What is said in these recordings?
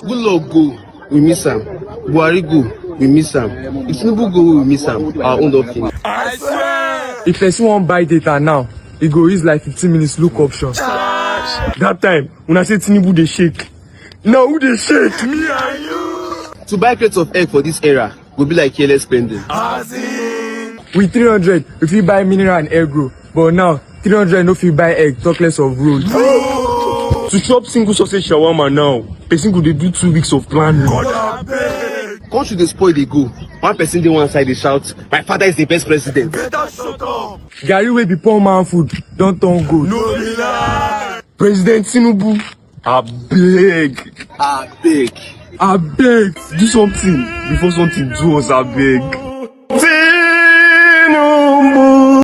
Good luck go, we miss him. Buhari go, we miss him. If Tinubu go, we miss him. Our own don't finish. I swear! If person won't buy data now, it go use like 15 minutes look option. That time, when I say Tinubu they shake. Now who they shake? Me and you! To buy crates of egg for this era will be like careless spending. With 300, if you buy mineral and egg grow. But now, 300 no fit buy egg, talk less of road. To chop single sausage shawarma now, person go dey do 2 weeks of planning. Country dey spoil dey go. One person dey one side dey shout, my father is the best president. Better shut up. Gary wey be poor man food, don't turn good. No be lie. President Tinubu, I beg, do something before something do us, I beg. Tinubu.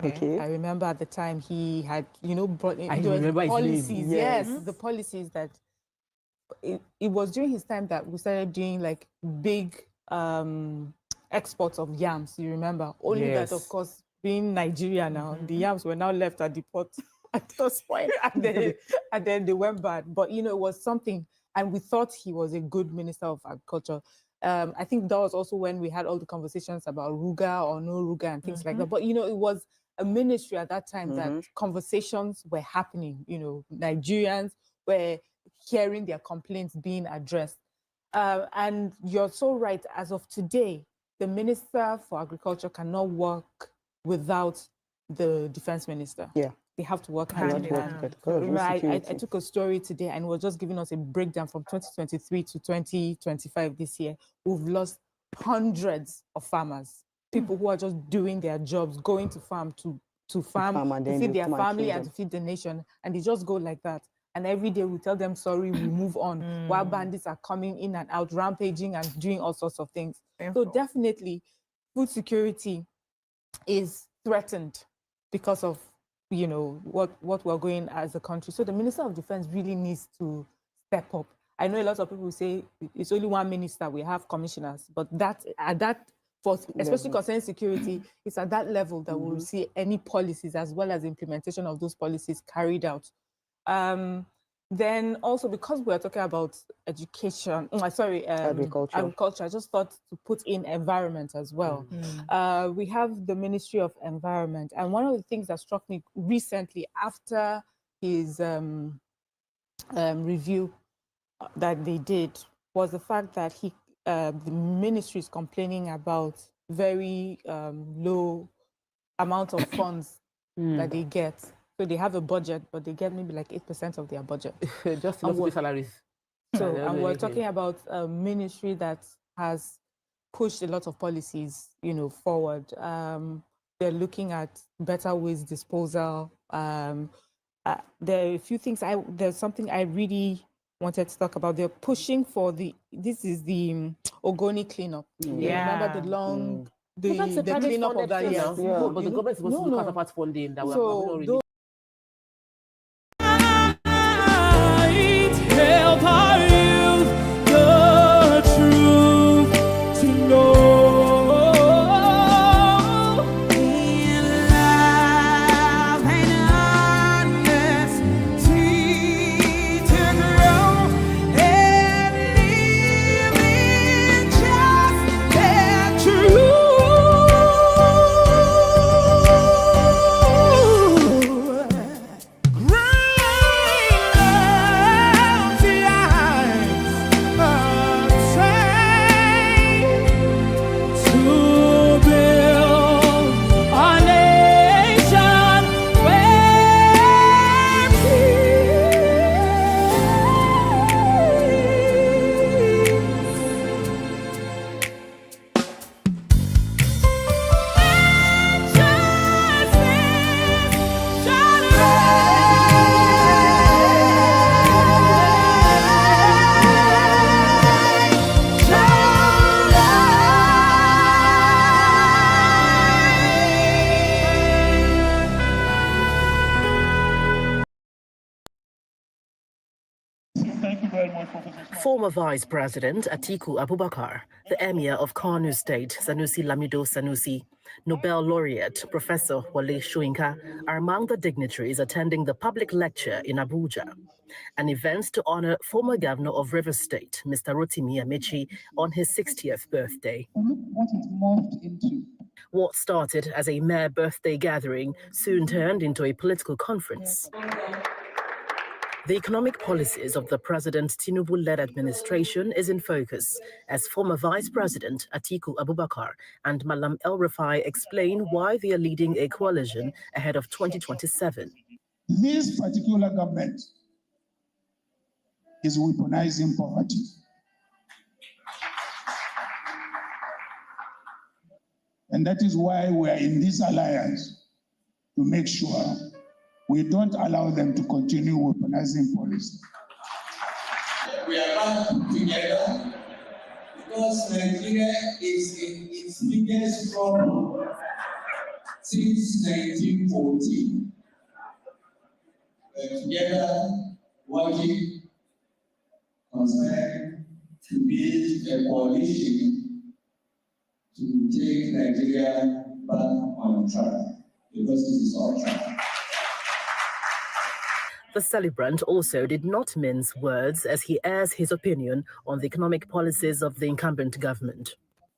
Okay. I remember at the time he had, brought in policies. Yes, the policies that it was during his time that we started doing like big exports of yams. You remember? Only that, of course, being Nigeria now, the yams were now left at the port at this point, and then they went bad. But it was something, and we thought he was a good minister of agriculture. I think that was also when we had all the conversations about Ruga or no Ruga and things like that. But it was a ministry at that time that conversations were happening. Nigerians were hearing their complaints being addressed. And you're so right. As of today, the Minister for Agriculture cannot work without the Defense Minister. Yeah. They have to work hand in hand. I took a story today and was just giving us a breakdown from 2023 to 2025 this year. We've lost hundreds of farmers, people who are just doing their jobs, going to farm to farm to feed their family and to feed the nation. And they just go like that. And every day we tell them, sorry, we move on. While bandits are coming in and out, rampaging and doing all sorts of things. So definitely food security is threatened because of what we're going as a country. So the Minister of Defense really needs to step up. I know a lot of people say it's only one minister, we have commissioners, but especially concerning security, it's at that level that we'll see any policies as well as implementation of those policies carried out. Then also, because we're talking about education, agriculture, I just thought to put in environment as well. We have the Ministry of Environment, and one of the things that struck me recently after his review that they did was the fact that the ministry is complaining about very low amount of funds that they get. So they have a budget, but they get maybe like 8% of their budget. Just to pay salaries. So, and we're talking about a ministry that has pushed a lot of policies, forward. They're looking at better waste disposal. There are a few things. There's something I really wanted to talk about. They're pushing for this is the Ogoni cleanup. Remember the long, the cleanup of that. Yeah, but the government is supposed to do counterpart funding that we're not really. Thank you very much, Professor. Former Vice President Atiku Abubakar, the Emir of Kanu State, Sanusi Lamido Sanusi, Nobel laureate Professor Wale Soyinka are among the dignitaries attending the public lecture in Abuja, an event to honor former governor of Rivers State, Mr. Rotimi Amechi, on his 60th birthday. Look what it morphed into. What started as a mere birthday gathering soon turned into a political conference. The economic policies of the President Tinubu-led administration is in focus, as former Vice President Atiku Abubakar and Malam El-Rufai explain why they are leading a coalition ahead of 2027. This particular government is weaponizing poverty. And that is why we are in this alliance, to make sure we don't allow them to continue weaponizing policy. We are back together because Nigeria is in its biggest problem since 1914. We're together working, concerned to build a coalition to take Nigeria back on track, because this is our track. The celebrant also did not mince words as he airs his opinion on the economic policies of the incumbent government.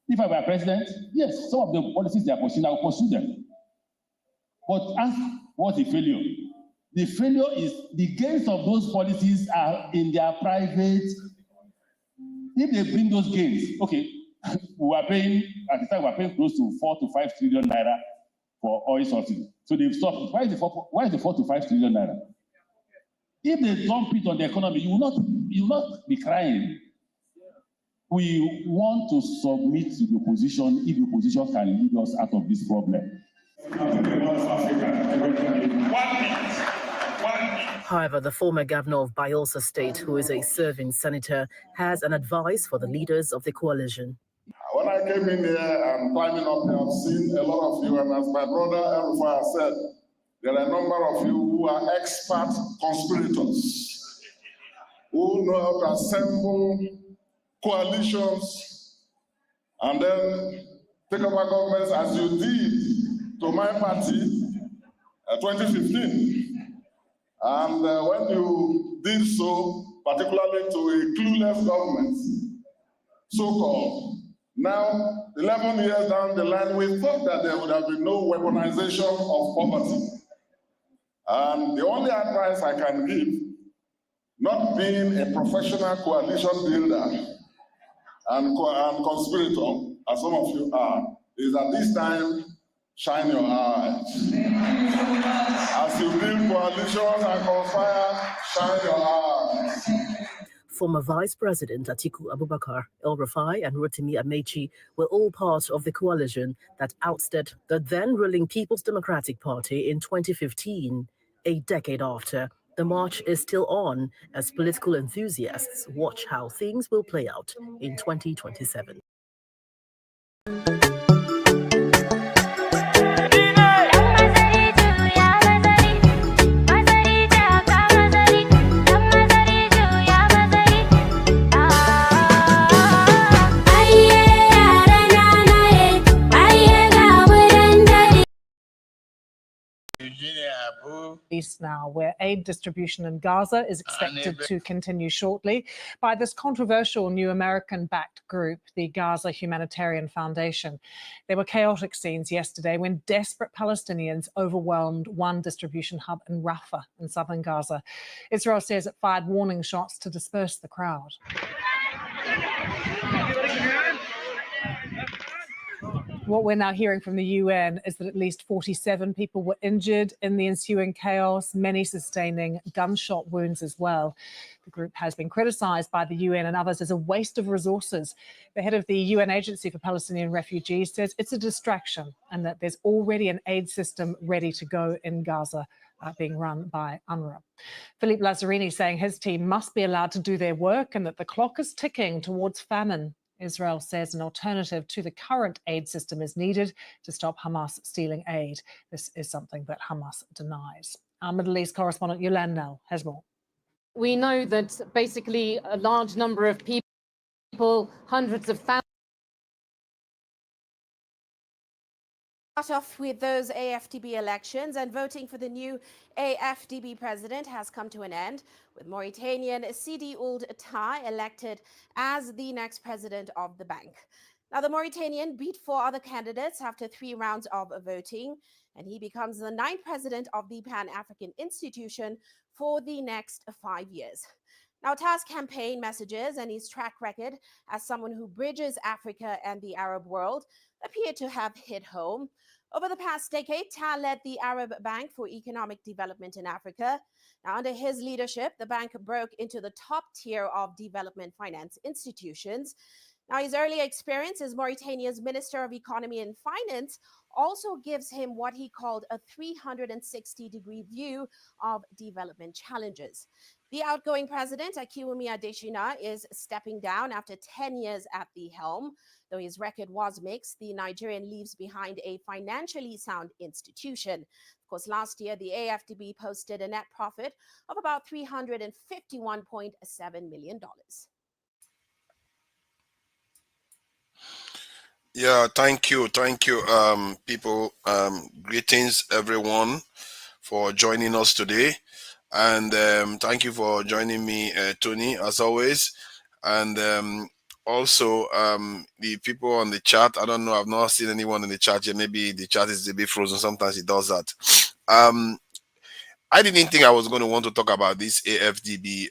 If I were president, yes, some of the policies they are pursuing, I will pursue them. But ask what's the failure? The failure is the gains of those policies are in their private. If they bring those gains, okay, we are paying, at the time we are paying close to 4 to 5 trillion naira for oil subsidy. So they've stopped. Why is the 4 to 5 trillion naira? If they dump it on the economy, you will not be crying. We want to submit to the opposition if the opposition can lead us out of this problem. However, the former governor of Bayelsa State, who is a serving senator, has an advice for the leaders of the coalition. When I came in here and climbing up here, I've seen a lot of you, and as my brother El-Rufai said, there are a number of you who are expert conspirators, who know how to assemble coalitions and then take over governments as you did to my party 2015. And when you did so, particularly to a clueless government, so-called, now 11 years down the line, we thought that there would have been no weaponization of poverty. And the only advice I can give, not being a professional coalition builder and conspirator, as some of you are, is at this time, shine your eyes. As you build coalitions and conspire, shine your eyes. Former Vice President Atiku Abubakar, El-Rufai and Rotimi Amechi were all part of the coalition that ousted the then-ruling People's Democratic Party in 2015. A decade after, the march is still on as political enthusiasts watch how things will play out in 2027. Now, where aid distribution in Gaza is expected to continue shortly by this controversial new American-backed group, the Gaza Humanitarian Foundation. There were chaotic scenes yesterday when desperate Palestinians overwhelmed one distribution hub in Rafah in southern Gaza. Israel says it fired warning shots to disperse the crowd. What we're now hearing from the UN is that at least 47 people were injured in the ensuing chaos, many sustaining gunshot wounds as well. The group has been criticized by the UN and others as a waste of resources. The head of the UN Agency for Palestinian Refugees says it's a distraction and that there's already an aid system ready to go in Gaza, being run by UNRWA. Philippe Lazzarini saying his team must be allowed to do their work and that the clock is ticking towards famine. Israel says an alternative to the current aid system is needed to stop Hamas stealing aid. This is something that Hamas denies. Our Middle East correspondent Yolande Nell has more. we know that basically a large number of people, hundreds of thousands. Start off with those AfDB elections, and voting for the new AfDB president has come to an end, with Mauritanian Sidi Tah elected as the next president of the bank. Now, the Mauritanian beat 4 other candidates after 3 rounds of voting, and he becomes the 9th president of the Pan-African institution for the next 5 years. Now, Tah's campaign messages and his track record as someone who bridges Africa and the Arab world appear to have hit home. Over the past decade, Tah led the Arab Bank for Economic Development in Africa. Now, under his leadership, the bank broke into the top tier of development finance institutions. Now, his early experience as Mauritania's Minister of Economy and Finance also gives him what he called a 360-degree view of development challenges. The outgoing president, Adesina, is stepping down after 10 years at the helm. Though his record was mixed, the Nigerian leaves behind a financially sound institution. Of course, last year, the AfDB posted a net profit of about $351.7 million. Yeah, thank you, people. Greetings, everyone, for joining us today. And thank you for joining me, Tony, as always. And also, the people on the chat, I don't know, I've not seen anyone in the chat yet. Maybe the chat is a bit frozen. Sometimes it does that. I didn't think I was going to want to talk about this AfDB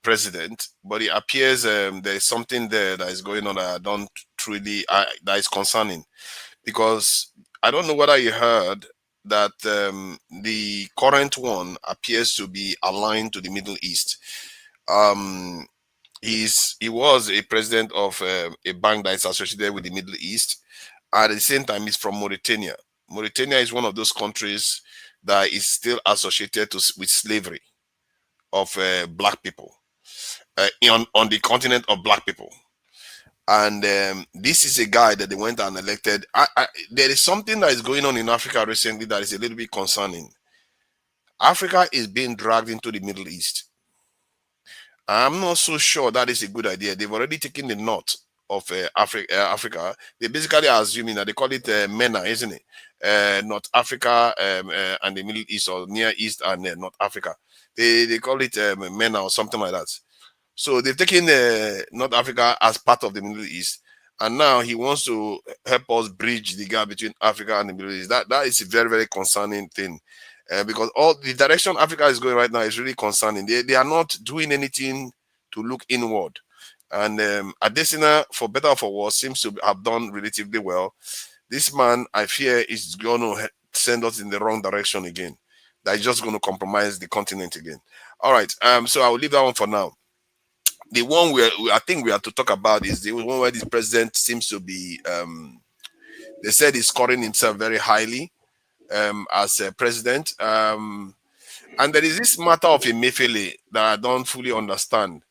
president, but it appears there is something there that is going on that I don't truly, that is concerning. Because I don't know whether you heard that the current one appears to be aligned to the Middle East. He was a president of a bank that is associated with the Middle East. At the same time, he's from Mauritania. Mauritania is one of those countries that is still associated with slavery of black people on the continent of black people. And this is a guy that they went and elected. There is something that is going on in Africa recently that is a little bit concerning. Africa is being dragged into the Middle East. I'm not so sure that is a good idea. They've already taken the north of Africa. They basically are assuming that they call it MENA, isn't it? North Africa and the Middle East, or Near East and North Africa. They call it MENA or something like that. So they've taken North Africa as part of the Middle East, and now he wants to help us bridge the gap between Africa and the Middle East. That is a very, very concerning thing, because all the direction Africa is going right now is really concerning. They are not doing anything to look inward. And Adesina, for better or for worse, seems to have done relatively well. This man, I fear, is going to send us in the wrong direction again. That is just going to compromise the continent again. All right, so I will leave that one for now. The one I think we have to talk about is the one where this president seems to be, they said he's scoring himself very highly as a president. And there is this matter of Emefiele that I don't fully understand.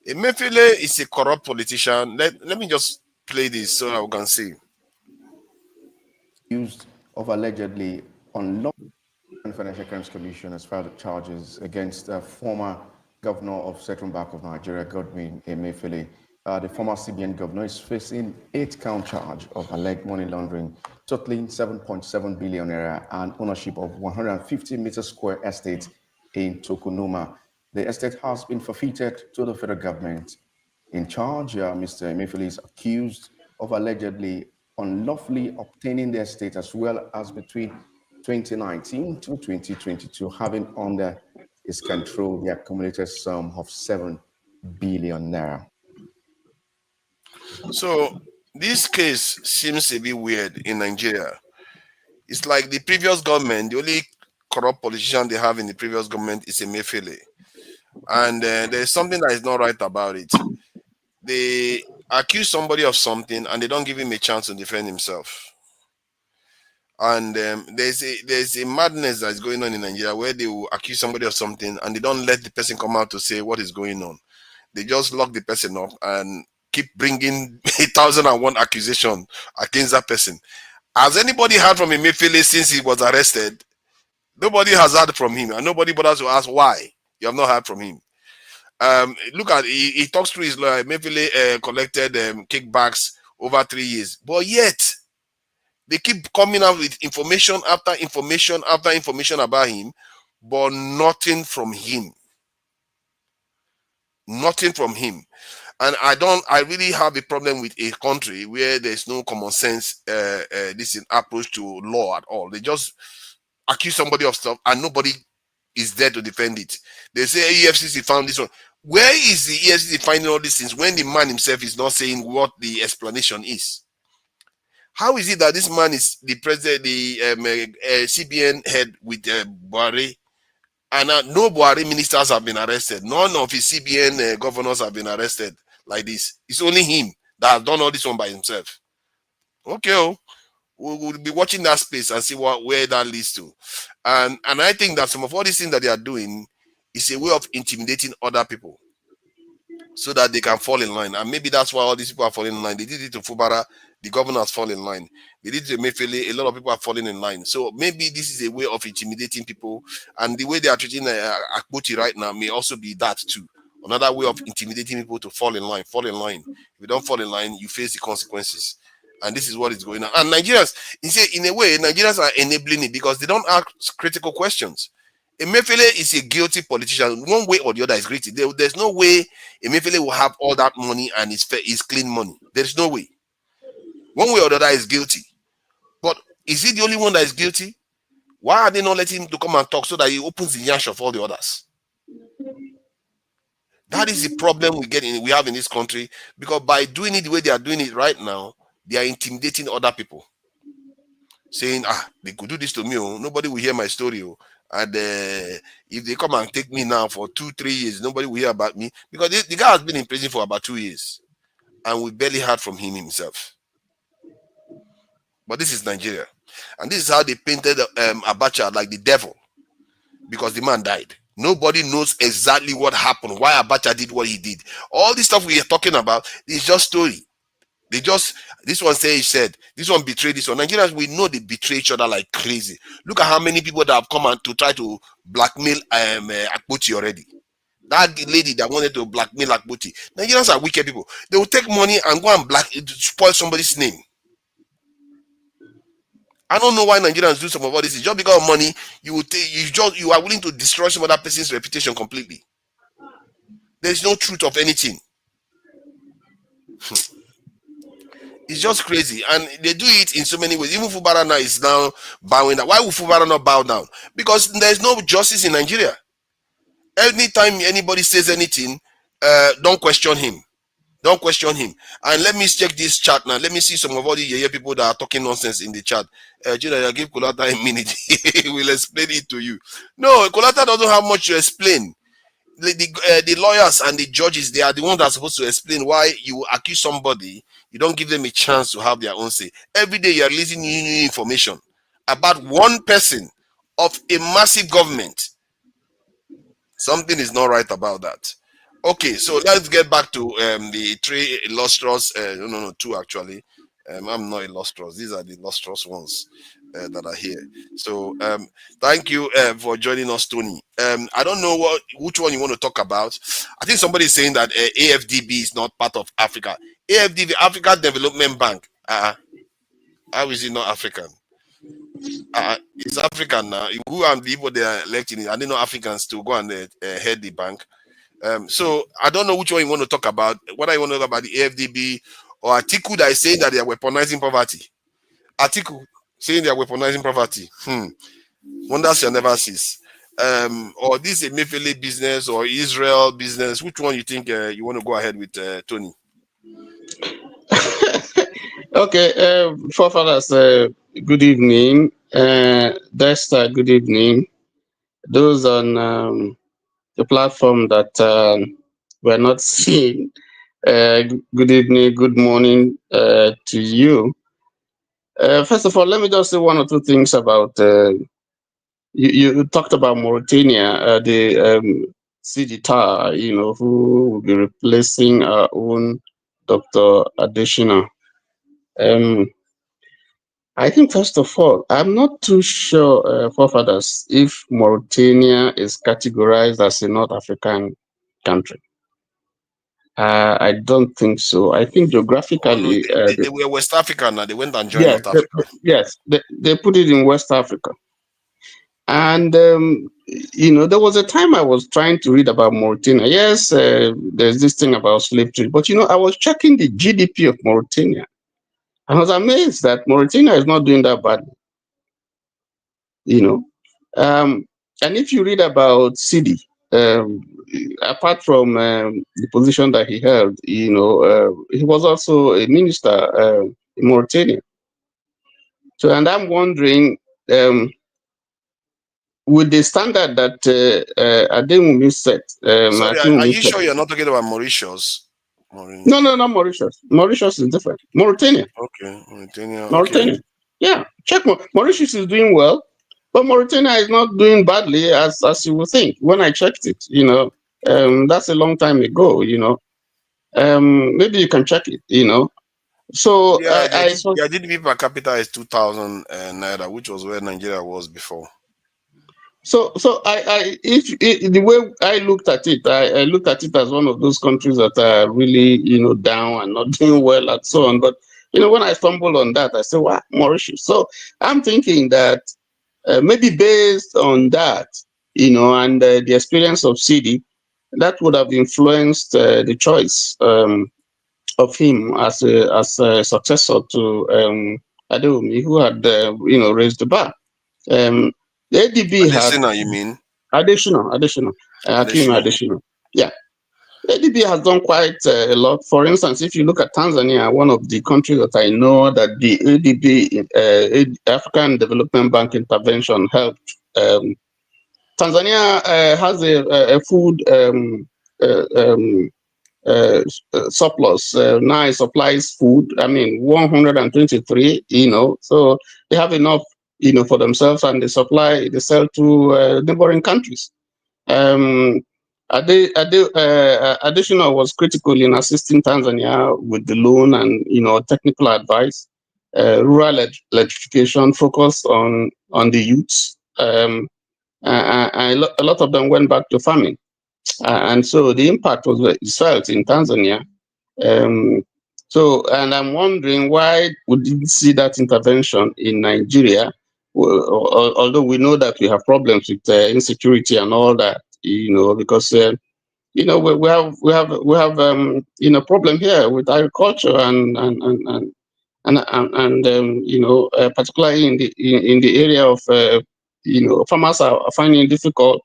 Emefiele is a corrupt politician. Let me just play this so I can see. Used of allegedly unlawful Financial Crimes Commission has filed charges against former Governor of Central Bank of Nigeria, Godwin Emefiele. The former CBN governor is facing 8-count charge of alleged money laundering, totaling 7.7 billion naira and ownership of 150 meter square estate in Tokunuma. The estate has been forfeited to the federal government. In charge, Mr. Emefiele is accused of allegedly unlawfully obtaining the estate, as well as between 2019 to 2022, having under his control the accumulated sum of 7 billion naira. So this case seems to be weird in Nigeria. It's like the previous government, the only corrupt politician they have in the previous government is Emefiele. And there's something that is not right about it. They accuse somebody of something and they don't give him a chance to defend himself. And there's a madness that is going on in Nigeria where they will accuse somebody of something and they don't let the person come out to say what is going on. They just lock the person up and keep bringing 1,001 accusations against that person. Has anybody heard from Emefiele since he was arrested? Nobody has heard from him, and nobody bothers to ask why. You have not heard from him. Look at he talks through his lawyer. Maybe collected kickbacks over 3 years, but yet they keep coming out with information after information after information about him, but nothing from him. Nothing from him. And I really have a problem with a country where there's no common sense this approach to law at all. They just accuse somebody of stuff and nobody is there to defend it. They say EFCC found this one. Where is the EFCC finding all these things when the man himself is not saying what the explanation is? How is it that this man is the president, the CBN head with Buhari, and no Buhari ministers have been arrested? None of his CBN governors have been arrested like this. It's only him that has done all this one by himself. Okay, we'll be watching that space and see where that leads to. And I think that some of all these things that they are doing is a way of intimidating other people so that they can fall in line. And maybe that's why all these people are falling in line. They did it to Fubara, the governors fall in line. They did it to Mefele, a lot of people are falling in line. So maybe this is a way of intimidating people. And the way they are treating Akpoti right now may also be that too. Another way of intimidating people to fall in line. Fall in line. If you don't fall in line, you face the consequences. And this is what is going on. And Nigerians, in a way, Nigerians are enabling it because they don't ask critical questions. Emefiele is a guilty politician. One way or the other is guilty. There's no way Emefiele will have all that money and it's clean money. There's no way. One way or the other is guilty. But is he the only one that is guilty? Why are they not letting him to come and talk so that he opens the yash of all the others? That is the problem we have in this country, because by doing it the way they are doing it right now, they are intimidating other people, saying, they could do this to me. Oh, nobody will hear my story. Oh. And if they come and take me now for 2-3 years, nobody will hear about me, because the guy has been in prison for about 2 years and we barely heard from him himself. But this is Nigeria, and this is how they painted Abacha like the devil, because the man died. Nobody knows exactly what happened, why Abacha did what he did. All this stuff we are talking about is just story. This one said, this one betrayed this one. Nigerians, we know they betray each other like crazy. Look at how many people that have come out to try to blackmail Akpoti already. That lady that wanted to blackmail Akpoti. Nigerians are wicked people. They will take money and go and spoil somebody's name. I don't know why Nigerians do some of all this. It's just because of money. You are willing to destroy some other person's reputation completely. There's no truth of anything. It's just crazy, and they do it in so many ways. Even Fubara now is now bowing down. Why would Fubara not bow down? Because there's no justice in Nigeria. Anytime anybody says anything, don't question him. Don't question him. And let me check this chat now. Let me see some of all the people that are talking nonsense in the chat. I'll give Kolata a minute. He will explain it to you. No, Kolata doesn't have much to explain. The lawyers and the judges, they are the ones that are supposed to explain why you accuse somebody. You don't give them a chance to have their own say. Every day you are releasing new information about one person of a massive government. Something is not right about that. Okay, so let's get back to the three illustrious, two actually. I'm not illustrious. These are the illustrious ones that are here. So thank you for joining us, Tony. I don't know which one you want to talk about. I think somebody is saying that AfDB is not part of Africa. AfDB, Africa Development Bank. How is it not African? It's African now. Who are the people they are electing? Are they not Africans to go and head the bank? So I don't know which one you want to talk about. Whether you want to talk about the AfDB or Atiku that is saying that they are weaponizing poverty. Atiku saying they are weaponizing poverty. Wonders shall never cease. Or this is a Mefele business or Israel business. Which one you think you want to go ahead with, Tony? Okay, forefathers, good evening. Dexter, good evening. Those on the platform that we're not seeing, good evening, good morning to you. First of all, let me just say one or two things about, you talked about Mauritania, the Sidi Tah, who will be replacing our own Dr. Adesina. I think, first of all, I'm not too sure, forefathers, if Mauritania is categorized as a North African country. I don't think so. I think Oh, no, geographically, they were West African now. They went and joined yes, North Africa. yes, they put it in West Africa. And, there was a time I was trying to read about Mauritania. Yes, there's this thing about slave trade, but, I was checking the GDP of Mauritania. I was amazed that Mauritania is not doing that badly, And if you read about Sidi, apart from the position that he held, he was also a minister in Mauritania. So, and I'm wondering, with the standard that Ademumi set, Sorry, are you set. sure you're not talking about Mauritius? No, not Mauritius. Mauritius is different. Mauritania. Okay, Mauritania. Mauritania. Okay. Yeah, check. Mauritius is doing well, but Mauritania is not doing badly as you would think. When I checked it, that's a long time ago. Maybe you can check it. So Yeah, their GDP per capita is 2,000 naira, which was where Nigeria was before. So if the way I looked at it, I looked at it as one of those countries that are really, down and not doing well and so on. But when I stumbled on that, I said, "Wow, Mauritius." So I'm thinking that maybe based on that, and the experience of Sidi, that would have influenced the choice of him as a successor to Adewumi, who had raised the bar. The ADB had Adesina, you mean? Adesina. Hakeem Adesina. Yeah. ADB has done quite a lot. For instance, if you look at Tanzania, one of the countries that I know that the ADB, African Development Bank intervention helped. Tanzania has a food surplus. Now it supplies food. 123. So they have enough, for themselves, and they sell to neighboring countries. Additional was critical in assisting Tanzania with the loan and technical advice, rural electrification, focused on the youths. A lot of them went back to farming, and so the impact was felt in Tanzania. And I'm wondering why we didn't see that intervention in Nigeria, although we know that we have problems with insecurity and all that, because we have problem here with agriculture and particularly in the area of farmers are finding it difficult,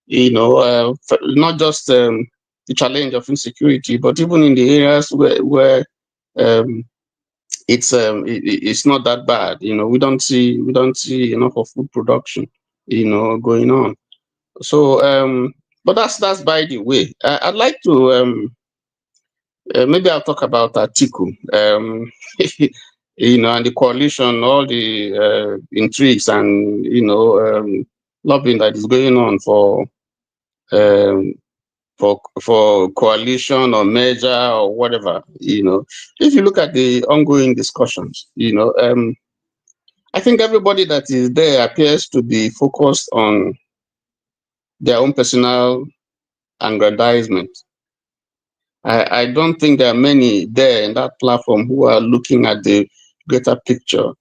not just the challenge of insecurity, but even in the areas where it's not that bad. We don't see enough of food production, going on. So, but that's by the way. I'd like to maybe I'll talk about Atiku, and the coalition, all the intrigues and lobbying that is going on for coalition or merger or whatever. If you look at the ongoing discussions, I think everybody that is there appears to be focused on their own personal aggrandizement. I don't think there are many there in that platform who are looking at the greater picture.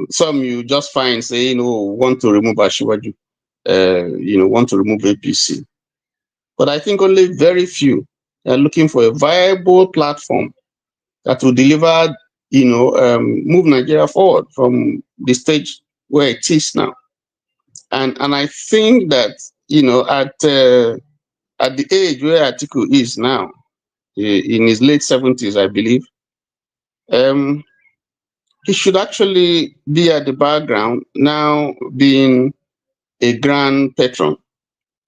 Some you just find say, want to remove Ashiwaju, want to remove APC. But I think only very few are looking for a viable platform that will deliver, move Nigeria forward from the stage where it is now. And I think that, at the age where Atiku is now, in his late 70s, I believe, he should actually be at the background now, being a grand patron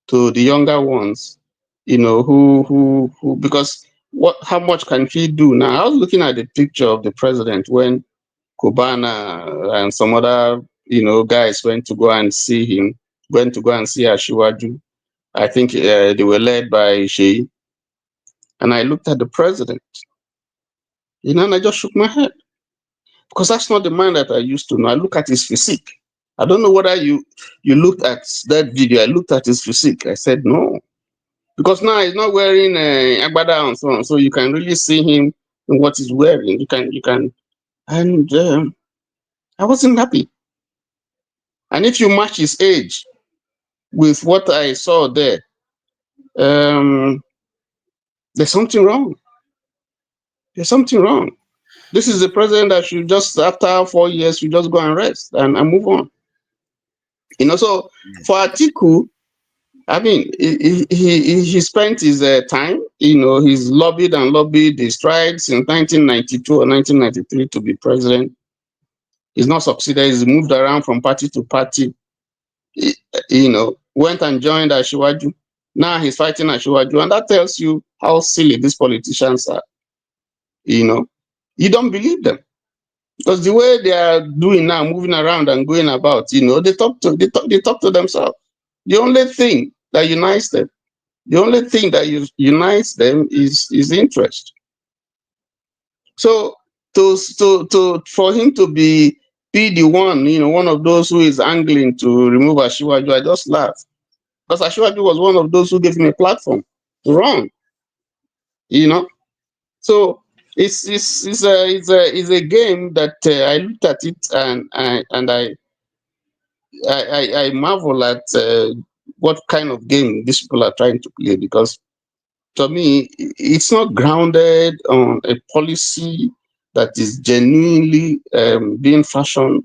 to the younger ones, who because how much can he do now? I was looking at the picture of the president when Kubana and some other, guys went to go and see him, went to go and see Ashiwaju. I think they were led by Sheyi. And I looked at the president, and I just shook my head. because that's not the man that I used to know. I look at his physique. I don't know whether you looked at that video. I looked at his physique. I said no, because now he's not wearing agbada and so on, so you can really see him in what he's wearing. You can, and I wasn't happy. And if you match his age with what I saw there, there's something wrong. There's something wrong. This is the president that should just, after 4 years, should just go and rest and move on. You know, so for Atiku, I mean, he spent his time, you know, he's lobbied and lobbied, he's tried since 1992 or 1993 to be president. He's not succeeded, he's moved around from party to party, you know, went and joined Ashiwaju. Now he's fighting Ashiwaju, and that tells you how silly these politicians are. You know, you don't believe them. Because the way they are doing now, moving around and going about, you know, they talk to themselves. The only thing that unites them, is interest. So for him to be the one, you know, one of those who is angling to remove Ashiwaju, I just laugh. Because Ashiwaju was one of those who gave him a platform to run. You know, so it's a game that I looked at it and I marvel at what kind of game these people are trying to play, because to me it's not grounded on a policy that is genuinely being fashioned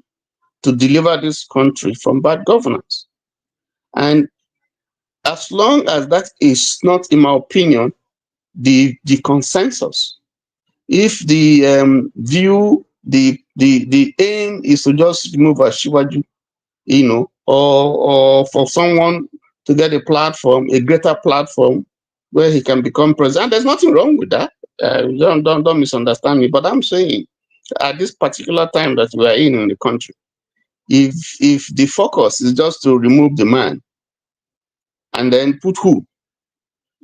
to deliver this country from bad governance. And as long as that is not, in my opinion, the consensus, if the view, the aim is to just remove Ashiwaju, you know, or for someone to get a platform, a greater platform where he can become president, there's nothing wrong with that. Don't misunderstand me, but I'm saying at this particular time that we are in the country, if the focus is just to remove the man and then put who,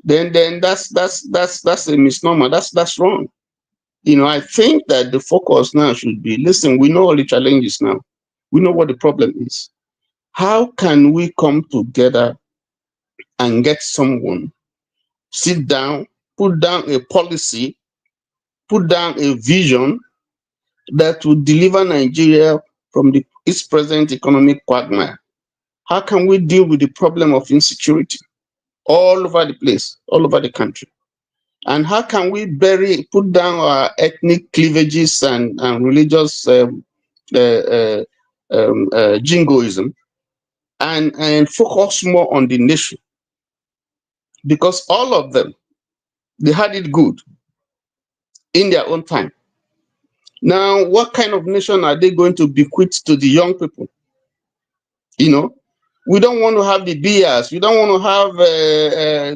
then that's a misnomer. That's wrong. You know, I think that the focus now should be, listen, we know all the challenges now. We know what the problem is. How can we come together and get someone, sit down, put down a policy, put down a vision that will deliver Nigeria from its present economic quagmire? How can we deal with the problem of insecurity all over the place, all over the country? And how can we put down our ethnic cleavages and religious jingoism and focus more on the nation? Because all of them, they had it good in their own time. Now, what kind of nation are they going to bequeath to the young people? You know, we don't want to have the Bias, we don't want to have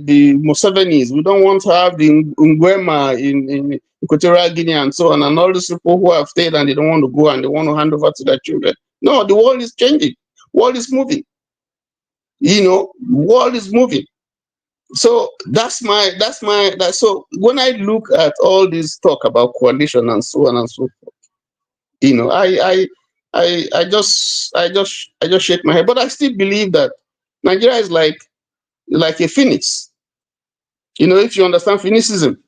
the Musevenis, we don't want to have the Nguema in Equatorial Guinea and so on, and all these people who have stayed and they don't want to go and they want to hand over to their children. No, the world is changing, world is moving. You know, world is moving. So so when I look at all this talk about coalition and so on and so forth, you know, I just shake my head. But I still believe that Nigeria is like a phoenix. You know, if you understand phoenixism,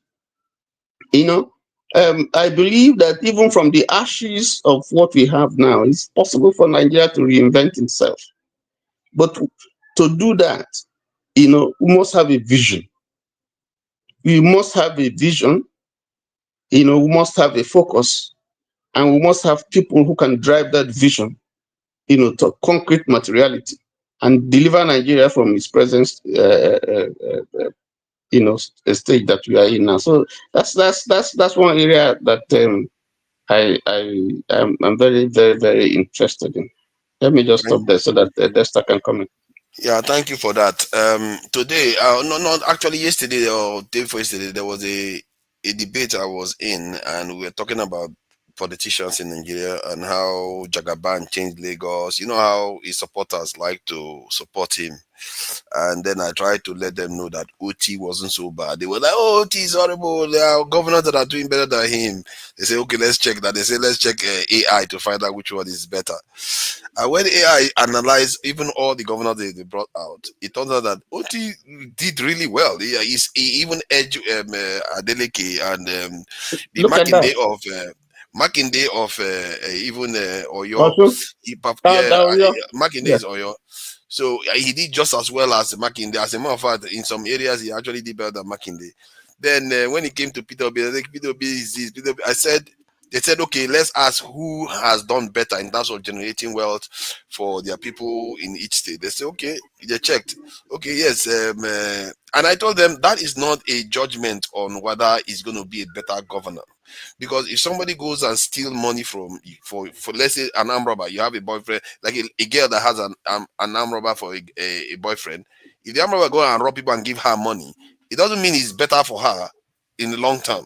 you know, I believe that even from the ashes of what we have now, it's possible for Nigeria to reinvent itself. But to do that, you know, we must have a vision. We must have a vision, you know, we must have a focus, and we must have people who can drive that vision, you know, to concrete materiality and deliver Nigeria from its present, you know, stage that we are in now. So that's one area that I'm very, very, very interested in. Let me just stop there so that Desta can comment. Yeah, thank you for that. Today, not actually yesterday or day before yesterday, there was a debate I was in, and we were talking about politicians in Nigeria and how Jagaban changed Lagos. You know how his supporters like to support him. And then I tried to let them know that OT wasn't so bad. They were like, oh, OT is horrible. There are governors that are doing better than him. They say, okay, let's check that. They say, let's check AI to find out which one is better. And when AI analyzed even all the governors they brought out, it turns out that OT did really well. He even edged Adeleke and the Makinde of even Oyo. Makinde is Oyo. So he did just as well as Makinde. As a matter of fact, in some areas, he actually did better than Makinde. Then when it came to Peter Obi, I think Peter Obi is this. Peter Obi, they said, okay, let's ask who has done better in terms of generating wealth for their people in each state. They said, okay, they checked. Okay, yes. And I told them that is not a judgment on whether he's going to be a better governor. Because if somebody goes and steal money for let's say an armed robber, you have a boyfriend, like a girl that has an armed robber for a boyfriend. If the armed robber go and rob people and give her money, it doesn't mean it's better for her in the long term.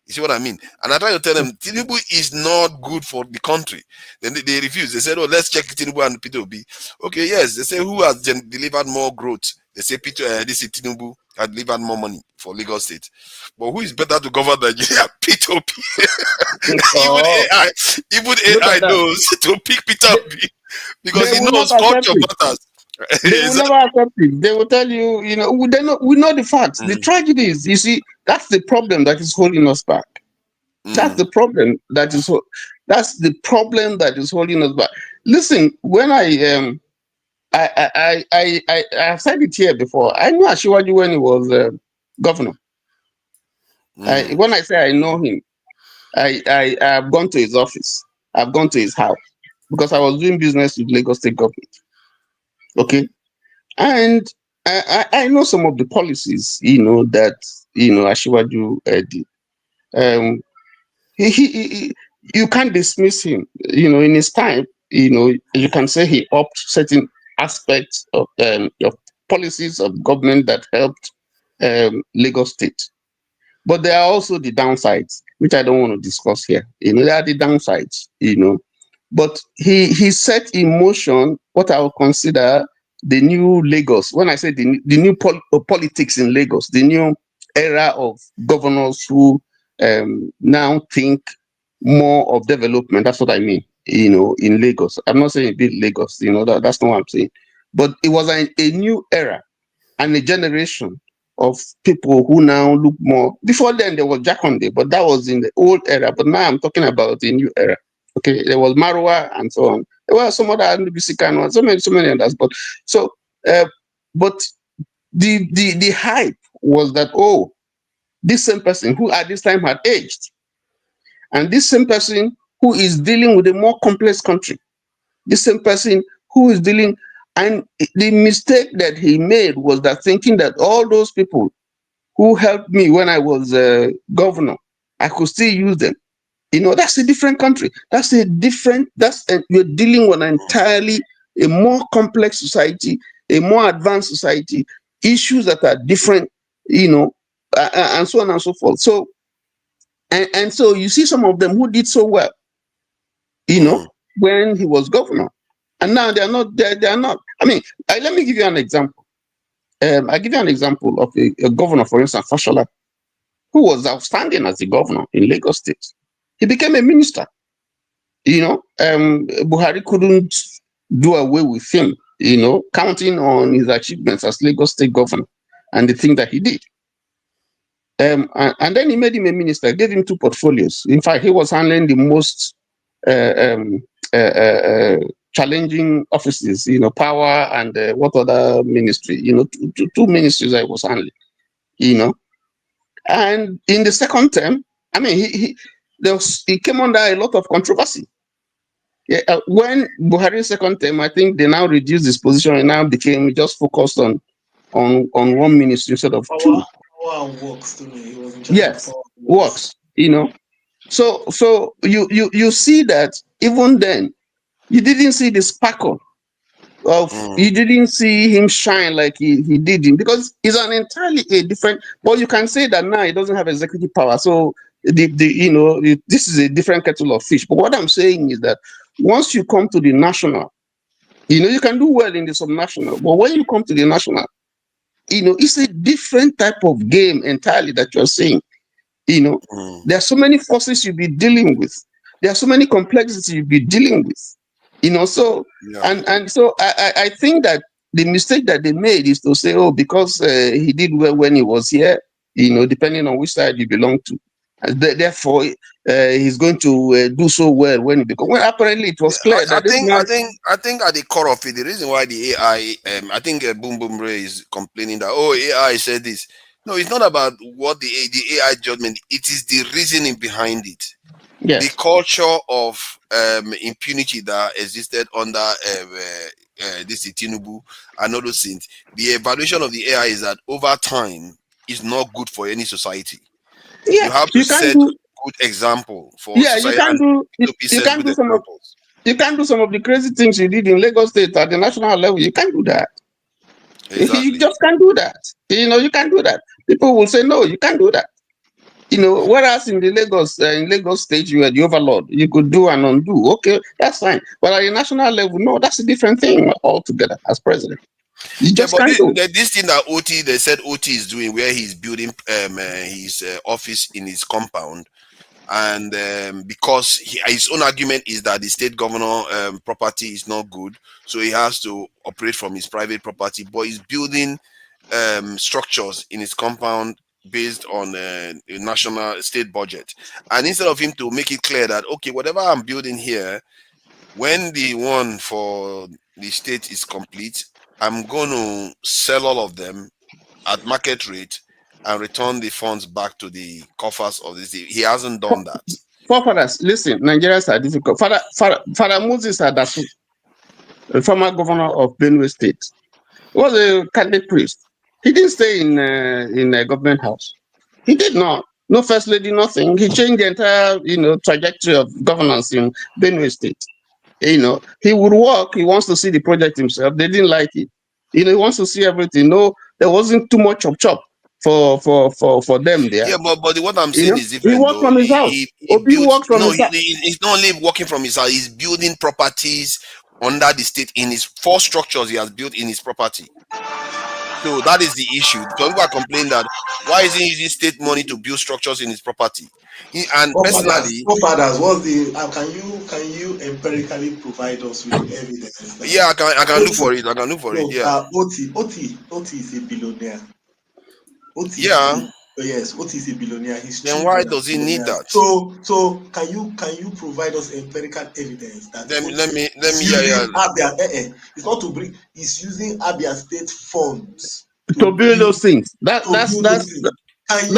You see what I mean? And I try to tell them Tinubu is not good for the country. Then they refuse. They said, "Oh, let's check Tinubu and Peter Obi." Okay, yes. They say who has delivered more growth? They say this is Tinubu has delivered more money for Lagos State. But who is better to govern Nigeria? Peter Obi. Even AI knows to pick Peter Obi because he knows culture matters. They will never accept it. They will tell you, we know the facts. The tragedy is, you see, that's the problem that is holding us back. That's the problem that is holding us back. Listen, when I have said it here before. I knew Asiwaju when he was governor. When I say I know him, I have gone to his office. I've gone to his house because I was doing business with Lagos State government. Okay, and I know some of the policies, that Asiwaju did. You can't dismiss him. In his time, you can say he upped certain aspects of policies of government that helped Lagos State. But there are also the downsides, which I don't want to discuss here. There are the downsides, But he set in motion what I would consider the new Lagos. When I say the new politics in Lagos, the new era of governors who now think more of development. That's what I mean, in Lagos. I'm not saying big Lagos, that's not what I'm saying. But it was a new era and a generation of people who now look more. Before then, there was Jakonde, but that was in the old era. But now I'm talking about the new era. Okay, there was Marwa and so on. There were some other NBC Kanu and so many others. But but the hype was that, oh, this same person who at this time had aged, and this same person who is dealing with a more complex country, this same person who is dealing, and the mistake that he made was that thinking that all those people who helped me when I was governor, I could still use them. That's a different country. You're dealing with an entirely a more complex society, a more advanced society, issues that are different, and so on and so forth. So, and so you see some of them who did so well, when he was governor, and now they are not. They are not. I mean, let me give you an example. I give you an example of a governor, for instance, Fashola, who was outstanding as a governor in Lagos State. He became a minister. Buhari couldn't do away with him, counting on his achievements as Lagos State governor and the thing that he did. And then he made him a minister, gave him 2 portfolios. In fact, he was handling the most challenging offices, power and what other ministry, 2 ministries I was handling, And in the second term, I mean, he came under a lot of controversy. Yeah, when Buhari's second term, I think they now reduced his position and now became just focused on 1 ministry instead of 2. Works, yes, works. So you see that even then, you didn't see the sparkle of, you didn't see him shine like he did him, because he's an entirely a different. But you can say that now he doesn't have executive power, so this is a different kettle of fish. But what I'm saying is that once you come to the national, you can do well in the subnational, but when you come to the national, it's a different type of game entirely that you're saying. There are so many forces you'll be dealing with. There are so many complexities you'll be dealing with. So and so I think that the mistake that they made is to say, oh, because he did well when he was here, depending on which side you belong to, and therefore he's going to do so well when he becomes. Well, apparently it was clear that this man. I think at the core of it, the reason why the AI, I think Boom Boom Ray is complaining that AI said this. No, it's not about what the AI judgment. It is the reasoning behind it. Yes. The culture of impunity that existed under this Tinubu and all those things. The evaluation of the AI is that over time is not good for any society. Yeah, you have to set good example for society. You can't do some of the crazy things you did in Lagos State at the national level. You can't do that. Exactly. You just can't do that. You can't do that. People will say, no, you can't do that. Whereas in Lagos State, you were the overlord. You could do and undo. Okay, that's fine. But at the national level, no, that's a different thing altogether as president. You just can't do it. This thing that they said OT is doing, where he's building his office in his compound, and because his own argument is that the state governor property is not good, so he has to operate from his private property, but he's building structures in his compound based on a national state budget. And instead of him to make it clear that, okay, whatever I'm building here, when the one for the state is complete, I'm going to sell all of them at market rate and return the funds back to the coffers of this. He hasn't done that. Forefathers, listen, Nigerians are difficult. Father Moses Adasu, the former governor of Benue State, was a Catholic priest. He didn't stay in a government house. He did not. No first lady, nothing. He changed the entire, trajectory of governance in Benue State. He would work. He wants to see the project himself. They didn't like it. He wants to see everything. No, there wasn't too much chop for them there. Yeah, but what I'm saying is different. He worked from his house. He's not only working from his house. He's building properties under the state in his 4 structures he has built in his property. So that is the issue. People are complaining that why isn't he using state money to build structures in his property? Personally, what's the can you empirically provide us with evidence? Yeah, I can look for it. I can look for it. Yeah. OT is a billionaire. Yes, OT is a billionaire. Then why does he need that? So can you provide us empirical evidence that let me it's not to bring, he's using Abia state funds to build those things. Can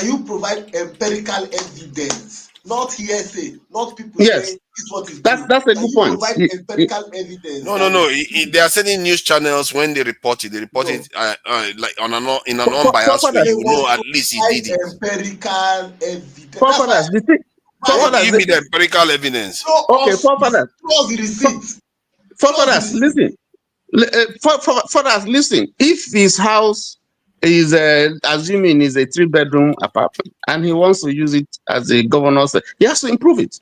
you provide empirical evidence? Not hearsay, not people saying this what is that's a good point. Provide empirical evidence. No. There are certain news channels when they report it like in an unbiased way. You know, at least he did it. Empirical evidence. What do you mean empirical evidence? Okay, forefathers, listen. Fathers, listen. If his house is assuming is a 3-bedroom apartment and he wants to use it as a governor's, he has to improve it.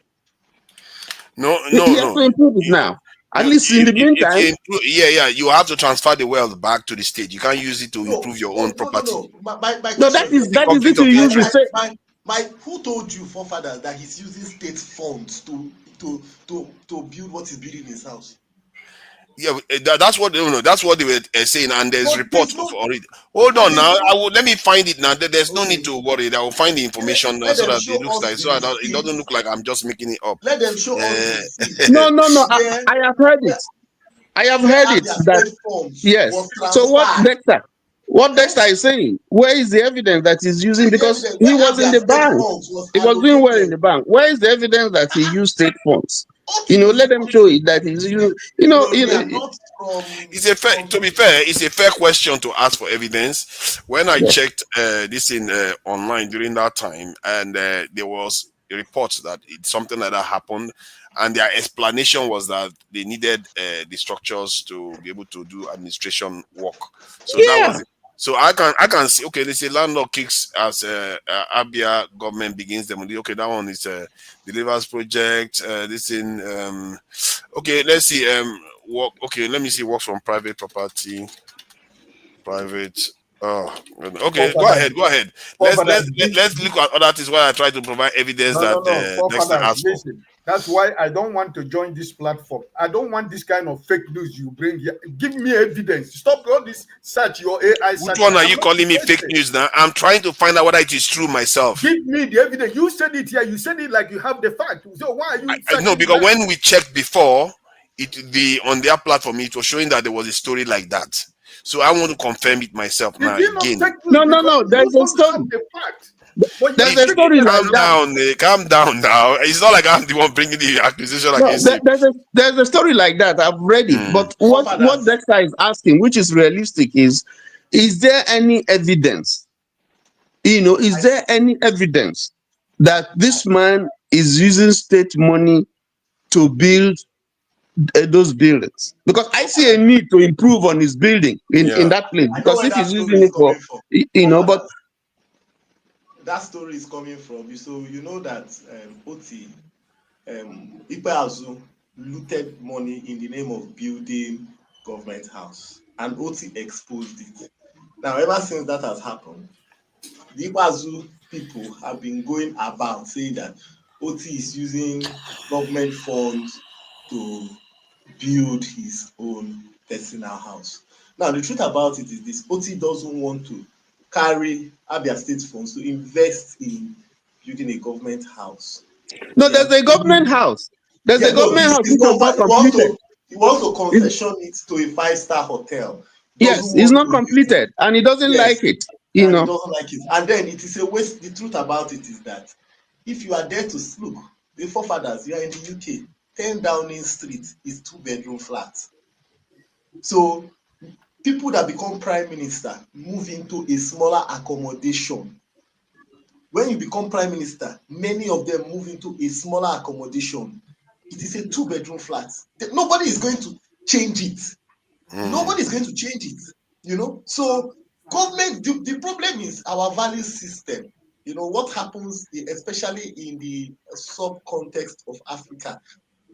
He has to improve it now. At least in the meantime. You have to transfer the wealth back to the state. You can't use it to improve your own property. No, that is it to use the state. Who told you, forefathers, that he's using state funds to build what he's building in his house? Yeah, that's what they were saying, and there's reports of already. Hold on now, let me find it now. There's no need to worry. I will find the information so that it looks like it doesn't look like I'm just making it up. Let them show us. No. I have heard it. I have heard it. Yes. So what Dexter is saying? Where is the evidence that he's using? Because he was in the bank. He was doing well in the bank. Where is the evidence that he used state funds? Let them show it that he's using. It's a fair. To be fair, it's a fair question to ask for evidence. When I checked this in online during that time, and there was a report that something like that happened, and their explanation was that they needed the structures to be able to do administration work. So that was it. So I can see, okay, they say landlord kicks as Abia government begins demolition. Okay, that one is delivers project. This in okay, let's see work. Okay, let me see works from private property. Private. Oh, okay. Go ahead. Go ahead. Let's look at other things while I try to provide evidence that Dexter asked for. Listen, that's why I don't want to join this platform. I don't want this kind of fake news you bring here. Give me evidence. Stop all this search, your AI search. Which one are you calling me fake news now? I'm trying to find out whether it is true myself. Give me the evidence. You said it here. You said it like you have the fact. So why are you? I know, because when we checked before, on their platform, it was showing that there was a story like that. So I want to confirm it myself now again. No. There's a story. There's a story like that. Calm down now. It's not like I'm the one bringing the accusation against you. There's a story like that. I've read it. But what Dexter is asking, which is realistic, is there any evidence? Is there any evidence that this man is using state money to build those buildings? Because I see a need to improve on his building in that place. Because if he's using it for, but that story is coming from. So you know that Oti Ikpeazu looted money in the name of building government house, and Oti exposed it. Now, ever since that has happened, the Ikpeazu people have been going about saying that Oti is using government funds to build his own personal house. Now, the truth about it is this: Oti doesn't want to carry Abia State funds to invest in building a government house. No, there's a government house. There's a government house. He wants to concession it to a 5-star hotel. Yes, it's not completed, and he doesn't like it. He doesn't like it, and then it is a waste. The truth about it is that if you are there to look, the forefathers, you are in the UK. 10 Downing Street is 2-bedroom flat. So people that become prime minister move into a smaller accommodation. When you become prime minister, many of them move into a smaller accommodation. It is a 2-bedroom flat. Nobody is going to change it. Nobody is going to change it. So government, the problem is our value system. What happens, especially in the sub-context of Africa,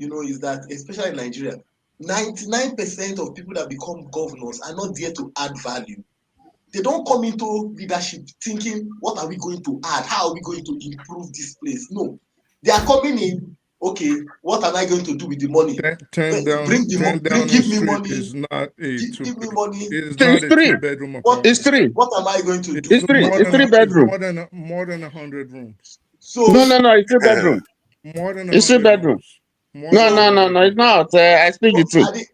is that, especially in Nigeria, 99% of people that become governors are not there to add value. They don't come into leadership thinking, what are we going to add? How are we going to improve this place? No. They are coming in, okay, what am I going to do with the money? Give me money. Is not give me money. It's not a 2-bedroom apartment. It's 3. What am I going to do? It's 3. It's 3 bedroom. More than 100 rooms. So no, it's 3 bedroom. More than 100 it's 3 bedroom. No, it's not. I speak the truth.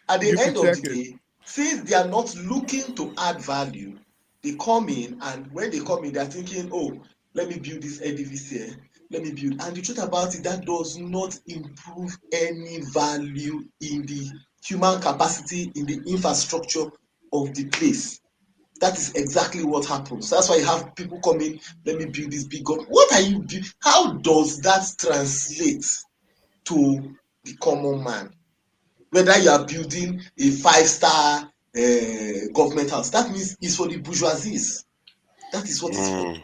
At the end of the day, since they are not looking to add value, they come in, and when they come in, they're thinking, oh, let me build this edifice here. Let me build. And the truth about it, that does not improve any value in the human capacity, in the infrastructure of the place. That is exactly what happens. That's why you have people coming, let me build this big government. What are you building? How does that translate to the common man? Whether you are building a 5-star government house, that means it's for the bourgeoisie. That is what it's for.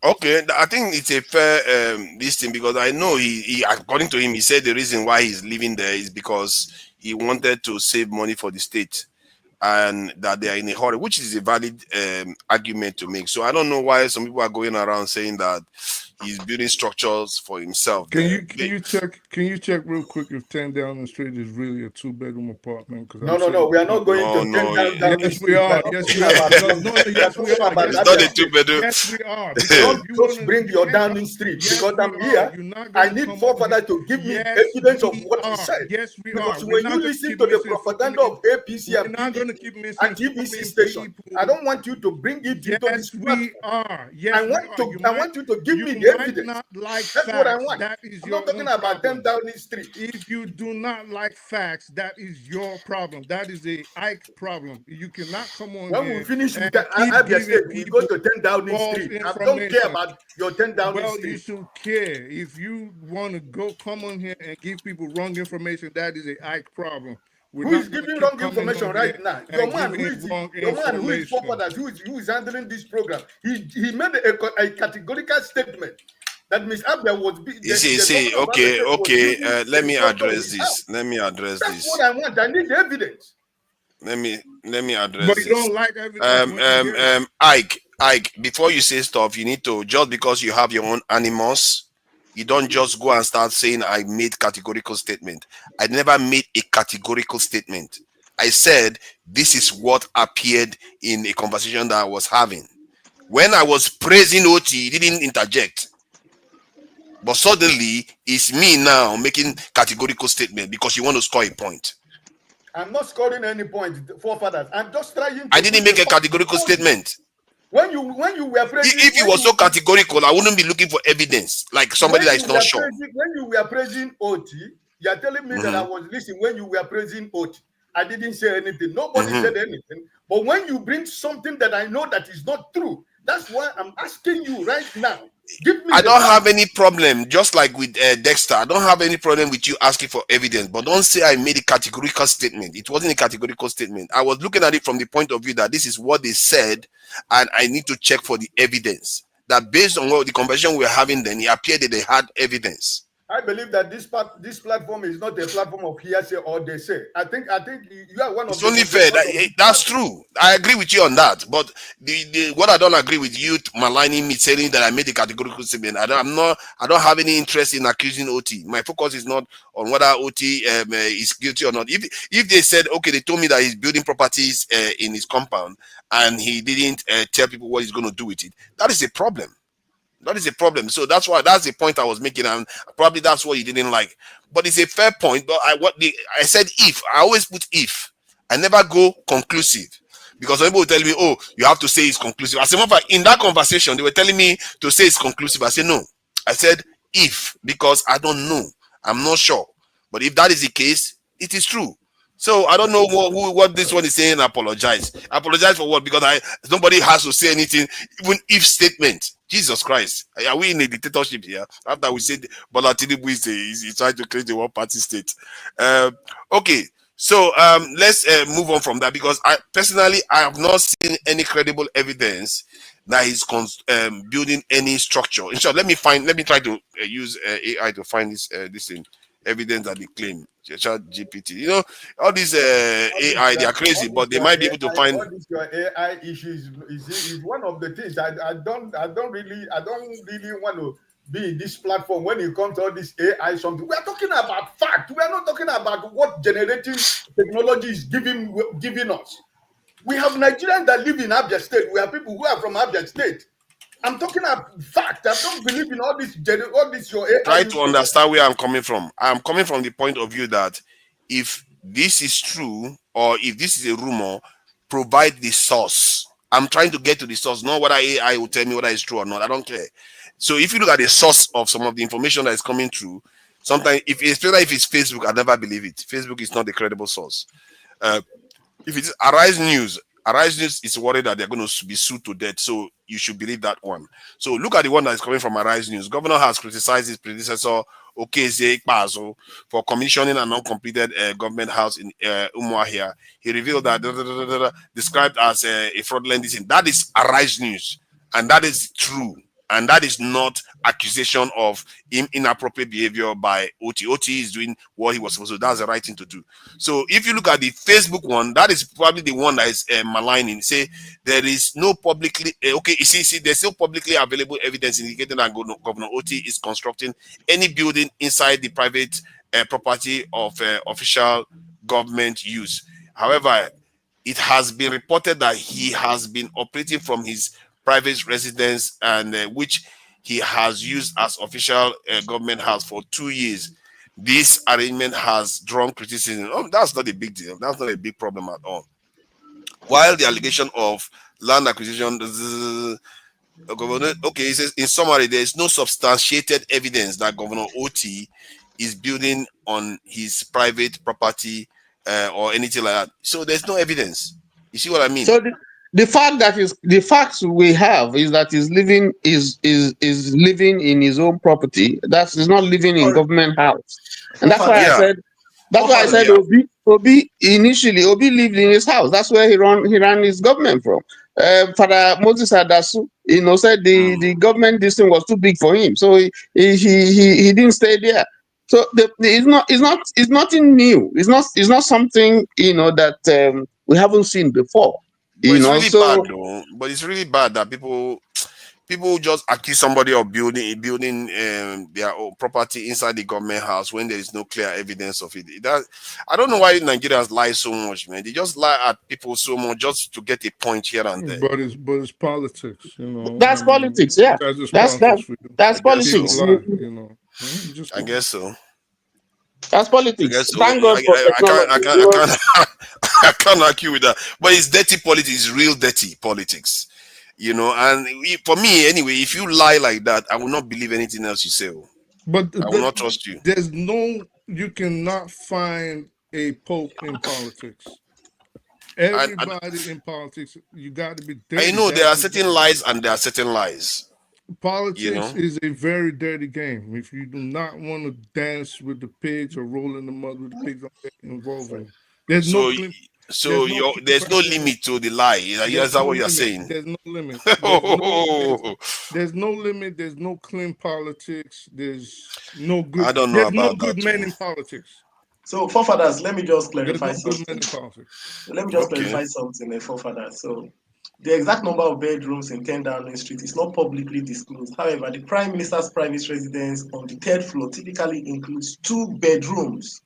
Okay, I think it's a fair this thing, because I know he according to him, he said the reason why he's living there is because he wanted to save money for the state, and that they are in a hurry, which is a valid argument to make. So I don't know why some people are going around saying that he's building structures for himself. Can you check real quick if 10 Downing Street is really a 2-bedroom apartment? No, we are not going to 10 Downing Street. We are. Yes, we are. Yes, we are. It's not a 2-bedroom. Yes, we are. Don't bring your Downing Street, because I'm here. I need forefather to give me evidence of what he said. Yes, we are. Because when you listen to the propaganda of APC and TBC station, I don't want you to bring it into this platform. We are. Yes, I want you to give me the evidence. That's what I want. I'm not talking about 10 Downing Street. If you do not like facts, that is your problem. That is a Ike problem. You cannot come on. When we finish with that, we go to 10 Downing Street. I don't care about your 10 Downing Street. Well, you should care. If you want to come on here and give people wrong information, that is a Ike problem. We're who is not going to giving keep wrong coming information on here right now? and giving wrong Who is information. forefathers, who is handling this program? He made a categorical statement that Miss Abia was the okay. Let me address this. this. Let me address That's this. what I want. I need the evidence. Let me address But you this. don't like evidence when you hear it. Ike, before you say stuff, you need to, just because you have your own animus, you don't just go and start saying I made categorical statement. I never made a categorical statement. I said this is what appeared in a conversation that I was having. When I was praising OT, he didn't interject. But suddenly, it's me now making categorical statement because you want to score a point. I'm not scoring any point, forefathers. I'm just trying to. I didn't make a categorical statement. When you were praising, if you were so categorical, I wouldn't be looking for evidence like somebody that is not sure. When you were praising OT, you are telling me that I was listening when you were praising OT. I didn't say anything. Nobody said anything. But when you bring something that I know that is not true, that's why I'm asking you right now. I don't have any problem, just like with Dexter. I don't have any problem with you asking for evidence, but don't say I made a categorical statement. It wasn't a categorical statement. I was looking at it from the point of view that this is what they said, and I need to check for the evidence. That based on what the conversation we were having then, it appeared that they had evidence. I believe that this platform is not a platform of hearsay or they say. I think you are one of. It's only fair. That's true. I agree with you on that. But what I don't agree with you maligning me, saying that I made a categorical statement. I don't have any interest in accusing OT. My focus is not on whether OT is guilty or not. If they said, okay, they told me that he's building properties in his compound and he didn't tell people what he's going to do with it, that is a problem. That is a problem. So that's the point I was making, and probably that's what you didn't like. But it's a fair point. But I said if. I always put if. I never go conclusive, because some people will tell me, "Oh, you have to say it's conclusive." I said, in that conversation, they were telling me to say it's conclusive. I said no. I said if, because I don't know. I'm not sure. But if that is the case, it is true. So I don't know what this one is saying. Apologize for what? Because nobody has to say anything, even if statement. Jesus Christ, are we in a dictatorship here? After we said Bola Tinubu is trying to create a one-party state. Okay, so let's move on from that, because I personally have not seen any credible evidence that he's building any structure. In short, let me try to use AI to find this thing. Evidence that they claim, ChatGPT. You know, all these AI, they are crazy, but they might be able to find. All these your AI issues is one of the things I don't really want to be in this platform when it comes to all this AI something. We are talking about fact. We are not talking about what generative technology is giving us. We have Nigerians that live in Abia State. We have people who are from Abia State. I'm talking about fact. I don't believe in all this your AI. Try to understand where I'm coming from. I'm coming from the point of view that if this is true or if this is a rumor, provide the source. I'm trying to get to the source, not whether AI will tell me whether it's true or not. I don't care. So if you look at the source of some of the information that is coming through, sometimes especially if it's Facebook, I never believe it. Facebook is not a credible source. If it's Arise News is worried that they're going to be sued to death, so you should believe that one. So look at the one that is coming from Arise News. Governor has criticized his predecessor, Okeze Ikpazo, for commissioning an uncompleted government house in Umuahia. He revealed that described as a fraudulent decision. That is Arise News, and that is true. And that is not accusation of inappropriate behavior by OT. OT is doing what he was supposed to do. That's the right thing to do. So if you look at the Facebook one, that is probably the one that is maligning. Say there is no publicly okay. You see, there's no publicly available evidence indicating that Governor OT is constructing any building inside the private property of official government use. However, it has been reported that he has been operating from his private residence, and which he has used as official government house for 2 years. This arrangement has drawn criticism. Oh, that's not a big deal. That's not a big problem at all. While the allegation of land acquisition, okay, it says in summary, there is no substantiated evidence that Governor OT is building on his private property or anything like that. So there's no evidence. You see what I mean? So the facts we have is that he's living living in his own property. He's not living in government house, and that's why I said That's why I said Obi initially Obi lived in his house. That's where he ran his government from. Father Moses Adasu, said the government this thing was too big for him, so he didn't stay there. So it's nothing new. It's not something that we haven't seen before. But it's really bad though. But it's really bad that people just accuse somebody of building their own property inside the government house when there is no clear evidence of it. I don't know why Nigerians lie so much, man. They just lie at people so much just to get a point here and there. But it's politics, That's politics, yeah. That's just politics. That's politics. Lie, I guess so. That's politics. I guess so. Thank God for technology. I can't argue with that. But it's dirty politics. It's real dirty politics. And for me anyway, if you lie like that, I will not believe anything else you say. But I will not trust you. You cannot find a pope in politics. Everybody in politics, you got to be dirty. I know there are certain lies and there are certain lies. Politics is a very dirty game. If you do not want to dance with the pigs or roll in the mud with the pigs, don't get involved in. There's no limit to the lie. Is that what you're saying? There's no limit. There's no limit. There's no clean politics. There's no good. I don't know there's about no good that men too. in politics. So, forefathers, let me just There's clarify no good something. men in politics. Let me just clarify something, forefathers. So, the exact number of bedrooms in 10 Downing Street is not publicly disclosed. However, the Prime Minister's private residence on the 3rd floor typically includes 2 bedrooms.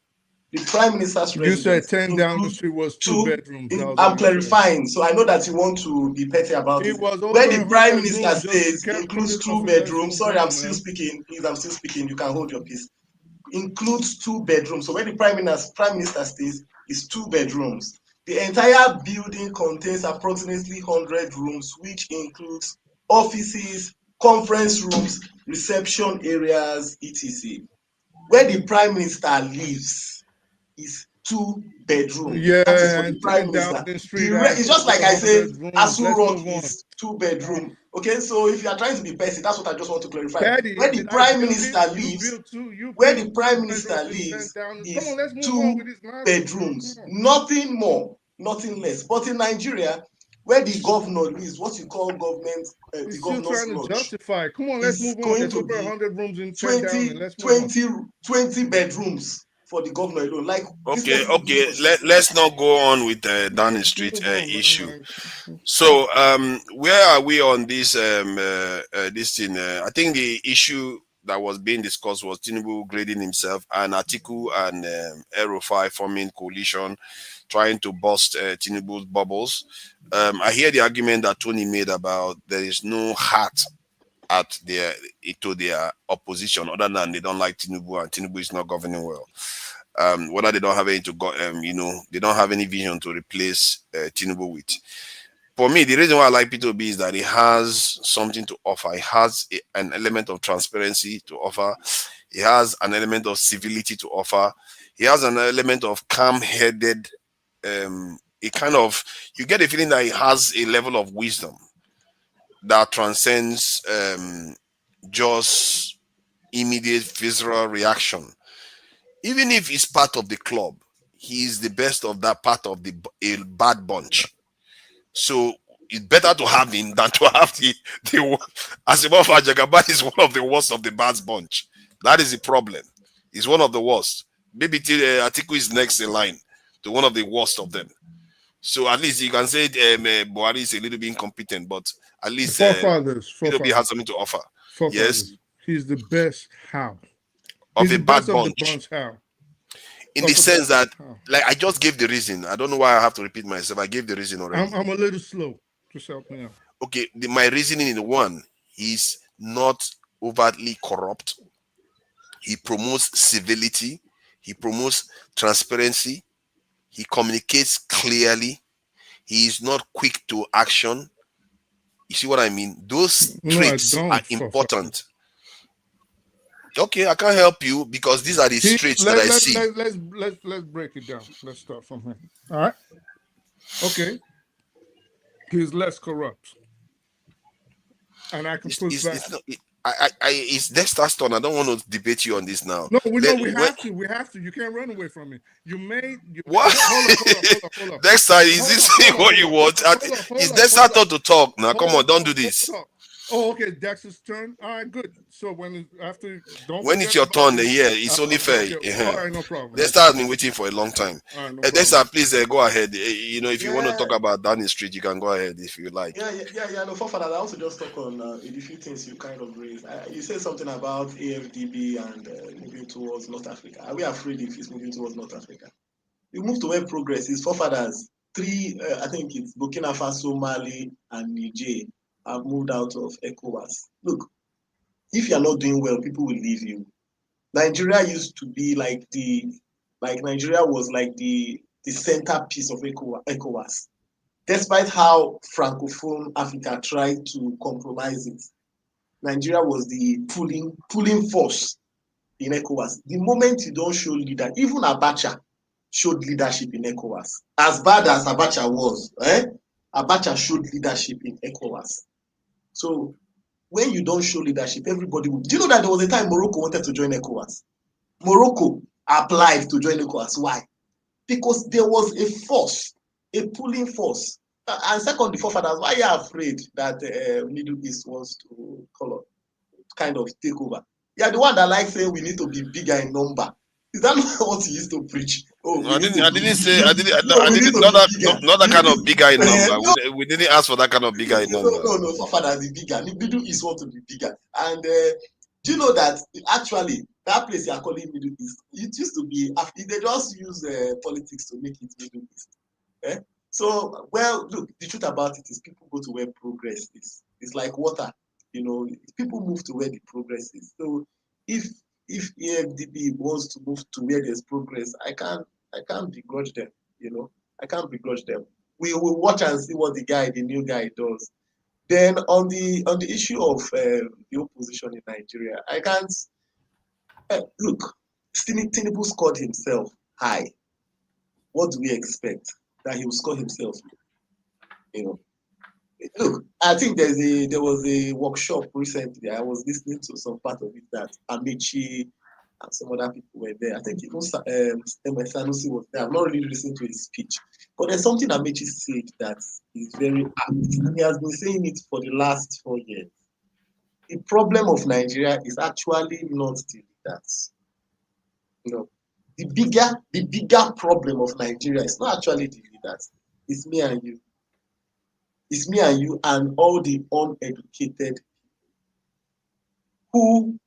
The Prime Minister's residence. You said 10 Downing Street was 2 bedrooms. I'm clarifying, so I know that you want to be petty about it. Where the Prime Minister stays includes 2 bedrooms. Sorry, I'm still speaking. Please, I'm still speaking. You can hold your peace. Includes 2 bedrooms. So where the Prime Minister stays is 2 bedrooms. The entire building contains approximately 100 rooms, which includes offices, conference rooms, reception areas, etc. Where the Prime Minister lives is 2 bedrooms. Yeah, that is for the Prime Minister. It's just like I said, Asu Rock is 2 bedrooms. Okay, so if you are trying to be petty, that's what I just want to clarify. Where the Prime Minister lives, is 2 bedrooms, nothing more, nothing less. But in Nigeria, where the governor lives, what you call government, the governor's lodge, justify. Come on, let's move on. There's over 100 rooms in 20 bedrooms for the governor alone. Like okay. Let's not go on with the Downing Street issue. So, where are we on this this thing? I think the issue that was being discussed was Tinubu grading himself and Atiku and El-Rufai forming coalition, trying to bust Tinubu's bubbles. I hear the argument that Tony made about there is no heart at their opposition other than they don't like Tinubu and Tinubu is not governing well. Whether they don't have any they don't have any vision to replace Tinubu with. For me, the reason why I like P2B is that it has something to offer. It has an element of transparency to offer. It has an element of civility to offer. It has an element of calm-headed. You get a feeling that it has a level of wisdom that transcends just immediate visceral reaction. Even if he's part of the club, he is the best of that part of a bad bunch. So it's better to have him than to have the Asimov Jagaban is one of the worst of the bad bunch. That is the problem. He's one of the worst. Maybe Atiku is next in line to one of the worst of them. So at least you can say Buhari is a little bit incompetent, but at least P2B has something to offer. Yes, he's the best. How? Of a bad bunch. How? In the sense that, like, I just gave the reason. I don't know why I have to repeat myself. I gave the reason already. I'm a little slow. Just help me out. Okay, my reasoning in one, he's not overtly corrupt. He promotes civility. He promotes transparency. He communicates clearly. He is not quick to action. You see what I mean? Those traits are important. Okay, I can't help you because these are the traits that I see. Let's break it down. Let's start from here. All right. Okay. He's less corrupt, and I can push back. it's Dexter's turn. I don't want to debate you on this now. No, we have to. We have to. You can't run away from it. What? Hold on. Dexter, is this what you want? It's Dexter's turn to talk now. Come on, don't do this. Oh, okay. Dexter's turn. All right, good. So when it's your turn, it's only fair. All right, no problem. Dexter has been waiting for a long time. All right, Dexter, please go ahead. If you want to talk about Downing Street, you can go ahead if you like. No, Forefather, I also just talk on a few things you kind of raised. You said something about AfDB and moving towards North Africa. Are we afraid if it's moving towards North Africa? You move to where progress is. Forefathers, I think it's Burkina Faso, Mali, and Niger have moved out of ECOWAS. Look, if you're not doing well, people will leave you. Nigeria used to be Nigeria was like the centerpiece of ECOWAS. Despite how Francophone Africa tried to compromise it, Nigeria was the pulling force in ECOWAS. The moment you don't show leader, even Abacha showed leadership in ECOWAS. As bad as Abacha was, Abacha showed leadership in ECOWAS. So when you don't show leadership, everybody will. Do you know that there was a time Morocco wanted to join ECOWAS? Morocco applied to join ECOWAS. Why? Because there was a force, a pulling force. And second, the forefathers, why are you afraid that Middle East wants to kind of take over? Yeah, the one that likes saying we need to be bigger in number. Is that not what he used to preach? Oh, not that kind of bigger in number. We didn't ask for that kind of bigger in number. No, forefathers the bigger. The Middle East want to be bigger. And do you know that actually that place you are calling Middle East, it used to be, they just use politics to make it Middle East. So, well, look, the truth about it is people go to where progress is. It's like water, people move to where the progress is. So if AfDB wants to move to where there's progress, I can't begrudge them, I can't begrudge them. We will watch and see what the new guy does. Then on the issue of the opposition in Nigeria, I can't look, Tinubu scored himself high. What do we expect? That he will score himself? Look, I think there was a workshop recently. I was listening to some part of it that Amici and some other people were there. I think even Sanusi was there. I've not really listened to his speech, but there's something Amici said that is very apt, and he has been saying it for the last 4 years. The problem of Nigeria is actually not the leaders. The bigger problem of Nigeria is not actually the leaders. It's me and you. It's me and you and all the uneducated who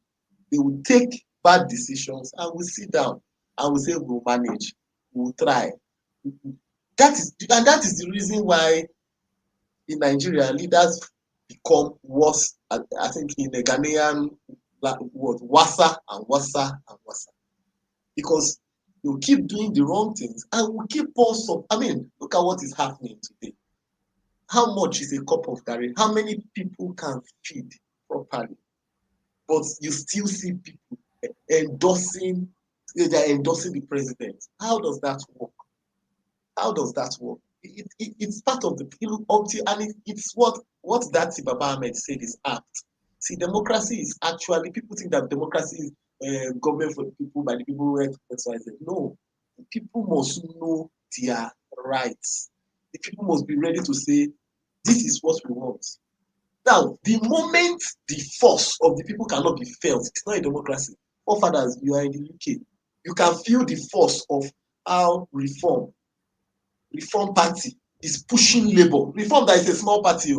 they will take bad decisions and we sit down and we say we'll manage, we'll try. That is the reason why in Nigeria leaders become worse. I think in the Ghanaian word, wasa and wasa and wasa. Because you keep doing the wrong things and we keep also. I mean, look at what is happening today. How much is a cup of curry? How many people can feed properly? But you still see people endorsing the president. How does that work? How does that work? It's part of the people, and it's what that Baba Ahmed said is apt. See, democracy is actually, people think that democracy is government for the people, by the people who exercise it. No, the people must know their rights. The people must be ready to say, this is what we want. Now, the moment the force of the people cannot be felt, it's not a democracy. Forefathers, you are in the UK. You can feel the force of how Reform Party is pushing Labour. Reform that is a small party,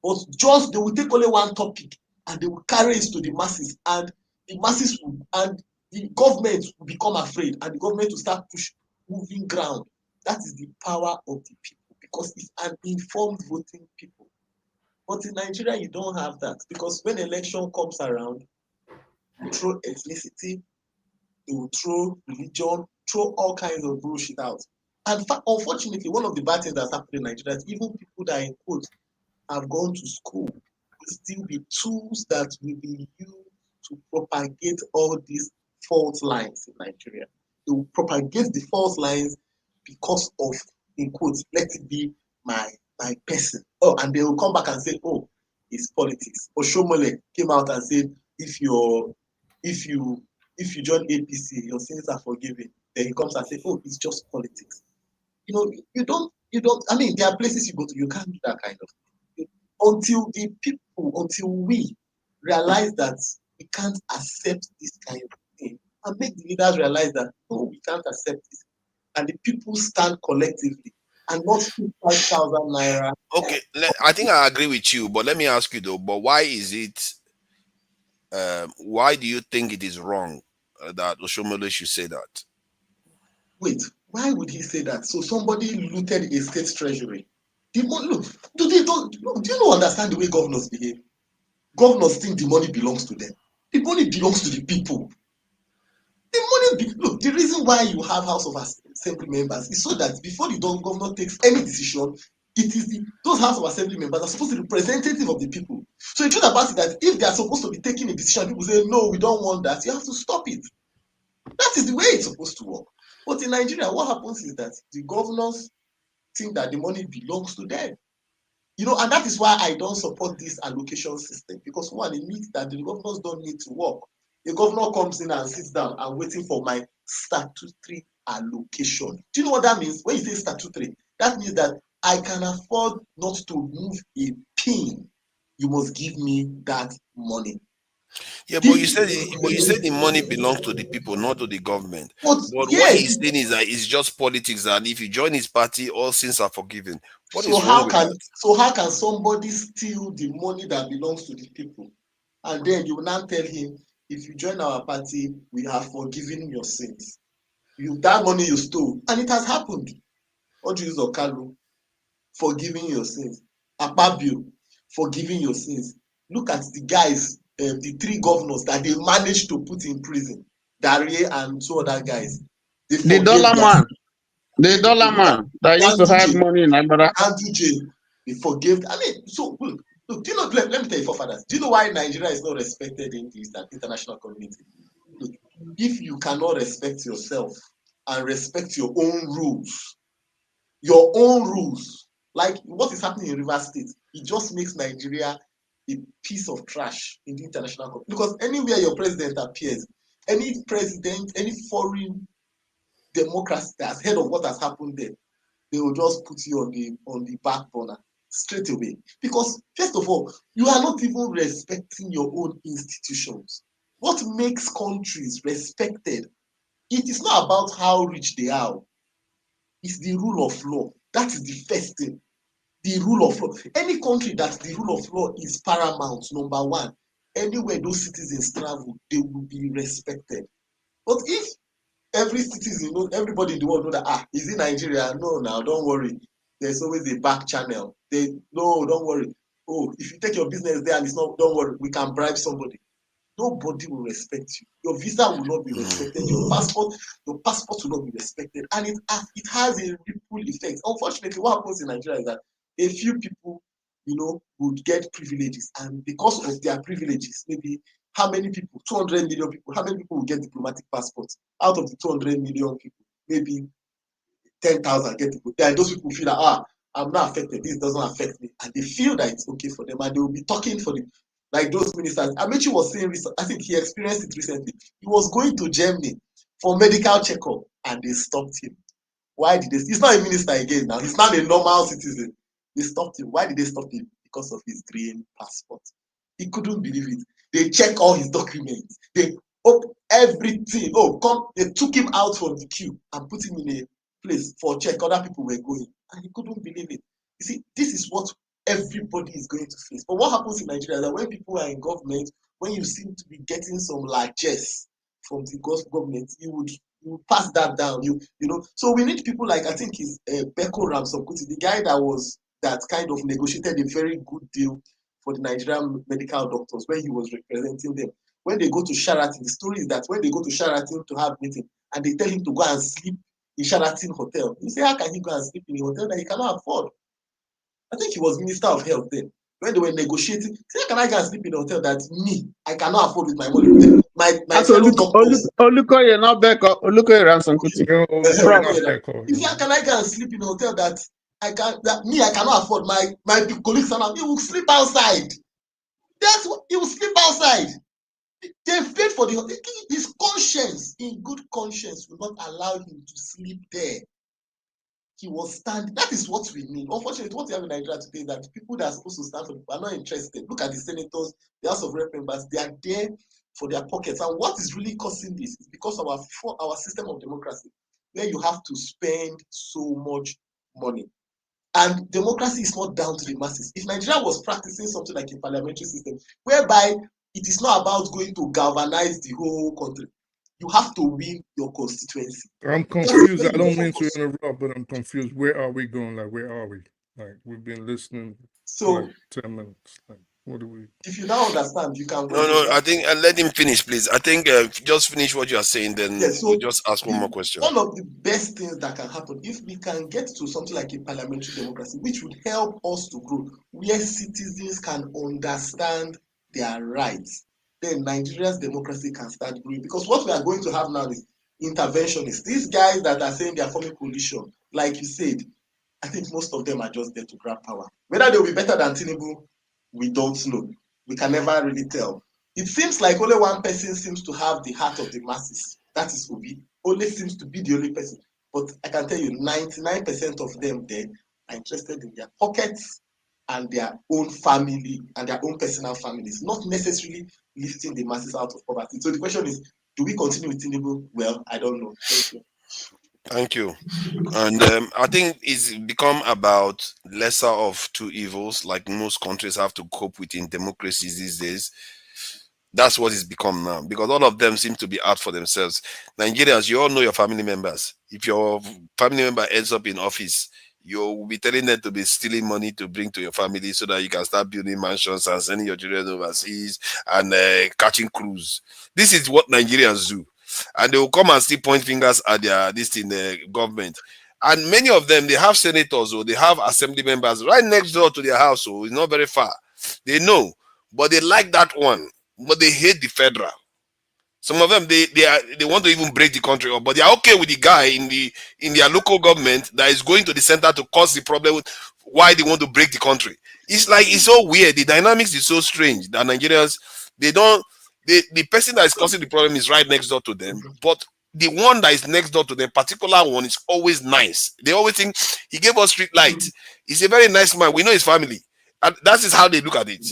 but just they will take only one topic and they will carry it to the masses, and the masses will, and the government will become afraid, and the government will start moving ground. That is the power of the people, because it's an informed voting people. But in Nigeria, you don't have that, because when election comes around, you throw ethnicity, they will throw religion, throw all kinds of bullshit out. And unfortunately, one of the bad things that's happened in Nigeria is even people that, in quotes, have gone to school will still be tools that will be used to propagate all these fault lines in Nigeria. They will propagate the false lines because of, in quotes, let it be my person. Oh, and they will come back and say, oh, is politics. Oshomole came out and said, if you join APC, your sins are forgiven. Then he comes and says, oh, it's just politics. You know, you don't. I mean, there are places you go to, you can't do that kind of thing. Until we realize that we can't accept this kind of thing, and make the leaders realize that, no, we can't accept this. And the people stand collectively and not 5,000 naira. Okay, I think I agree with you, but let me ask you though, but why is it, why do you think it is wrong that Oshomole should say that? Wait, why would he say that? So somebody looted a state treasury. Look, do you not understand the way governors behave? Governors think the money belongs to them. The money belongs to the people. Look, the reason why you have House of Assembly members is so that before the governor takes any decision, it is those House of Assembly members are supposed to be representative of the people. So the truth about it that if they are supposed to be taking a decision, people say, no, we don't want that, you have to stop it. That is the way it's supposed to work. But in Nigeria, what happens is that the governors think that the money belongs to them. You know, and that is why I don't support this allocation system, because one, it means that the governors don't need to work. The governor comes in and sits down and waiting for my statutory allocation. Do you know what that means? When you say statutory, that means that I can afford not to move a pin. You must give me that money. Yeah, but you said the money belongs to the people, not to the government. But yes, what he's saying is that it's just politics, and if you join his party, all sins are forgiven. What is wrong with that? So how can somebody steal the money that belongs to the people? And then you will now tell him, if you join our party, we have forgiven your sins. That money you stole, and it has happened. Ojuiz Okalu, forgiving your sins. Akpabio, forgiving your sins. Look at the guys, the three governors that they managed to put in prison, Darie and two other guys. The dollar man that used to hide money in Agbada. They forgave. I mean, so look, do you know, let me tell you, forefathers, do you know why Nigeria is not respected in the international community? Look, if you cannot respect yourself and respect your own rules, like what is happening in Rivers State, it just makes Nigeria a piece of trash in the international community. Because anywhere your president appears, any president, any foreign democracy that's heard of what has happened there, they will just put you on the back burner straight away. Because first of all, you are not even respecting your own institutions. What makes countries respected? It is not about how rich they are. It's the rule of law. That is the first thing. The rule of law. Any country that the rule of law is paramount, number one, anywhere those citizens travel, they will be respected. But if every citizen, everybody in the world know that, is it Nigeria? No, now don't worry. There's always a back channel. No, don't worry. Oh, if you take your business there and it's not, don't worry, we can bribe somebody. Nobody will respect you. Your visa will not be respected. Your passport will not be respected. And it has a ripple effect. Unfortunately, what happens in Nigeria is that a few people, would get privileges. And because of their privileges, maybe how many people, 200 million people, how many people will get diplomatic passports? Out of the 200 million people, maybe 10,000 get it. Then those people feel that, I'm not affected, this doesn't affect me. And they feel that it's okay for them. And they will be talking for them. Like those ministers. Amici was saying, I think he experienced it recently. He was going to Germany for medical checkup and they stopped him. Why did they? He's not a minister again now. He's not a normal citizen. They stopped him. Why did they stop him? Because of his green passport. He couldn't believe it. They check all his documents. They everything. They took him out from the queue and put him in a place for check. Other people were going. And he couldn't believe it. You see, this is what everybody is going to face. But what happens in Nigeria is that when people are in government, when you seem to be getting some largesse from the government, you would pass that down. So we need people like, I think it's Beko Ramson-Kuti, the guy that kind of negotiated a very good deal for the Nigerian medical doctors when he was representing them. When they go to Sheraton, the story is that when they go to Sheraton to have meeting and they tell him to go and sleep in Sheraton Hotel, you say, how can he go and sleep in a hotel that he cannot afford? I think he was Minister of Health then. When they were negotiating, say, how can I go and sleep in a hotel that I cannot afford with my money? My fellow doctors. Olukoye, not Beko. Olukoye Ramson-Kuti. You say, how can I go and sleep in a hotel that I cannot afford? My colleagues and he will sleep outside. That's what he will sleep outside. They paid for his conscience, in good conscience, will not allow him to sleep there. He was standing. That is what we need. Unfortunately, what we have in Nigeria today is that people that are supposed to stand for people are not interested. Look at the senators, the House of Rep members, they are there for their pockets. And what is really causing this is because of our system of democracy, where you have to spend so much money. And democracy is not down to the masses. If Nigeria was practicing something like a parliamentary system, whereby it is not about going to galvanize the whole country, you have to win your constituency. I'm confused. I don't mean to interrupt, but I'm confused. Where are we going? Like, where are we? Like, we've been listening for like 10 minutes. Like, what do we? If you now understand, you can. No, I think let him finish, please. I think just finish what you are saying, then we'll just ask one more question. One of the best things that can happen, if we can get to something like a parliamentary democracy, which would help us to grow, where citizens can understand their rights, then Nigeria's democracy can start growing. Because what we are going to have now is interventionists. These guys that are saying they are forming coalition, like you said, I think most of them are just there to grab power. Whether they will be better than Tinubu, we don't know. We can never really tell. It seems like only one person seems to have the heart of the masses. That is Obi. Only seems to be the only person. But I can tell you, 99% of them there are interested in their pockets and their own family and their own personal families, not necessarily lifting the masses out of poverty. So the question is, do we continue with Tinubu? Well, I don't know. Thank you. Thank you. And I think it's become about lesser of two evils, like most countries have to cope with in democracies these days. That's what it's become now, because all of them seem to be out for themselves. Nigerians, you all know your family members. If your family member ends up in office, you will be telling them to be stealing money to bring to your family so that you can start building mansions and sending your children overseas and catching crews. This is what Nigerians do. And they will come and still point fingers at their government. And many of them, they have senators or they have assembly members right next door to their house, so it's not very far. They know, but they like that one, but they hate the federal. Some of them they want to even break the country up, but they are okay with the guy in their local government that is going to the center to cause the problem. Why they want to break the country? It's like it's so weird. The dynamics is so strange that Nigerians the person that is causing the problem is right next door to them, but the one that is next door to them, particular one, is always nice. They always think he gave us street light. He's a very nice man. We know his family, and that is how they look at it.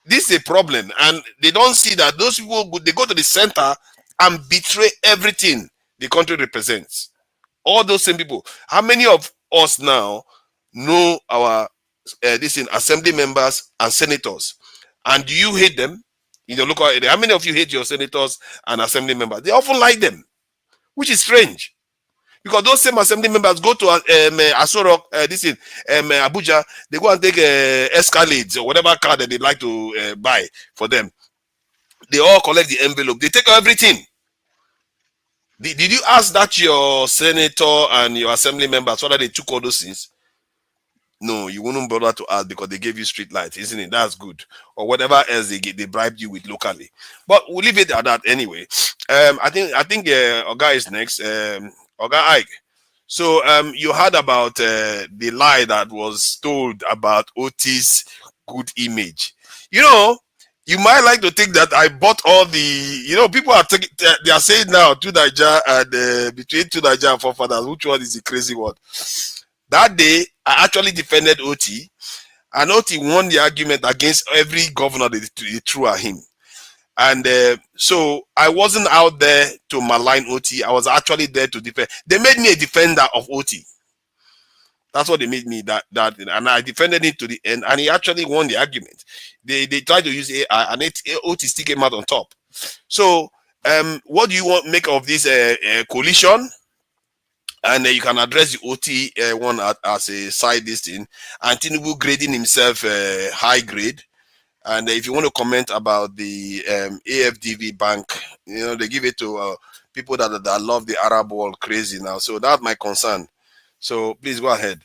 This is a problem, and they don't see that those people, they go to the center and betray everything the country represents. All those same people. How many of us now know our assembly members and senators? And do you hate them in your local area? How many of you hate your senators and assembly members? They often like them, which is strange. Because those same assembly members go to Asorok, Abuja, they go and take Escalades or whatever car that they like to buy for them. They all collect the envelope. They take everything. Did you ask that your senator and your assembly members whether they took all those things? No, you wouldn't bother to ask because they gave you street light, isn't it? That's good. Or whatever else they bribed you with locally. But we'll leave it at that anyway. I think Oga is next. Oga Ike. So you heard about the lie that was told about Otis' good image. You know, you might like to think that I bought all the, people are taking, they are saying now to Nigeria and between two Nigeria and forefathers, which one is the crazy one? That day, I actually defended Oti, and Oti won the argument against every governor they threw at him. And so I wasn't out there to malign Oti. I was actually there to defend. They made me a defender of Oti. That's what they made me that and I defended it to the end, and he actually won the argument. They tried to use AI, and Oti still came out on top. So what do you want make of this coalition? And you can address the OT one as a side listing, and Tinubu grading himself high grade. And if you want to comment about the AfDB bank, they give it to people that love the Arab world crazy now. So that's my concern. So please go ahead.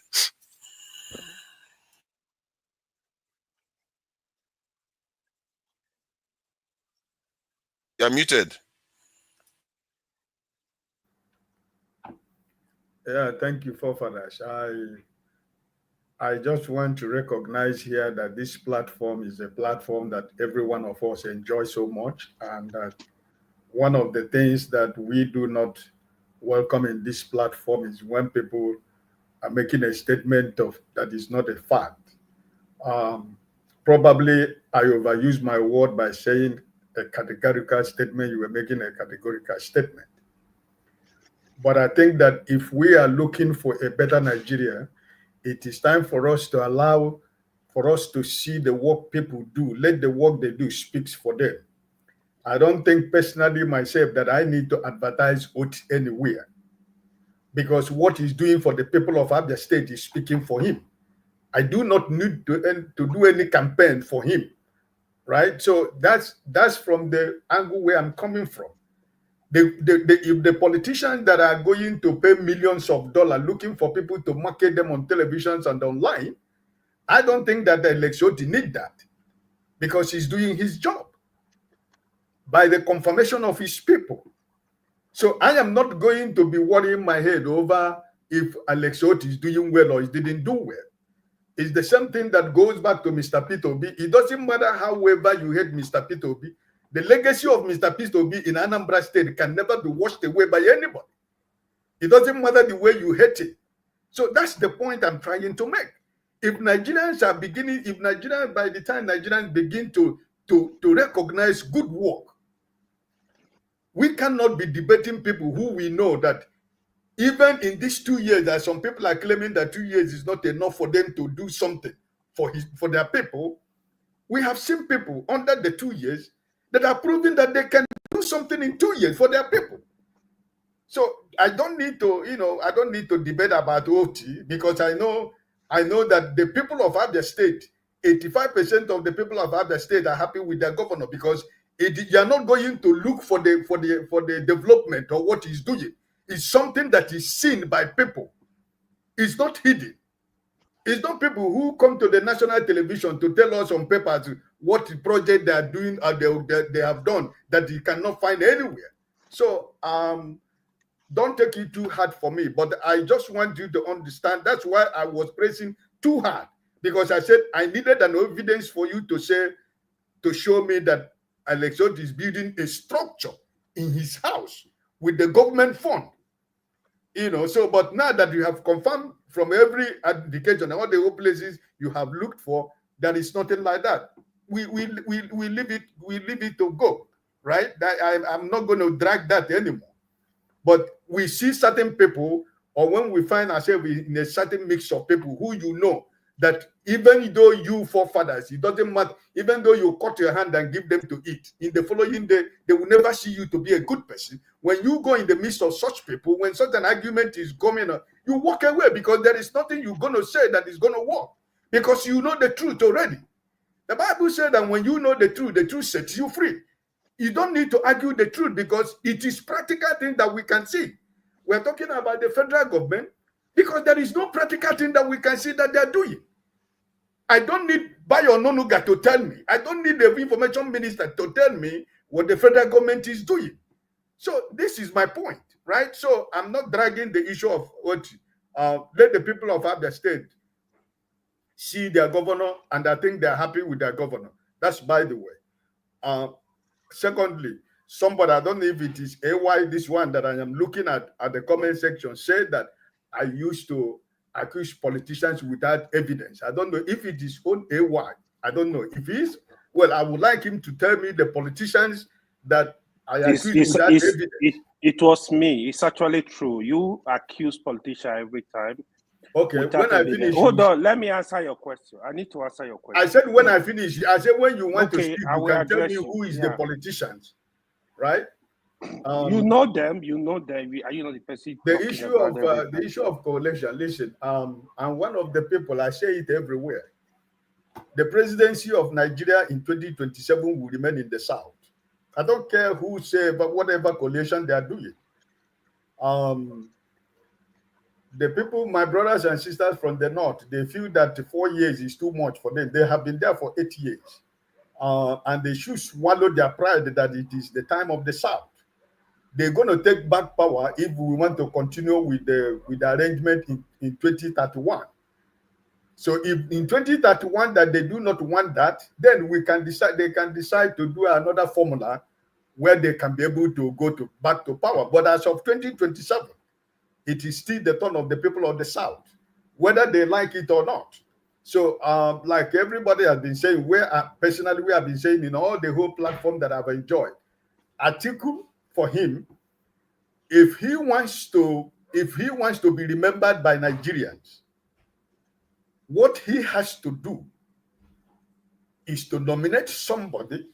You're muted. Yeah, thank you, forefathers. I just want to recognize here that this platform is a platform that every one of us enjoys so much, and that one of the things that we do not welcome in this platform is when people are making a statement of that is not a fact. Probably I overused my word by saying a categorical statement. You were making a categorical statement. But I think that if we are looking for a better Nigeria, it is time for us to allow for us to see the work people do. Let the work they do speaks for them. I don't think personally myself that I need to advertise Ould anywhere, because what he's doing for the people of Abia State is speaking for him. I do not need to do any campaign for him, right? So that's from the angle where I'm coming from. If the politicians that are going to pay millions of dollars looking for people to market them on televisions and online, I don't think that the Lexoti need that, because he's doing his job by the confirmation of his people. So I am not going to be worrying my head over if Alex Ould is doing well or he didn't do well. It's the same thing that goes back to Mr. Peter Obi. It doesn't matter however you hate Mr. Peter Obi. The legacy of Mr. Peter Obi in Anambra State can never be washed away by anybody. It doesn't matter the way you hate it. So that's the point I'm trying to make. If Nigerians are beginning, if Nigerians, by the time Nigerians begin to recognize good work, we cannot be debating people who we know that even in these 2 years, that some people are claiming that 2 years is not enough for them to do something for their people. We have seen people under the 2 years that are proving that they can do something in 2 years for their people. So I don't need to, I don't need to debate about OT, because I know that the people of Abia State, 85% of the people of Abia State are happy with their governor, because you are not going to look for the development or what he's doing. It's something that is seen by people. It's not hidden. It's not people who come to the national television to tell us on papers what project they are doing or they have done that you cannot find anywhere. So don't take it too hard for me, but I just want you to understand. That's why I was pressing too hard, because I said I needed an evidence for you to show me that Alex Ould is building a structure in his house with the government fund. So, but now that you have confirmed from every indication and all the places you have looked for, there is nothing like that. We leave it to go, right? I'm not going to drag that anymore. But we see certain people, or when we find ourselves in a certain mix of people who that even though you forefathers, it doesn't matter, even though you cut your hand and give them to eat, in the following day, they will never see you to be a good person. When you go in the midst of such people, when such an argument is coming up, you walk away, because there is nothing you're going to say that is going to work, because you know the truth already. The Bible said that when you know the truth sets you free. You don't need to argue the truth, because it is practical thing that we can see. We're talking about the federal government, because there is no practical thing that we can see that they're doing. I don't need Bayo Nonuga to tell me. I don't need the information minister to tell me what the federal government is doing. So this is my point, right? So I'm not dragging the issue of what let the people of Abia State see their governor, and I think they're happy with their governor. That's by the way. Secondly, somebody, I don't know if it is AY, this one that I am looking at the comment section, said that I used to accuse politicians without evidence. I don't know if it is on AY. I don't know if it is. Well, I would like him to tell me the politicians that I accused without evidence. It was me. It's actually true. You accuse politicians every time. Okay, when I finish. Hold on, let me answer your question. I need to answer your question. I said when I finish. I said when you want to speak, you can tell me who is the politicians, right? You know them. You know them. Are you not the person? The issue of coalition. Listen, I'm one of the people. I say it everywhere. The presidency of Nigeria in 2027 will remain in the south. I don't care who say about whatever coalition they are doing. The people, my brothers and sisters from the north, they feel that 4 years is too much for them. They have been there for 8 years. And they should swallow their pride that it is the time of the south. They're going to take back power if we want to continue with the arrangement in 2031. So if in 2031 that they do not want that, then we can decide. They can decide to do another formula where they can be able to go back to power. But as of 2027, it is still the turn of the people of the South, whether they like it or not. So, like everybody has been saying, personally we have been saying in all the whole platform that I've enjoyed, Atiku, for him, if he wants to be remembered by Nigerians, what he has to do is to nominate somebody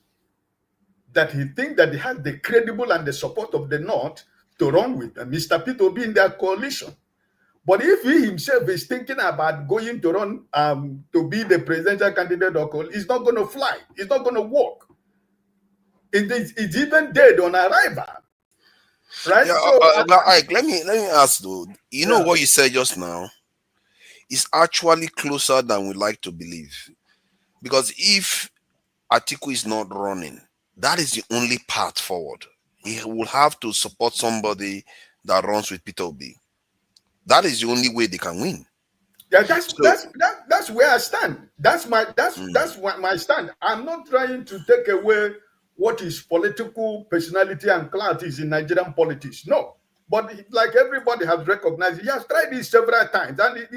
that he thinks that he has the credible and the support of the North to run with, and Mr. Peter Obi in their coalition. But if he himself is thinking about going to run to be the presidential candidate or coalition, it's not going to fly. It's not going to work. It's even dead on arrival. Right? Yeah, So, Ike, let me ask though. You know what you said just now is actually closer than we like to believe. Because if Atiku is not running, that is the only path forward. He will have to support somebody that runs with Peter Obi. That is the only way they can win. Yeah, that's where I stand. That's what my stand. I'm not trying to take away what his political personality and clout is in Nigerian politics. No. But like everybody has recognized, he has tried this several times. And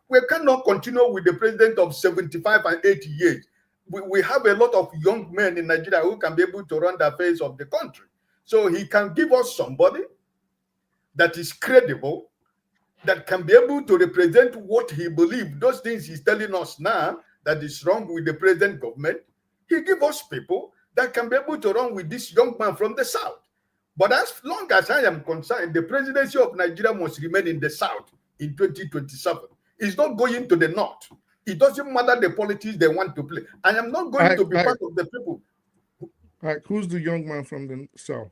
we cannot continue with the president of 75 and 80 years. We have a lot of young men in Nigeria who can be able to run the affairs of the country. So he can give us somebody that is credible, that can be able to represent what he believes, those things he's telling us now that is wrong with the present government. He give us people that can be able to run with this young man from the South. But as long as I am concerned, the presidency of Nigeria must remain in the South in 2027. It's not going to the North. It doesn't matter the politics they want to play. I am not going to be part of the people. Who's the young man from the South?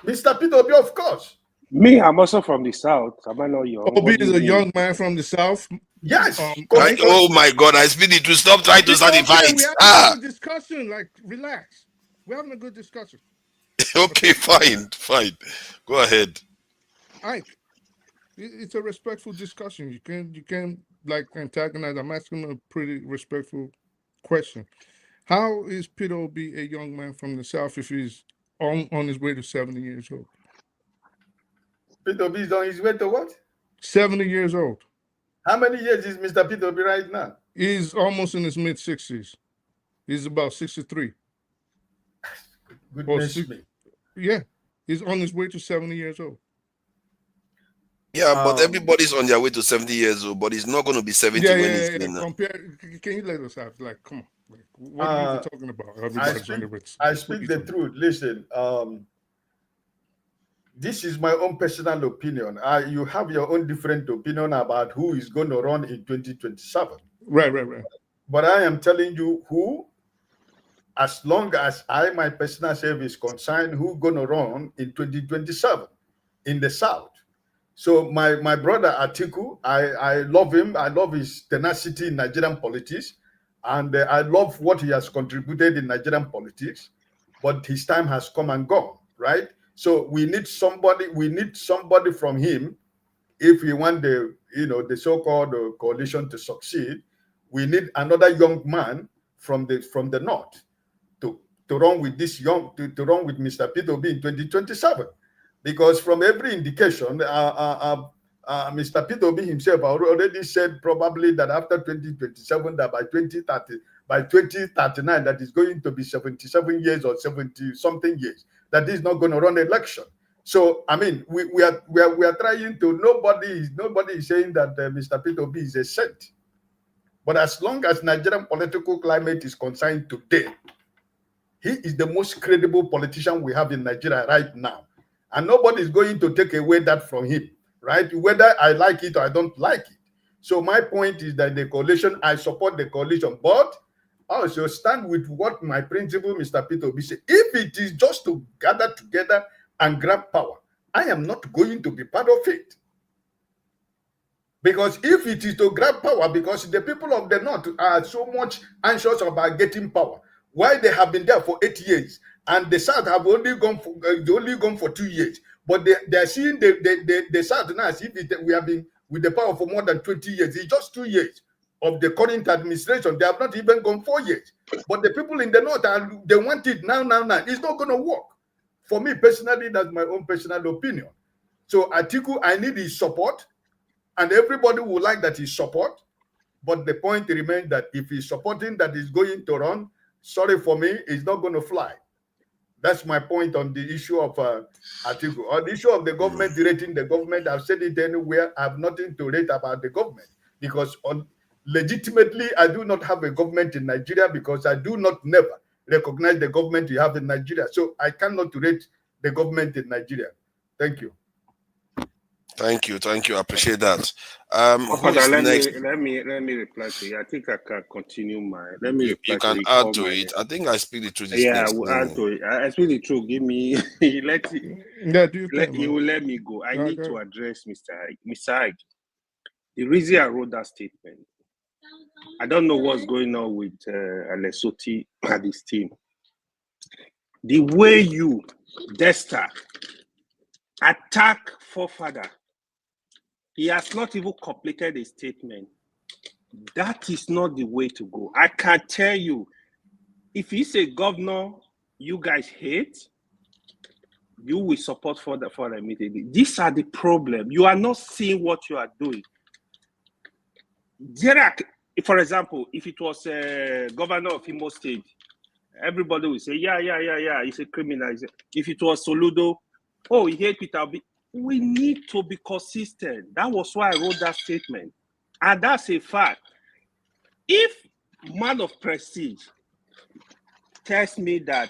Mr. Peter Obi, of course. Me, I'm also from the South. Am I not young? Obi is a young man from the South. Yes. Oh my God, I speak it to stop trying to start a fight. We're having a good discussion. Like, relax. We're having a good discussion. Okay, fine. Go ahead. Ike, it's a respectful discussion. You can like antagonize. I'm asking a pretty respectful question. How is Peter Obi a young man from the South if he's on his way to 70 years old? Peter Obi is on his way to what? 70 years old. How many years is Mr. Peter Obi right now? He's almost in his mid-60s. He's about 63. Goodness me. Yeah, he's on his way to 70 years old. Yeah, but everybody's on their way to 70 years old, but he's not going to be 70 when he's doing that. Can you let us have, like, come on. Like, what are you talking about? I speak the truth. Listen, this is my own personal opinion. You have your own different opinion about who is going to run in 2027. Right. But I am telling you who, as long as my personal self is concerned, who's going to run in 2027 in the South. So my brother Atiku, I love him. I love his tenacity in Nigerian politics. And I love what he has contributed in Nigerian politics. But his time has come and gone, right? So we need somebody from him if we want the so-called coalition to succeed. We need another young man from the North to run with to run with Mr. Peter Obi in 2027. Because from every indication, Mr. Peter Obi himself already said probably that after 2027, that by 2039, that is going to be 77 years or 70 something years, that is not going to run election. So I mean, we are trying to. Nobody is saying that Mr. Peter Obi is a saint. But as long as Nigerian political climate is concerned today, he is the most credible politician we have in Nigeria right now. And nobody is going to take away that from him, right? Whether I like it or I don't like it. So my point is that the coalition, I support the coalition, but I also stand with what my principal, Mr. Peter Obi, said. If it is just to gather together and grab power, I am not going to be part of it. Because if it is to grab power, because the people of the North are so much anxious about getting power, why they have been there for 8 years, and the South have only gone for 2 years, but they are seeing the South now as if we have been with the power for more than 20 years. It's just 2 years of the current administration. They have not even gone 4 years. But the people in the north, they want it now. It's not going to work. For me personally, that's my own personal opinion. So Atiku, I need his support, and everybody would like that his support. But the point remains that if he's supporting that he's going to run, sorry for me, it's not going to fly. That's my point on the issue of Atiku. On the issue of the government rating the government, I've said it anywhere. I have nothing to rate about the government because legitimately, I do not have a government in Nigeria because I do not never recognize the government you have in Nigeria. So I cannot rate the government in Nigeria. Thank you. Thank you. I appreciate that. Let me reply to you. I think I can continue my. Let me. You can add to it. I think I speak the truth. Yeah, I will add to it. I speak the truth. Give me. You will let me go. I need to address Mr. Ige. The reason I wrote that statement, I don't know what's going on with Alesoti and his team. The way you, Desta, attack forefather. He has not even completed a statement. That is not the way to go. I can tell you, if he's a governor you guys hate, you will support for immediately. These are the problem. You are not seeing what you are doing. For example, if it was a governor of Imo State, everybody will say, yeah, he's a criminal. If it was Soludo, oh, he hates Peter Obi. We need to be consistent. That was why I wrote that statement. And that's a fact. If man of prestige tells me that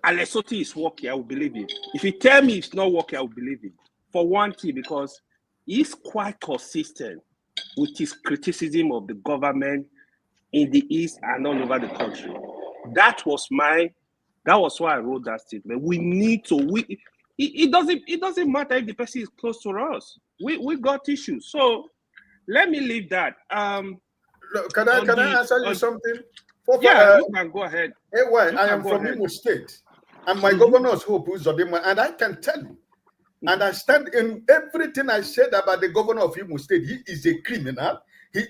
Alesoti is working, I will believe it. If he tells me it's not working, I will believe it. For one thing, because he's quite consistent with his criticism of the government in the East and all over the country. That was why I wrote that statement. We need to. It doesn't matter if the person is close to us. We got issues. So let me leave that. Can I answer you something? Yeah, you can go ahead. I am from Imo State, and my governor's Hope Uzodinma, and I can tell you, and I stand in everything I said about the governor of Imo State. He is a criminal. He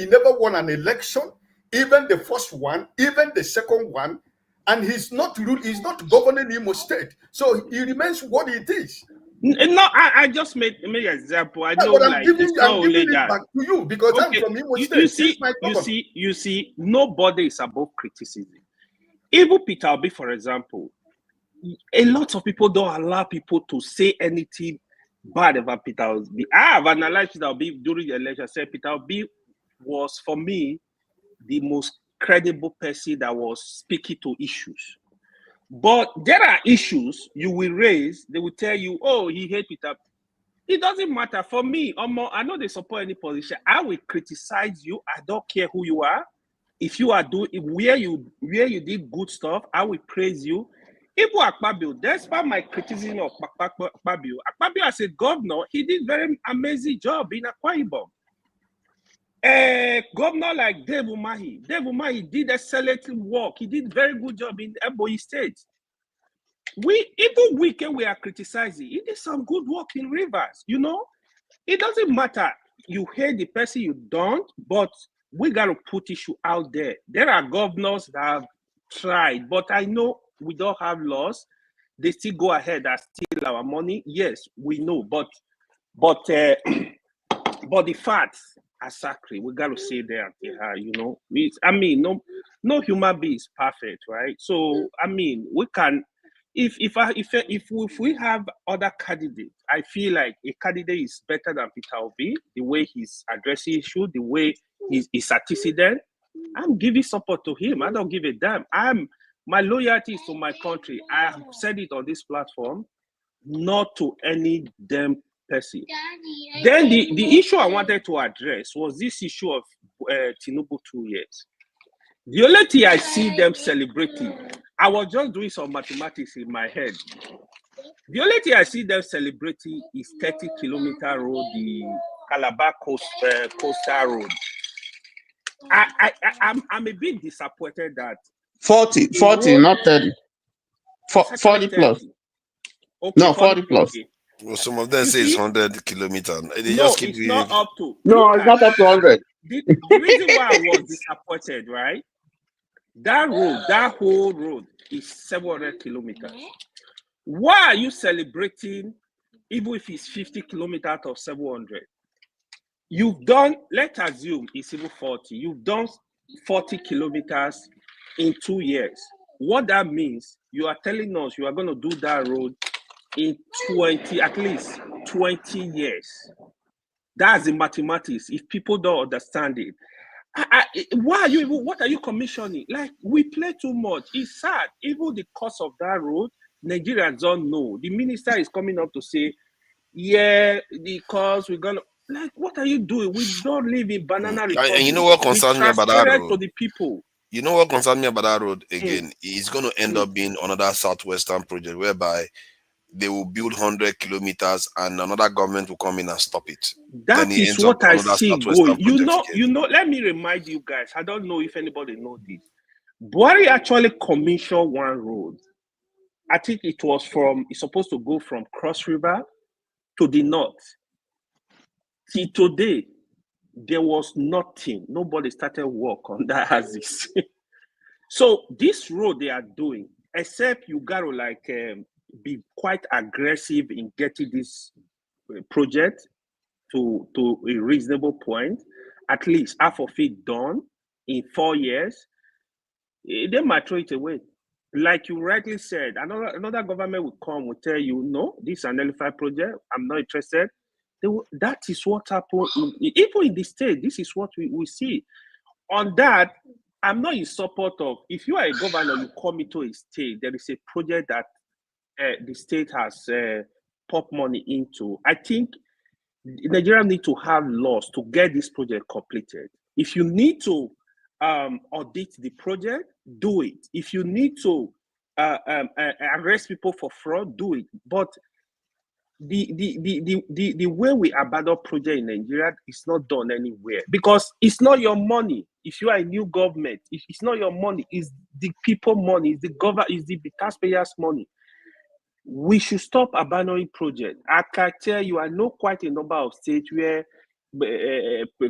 never won an election, even the first one, even the second one. And he's not governing Imo State. So he remains what it is. No, I just made an example. I know, I'm giving it back to you because I'm from Imo State. You see, nobody is above criticism. Even Peter Obi, for example, a lot of people don't allow people to say anything bad about Peter Obi. I have analyzed Peter Obi during the election. I said Peter Obi was, for me, the most credible person that was speaking to issues. But there are issues you will raise, they will tell you, oh, he hates Peter. It doesn't matter. For me, I know they support any position. I will criticize you. I don't care who you are. If you are doing where you did good stuff, I will praise you. Even Akpabio, despite my criticism of Akpabio as a governor, he did very amazing job in Akwa Ibom. A governor like Dave Umahi did excellent work. He did very good job in Ebonyi State. We are criticizing. He did some good work in Rivers. You know, it doesn't matter. You hate the person you don't, but we got to put issue out there. There are governors that have tried, but I know we don't have laws. They still go ahead and steal our money. Yes, we know, but the facts are sacred. We got to say there, you know. No human being is perfect, right? So we can. If we have other candidates, I feel like a candidate is better than Peter Obi. The way he's addressing issue, the way he's antecedent, I'm giving support to him. I don't give a damn. My loyalty is to my country. I have said it on this platform, not to any damn person. Then the issue I wanted to address was this issue of Tinubu 2 years. The only thing I see them celebrating, I was just doing some mathematics in my head. The only thing I see them celebrating is 30-kilometer road, the Calabar coastal road. I'm a bit disappointed that 40, not 30. 40 plus. Okay, No, 40 plus. Okay. Well, some of them You say it's see? 100 kilometers. They No, just keep it's not up to. No, Look it's at not up to 100. the reason why I was disappointed, right? That road, that whole road is 700 kilometers. Why are you celebrating even if it's 50 kilometers out of 700? You've done, let's assume it's even 40. You've done 40 kilometers in 2 years. What that means, you are telling us you are going to do that road in at least 20 years. That's the mathematics. If people don't understand it, why are you even, what are you commissioning? Like, we play too much. It's sad. Even the cost of that road, Nigerians don't know. The minister is coming up to say, yeah, the cost, we're gonna, like, what are you doing? We don't live in banana republic. And you know what concerns me about that road? To the people. You know what concerns me about that road again? It's going to end up being another southwestern project whereby they will build 100 kilometers and another government will come in and stop it. That is what I see going. You know, let me remind you guys, I don't know if anybody knows this. Buhari actually commissioned one road. I think it was it's supposed to go from Cross River to the north. Till today, there was nothing. Nobody started work on that as this. So this road they are doing, except you got to like be quite aggressive in getting this project to a reasonable point, at least half of it done in 4 years, they might throw it away. Like you rightly said, another government will come, will tell you, no, this is an nullified project, I'm not interested. That is what happened, even in the state, this is what we see. On that, I'm not in support of, if you are a governor, you come into a state, there is a project that the state has popped money into. I think Nigeria need to have laws to get this project completed. If you need to audit the project, do it. If you need to arrest people for fraud, do it. But the way we abandon project in Nigeria is not done anywhere because it's not your money. If you are a new government, if it's not your money, it's the people money, it's the taxpayers' money. We should stop abandoning projects. I can tell you, I know quite a number of states where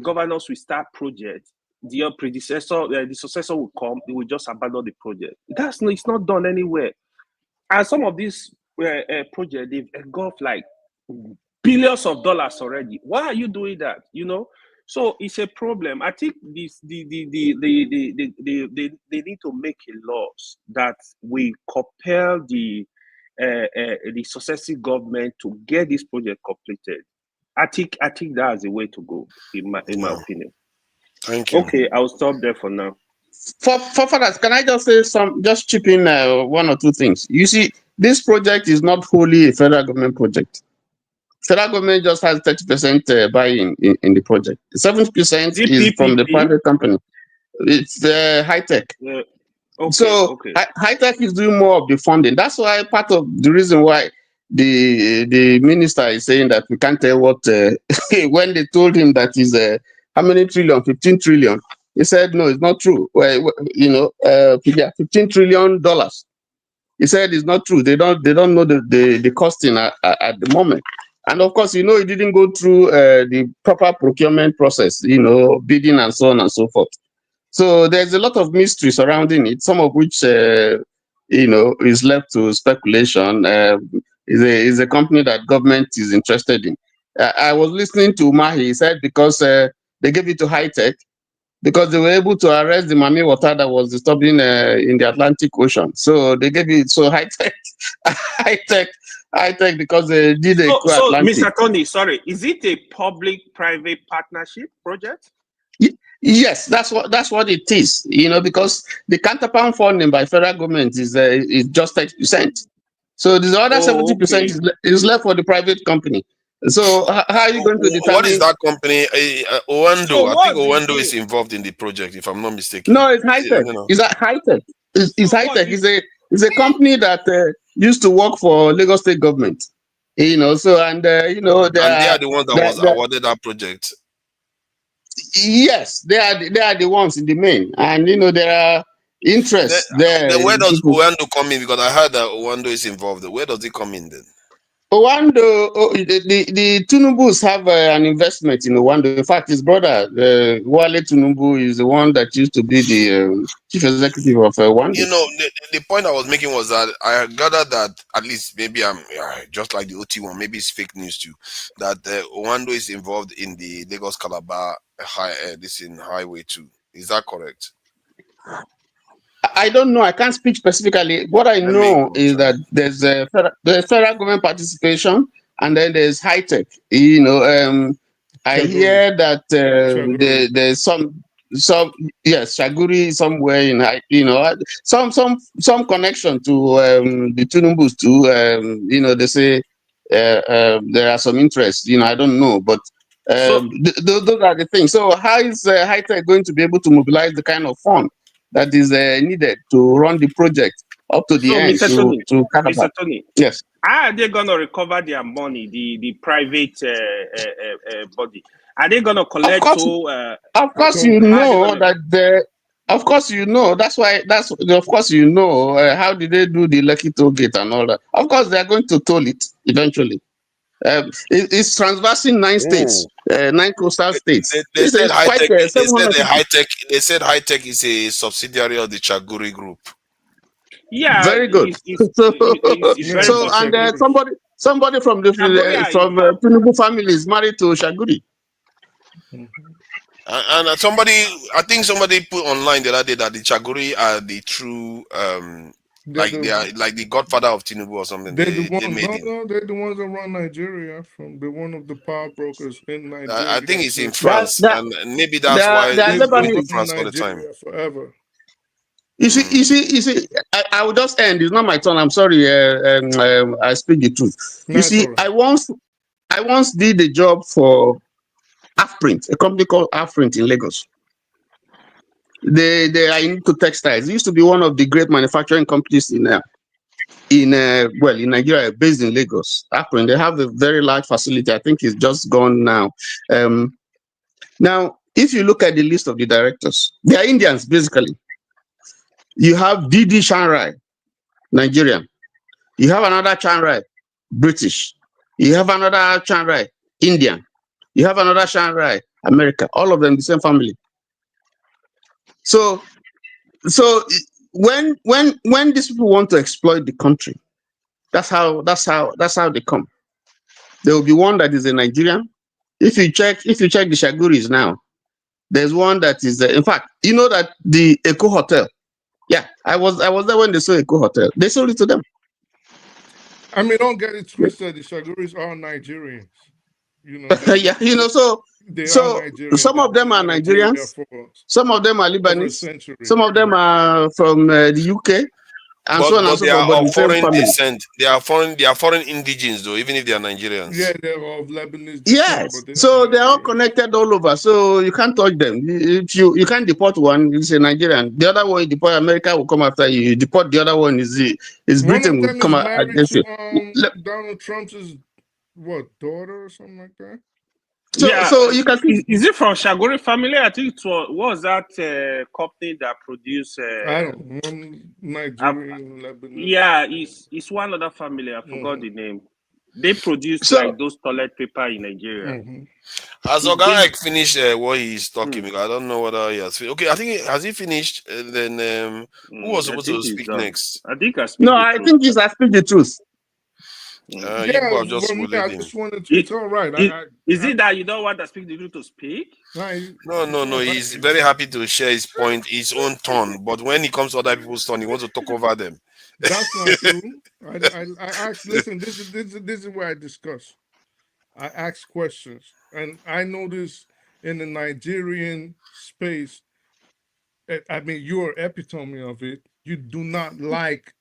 governors will start projects. The predecessor, the successor will come, they will just abandon the project. It's not done anywhere. And some of these projects, they've engulfed like billions of dollars already. Why are you doing that? You know, so it's a problem. I think they need to make a laws that we compel the successive government to get this project completed. I think that's the way to go, in my opinion. Thank you. Okay, I'll stop there for now. For fathers, can I just say just chip in one or two things? You see, this project is not wholly a federal government project. Federal government just has 30% buy-in in the project. 70% is from the private company. It's high tech. High tech is doing more of the funding. That's why part of the reason why the minister is saying that we can't tell what when they told him that is how many trillion, 15 trillion. He said no, it's not true. Well, $15 trillion. He said it's not true. They don't know the costing at the moment. And of course, he didn't go through the proper procurement process, bidding and so on and so forth. So there's a lot of mystery surrounding it, some of which, is left to speculation. Is a company that government is interested in. I was listening to Mahi. He said because they gave it to high tech, because they were able to arrest the Mami water that was disturbing in the Atlantic Ocean. So they gave it high tech because they did a So Mr. Tony, sorry, is it a public-private partnership project? Yes, that's what it is. Because the counterpart funding by federal government is just 30%. So the other 70% is left for the private company. So how are you going to determine? What is that company? Owando. I think Owando is involved in the project, if I'm not mistaken. No, it's high tech. It's high tech. It's high tech. It's a company that used to work for Lagos State government. So and they are the ones that was awarded that project. Yes, they are the ones in the main, and there are interests there. Then where does Owando come in? Because I heard that Owando is involved. Where does it come in then? Owando, the Tunubus have an investment in Owando. In fact, his brother, Wale Tinubu, is the one that used to be the chief executive of Owando. You know, the point I was making was that I gathered that at least maybe I'm just like the OT one, maybe it's fake news too, that Owando is involved in the Lagos Calabar highway too. Is that correct? I don't know. I can't speak specifically. What I know is that there's federal government participation, and then there's high tech. You know, I hear that there's some yes, Shaguri somewhere in some connection to the Tunubus too. You know, they say there are some interest. You know, I don't know, but those are the things. So how is high tech going to be able to mobilize the kind of fund that is needed to run the project up to the end to Mr. Tony, yes. How are they going to recover their money, the private body? Are they going to collect? Of course, you know that of course, you know, of course, you know, how did they do the Lekki toll gate and all that? Of course, they are going to toll it eventually. It's transversing 9 states, 9 coastal states. They said high tech. They said high tech is a subsidiary of the Chaguri Group. Yeah, very good. So and somebody from the Tinubu family is married to Shaguri. And I think somebody put online the other day that the Chaguri are the true, they are like the godfather of Tinubu or something. They're the ones that run Nigeria. They're one of the power brokers in Nigeria. I think it's in France, and maybe that's why they're going to France all the time. Forever. You see. I will just end. It's not my turn. I'm sorry. I speak the truth. You see, I once did a job for AfPrint, a company called AfPrint in Lagos. They are into textiles. It used to be one of the great manufacturing companies in Nigeria, based in Lagos. AfPrint, they have a very large facility. I think it's just gone now. Now, if you look at the list of the directors, they are Indians basically. You have Didi Shanrai, Nigerian. You have another Shanrai, British. You have another Shanrai, Indian. You have another Shanrai, America. All of them the same family. So when these people want to exploit the country, that's how they come. There will be one that is a Nigerian. If you check the Shaguris now, there's one that is in fact, you know that the Eco Hotel. Yeah, I was there when they sold Eco Hotel. They sold it to them. I mean, don't get it twisted. The Shaguris are Nigerians. You know. Yeah, you know, so some of them are Nigerians, some of them are Lebanese, some of them are from the UK, and so on and so forth. But of foreign descent. They are foreign indigens, though, even if they are Nigerians. Yeah, they're of Lebanese descent. Yes, so they're all connected all over. So you can't touch them. If you can't deport one, it's a Nigerian. The other one, you deport America, will come after you. You deport the other one, is Britain will come against you. Donald Trump's daughter or something like that. So you can see. Is it from Shaguri family? I think it was that company that produced. I don't know, Nigerian, Lebanese. Yeah, it's one other family. I forgot the name. They produce like those toilet paper in Nigeria. Has Oganek finished what he's talking about? I don't know whether he has. Okay, I think has he finished? Then who was supposed to speak next? I think I speak. No, I think he's speak the truth. I just wanted to. It's all right. Is it that you don't want to speak the truth to speak? No. He's very happy to share his point, his own turn. But when it comes to other people's turn, he wants to talk over them. That's not true. I ask. Listen, this is where I discuss. I ask questions, and I notice in the Nigerian space. I mean, you're epitome of it. You do not like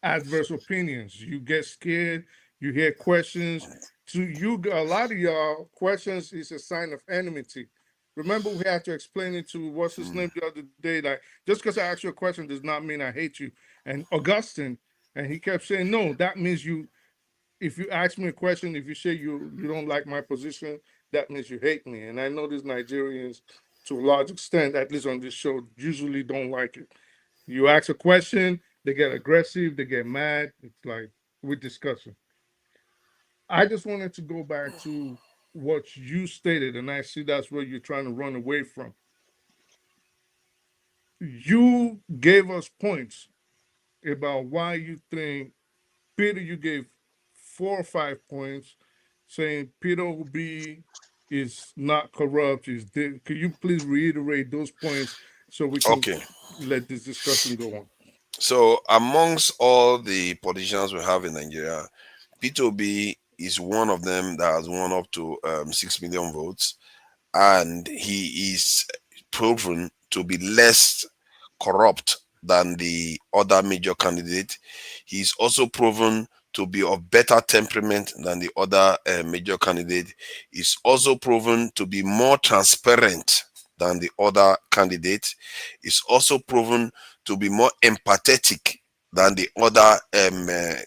adverse opinions. You get scared. You hear questions. To you, a lot of y'all, questions is a sign of enmity. Remember, we had to explain it to what's his name the other day. Like, just because I ask you a question does not mean I hate you. And Augustine, and he kept saying, no, that means you. If you ask me a question, if you say you don't like my position, that means you hate me. And I know these Nigerians, to a large extent, at least on this show, usually don't like it. You ask a question, they get aggressive, they get mad. It's like we're discussing. I just wanted to go back to what you stated, and I see that's what you're trying to run away from. You gave us points about why you think Peter, you gave 4 or 5 points saying Peter Obi is not corrupt. Could you please reiterate those points so we can Okay. let this discussion go on? So amongst all the politicians we have in Nigeria, Peter Obi is one of them that has won up to 6 million votes, and he is proven to be less corrupt than the other major candidate. He's also proven to be of better temperament than the other major candidate. He's also proven to be more transparent than the other candidate. He's also proven to be more empathetic than the other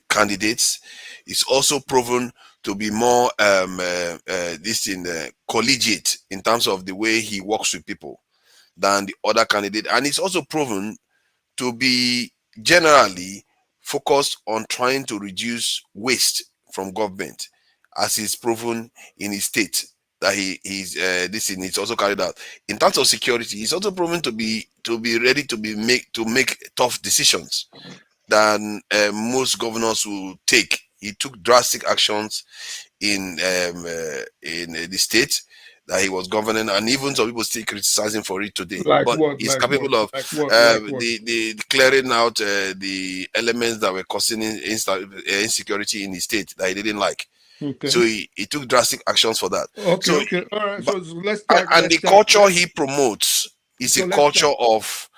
candidates. It's also proven to be more collegiate in terms of the way he works with people than the other candidate. And it's also proven to be generally focused on trying to reduce waste from government, as is proven in his state that he's also carried out. In terms of security, he's also proven to be ready to make tough decisions than most governors will take. He took drastic actions in the state that he was governing, and even some people still criticizing for it today. Like but what? he's Like capable what? of Like what? Like what? the clearing out the elements that were causing insecurity in the state that he didn't like. Okay. So he took drastic actions for that. Okay, So, okay. All right. So let's and, talk. and the culture he promotes is So a let's culture talk. of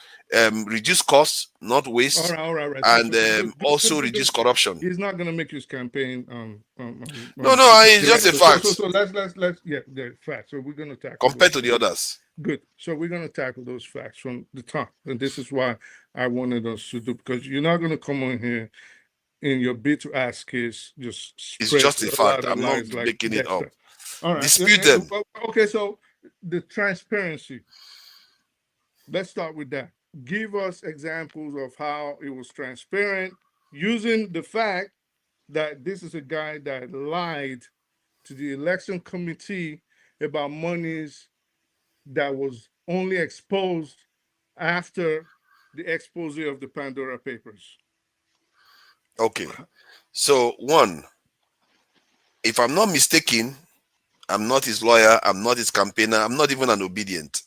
reduce costs, not waste, All right. and also reduce corruption. He's not going to make his campaign. No, it's just a fact. So let's the facts. So we're going to tackle Compared those to the facts. others. Good. So we're going to tackle those facts from the top, and this is why I wanted us to do, because you're not going to come on here in your bid to ask case just It's spread just a a fact. lot of I'm not lies like making it up. Dexter. All right. Dispute them. Okay. So the transparency. Let's start with that. Give us examples of how it was transparent using the fact that this is a guy that lied to the election committee about monies that was only exposed after the expose of the Pandora Papers. Okay. So one, if I'm not mistaken, I'm not his lawyer, I'm not his campaigner, I'm not even an obedient.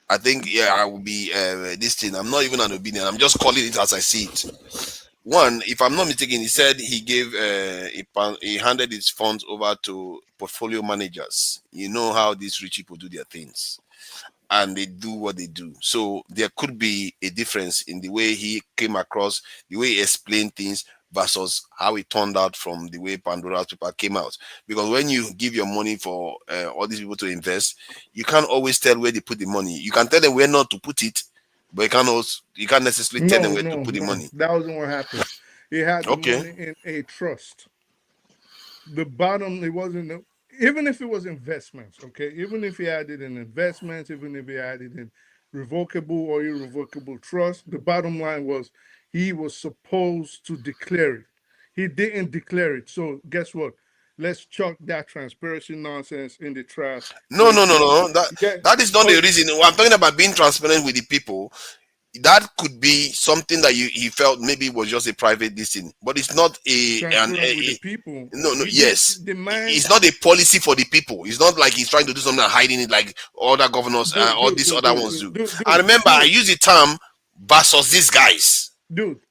I think I will be this thing. I'm not even an obedient. I'm just calling it as I see it. One, if I'm not mistaken, he said he gave he handed his funds over to portfolio managers. You know how these rich people do their things, and they do what they do. So there could be a difference in the way he came across, the way he explained things versus how it turned out from the way Pandora's paper came out. Because when you give your money for all these people to invest, you can't always tell where they put the money. You can tell them where not to put it, but you can't necessarily tell them where to put the money. That wasn't what happened. He had the money in a trust. The bottom, it wasn't, even if it was investments, okay? Even if he had it in investments, even if he had it in revocable or irrevocable trust, the bottom line was he was supposed to declare it. He didn't declare it. So guess what? Let's chuck that transparency nonsense in the trash. No. That is not the reason. I'm talking about being transparent with the people. That could be something that he felt maybe was just a private thing, but it's not with the people. Yes, it's not a policy for the people. It's not like he's trying to do something and hiding it like other governors and all these other ones do. And remember, I use the term versus these guys. Dude.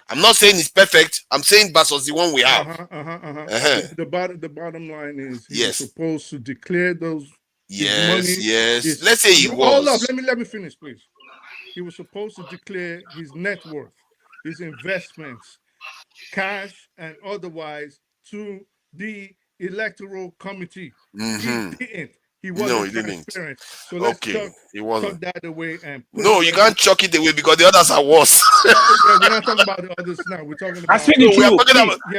I'm not saying it's perfect. I'm saying versus the one we have. The bottom line is he was supposed to declare those. Yes. Let's say he was. Hold up. Let me finish, please. He was supposed to declare his net worth, his investments, cash and otherwise, to the electoral committee. He didn't. He wasn't transparent. So let's chuck that away and you can't chuck it away because the others are worse. We're not talking about the others now. We're talking about.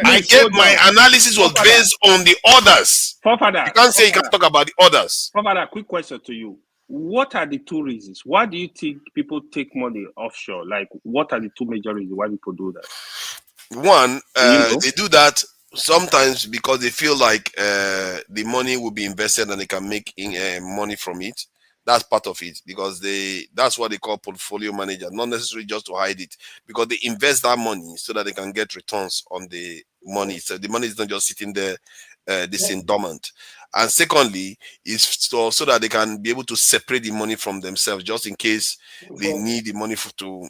I gave my analysis was based on the others. You can't say you can talk about the others. Father, quick question to you. What are the two reasons? Why do you think people take money offshore? Like, what are the two major reasons why people do that? One, they do that sometimes because they feel like the money will be invested and they can make money from it. That's part of it, because that's what they call portfolio manager, not necessarily just to hide it, because they invest that money so that they can get returns on the money. So the money is not just sitting there this in dormant. And secondly, is so that they can be able to separate the money from themselves, just in case they need the money for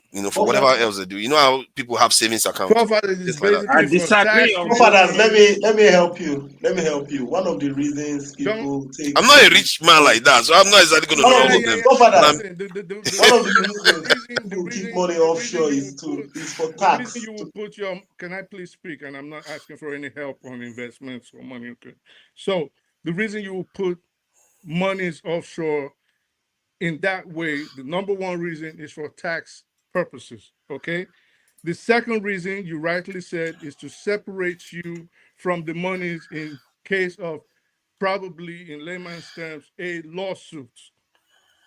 whatever else they do. You know how people have savings accounts. I disagree on Fathers, let me help you. Let me help you. One of the reasons people take. I'm not a rich man like that, so I'm not exactly going to know all of them. One of the reasons people keep money offshore is for tax. The reason you will put your, can I please speak? And I'm not asking for any help on investments or money. Okay. So the reason you will put monies offshore in that way, the number one reason is for tax purposes. Okay. The second reason, you rightly said, is to separate you from the monies in case of, probably in layman's terms, a lawsuit.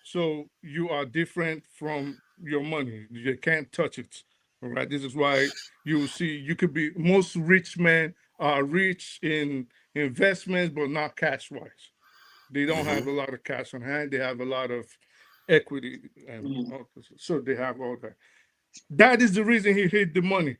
So you are different from your money. You can't touch it. All right. This is why you see you could be, most rich men are rich in investments, but not cash wise. They don't have a lot of cash on hand. They have a lot of equity, and so they have all that. That is the reason he hid the money.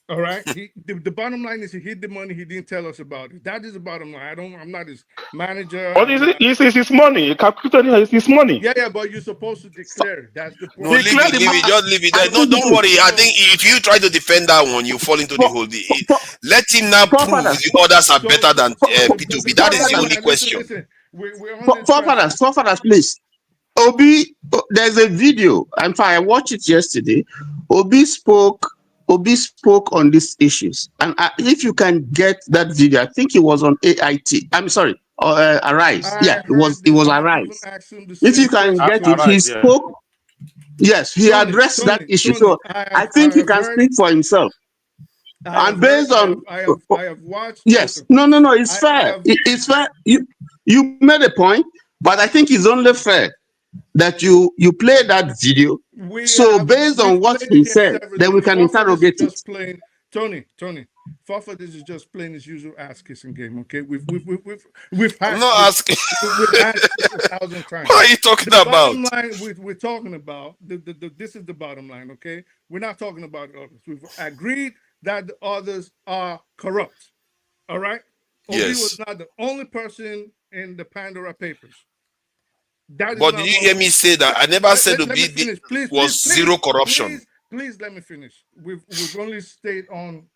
All right. The bottom line is he hid the money. He didn't tell us about it. That is the bottom line. I'm not his manager. What is it? It's his money. Calculated is his money. Yeah, but you're supposed to declare it. That's the point. No, leave it, just leave it there. No, don't worry. I think if you try to defend that one, you fall into the whole deal. Let him now prove the others are better than P2B. That is the only question. Forefathers, please. Obi, there's a video. In fact, I watched it yesterday. Obi spoke on these issues, and if you can get that video, I think it was on AIT. I'm sorry, Arise. Yeah, it was Arise. If you can get it, he spoke. Yes, he addressed that issue. So I think he can speak for himself. And based on, I have watched. Yes, no, it's fair. It's fair. You made a point, but I think it's only fair that you play that video. So based on what he said, then we can interrogate it. Tony, this is just playing his usual ass kissing game. Okay, we've had. I'm not asking. We've had this 1,000 times. What are you talking about? Bottom line, we're talking about this is the bottom line. Okay, we're not talking about others. We've agreed that the others are corrupt. All right. Obi was not the only person in the Pandora Papers. But did you hear me say that? I never said Obi was zero corruption. Please let me finish. We've only stayed on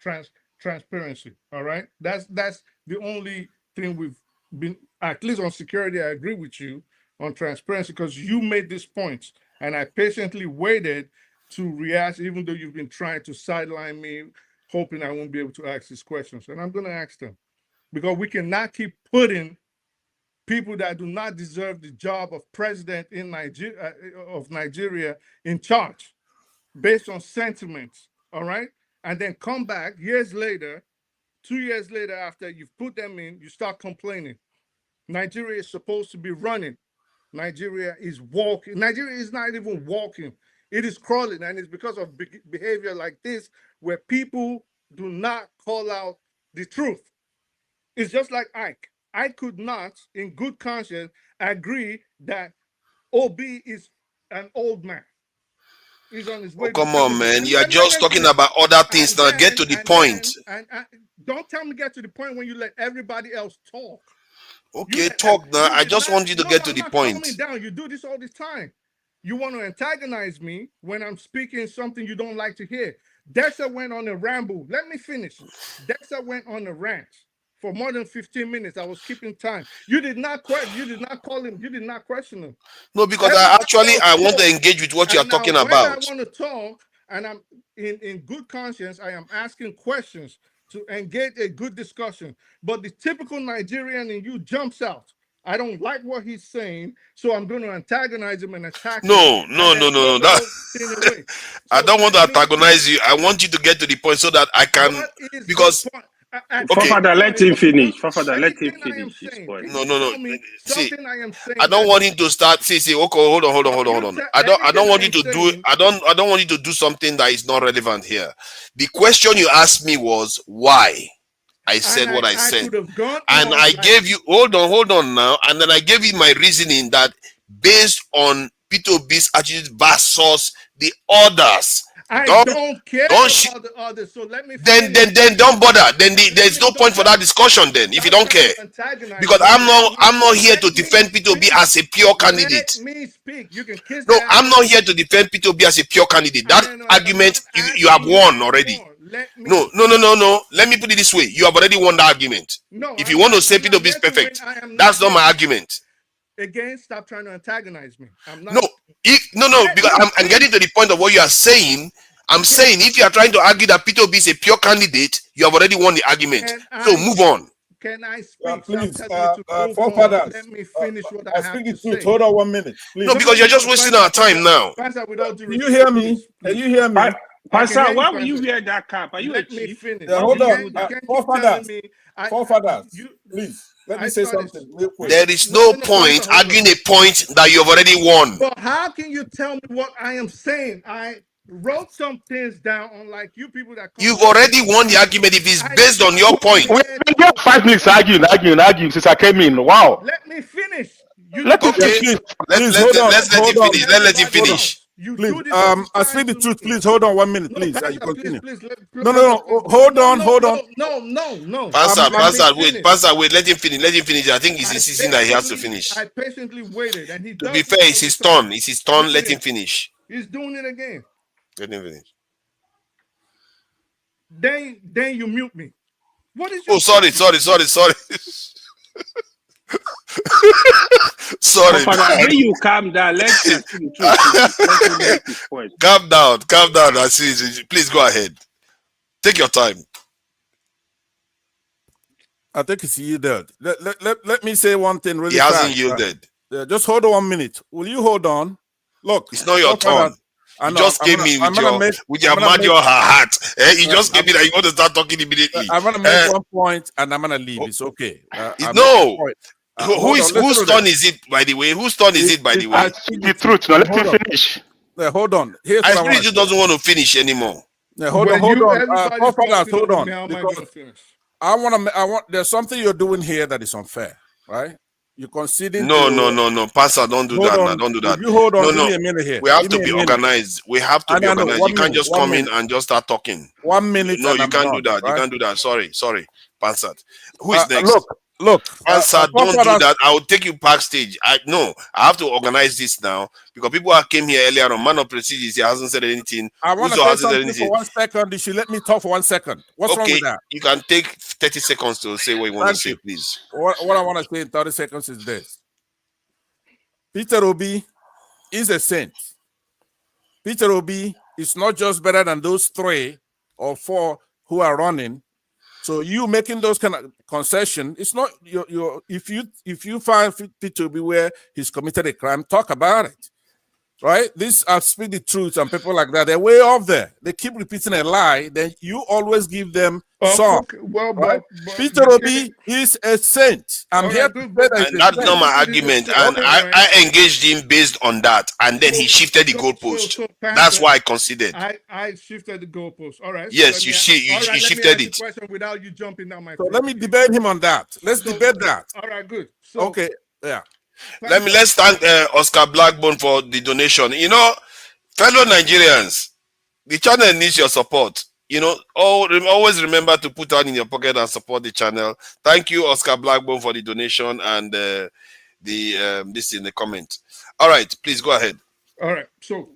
transparency. All right. That's the only thing we've been, at least on security. I agree with you on transparency because you made this point, and I patiently waited to react, even though you've been trying to sideline me, hoping I won't be able to ask these questions. And I'm going to ask them because we cannot keep putting people that do not deserve the job of president in Nigeria in charge based on sentiments, all right? And then come back years later, 2 years later after you've put them in, you start complaining. Nigeria is supposed to be running. Nigeria is walking. Nigeria is not even walking. It is crawling, and it's because of behavior like this where people do not call out the truth. It's just like Ike. I could not, in good conscience, agree that OB is an old man. He's on his way. Oh, come on, man. You are just talking about other things now. Get to the point. And don't tell me get to the point when you let everybody else talk. Okay, talk now. I just want you to get to the point. Down. You do this all the time. You want to antagonize me when I'm speaking something you don't like to hear. Dexter went on a ramble. Let me finish. Dexter went on a rant. For more than 15 minutes, I was keeping time. You did not call him. You did not question him. No, because I want to engage with what you are talking about. I want to talk, and I'm in good conscience. I am asking questions to engage a good discussion. But the typical Nigerian in you jumps out. I don't like what he's saying, so I'm going to antagonize him and attack him. No. I don't want to antagonize you. I want you to get to the point so that I can, because. Okay. Father, let him finish. Father, let him finish his point. No. See, I don't want him to start. See. Okay, hold on. I don't want you to do. I don't want you to do something that is not relevant here. The question you asked me was why. I said what I said. could have gone And on, I like, gave you, hold on now. And then I gave you my reasoning that based on P2B's attitude versus the others. I don't care about the others, so let me then finish. don't bother. Then there's no point for that discussion then if you don't care. Because I'm not here to defend P2B as a pure candidate. Let me speak. You can kiss No, that. I'm not here to defend P2B as a pure candidate. That argument you have won already. No. Let me put it this way. You have already won the argument. No, if you want to say P2B is perfect, that's not my argument. Again, stop trying to antagonize me. I'm not. No, because I'm getting to the point of what you are saying. I'm saying if you are trying to argue that P2B is a pure candidate, you have already won the argument. So move on. Can I speak? Please, forefathers. Let me finish what I have to say. Hold on 1 minute, please. No, because you're just wasting our time now. Do you hear me? Can you hear me? Pastor, why will you wear that cap? Are you a chief? Hold on. Forefathers, please. Let me say something real quick. There is no point arguing a point that you have already won. But how can you tell me what I am saying? I wrote some things down on like you people that you've already won the argument if it's based on your point. We've been here 5 minutes arguing since I came in. Wow. Let me finish. Let him finish. Let's let him finish. Please, I speak the truth. Please hold on 1 minute, please. You continue. No. Hold on. No. Pastor, wait. Let him finish. I think it's his season that he has to finish. I patiently waited, and he. To be fair, it's his turn. Let him finish. He's doing it again. Let him finish. Then you mute me. What is? Oh, sorry. Sorry. When you calm down, let's get to the truth. Calm down. I see. Please go ahead. Take your time. I think it's yielded. Let me say one thing really fast. He hasn't yielded. Just hold on 1 minute. Will you hold on? Look, it's not your turn. You just came in with your hat. You just gave me that you want to start talking immediately. I'm gonna make 1 point and I'm gonna leave. It's okay. No. Whose turn is it, by the way? Whose turn is it, by the way? I speak the truth. Now let me finish. Hold on. I really just doesn't want to finish anymore. Hold on. Hold on. I want. There's something you're doing here that is unfair, right? You're conceding. No, Pastor, don't do that. Now. Don't do that. You hold on. No. Give me a minute here. We have to be organized. We have to be organized. You can't just come in and just start talking. 1 minute. No, you can't do that. You can't do that. Sorry, Pastor. Who is next? Look, Pastor, don't do that. I will take you backstage. I have to organize this now because people who came here earlier on, man of procedures, he hasn't said anything. I want to say something for 1 second. You should let me talk for 1 second. What's wrong with that? You can take 30 seconds to say what you want to say, please. What I want to say in 30 seconds is this. Peter Obi is a saint. Peter Obi is not just better than those 3 or 4 who are running. So you making those kind of concession, it's not your if you find Peter Obi where he's committed a crime, talk about it. Right? This I speak the truth, and people like that, they're way off there. They keep repeating a lie, then you always give them some. Okay. Well, right? Peter Obi is a saint. I'm here to say that. And that's not my argument. And I engaged him based on that. And then he shifted the goalpost. That's why I considered. I shifted the goalpost. All right. Yes, you shifted it. Without you jumping down my so let me debate him on that. Let's debate that. All right, good. So, okay, yeah. Let's thank Oscar Blackburn for the donation. You know, fellow Nigerians, the channel needs your support. You know, always remember to put that in your pocket and support the channel. Thank you, Oscar Blackburn, for the donation and this in the comment. All right, please go ahead. All right, so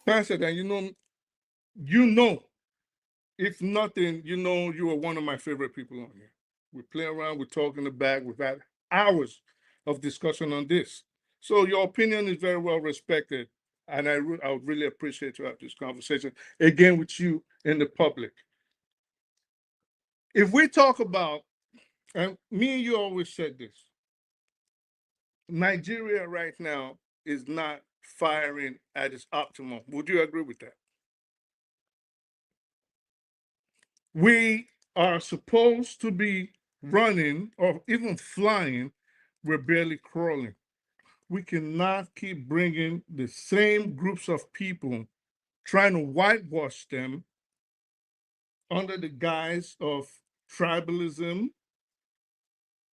Pastor, then you know, if nothing, you are one of my favorite people on here. We play around, we talk in the back, we've had hours of discussion on this. So your opinion is very well respected. And I would really appreciate to have this conversation again with you in the public. If we talk about, and me and you always said this, Nigeria right now is not firing at its optimum. Would you agree with that? We are supposed to be running or even flying. We're barely crawling. We cannot keep bringing the same groups of people, trying to whitewash them under the guise of tribalism,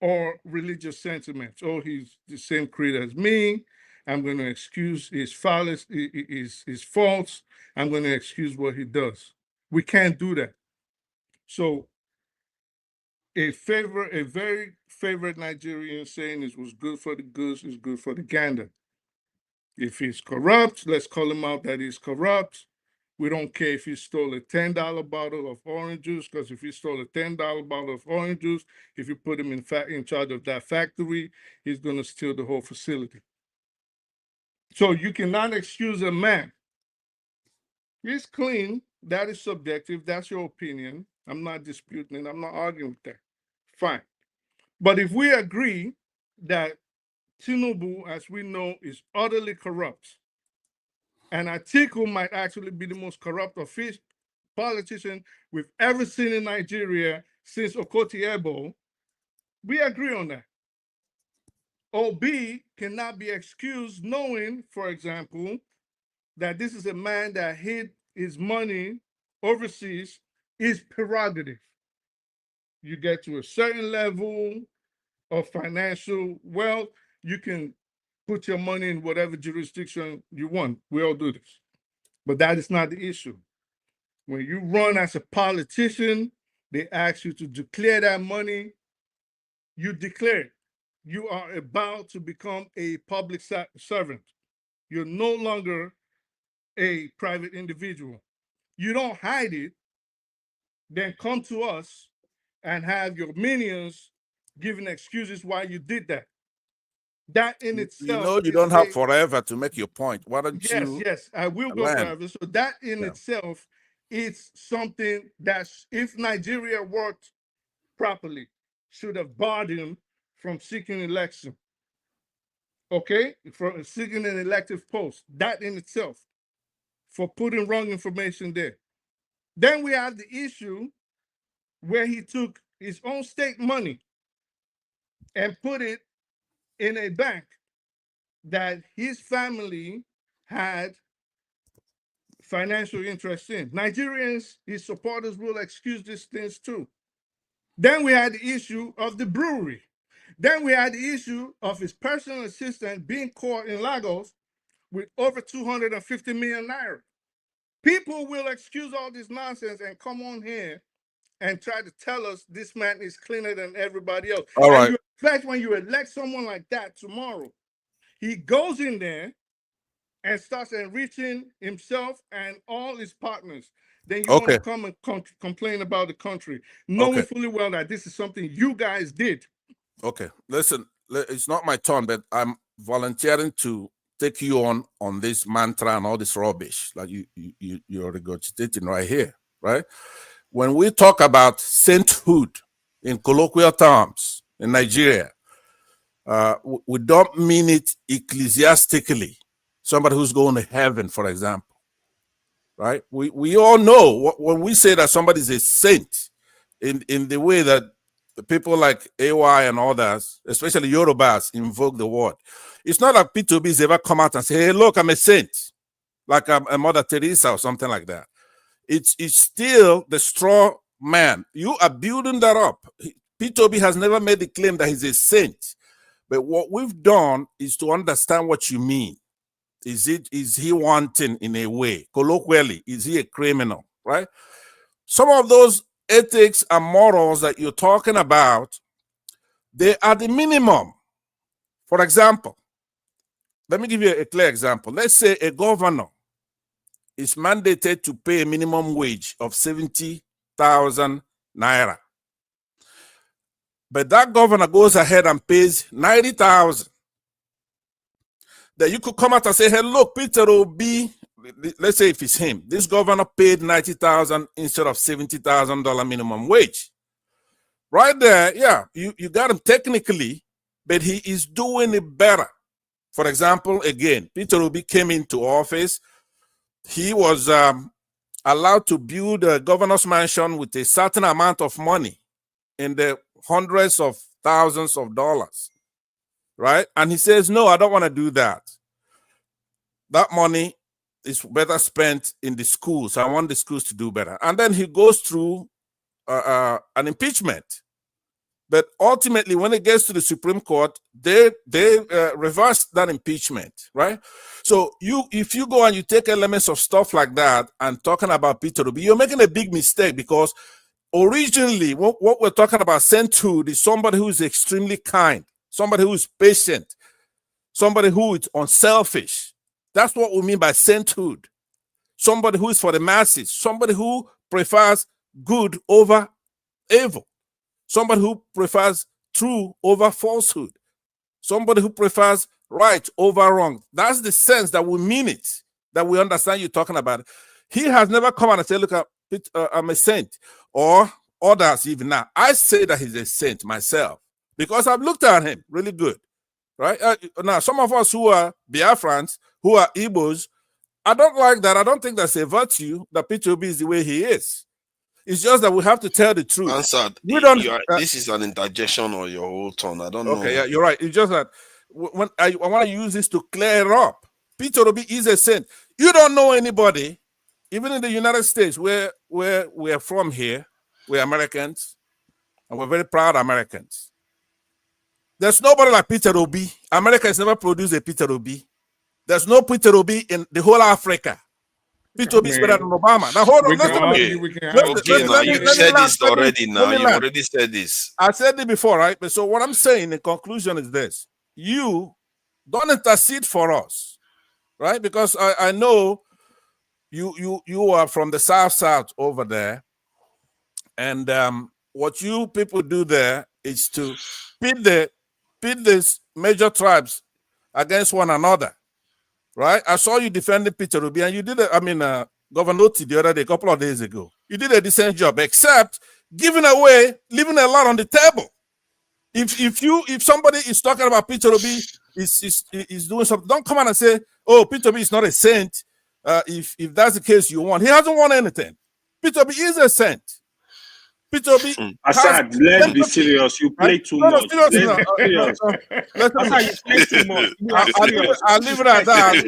or religious sentiments. Oh, he's the same creed as me. I'm going to excuse his faults. I'm going to excuse what he does. We can't do that. So a very favorite Nigerian saying is, what's good for the goose is good for the gander. If he's corrupt, let's call him out that he's corrupt. We don't care if he stole a $10 bottle of orange juice, because if he stole a $10 bottle of orange juice, if you put him in charge of that factory, he's going to steal the whole facility. So you cannot excuse a man. He's clean. That is subjective. That's your opinion. I'm not disputing it. I'm not arguing with that. Fine. But if we agree that Tinubu, as we know, is utterly corrupt, and Atiku might actually be the most corrupt of his politician we've ever seen in Nigeria since Okpeholo, we agree on that. OB cannot be excused knowing, for example, that this is a man that hid his money overseas, is prerogative. You get to a certain level of financial wealth, you can put your money in whatever jurisdiction you want. We all do this. But that is not the issue. When you run as a politician, they ask you to declare that money. You declare it. You are about to become a public servant. You're no longer a private individual. You don't hide it, then come to us and have your minions giving excuses why you did that. That in itself, you know, you don't have forever to make your point. Why don't you? Yes, I will go forever. So that in itself is something that, if Nigeria worked properly, should have barred him from seeking election. Okay, from seeking an elective post. That in itself, for putting wrong information there. Then we have the issue where he took his own state money and put it in a bank that his family had financial interest in. Nigerians, his supporters, will excuse these things too. Then we had the issue of the brewery. Then we had the issue of his personal assistant being caught in Lagos with over 250 million naira. People will excuse all this nonsense and come on here and try to tell us this man is cleaner than everybody else. All right. And you expect when you elect someone like that tomorrow, he goes in there and starts enriching himself and all his partners. Then you want to come and complain about the country, knowing fully well that this is something you guys did. Okay, listen, it's not my turn, but I'm volunteering to take you on this mantra and all this rubbish like you're regurgitating right here, right? When we talk about sainthood in colloquial terms in Nigeria, we don't mean it ecclesiastically. Somebody who's going to heaven, for example, right? We all know when we say that somebody's a saint, in the way that the people like AY and others, especially Yorubas, invoke the word. It's not like P2B's ever come out and say, hey, look, I'm a saint, like a Mother Teresa or something like that. It's still the straw man. You are building that up. P2B has never made the claim that he's a saint. But what we've done is to understand what you mean. Is he wanting in a way? Colloquially, is he a criminal, right? Some of those ethics and morals that you're talking about, they are the minimum. For example, let me give you a clear example. Let's say a governor is mandated to pay a minimum wage of 70,000 naira. But that governor goes ahead and pays 90,000. Then you could come out and say, hey, look, Peter Obi, let's say if it's him, this governor paid 90,000 instead of $70,000 minimum wage. Right there, yeah, you got him technically, but he is doing it better. For example, again, Peter Obi came into office. He was allowed to build a governor's mansion with a certain amount of money in the hundreds of thousands of dollars, right? And he says, no, I don't want to do that. That money is better spent in the schools. I want the schools to do better. And then he goes through an impeachment. But ultimately, when it gets to the Supreme Court, they reverse that impeachment, right? So if you go and you take elements of stuff like that and talking about Peter Obi, you're making a big mistake, because originally what we're talking about, sainthood, is somebody who is extremely kind, somebody who is patient, somebody who is unselfish. That's what we mean by sainthood. Somebody who is for the masses, somebody who prefers good over evil, somebody who prefers true over falsehood, somebody who prefers right over wrong. That's the sense that we mean it, that we understand you talking about it. He has never come out and said, look, I'm a saint, or others even now. I say that he's a saint myself because I've looked at him really good, right? Now, some of us who are Biafrans, who are Igbos, I don't like that. I don't think that's a virtue that Peter Obi is the way he is. It's just that we have to tell the truth. Answered. We don't. This is an interjection on your whole tone. I don't know. Okay, yeah, you're right. It's just that when I want to use this to clear up. Peter Obi is a saint. You don't know anybody, even in the United States, where we're from here. We're Americans, and we're very proud Americans. There's nobody like Peter Obi. America has never produced a Peter Obi. There's no Peter Obi in the whole Africa. Peter Obi is better than Obama. Now hold on. You said this already. Now you already said this. I said it before, right? But so what I'm saying in conclusion is this: you don't intercede for us, right? Because I know you are from the South over there, and what you people do there is to pit these major tribes against one another. Right, I saw you defending Peter Obi, and you did it. I mean, Governor Oti the other day, a couple of days ago. You did a decent job, except leaving a lot on the table. If somebody is talking about Peter Obi is doing something, don't come on and say, "Oh, Peter Obi is not a saint." If that's the case, you want. He hasn't won anything. Peter Obi is a saint. Peter Obi. Assad, let's be serious. You play too much. Assad, you play too much. I'll leave it at that.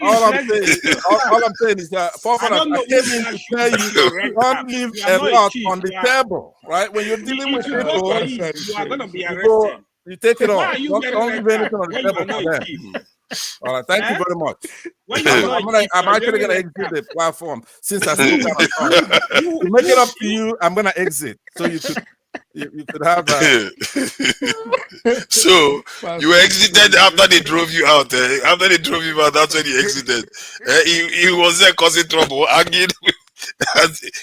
All I'm saying is that I came in to tell you don't leave a lot on the table, right? When you're dealing with people, you are going to be arrested. You take it off. Don't leave anything on the table for them. All right, thank you very much. I'm actually gonna exit the platform since I still to make it up to you. I'm gonna exit so you could have. So you exited after they drove you out. After they drove you out, that's when you exited. He was there causing trouble, arguing.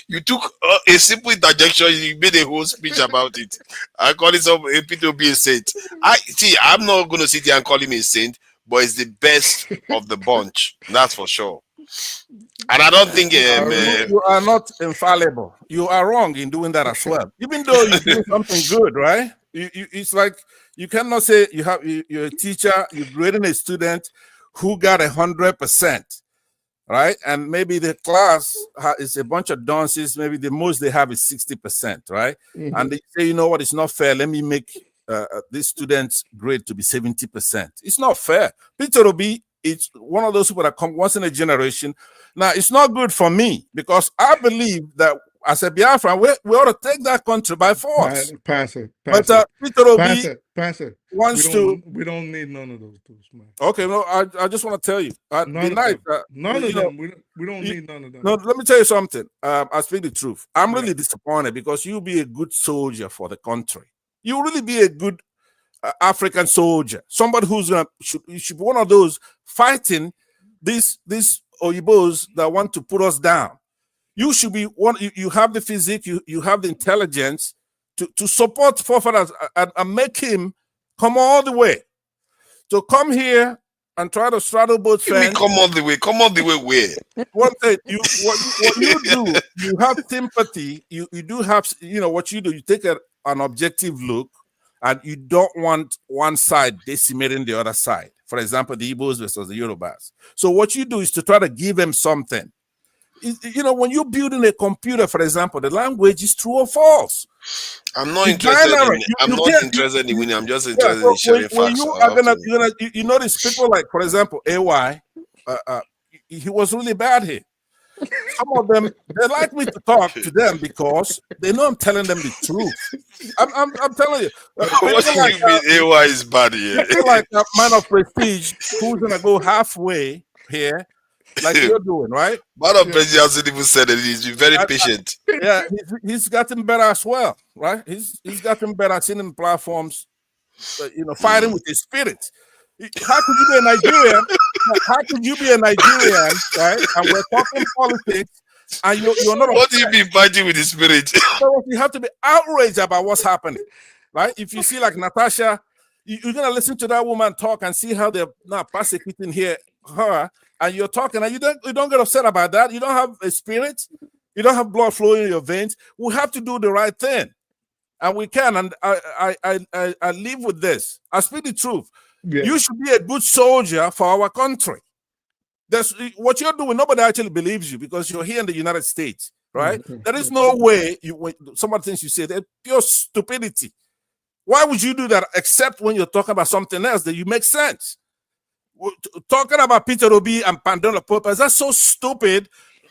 You took a simple interjection. You made a whole speech about it. I call it some people to be a saint. I'm not going to sit here and call him a saint, but it's the best of the bunch. That's for sure. And I don't think you are not infallible. You are wrong in doing that as well. Even though you do something good, right? It's like you cannot say you're a teacher, you're grading a student who got 100%. Right, and maybe the class is a bunch of dunces. Maybe the most they have is 60%, right? And they say, you know what, it's not fair. Let me make this student's grade to be 70%. It's not fair. Peter Obi, it's one of those people that come once in a generation. Now, it's not good for me because I believe that as a Biafran, we ought to take that country by force. Pastor. But Peter Obi wants to. We don't need none of those tools, man. Okay, no, I just want to tell you. None of them. We don't need none of them. No, let me tell you something. I speak the truth. I'm really disappointed because you'll be a good soldier for the country. You'll really be a good African soldier. Somebody who's you should be one of those fighting these Oyibos that want to put us down. You should be one. You have the physique. You have the intelligence to support forefathers and make him come all the way. To come here and try to straddle both fences. Come all the way. Come all the way where? One thing, what you do, you have sympathy. You do have, what you do. You take an objective look, and you don't want one side decimating the other side. For example, the Igbos versus the Yorubas. So what you do is to try to give them something. When you're building a computer, for example, the language is true or false. I'm not interested in winning. I'm just interested in sharing facts. You notice people like, for example, AY, he was really bad here. some of them, they like me to talk to them because they know I'm telling them the truth. I'm telling you. What do you mean AY is bad here? Like a man of prestige who's gonna go halfway here, like you're doing, right? Man of prestige hasn't even said it. He's been very patient. Yeah, he's gotten better as well, right? He's gotten better, seen in platforms, fighting with his spirit. How could you be a Nigerian? How could you be a Nigerian, right? And we're talking politics, and you're not. What do you mean fighting with the spirit? So you have to be outraged about what's happening, right? If you see like Natasha, you're gonna listen to that woman talk and see how they're not persecuting her, and you're talking, and you don't get upset about that. You don't have a spirit, you don't have blood flowing in your veins. We have to do the right thing, and we can. And I live with this. I speak the truth. Yeah. You should be a good soldier for our country. That's what you're doing. Nobody actually believes you because you're here in the United States, right? There is no way when some of the things you say, they're pure stupidity. Why would you do that except when you're talking about something else that you make sense? Talking about Peter Obi and Pandora Purpose, that's so stupid.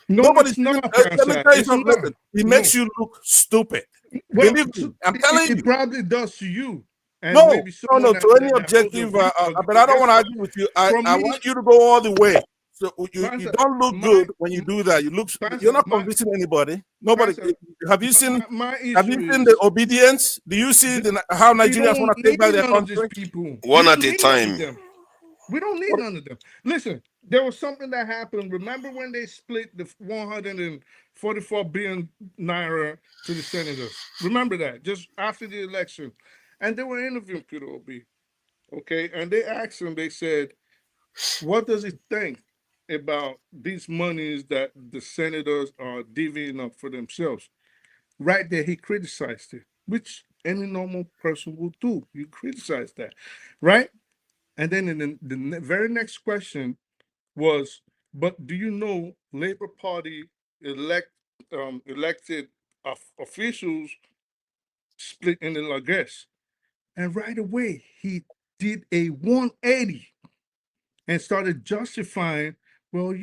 Nobody's not. Let me tell you something. Listen, it makes you look stupid. Well, believe me, I'm telling you. It probably does to you. And no, to any objective, but I don't want to argue with you. I want you to go all the way. So you don't look good when you do that. You're not convincing anybody. Nobody. Have you seen the obedience? Do you see how Nigerians want to take back their country? One at a time. We don't need none of them. Listen, there was something that happened. Remember when they split the 144 billion naira to the senators? Remember that just after the election. And they were interviewing Peter Obi, okay? And they asked him, they said, what does he think about these monies that the senators are divvying up for themselves? Right there, he criticized it, which any normal person will do. You criticize that, right? And then in the very next question was, but do you know Labour Party elected officials split in the largesse? And right away, he did a 180 and started justifying, well,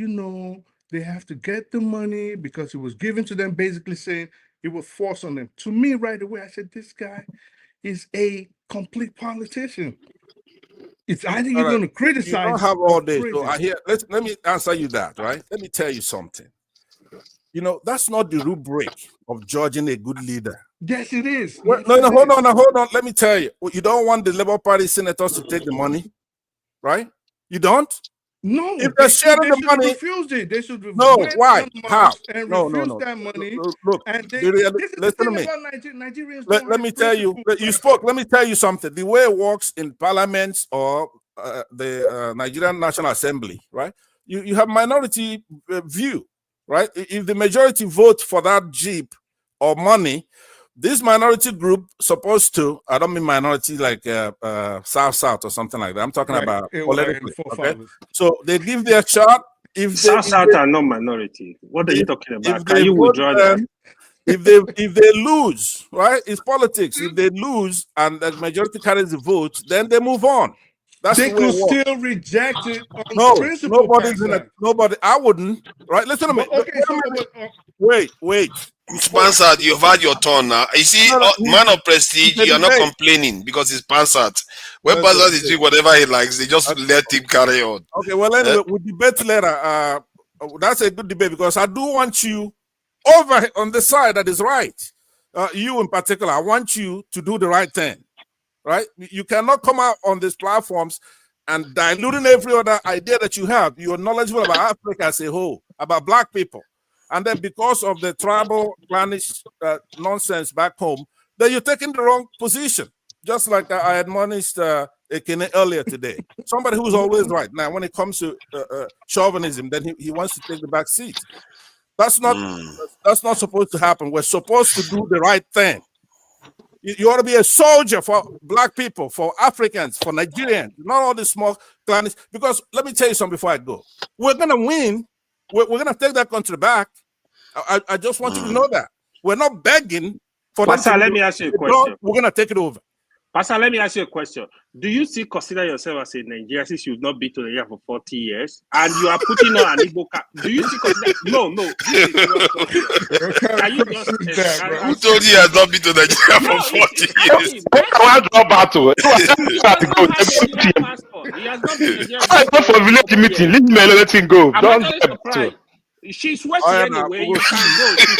they have to get the money because it was given to them, basically saying it was forced on them. To me, right away, I said, this guy is a complete politician. It's either you're going to criticize. You don't have all day. So let me answer you that, right? Let me tell you something. That's not the rubric of judging a good leader. Yes, it is. Well, no, hold on. Let me tell you. You don't want the Labour Party senators to take the money, right? You don't? No. If they're sharing the money, refuse it. They should refuse. No, why? How? And no. that money. Look, listen to me. Nigerians let me tell you. You spoke. Let me tell you something. The way it works in parliaments or the Nigerian National Assembly, right? You have minority view, right? If the majority vote for that jeep or money, this minority group supposed to, I don't mean minority like South or something like that. I'm talking about politically. Okay? So they give their shot. If South are not minority. What are you talking about? Can you withdraw that? If they lose, right? It's politics. If they lose and the majority carries the vote, then they move on. That's they the way could still reject it on principle. Nobody. I wouldn't. Right? Listen to me. Okay, wait. Sponsored, you've had your turn now. You see, man of prestige, you're not complaining because it's sponsored. When Sponsored is doing whatever he likes, they just let him carry on. Okay, well, anyway, we'll debate later. That's a good debate because I do want you over on the side that is right. You in particular, I want you to do the right thing. Right? You cannot come out on these platforms and diluting every other idea that you have. You're knowledgeable about Africa as a whole, about Black people. And then because of the tribal clannish nonsense back home, then you're taking the wrong position. Just like I admonished Ekene earlier today. Somebody who's always right. Now, when it comes to chauvinism, then he wants to take the back seat. That's not supposed to happen. We're supposed to do the right thing. You ought to be a soldier for Black people, for Africans, for Nigerians, not all these small clannish. Because let me tell you something before I go. We're going to win. We're going to take that country back. I just want you to know that. We're not begging for that. Let me ask you a question. We're going to take it over. Pastor, let me ask you a question. Do you still consider yourself as a Nigerian since you've not been to Nigeria for 40 years and you are putting on an Igbo cap? Do you still consider? No, this is a serious question. Can you just who told you he has not been to Nigeria for 40 years? I want to draw battle. He has not been to Nigeria. I go for village meeting. Leave me alone, let him go. I'm Don't actually surprised. She's sweating anyway. You can go. She's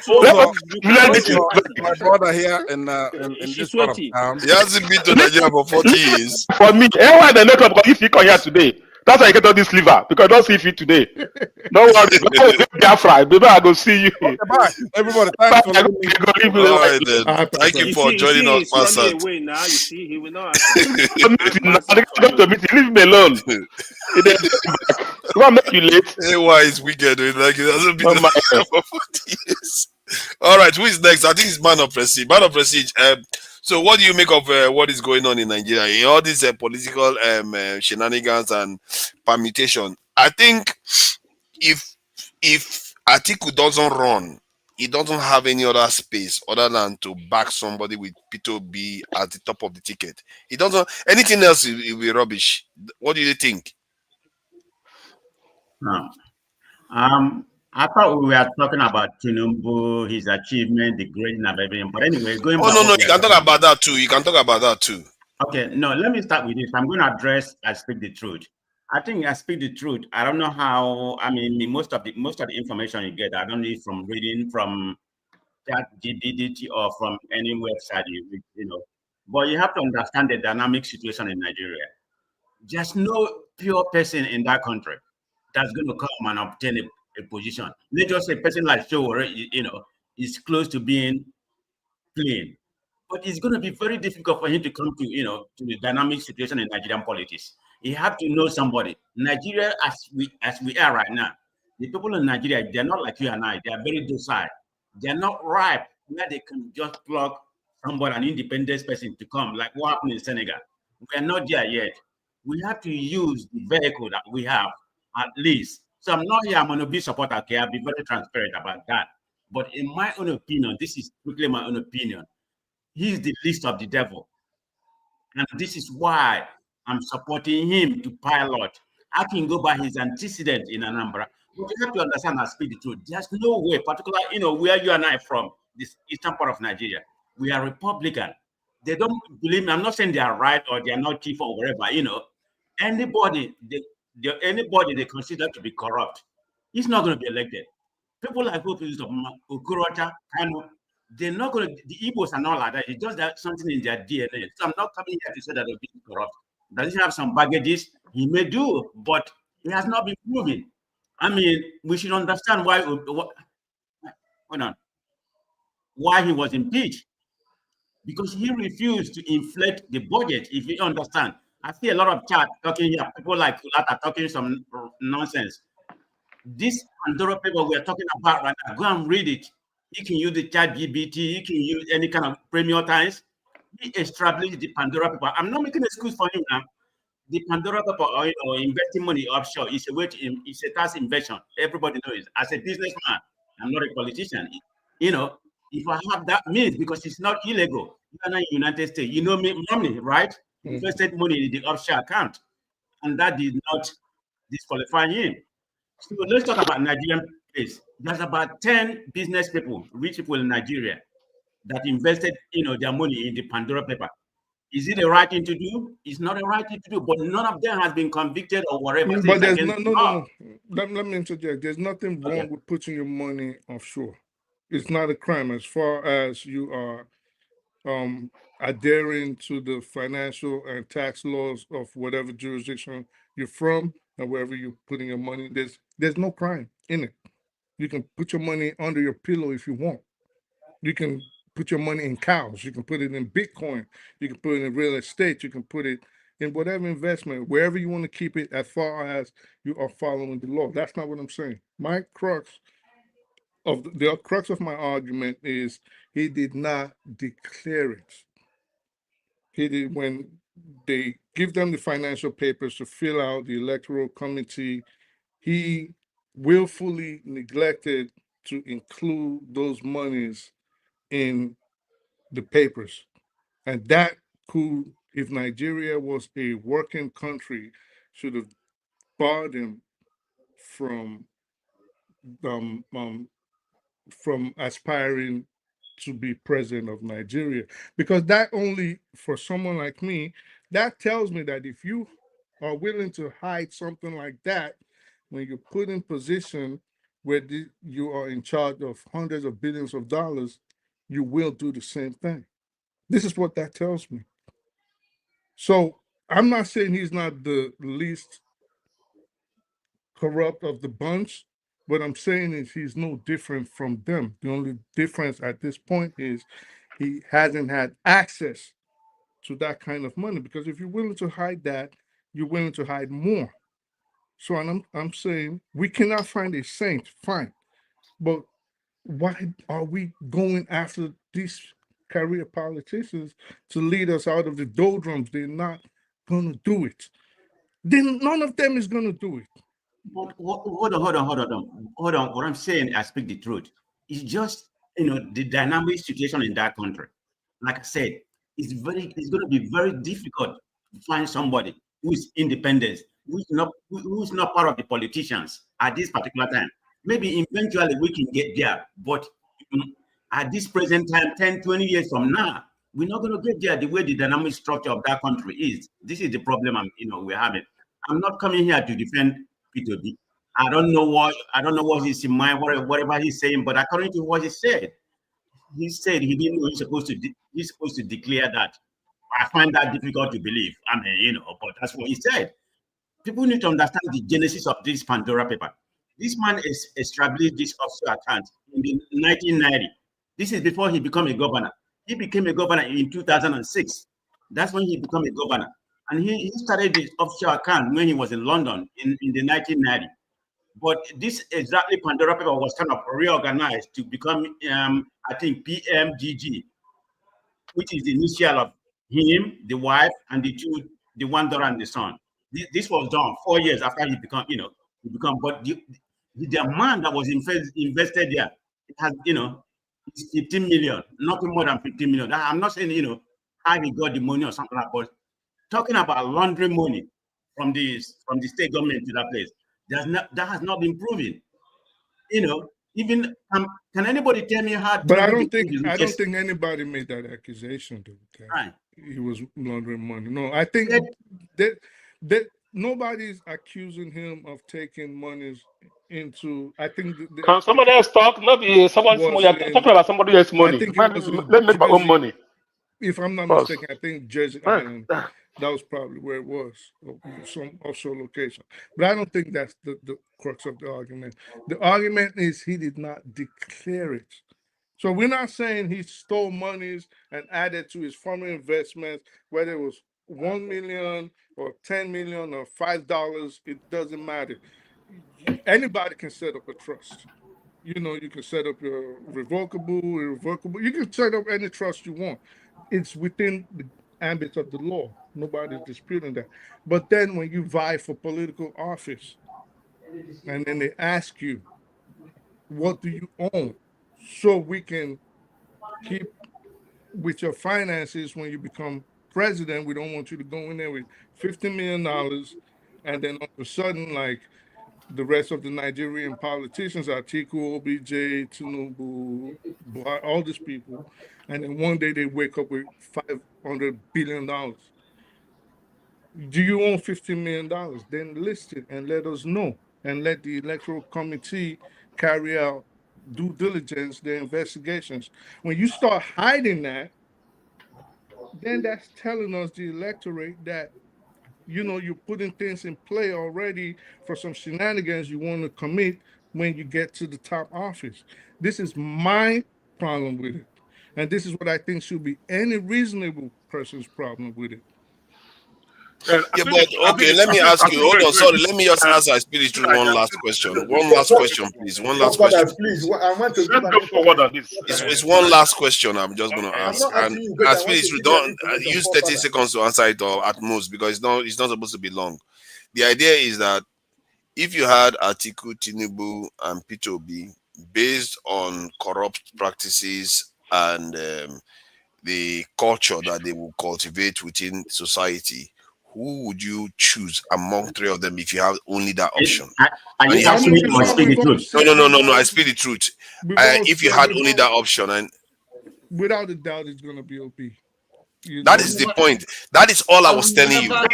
sweating. So my brother here in this part of town. He hasn't been to Nigeria for 40 years. For me, everyone they make up because if you come here today, that's why I get all this liver because I don't see you today. Don't worry, go to Biafra. Baby, I go see you. Okay, bye, everybody. Thanks for All right, then. Thank you for joining us, Pastor. Away now, you see, he will not. Leave me alone. You want to make you late? Hey, why is wicked? Like it hasn't been for 40 years. All right, who is next? I think it's Man of Prestige. Man of Prestige. So, what do you make of what is going on in Nigeria? In all these political shenanigans and permutation, I think if Atiku doesn't run, he doesn't have any other space other than to back somebody with P2B at the top of the ticket. He doesn't. Anything else will be rubbish. What do you think? No. I thought we were talking about Tinubu, his achievement, the grading of everything. But anyway, going back. Oh, no, you can talk about that too. You can talk about that too. Okay, no, let me start with this. I'm going to address I speak the truth. I think I speak the truth. I don't know how. I mean, most of the information you get, I don't need from reading from ChatGPT or from any website you know. But you have to understand the dynamic situation in Nigeria. There's no pure person in that country that's going to come and obtain a position. Let's just say a person like Showore, you know, is close to being plain. But it's going to be very difficult for him to come to, you know, to the dynamic situation in Nigerian politics. He have to know somebody. Nigeria, as we are right now, the people in Nigeria, they're not like you and I. They are very docile. They're not ripe where they can just plug somebody, an independent person to come, like what happened in Senegal. We are not there yet. We have to use the vehicle that we have, at least. So I'm not here, I'm going to be supporter, okay? I'll be very transparent about that. But in my own opinion, this is strictly my own opinion, he's the least of the devil. And this is why I'm supporting him to pilot. I can go by his antecedent in Anambra. But you have to understand and speak the truth. There's no way, particularly, you know, where you and I from, this eastern part of Nigeria, we are Republican. They don't believe me. I'm not saying they are right or they are not chief or whatever, you know. Anybody they consider to be corrupt, he's not going to be elected. People like Okorocha, Kanu, they're not going to, the Igbos are not like that. It's just that something in their DNA. So I'm not coming here to say that they'll be corrupt. Does he have some baggages? He may do, but he has not been proven. I mean, we should understand why he was impeached. Because he refused to inflate the budget, if you understand. I see a lot of chat talking here, people like Kulata talking some nonsense. This Pandora paper we're talking about right now, go and read it. You can use the ChatGPT, you can use any kind of Premium Times. He established the Pandora paper. I'm not making an excuse for him now. The Pandora paper or investing money offshore is a way to, it's a tax invasion. Everybody knows it. As a businessman, I'm not a politician. You know, if I have that means, because it's not illegal, you are not in the United States, you know me, money, right? Invested money in the offshore account, and that did not disqualify him. So let's talk about Nigerian place. There's about 10 business people, rich people in Nigeria, that invested, you know, their money in the Pandora paper. Is it the right thing to do? It's not the right thing to do, but none of them has been convicted or whatever. But there's no. Let me interject. There's nothing wrong with putting your money offshore. It's not a crime as far as you are adhering to the financial and tax laws of whatever jurisdiction you're from and wherever you're putting your money. There's no crime in it. You can put your money under your pillow if you want. You can put your money in cows. You can put it in Bitcoin. You can put it in real estate. You can put it in whatever investment, wherever you want to keep it, as far as you are following the law. That's not what I'm saying. The crux of my argument is he did not declare it. He did, when they give them the financial papers to fill out, the electoral committee, he willfully neglected to include those monies in the papers. And that could, if Nigeria was a working country, should have barred him from um, um, aspiring to be president of Nigeria. Because that only, for someone like me, that tells me that if you are willing to hide something like that, when you're put in position where you are in charge of hundreds of billions of dollars, you will do the same thing. This is what that tells me. So I'm not saying he's not the least corrupt of the bunch. What I'm saying is he's no different from them. The only difference at this point is he hasn't had access to that kind of money. Because if you're willing to hide that, you're willing to hide more. So I'm saying we cannot find a saint, fine. But why are we going after these career politicians to lead us out of the doldrums? They're not gonna do it. Then none of them is gonna do it. But hold on. What I'm saying, I speak the truth. It's just the dynamic situation in that country. Like I said, it's going to be very difficult to find somebody who is independent, who's not part of the politicians at this particular time. Maybe eventually we can get there, but at this present time, 10, 20 years from now, we're not going to get there the way the dynamic structure of that country is. This is the problem we're having. I'm not coming here to defend P2B. I don't know what he's in mind, whatever he's saying, but according to what he said he didn't know he's supposed to declare that. I find that difficult to believe. I mean, but that's what he said. People need to understand the genesis of this Pandora paper. This man established this offshore account in the 1990. This is before he became a governor. He became a governor in 2006. That's when he became a governor. And he started this offshore account when he was in London in the 1990s. But this exactly Pandora paper was kind of reorganized to become, I think, PMGG, which is the initial of him, the wife, and the one daughter and the son. This was done 4 years after he become, but the amount that was invested there, it has, it's 15 million, nothing more than 15 million. I'm not saying, how he got the money or something like that, but talking about laundering money from the state government to that place, that has not been proven. Even can anybody tell me how? But I don't think anybody made that accusation though. Right. He was laundering money. No, I think that nobody's accusing him of taking monies into. I think can somebody else talk? Not somebody. You're talking about somebody else's money. I think let me make my own money. If I'm not mistaken, I think Jersey Island. That was probably where it was, some offshore location. But I don't think that's the crux of the argument. The argument is he did not declare it. So we're not saying he stole monies and added to his former investments, whether it was 1 million or 10 million or $5, it doesn't matter. Anybody can set up a trust. You can set up your revocable, irrevocable. You can set up any trust you want. It's within the ambit of the law. Nobody's disputing that. But then when you vie for political office, and then they ask you, what do you own? So we can keep with your finances when you become president. We don't want you to go in there with $50 million, and then all of a sudden, like the rest of the Nigerian politicians, Atiku, OBJ, Tinubu, all these people, and then one day they wake up with $500 billion. Do you own $50 million? Then list it and let us know, and let the electoral committee carry out due diligence, their investigations. When you start hiding that, then that's telling us, the electorate, that you're putting things in play already for some shenanigans you want to commit when you get to the top office. This is my problem with it. And this is what I think should be any reasonable person's problem with it. Yeah, but okay, let me ask you. Hold on, sorry. Let me just ask our spirit one last question. One last question, please. One last question. Please, I want to go forward on this. It's one last question. I'm just going to ask. And our spirit, don't use 30 seconds to answer it, or at most, because it's not supposed to be long. The idea is that if you had Atiku, Tinubu, and P2B based on corrupt practices and the culture that they will cultivate within society, who would you choose among three of them if you have only that option? Are you asking me to speak the truth? No. I speak the truth. If you had only that option, and without a doubt, it's gonna be OP. That is the point. That is all I was telling you. I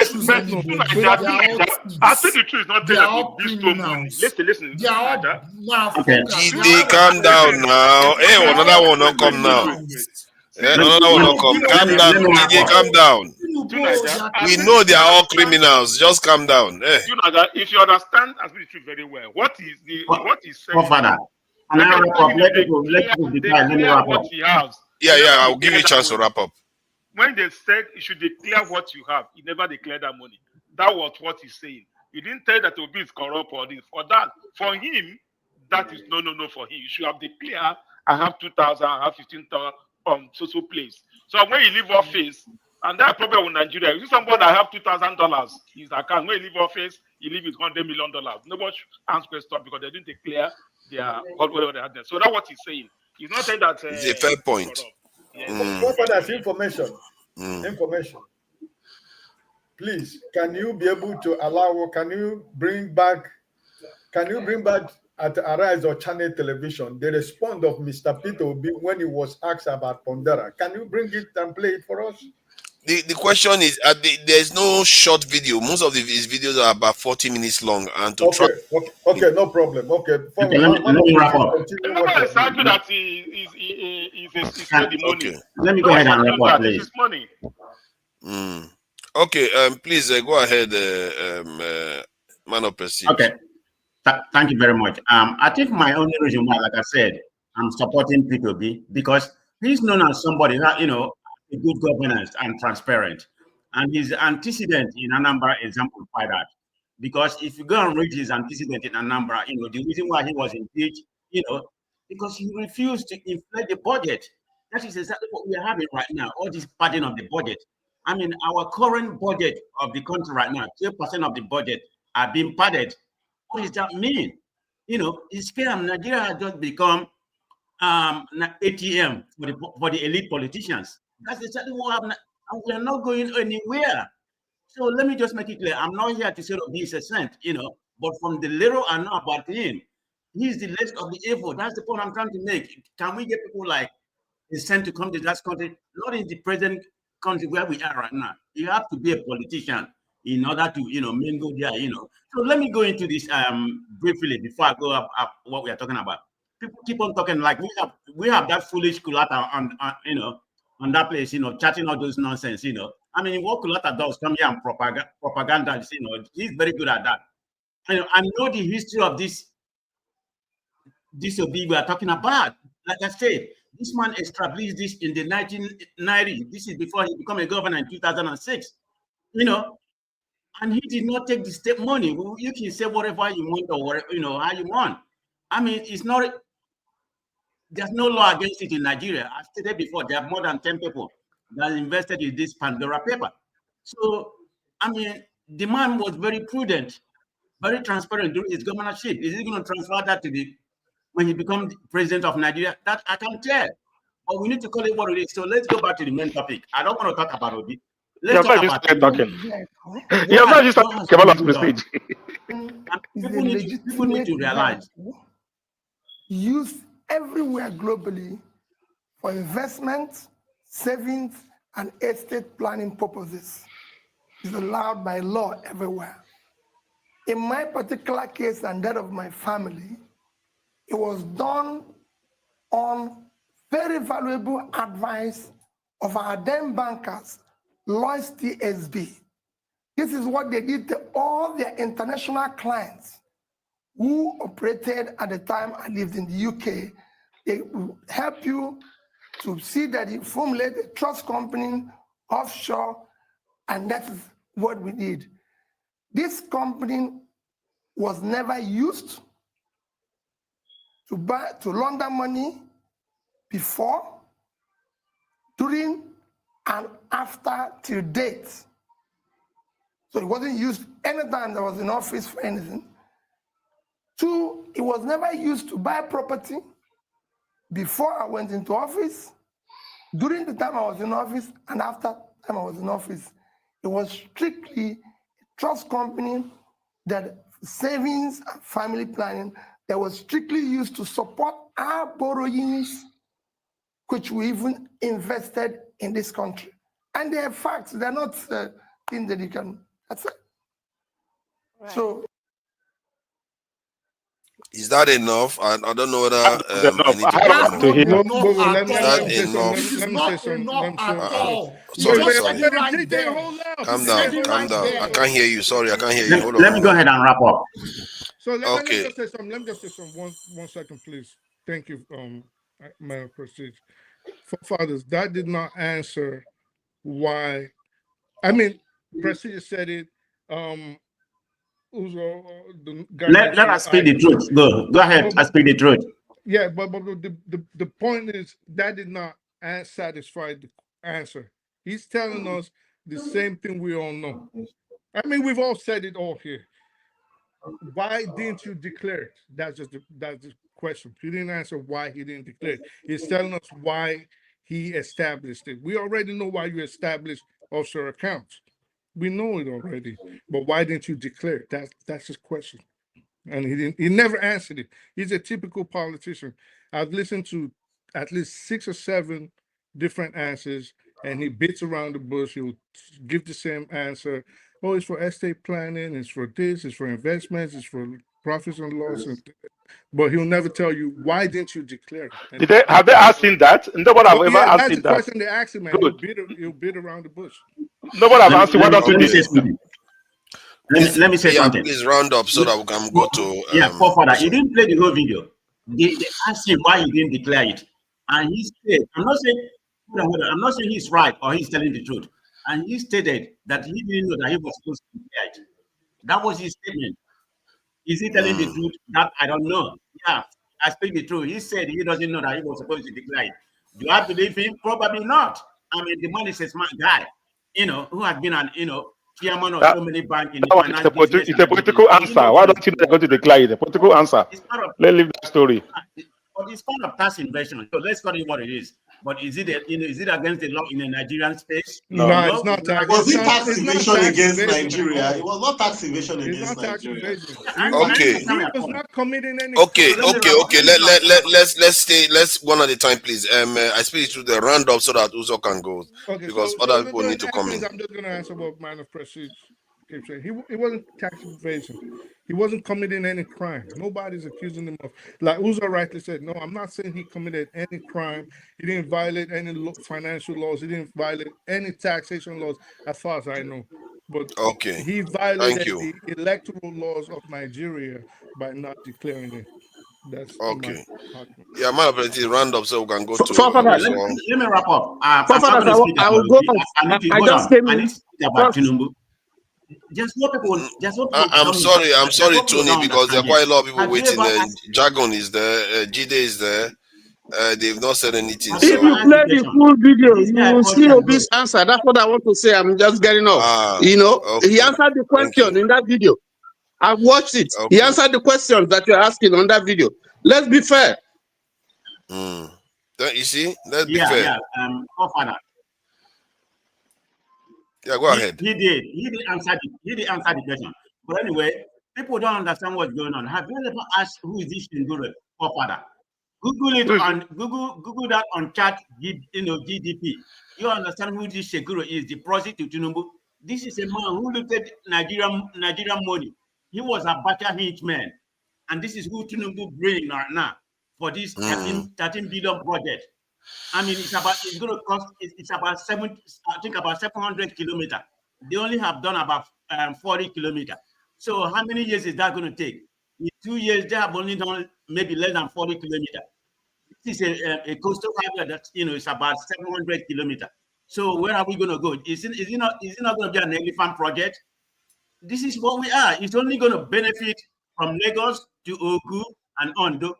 speak the truth, not tell you to money. Listen. GD, calm down now. Hey, another one not come now. Another one not come. Calm down, GD, calm down. We know they are all criminals. Just calm down. Hey. If you understand, I speak the truth very well. What is saying? Father, and I let people decide. Let me wrap up. Yeah, I'll give you a chance to wrap up. When they said you should declare what you have, he never declared that money. That was what he's saying. He didn't tell that Obi is corrupt or this. For that, for him, that is no for him. You should have declared, I have 2,000, I have 15,000 so place. So when you leave office, and that problem with Nigeria, you see somebody that have $2,000 in his account, when you leave office, you leave with $100 million. Nobody should answer question because they didn't declare their whatever they had there. So that's what he's saying. He's not saying that it's a fair point. That's information. Information. Please, can you be able to can you bring back at Arise or Channel Television the response of Mr. Peter Obi when he was asked about Pondera? Can you bring it and play it for us? The question is, there's no short video. Most of his videos are about 40 minutes long. And to okay, no problem. Okay, let me wrap up. That the money. Let me go ahead and wrap up, please. Money. Okay, please go ahead, man of perceived. Okay, thank you very much. I think my only reason why, like I said, I'm supporting P2B because he's known as somebody that, a good governance and transparent. And his antecedent in Anambra exemplify that. Because if you go and read his antecedent in Anambra, the reason why he was impeached, because he refused to inflate the budget. That is exactly what we are having right now, all this padding of the budget. I mean, our current budget of the country right now, 2% of the budget are being padded. What does that mean? It's scam. Nigeria has just become ATM for the elite politicians. That's exactly what happened. And we are not going anywhere. So let me just make it clear. I'm not here to say that he's a saint, but from the little I know about him, he's the least of the evil. That's the point I'm trying to make. Can we get people like a saint to come to that country? Not in the present country where we are right now. You have to be a politician in order to, mingle there, So let me go into this briefly before I go up what we are talking about. People keep on talking like we have that foolish culata on that place, chatting all those nonsense, I mean, what Kulata does come here and propaganda, he's very good at that. I know the history of this OB we are talking about. Like I said, this man established this in the 1990s. This is before he became a governor in 2006, and he did not take the state money. You can say whatever you want or whatever, how you want. I mean, it's not. There's no law against it in Nigeria. I stated before, there are more than 10 people that invested in this Pandora paper. So, I mean, the man was very prudent, very transparent during his governorship. Is he going to transfer that to when he becomes president of Nigeria? That I can't tell. But we need to call it what it is. So let's go back to the main topic. I don't want to talk about Obi. Let's talk about talking. You have not just talked about the stage. People need to realize. Used everywhere globally for investment, savings, and estate planning purposes. It's allowed by law everywhere. In my particular case and that of my family, it was done on very valuable advice of our then bankers, Lloyds TSB. This is what they did to all their international clients who operated at the time I lived in the UK. They will help you to see that you formulate a trust company offshore, and that is what we did. This company was never used to launder money before, during, and after till date. So it wasn't used anytime I was in office for anything. Two, it was never used to buy property before I went into office, During the time I was in office and after time I was in office, it was strictly a trust company that savings and family planning that was strictly used to support our borrowings, which we even invested in this country. And they are facts, they're not things that you can, that's it. Right. So, is that enough? I don't know whether I need to have come to hear. Is that enough? Sorry. Calm down. I can't hear you. Sorry, I can't hear you. Hold on. Let me go ahead and wrap up. So let me just say something. Let me just say something. One second, please. Thank you, Madam President. Fathers, that did not answer why. I mean, President said it. Let us speak the truth. Go ahead. I speak the truth. Yeah, but the point is that did not satisfy the answer. He's telling us the same thing we all know. I mean, we've all said it all here. Why didn't you declare it? That's the question. He didn't answer why he didn't declare it. He's telling us why he established it. We already know why you established offshore accounts. We know it already. But why didn't you declare it? That's his question. And he never answered it. He's a typical politician. I've listened to at least 6 or 7 different answers, and he beats around the bush. He'll give the same answer. Oh, it's for estate planning, it's for this, it's for investments, it's for profits and losses. But he'll never tell you, why didn't you declare it? Have they asked him that? Nobody have ever asked him that. That's the question they asked him, and he'll beat around the bush. Nobody have asked him why don't you do this. Let me say something. Please round up so that we can go to. Forefather, he didn't play the whole video. They asked him why he didn't declare it, and he said, "I'm not saying he's right or he's telling the truth." And he stated that he didn't know that he was supposed to declare it. That was his statement. Is he telling the truth? That I don't know. Yeah, I speak the truth. He said he doesn't know that he was supposed to declare it. Do I believe him? Probably not. I mean, the man is a smart guy, who has been an chairman of so many banks in the financial business. It's a political answer. Why don't you go to declare it? A political answer. Let's leave that story. But it's kind of tax invasion. So let's call it what it is. But is it is it against the law in the Nigerian space? No, it's not tax. Was it tax evasion against Nigeria? It was not tax evasion against Nigeria. Okay. He was not committing any. Okay. Let's stay. Let's one at a time, please. I speak to the roundup so that Uzo can go because other people need to come in. I'm just going to answer what man of prestige keeps saying. It wasn't tax evasion. He wasn't committing any crime. Nobody's accusing him of, like Uzo rightly said, no, I'm not saying he committed any crime. He didn't violate any financial laws. He didn't violate any taxation laws, as far as I know. But he violated the electoral laws of Nigeria by not declaring it. That's okay. Yeah, my ability to round up so we can go to. Let me wrap up. I will go. I just came in about Tinubu. I'm sorry, Tony, because there are quite a lot of people waiting. Jargon is there, Jide is there. They've not said anything. If you play the full video, you will see Obi's answer. That's what I want to say. I'm just getting off. He answered the question in that video. I've watched it. He answered the questions that you're asking on that video. Let's be fair. You see, let's be fair. Yeah, go ahead. He did answer the question. But anyway, people don't understand what's going on. Have you ever asked who is this Shinguru forefather? Google it on Google that on chat, GDP. You understand who this Shinguru is, the proxy to Tinubu. This is a man who looked at Nigerian money. He was a Abacha hitman. And this is who Tinubu bring right now for this 13 billion project. I mean, it's going to cost. It's about 700 kilometers. They only have done about 40 kilometers. So how many years is that going to take? In 2 years, they have only done maybe less than 40 kilometers. This is a coastal highway that it's about 700 kilometers. So where are we going to go? Is it not going to be an elephant project? This is what we are. It's only going to benefit from Lagos to Oku and Ondo.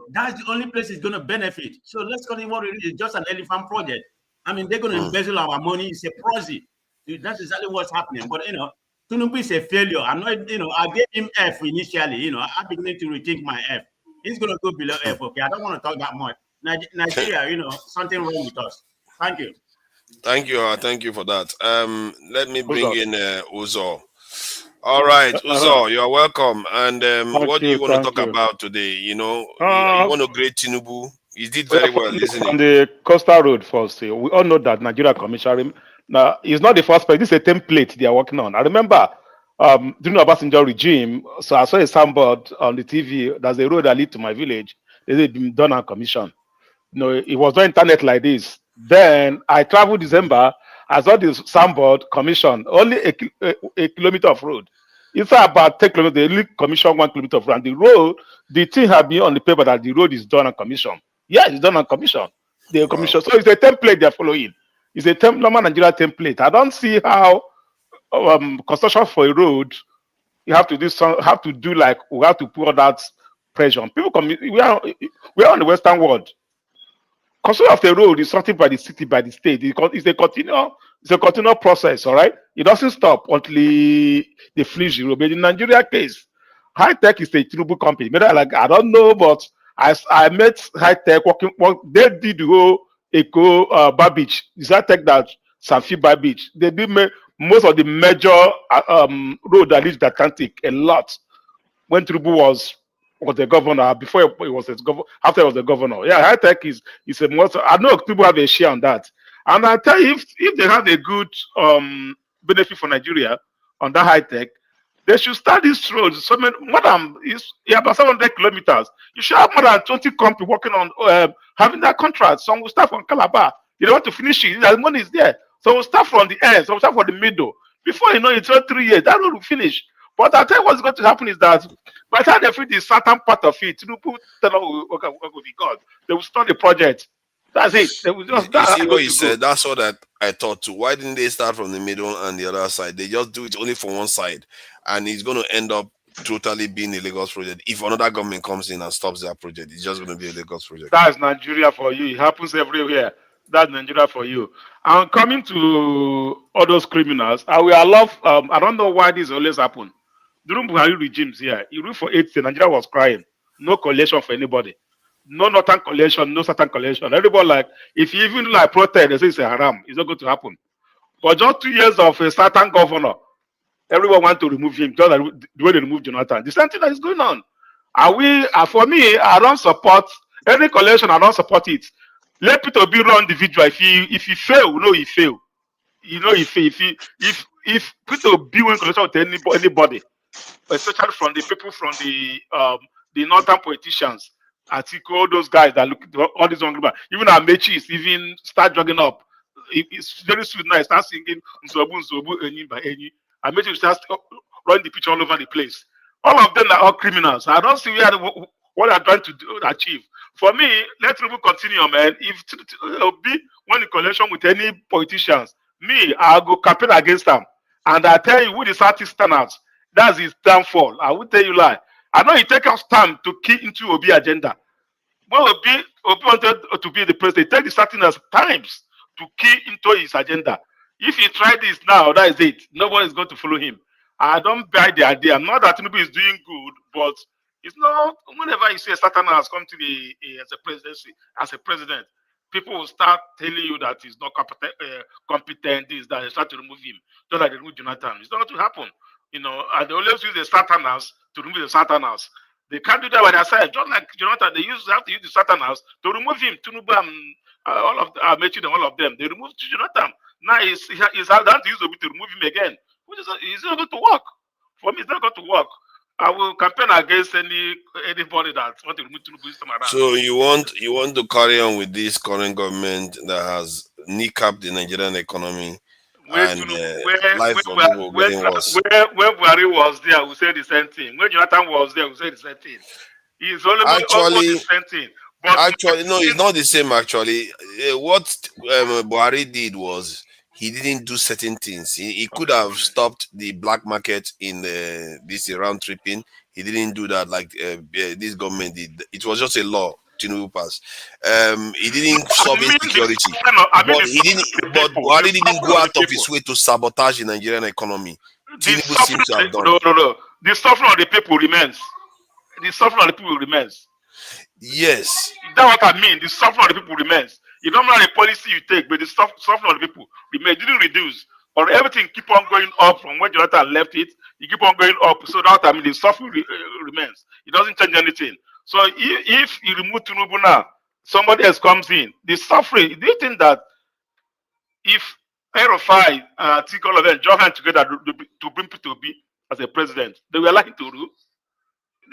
That's the only place it's going to benefit. So let's call it what it is, just an elephant project. I mean, they're going to embezzle our money. It's a proxy. That's exactly what's happening. But, Tinubu is a failure. I'm not, I gave him F initially. I'm beginning to rethink my F. He's going to go below F, okay? I don't want to talk that much. Nigeria, something wrong with us. Thank you. Thank you for that. Let me bring in Uzo. All right, Uzo, you are welcome. And what do you want to talk about today? You want to grade Tinubu. He did very well, isn't On he? the coastal road first, we all know that Nigeria Commission now is not the first place. This is a template they are working on. I remember during the Obasanjo regime, so I saw a signboard on the TV. There's a road that leads to my village. It's been done on commission. It was not internet like this. Then I traveled December. I saw this signboard commission only a kilometer of road. It's about 10 kilometers. They only commission 1 kilometer of road. And the road, the thing have been on the paper that the road is done on commission. Yeah, it's done on commission. The commission. So it's a template they're following. It's a normal Nigeria template. I don't see how construction for a road you have to do like we have to put all that pressure on people. We are on the Western world. Construction of the road is something by the city, by the state. It's a continual process, all right? It doesn't stop until they finish the road. But in Nigeria case, High Tech is a Tinubu company. Maybe I don't know, but I met High Tech working. They did the whole Eco Bar Beach. It's High Tech that Safi Bar Beach. They did most of the major road that leads the Atlantic a lot when Tinubu was the governor, before he was after he was the governor. Yeah, High Tech is a most. I know people have a share on that, and I tell you, if they have a good benefit for Nigeria on that High Tech, they should start these roads. So more than about 700 kilometers. You should have more than 20 companies working on having that contract. Some will start from Calabar. You don't want to finish it. The money is there. So we'll start from the end. So we'll start from the middle. Before you know it, 3 years that road will finish. But I tell you what's going to happen is that by the time they finish the certain part of it, Tinubu will be gone. They will start the project. That's it. They will just. You see what you said? That's what I thought too. Why didn't they start from the middle and the other side? They just do it only for one side, and it's going to end up totally being a Lagos project. If another government comes in and stops that project, it's just going to be a Lagos project. That's Nigeria for you. It happens everywhere. That's Nigeria for you. And coming to all those criminals, I don't know why this always happen. During Buhari regimes here, you ruled for 8 years, Nigeria was crying. No coalition for anybody. No northern coalition, no southern coalition. Everybody if you even protest, they say it's a haram. It's not going to happen. But just 2 years of a certain governor, everyone want to remove him, just like the way they remove Jonathan. The same thing that is going on. For me, I don't support any coalition. I don't support it. Let Peter be run individual. If he fail, he fail. If Peter be in coalition with anybody, especially from the people from the northern politicians, Atiku, all those guys that look all these young people, even Amechi is even start jogging up. It's very sweet now. Start singing Nsobu Enyi by Enyi. Amechi will start running the pitch all over the place. All of them are all criminals. I don't see what they're trying to achieve. For me, let Tinubu continue, man. If be one in coalition with any politicians, me, I'll go campaign against them. And I tell you, who the artist stand out, that's his downfall. I will tell you lie. I know it takes us time to key into Obi agenda. When Obi wanted to be the president, it takes certain times to key into his agenda. If he try this now, that is it. Nobody is going to follow him. I don't buy the idea. Not that Tinubu is doing good, but it's not. Whenever you see a certain has come to as a presidency, as a president, people will start telling you that he's not competent. This, that, they start to remove him. Just like they remove Jonathan. It's not going to happen. And they always use the Satanas to remove the Satanas. They can't do that by themselves. Just like Jonathan, they have to use the Satanas to remove him. Tinubu and all of Amechi and all of them, they removed Jonathan. Now he's had to use Obi to remove him again. It's not going to work. For me, it's not going to work. I will campaign against anybody that wants to remove Tinubu this time around. So you want to carry on with this current government that has kneecapped the Nigerian economy? When Buhari was there, we said the same thing. When Jonathan was there, we said the same thing. It's only the same thing. But actually, no, it's not the same. Actually, what Buhari did was he didn't do certain things. He could have stopped the black market in this round tripping. He didn't do that like this government did. It was just a law. Tinubu passed. He didn't stop insecurity, but Buhari didn't go out of his way to sabotage the Nigerian economy. Tinubu seems to have done. No. The suffering of the people remains. The suffering of the people remains. Yes. That's what I mean. The suffering of the people remains. It don't matter the policy you take, but the suffering of the people remains. Didn't reduce. Or everything keep on going up from where Jonathan left it. You keep on going up. So that I mean the suffering remains. It doesn't change anything. So if you remove Tinubu now, somebody else comes in. The suffering. Do you think that if Erofai, Atiku, all of them join hands together to bring P2B as a president, they were likely to rule?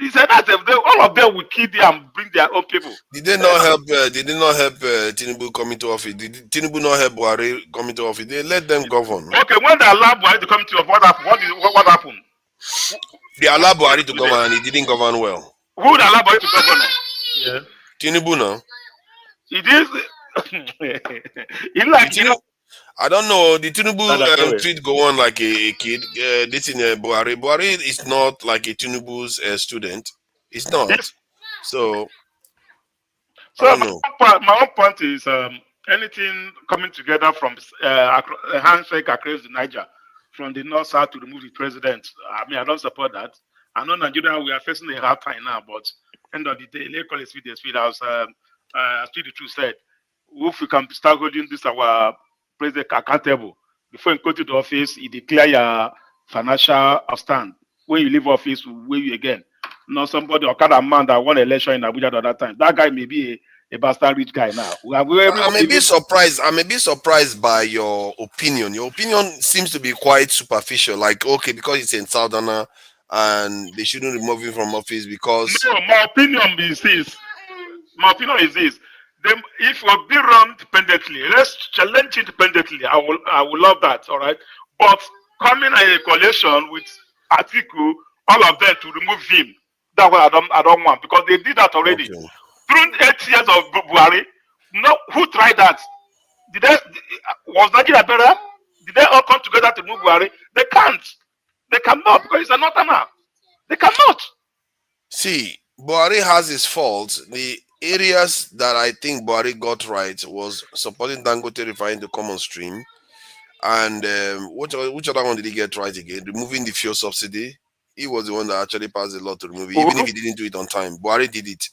He said that all of them will kill them and bring their own people. Did they not help? Did they not help Tinubu come into office? Did Tinubu not help Buhari come into office? They let them govern. Okay, when they allowed Buhari to come into office, what happened? What happened? They allowed Buhari to govern, and he didn't govern well. Who would allow Buhari to govern? Yeah, Tinubu now. It is. I don't know. The Tinubu treat go on like a kid. This in Buhari. Buhari is not like a Tinubu's student. It's not. So my own point is anything coming together from a handshake across the Niger, from the north south to remove the president. I mean, I don't support that. I know Nigeria, we are facing a hard time now, but end of the day, let's call it speed. As Sidi Tah said, if we can start holding this our president accountable before you go to the office, you declare your financial stand. When you leave office, will you again? Not somebody or kind of man that won election in Abuja at that time. That guy may be a bastard rich guy now. I may be surprised. I may be surprised by your opinion. Your opinion seems to be quite superficial. Like, okay, because it's in Southern and they shouldn't remove him from office because. No, my opinion is this. My opinion is this. Then if we'll be run independently, let's challenge it independently. I will love that. All right, but coming in a coalition with Atiku, all of them to remove him. That's what I don't want, because they did that already. Okay. During 8 years of Buhari, who tried that? Was Nigeria-Biafra? Did they all come together to move Buhari? They can't. They cannot, because it's a northerner. They cannot. See, Buhari has his faults. The areas that I think Buhari got right was supporting Dangote refining to come on stream. And which other one did he get right again? Removing the fuel subsidy. He was the one that actually passed the law to remove it, even if he didn't do it on time. Buhari did it.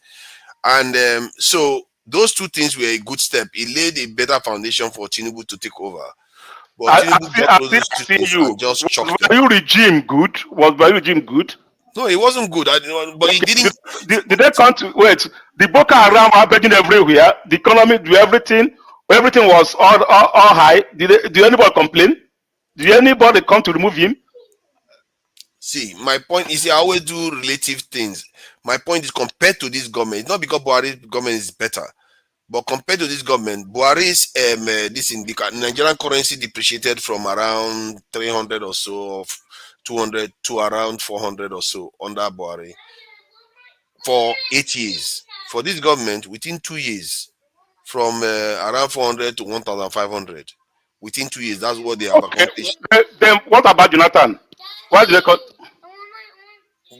And so those two things were a good step. It laid a better foundation for Tinubu to take over. But Tinubu got those two things and just chopped them. Was Buhari regime good? Was Buhari regime good? No, it wasn't good. But he didn't. Did they come to wait? The Boko Haram are begging everywhere. The economy, do everything. Everything was all high. Did anybody complain? Did anybody come to remove him? See, my point is, I always do relative things. My point is, compared to this government, it's not because Buhari's government is better, but compared to this government, Buhari's the Nigerian currency depreciated from around 300 or so, of 200 to around 400 or so under Buhari for 8 years. For this government, within 2 years, from around 400 to 1,500. Within 2 years, that's what they have accomplished. Then what about Jonathan? Why did they cut?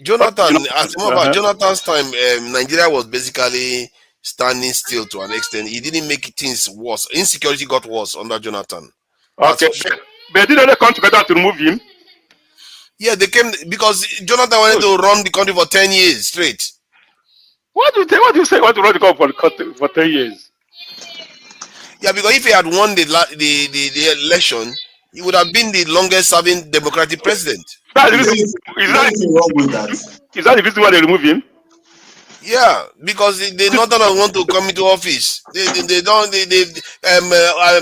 Jonathan, about Jonathan's time, Nigeria was basically standing still to an extent. He didn't make things worse. Insecurity got worse under Jonathan. Okay, but didn't they come together to remove him? Yeah, they came because Jonathan wanted to run the country for 10 years straight. What do you say? Want to run the country for 10 years? Yeah, because if he had won the election, he would have been the longest serving democratic president. Is that the reason why they remove him? Yeah, because the Northerners want to come into office. They don't.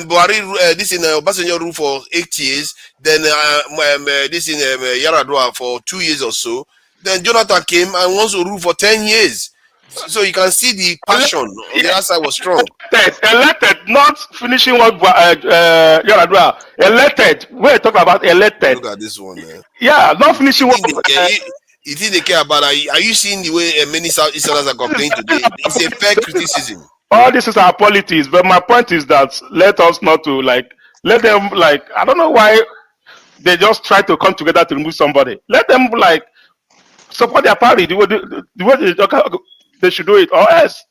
Buhari this in Obasanjo rule for 8 years. Then this in Yaradua for 2 years or so. Then Jonathan came and wants to rule for 10 years. So you can see the passion on the other side was strong. Elected, not finishing what Yaradua. Elected. We're talking about elected. Look at this one. Yeah, not finishing what. You think they care about? Are you seeing the way many Southeasterners are complaining today? It's a fair criticism. All this is our politics, but my point is that let us not to let them I don't know why they just try to come together to remove somebody. Let them support their party the way they should do it, or else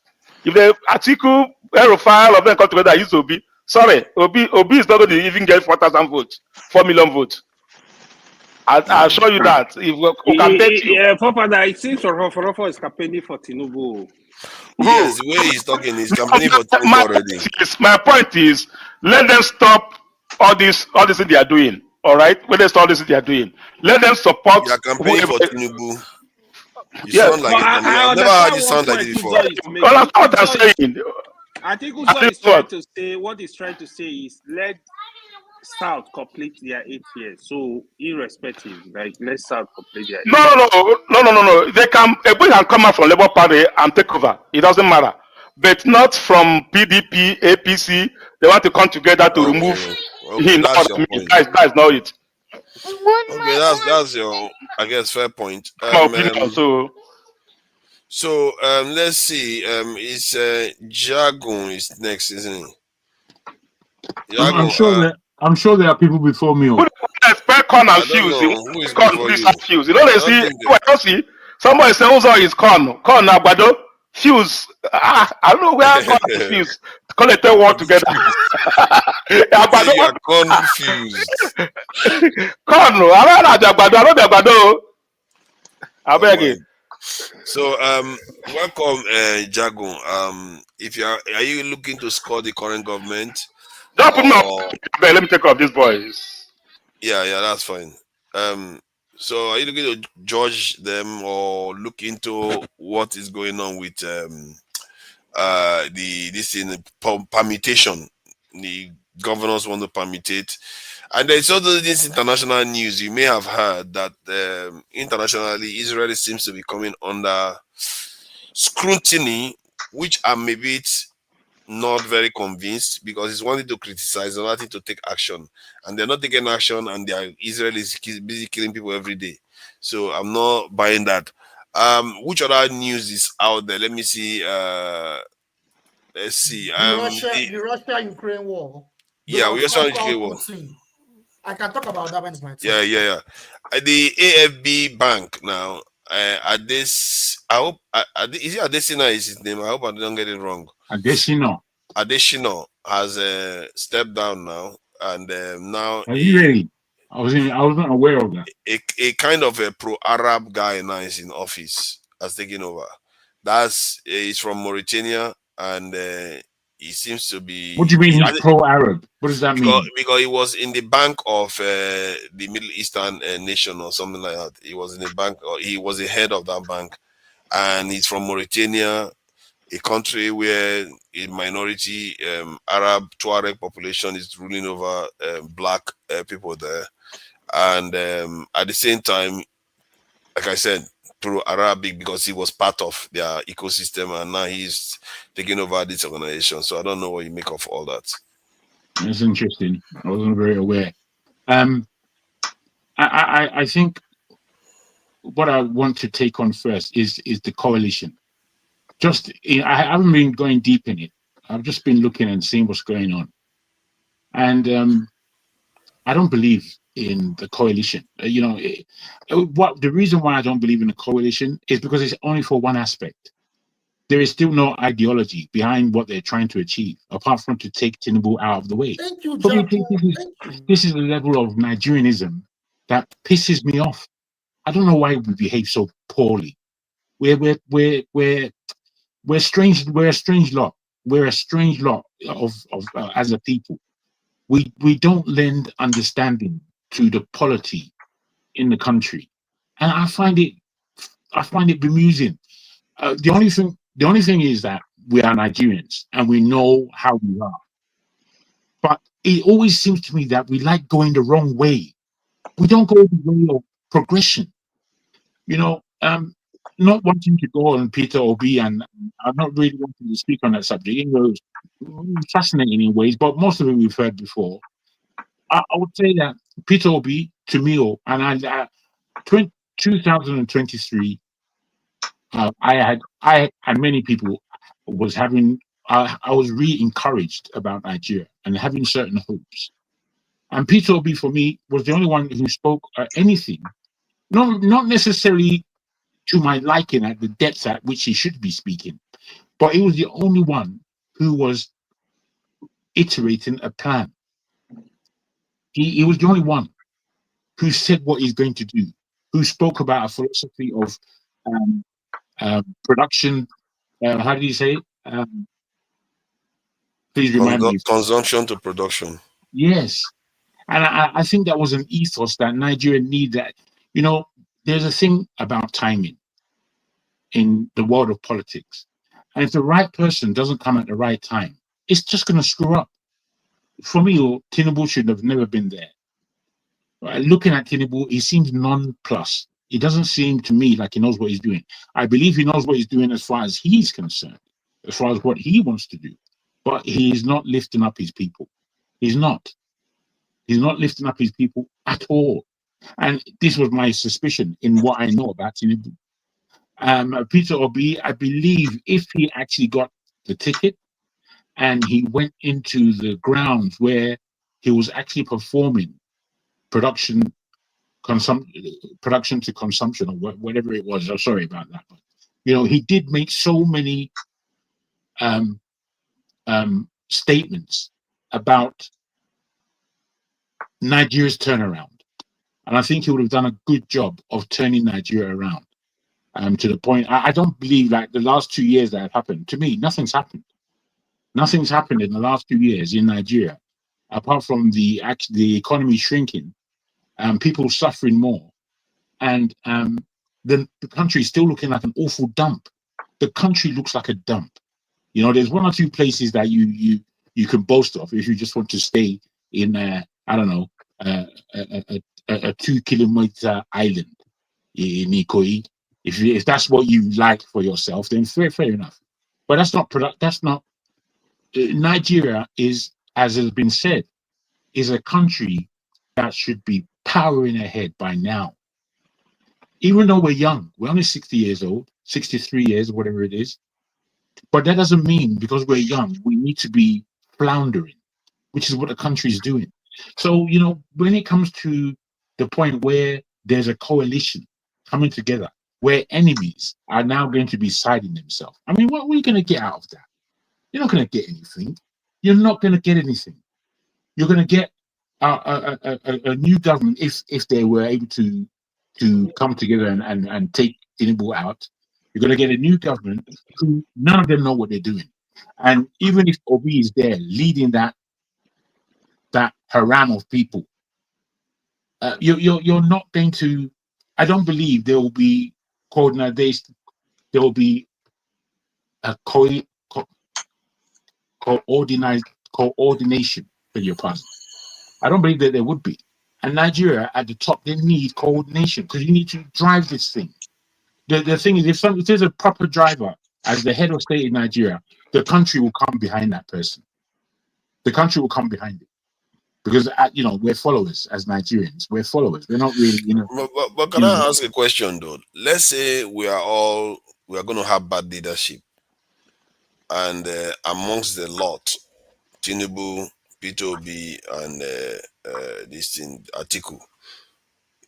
if they Atiku, Erofai, of them come together, use Obi. Sorry, Obi is not going to even get 4,000 votes, 4 million votes. I'll show you that. If we can take you. Father, it seems Rofo is campaigning for Tinubu. Yes, the way he's talking, he's campaigning for Tinubu already. My point is, let them stop all this thing they are doing. All right, let them stop all this thing they are doing. Let them support. You are campaigning for Tinubu. You Yes. sound like it. I've never heard you sound like this before. Well, that's what I'm saying. I think what he's trying to say, is let South complete their 8 years. So irrespective, like let South complete their 8 years. No. They can come out from Labour Party and take over. It doesn't matter, but not from PDP, APC. They want to come together to remove him. That's your point. That's not it. Okay, that's your, I guess, fair point. My opinion. So let's see. It's Jagun is next, isn't he? Jagun, I'm sure there are people before me. Who expect corn and fuse? Who is before you? Fuse. You know, they see somebody say Uzo is corn now, but fuse. I don't know where corn and fuse connect them all together. You're confused. Corn, I know the Agbado. I beg you. So welcome, Jagun. If are you looking to score the current government? Don't put me on. Let me take off these boys. Yeah, that's fine. So are you looking to judge them or look into what is going on with this in permutation? The governors want to permutate. And there's also this international news. You may have heard that internationally, Israel seems to be coming under scrutiny, which I'm maybe not very convinced, because it's wanting to criticize and wanting to take action. And they're not taking action, and Israel is busy killing people every day. So I'm not buying that. Which other news is out there? Let me see. Let's see. The Russia-Ukraine war. Yeah, we also war. I can talk about that when it's my turn. Yeah. The AfDB bank now. Is it Adesina is his name? I hope I don't get it wrong. Adesina has stepped down now, and now. Are you ready? I wasn't aware of that. A kind of a pro-Arab guy now is in office, has taken over. He's from Mauritania, and he seems to be. What do you mean he's pro-Arab? What does that mean? Because he was in the bank of the Middle Eastern nation or something like that. He was in the bank, or he was the head of that bank, and he's from Mauritania, a country where a minority Arab Tuareg population is ruling over black people there, and at the same time, like I said, pro-Arabic, because he was part of their ecosystem, and now he's taking over this organization. So I don't know what you make of all that. That's interesting. I wasn't very aware. I think what I want to take on first is the coalition. I haven't been going deep in it. I've just been looking and seeing what's going on, and I don't believe in the coalition. The reason why I don't believe in the coalition is because it's only for one aspect. There is still no ideology behind what they're trying to achieve, apart from to take Tinubu out of the way. Thank you, This is a level of Nigerianism that pisses me off. I don't know why we behave so poorly. We're strange. We're a strange lot. We're a strange lot of as a people. We don't lend understanding to the polity in the country, and I find it bemusing. The only thing is that we are Nigerians and we know how we are, but it always seems to me that we like going the wrong way. We don't go the way of progression. Not wanting to go on Peter Obi, and I'm not really wanting to speak on that subject. It's fascinating in ways, but most of it we've heard before. I would say that Peter Obi, to me, and 2023, I and many people was having. I was really encouraged about Nigeria and having certain hopes. And Peter Obi, for me, was the only one who spoke anything, not necessarily to my liking at the depths at which he should be speaking, but he was the only one who was iterating a plan. He was the only one who said what he's going to do, who spoke about a philosophy of production, how do you say it? Please remind me. Consumption to production. Yes. And I think that was an ethos that Nigeria needed. That, you know, there's a thing about timing in the world of politics. And if the right person doesn't come at the right time, it's just going to screw up. For me, Tinubu should have never been there. Looking at Tinubu, he seems nonplussed. It doesn't seem to me like he knows what he's doing. I believe he knows what he's doing as far as he's concerned, as far as what he wants to do. But he's not lifting up his people. He's not. He's not lifting up his people at all. And this was my suspicion in what I know about Tinubu. Peter Obi, I believe if he actually got the ticket and he went into the grounds where he was actually performing production to consumption, or whatever it was. I'm sorry about that. But, you know, he did make so many statements about Nigeria's turnaround. And I think he would have done a good job of turning Nigeria around to the point. I don't believe like the last 2 years that have happened. To me, nothing's happened. Nothing's happened in the last 2 years in Nigeria, apart from the economy shrinking, people suffering more. And the country is still looking like an awful dump. The country looks like a dump. You know, there's 1 or 2 places that you can boast of if you just want to stay in, I don't know, a 2-kilometer island in Ikoyi. If that's what you like for yourself, then fair enough. But that's not product. That's not. Nigeria is, as has been said, is a country that should be powering ahead by now. Even though we're young, we're only 60 years old, 63 years, whatever it is. But that doesn't mean because we're young, we need to be floundering, which is what the country is doing. So, you know, when it comes to the point where there's a coalition coming together, where enemies are now going to be siding themselves, I mean, what are we going to get out of that? You're not going to get anything. You're not going to get anything. You're going to get a new government if they were able to come together and take Tinubu out. You're going to get a new government who none of them know what they're doing. And even if Obi is there leading that haram of people, you're not going to. I don't believe there will be coordination. There will be a coordination for your past. I don't believe that there would be. And Nigeria at the top, they need coordination because you need to drive this thing. The thing is, if there's a proper driver as the head of state in Nigeria, the country will come behind that person. The country will come behind it because you know, we're followers as Nigerians. We're followers. We're not really, you know. But can I ask a question though? Let's say we are going to have bad leadership, and amongst the lot, Tinubu, Peter Obi, and this thing, Atiku.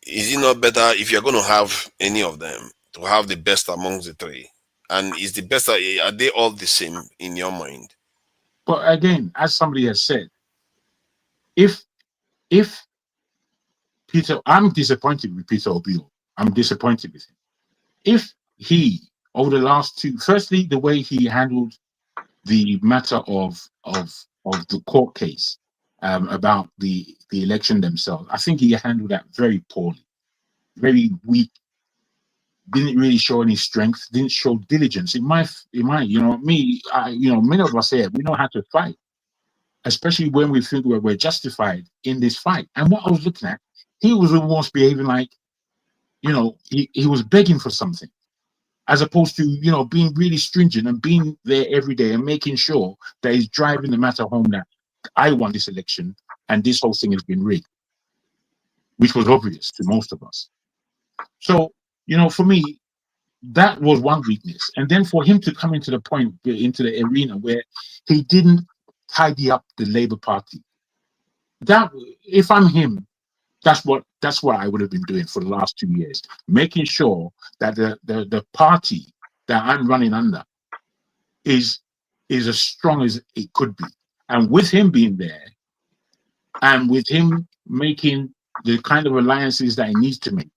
Is it not better if you're going to have any of them to have the best amongst the three? And is the best, are they all the same in your mind? But again, as somebody has said, if Peter, I'm disappointed with Peter Obi. I'm disappointed with him. If he, over the last firstly, the way he handled the matter of the court case about the election themselves, I think he handled that very poorly, very weak. Didn't really show any strength. Didn't show diligence. In my, you know, many of us here, we know how to fight, especially when we think we're justified in this fight. And what I was looking at, he was almost behaving like, you know, he was begging for something, as opposed to, you know, being really stringent and being there every day and making sure that he's driving the matter home that I won this election and this whole thing has been rigged, which was obvious to most of us. So, you know, for me, that was one weakness. And then for him to come into the arena where he didn't tidy up the Labour Party, that, if I'm him, that's what I would have been doing for the last 2 years, making sure that the party that I'm running under is as strong as it could be. And with him being there, and with him making the kind of alliances that he needs to make,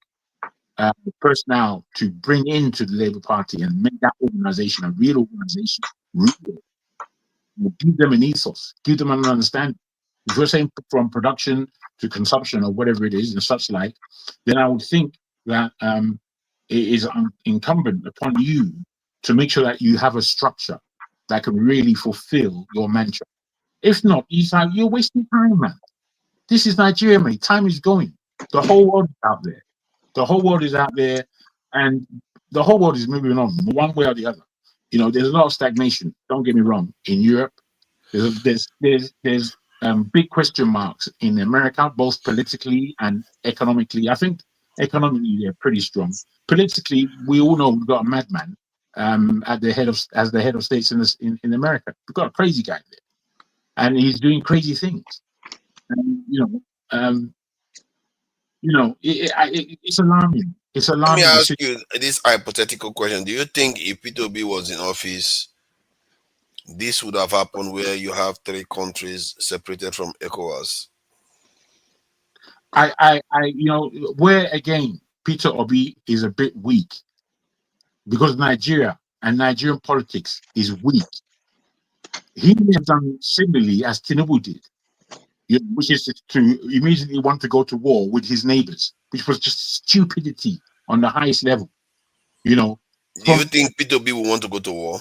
personnel to bring into the Labour Party and make that organization a real organization, real. Give them an ethos, give them an understanding. If you're saying from production to consumption or whatever it is and such like, then I would think that it is incumbent upon you to make sure that you have a structure that can really fulfill your mantra. If not, you're wasting time, man. This is Nigeria, mate. Time is going. The whole world is out there. The whole world is out there, and the whole world is moving on one way or the other. You know, there's a lot of stagnation. Don't get me wrong. In Europe, there's big question marks in America, both politically and economically. I think economically they're pretty strong. Politically, we all know we've got a madman as the head of states in America. We've got a crazy guy there, and he's doing crazy things. And, it's alarming. It's alarming. Let me ask you this hypothetical question: do you think if Peter Obi was in office, this would have happened where you have 3 countries separated from ECOWAS? Where again, Peter Obi is a bit weak because Nigeria and Nigerian politics is weak. He may have done similarly as Tinubu did, which is to immediately want to go to war with his neighbors, which was just stupidity on the highest level. Do you think Peter Obi will want to go to war?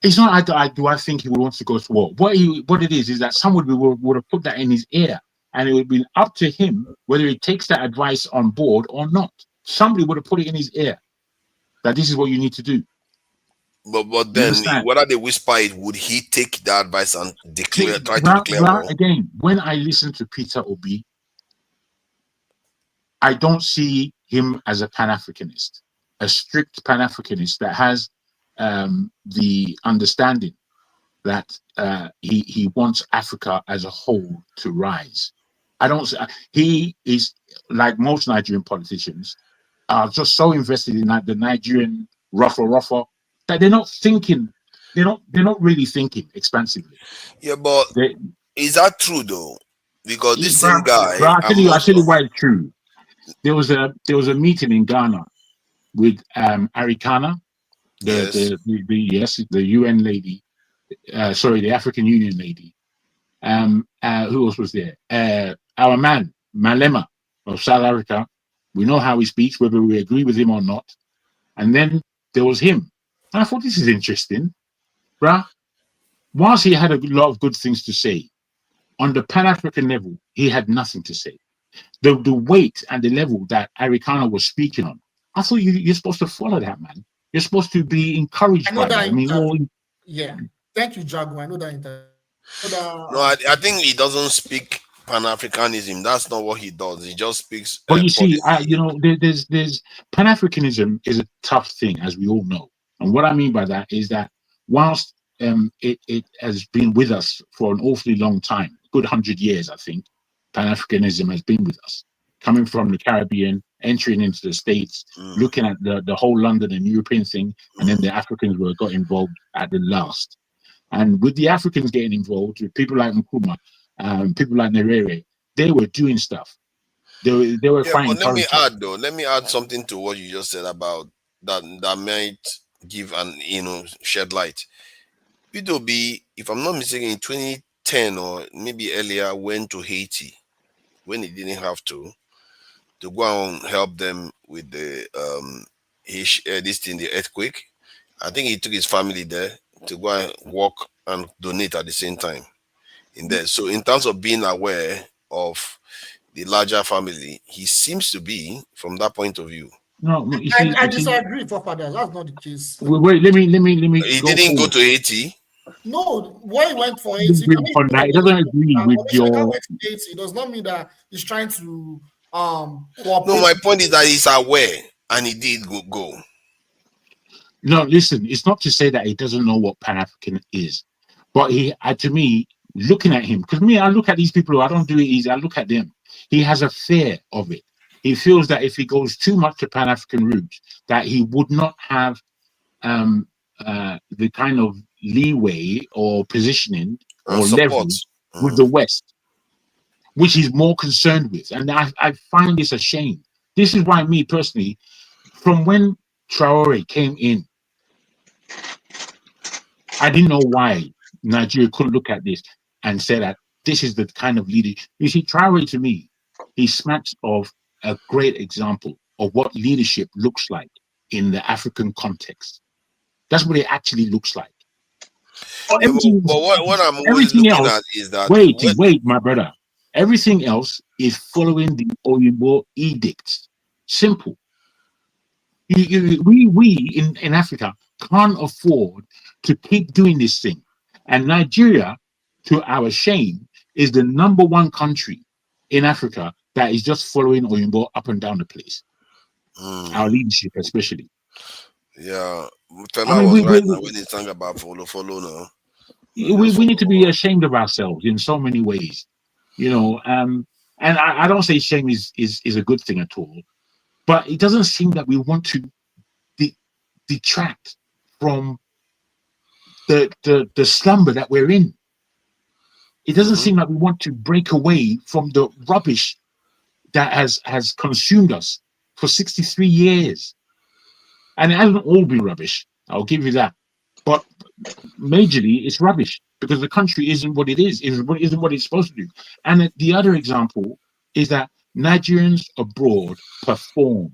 It's not. I think he would want to go to war. What it is that somebody would have put that in his ear, and it would be up to him whether he takes that advice on board or not. Somebody would have put it in his ear that this is what you need to do. But then, whether they whisper it, would he take the advice and try to declare war? Again, when I listen to Peter Obi, I don't see him as a Pan-Africanist, a strict Pan-Africanist that has the understanding that he wants Africa as a whole to rise. He is, like most Nigerian politicians, are just so invested in the Nigerian rougher that they're not thinking. They're not really thinking expansively. Yeah, but is that true though? Because this same guy. I'll tell you why it's true. There was a meeting in Ghana with Arikana, the UN lady, the African Union lady. Who else was there? Our man Malema of South Africa. We know how he speaks, whether we agree with him or not. And then there was him. And I thought, this is interesting, bruh. Whilst he had a lot of good things to say, on the Pan-African level, he had nothing to say. The weight and the level that Arikana was speaking on, I thought you're supposed to follow that, man. You're supposed to be encouraged by that. Yeah. Thank you, Jago. I know that. No, I think he doesn't speak Pan-Africanism. That's not what he does. He just speaks. But you see, there's Pan-Africanism is a tough thing, as we all know. And what I mean by that is that whilst it has been with us for an awfully long time, good 100 years, I think, Pan-Africanism has been with us, coming from the Caribbean, entering into the States, looking at the whole London and European thing, and then the Africans got involved at the last. And with the Africans getting involved, with people like Nkrumah, people like Nyerere, they were doing stuff. They were finding. But let me add something to what you just said about that might give shed light. P2B, if I'm not mistaken, in 2010 or maybe earlier, went to Haiti when he didn't have to go and help them with the the earthquake. I think he took his family there to go and work and donate at the same time in there. So in terms of being aware of the larger family, he seems to be from that point of view. No, I disagree, for fathers. That's not the case. Wait, let me. He didn't go to Haiti. No, why he went for Haiti? It doesn't agree with your. It does not mean that he's trying to No, my point is that he's aware and he did go. No, listen, it's not to say that he doesn't know what Pan-African is, but to me, looking at him, because I look at these people who I don't do it easy. I look at them. He has a fear of it. He feels that if he goes too much to Pan-African roots, that he would not have the kind of leeway or positioning or leverage with the West, which he's more concerned with. And I find this a shame This is why me personally, from when Traore came in, I didn't know why Nigeria couldn't look at this and say that this is the kind of leader. You see, Traore to me, he smacks of a great example of what leadership looks like in the African context. That's what it actually looks like. But what I'm always Everything looking else, at is that wait, my brother. Everything else is following the Oyinbo edicts. Simple. We in Africa can't afford to keep doing this thing. And Nigeria, to our shame, is the #1 country in Africa that is just following Oyinbo up and down the place. Our leadership, especially. Yeah, I Fela mean, was right now when he sang about follow now. we need to be ashamed of ourselves in so many ways, you know. And I don't say shame is a good thing at all, but it doesn't seem that we want to detract from the slumber that we're in. It doesn't seem like we want to break away from the rubbish that has consumed us for 63 years. And it hasn't all been rubbish, I'll give you that. But majorly, it's rubbish because the country isn't what it is, isn't what it's supposed to do. And the other example is that Nigerians abroad perform.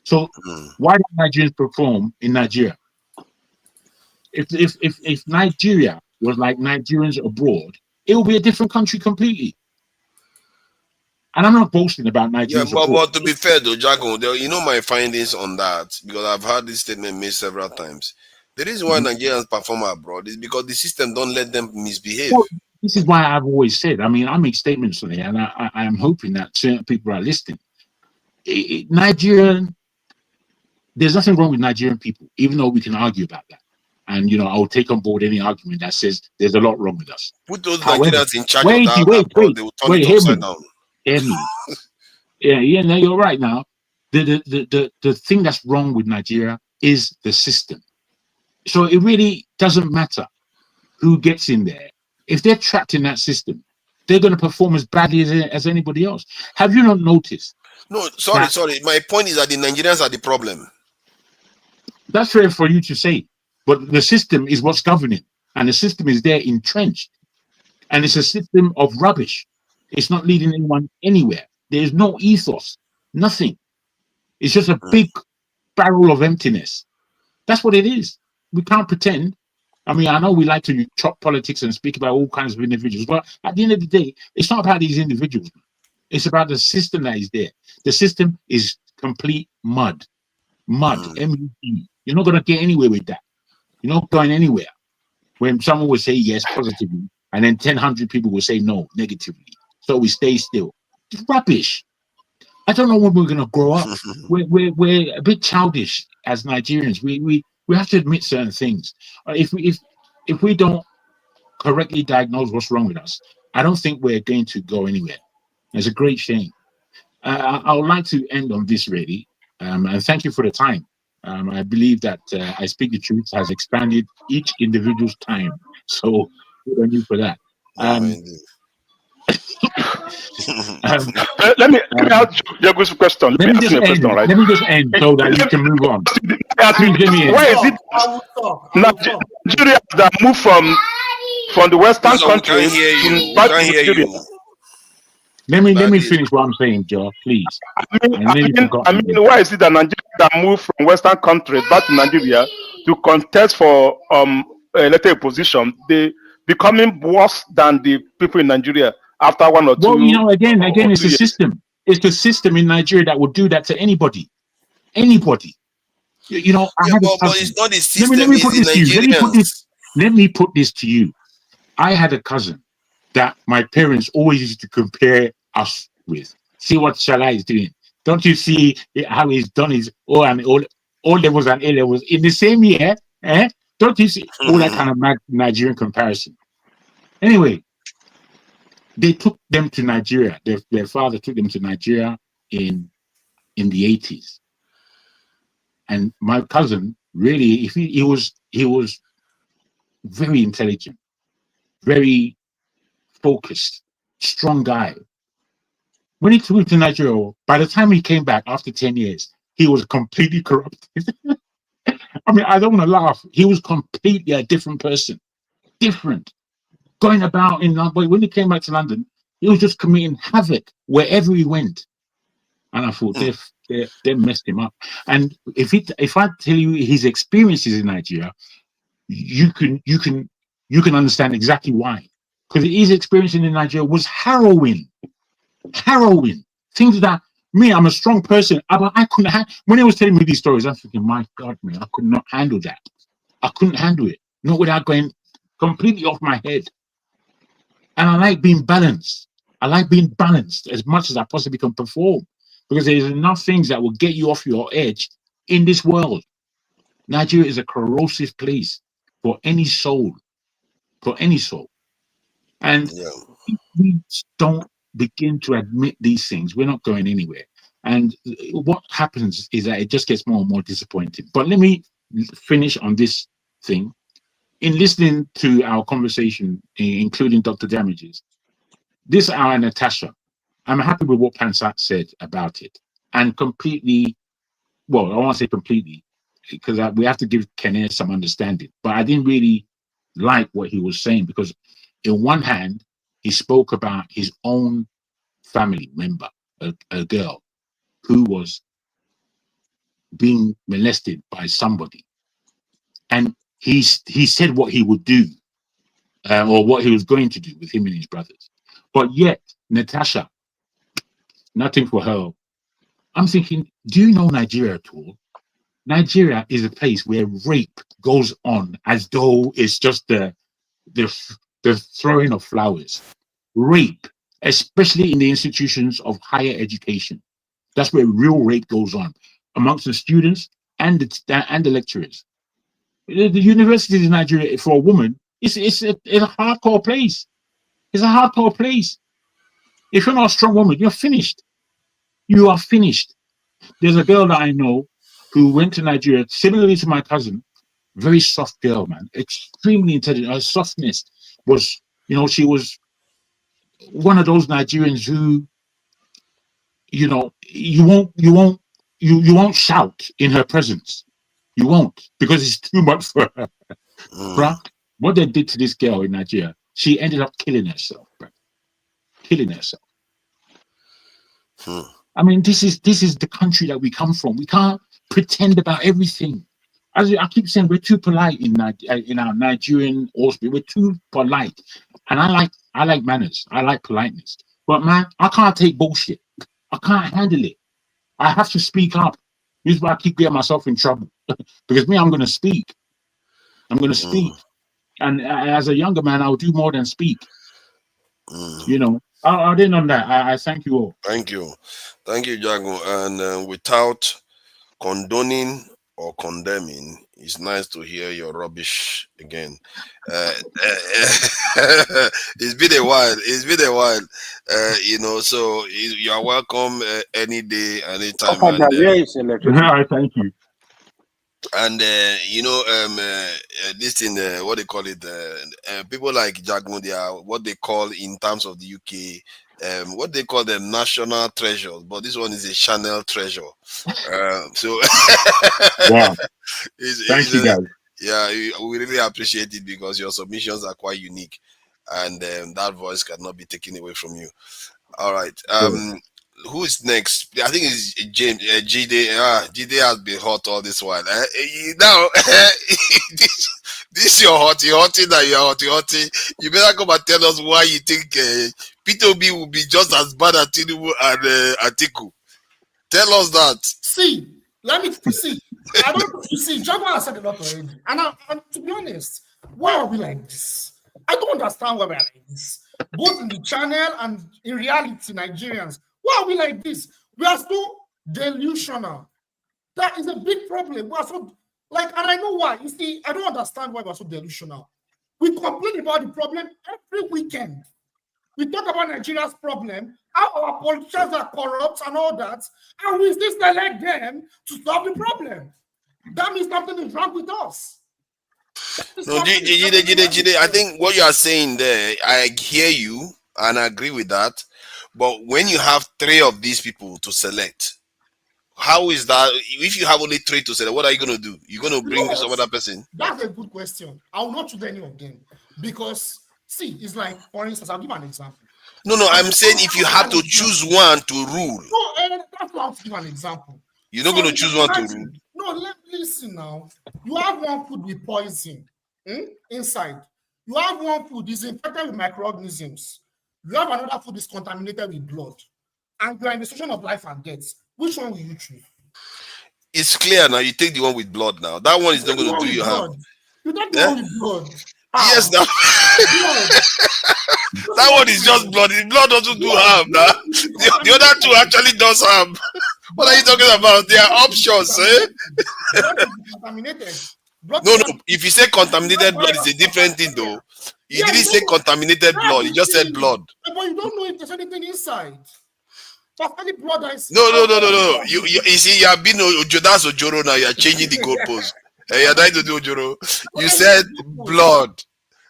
So why don't Nigerians perform in Nigeria? If Nigeria was like Nigerians abroad, it would be a different country completely. And I'm not boasting about Nigerians abroad. But to be fair though, Jago, you know my findings on that, because I've heard this statement made several times. The reason why Nigerians perform abroad is because the system don't let them misbehave. Well, this is why I've always said, I mean, I make statements on it, and I am hoping that certain people are listening. Nigerian, there's nothing wrong with Nigerian people, even though we can argue about that. And, you know, I'll take on board any argument that says there's a lot wrong with us. Put those However, Nigerians in charge of that abroad, they will turn it upside down. Hear me. Yeah, no, you're right now. The thing that's wrong with Nigeria is the system. So it really doesn't matter who gets in there. If they're trapped in that system, they're going to perform as badly as anybody else. Have you not noticed? No, sorry. My point is that the Nigerians are the problem. That's fair for you to say, but the system is what's governing, and the system is there entrenched, and it's a system of rubbish. It's not leading anyone anywhere. There is no ethos, nothing. It's just a big barrel of emptiness. That's what it is. We can't pretend. I mean, I know we like to chop politics and speak about all kinds of individuals, but at the end of the day, it's not about these individuals. It's about the system that is there. The system is complete mud. M-U-D. You're not going to get anywhere with that. You're not going anywhere. When someone will say yes positively, and then 1,000 people will say no negatively. So we stay still. It's rubbish. I don't know when we're going to grow up. We're a bit childish as Nigerians. We have to admit certain things. If we don't correctly diagnose what's wrong with us, I don't think we're going to go anywhere. It's a great shame. I would like to end on this really, and thank you for the time. I believe that I Speak the Truth has expanded each individual's time. So good on you for that. Let me ask Jago's question. Let me just end so that you can move on. Why is it Nigeria that move from the Western countries to Nigeria? Let me finish what I'm saying, Joe, please. I mean, why is it that Nigeria that move from Western countries back to Nigeria to contest for elected position, they becoming worse than the people in Nigeria after 1 or 2? Well, you know, again, it's the system. It's the system in Nigeria that will do that to anybody. Anybody. You know, I had a cousin. But it's not the system. Let me put this to you. Let me put this to you. I had a cousin that my parents always used to compare us with. See what Shala is doing. Don't you see how he's done his O levels and A levels in the same year? Don't you see all that kind of Nigerian comparison? Anyway, they took them to Nigeria. Their father took them to Nigeria in the 80s. And my cousin, really, he was very intelligent, very focused, strong guy. When he moved to Nigeria, by the time he came back after 10 years, he was completely corrupt. I mean, I don't want to laugh. He was completely a different person. Different. Going about in London. When he came back to London, he was just committing havoc wherever he went. And I thought, they messed him up. And if I tell you his experiences in Nigeria, you can understand exactly why. Because his experience in Nigeria was harrowing. Things that I'm a strong person, but I couldn't when he was telling me these stories, I'm thinking, my God, man, I could not handle that. I couldn't handle it. Not without going completely off my head. And I like being balanced. I like being balanced as much as I possibly can perform. Because there's enough things that will get you off your edge in this world. Nigeria is a corrosive place for any soul. For any soul. And if we don't begin to admit these things, we're not going anywhere. And what happens is that it just gets more and more disappointing. But let me finish on this thing. In listening to our conversation, including Dr. Damages, this hour, Natasha, I'm happy with what Pansat said about it. And completely, well, I won't say completely, because we have to give Kenneth some understanding. But I didn't really like what he was saying, because in one hand, he spoke about his own family member, a girl, who was being molested by somebody. And he said what he would do, or what he was going to do with him and his brothers. But yet, Natasha, nothing for her. I'm thinking, do you know Nigeria at all? Nigeria is a place where rape goes on as though it's just the throwing of flowers. Rape, especially in the institutions of higher education. That's where real rape goes on amongst the students and the lecturers. The universities in Nigeria, for a woman, it's a hardcore place. It's a hardcore place. If you're not a strong woman, you're finished. You are finished. There's a girl that I know who went to Nigeria, similarly to my cousin, very soft girl, man, extremely intelligent. Her softness was, she was one of those Nigerians who, you won't shout in her presence. You won't, because it's too much for her. Bruh, what they did to this girl in Nigeria, she ended up killing herself, bruh. Killing herself. I mean, this is the country that we come from. We can't pretend about everything. As I keep saying, we're too polite in our Nigerian hospital. We're too polite, and I like manners. I like politeness. But man, I can't take bullshit. I can't handle it. I have to speak up. This is why I keep getting myself in trouble. Because I'm going to speak. I'm going to speak. And as a younger man, I'll do more than speak. I didn't know that. I thank you all. Thank you, Jago. And without condoning or condemning, it's nice to hear your rubbish again. It's been a while. So you are welcome any day, anytime. Thank you. And this thing, what they call it, people like Jago, they are what they call in terms of the UK, what they call the national treasures, but this one is a channel treasure. So wow. Thank you guys. Yeah, we really appreciate it, because your submissions are quite unique, and that voice cannot be taken away from you. All right. Who is next? I think it's James. Jide. Jide has been hot all this while. Now, this your hottie that you are hottie. You better come and tell us why you think P2B will be just as bad as Tinubu and Atiku. Tell us that. See, let me see. Jago has said a lot already. And to be honest, why are we like this? I don't understand why we're like this. Both in the channel and in reality, Nigerians. Why are we like this? We are so delusional. That is a big problem. We are so, and I know why. You see, I don't understand why we're so delusional. We complain about the problem every weekend. We talk about Nigeria's problem, how our politicians are corrupt and all that, and we still select them to solve the problem. That means something is wrong with us. No, Jide, I think what you are saying there, I hear you and I agree with that. But when you have 3 of these people to select, how is that? If you have only 3 to select, what are you going to do? You're going to bring some other person? That's a good question. I will not choose any of them because, see, it's like, for instance, I'll give an example. No, I'm saying if you have to choose one to rule. No, that's why I'll give an example. You're not going to choose one to rule. No, listen now. You have one food with poison inside. You have one food is infected with microorganisms. You have another food is contaminated with blood. And you are in the situation of life and death. Which one will you choose? It's clear now. You take the one with blood now. That one is not going to do you harm. You take the one with blood. Yes, now. That one is just blood. The blood doesn't do harm now. The other 2 actually does harm. What are you talking about? They are options, eh? Contaminated. No. If you say contaminated blood, it's a different thing, though. You didn't say contaminated blood. You just said blood. But you don't know if there's anything inside. Any blood that is No. You see, you have been that's Ojoro now. You are changing the goalpost. You're trying to do Ojoro. You said blood.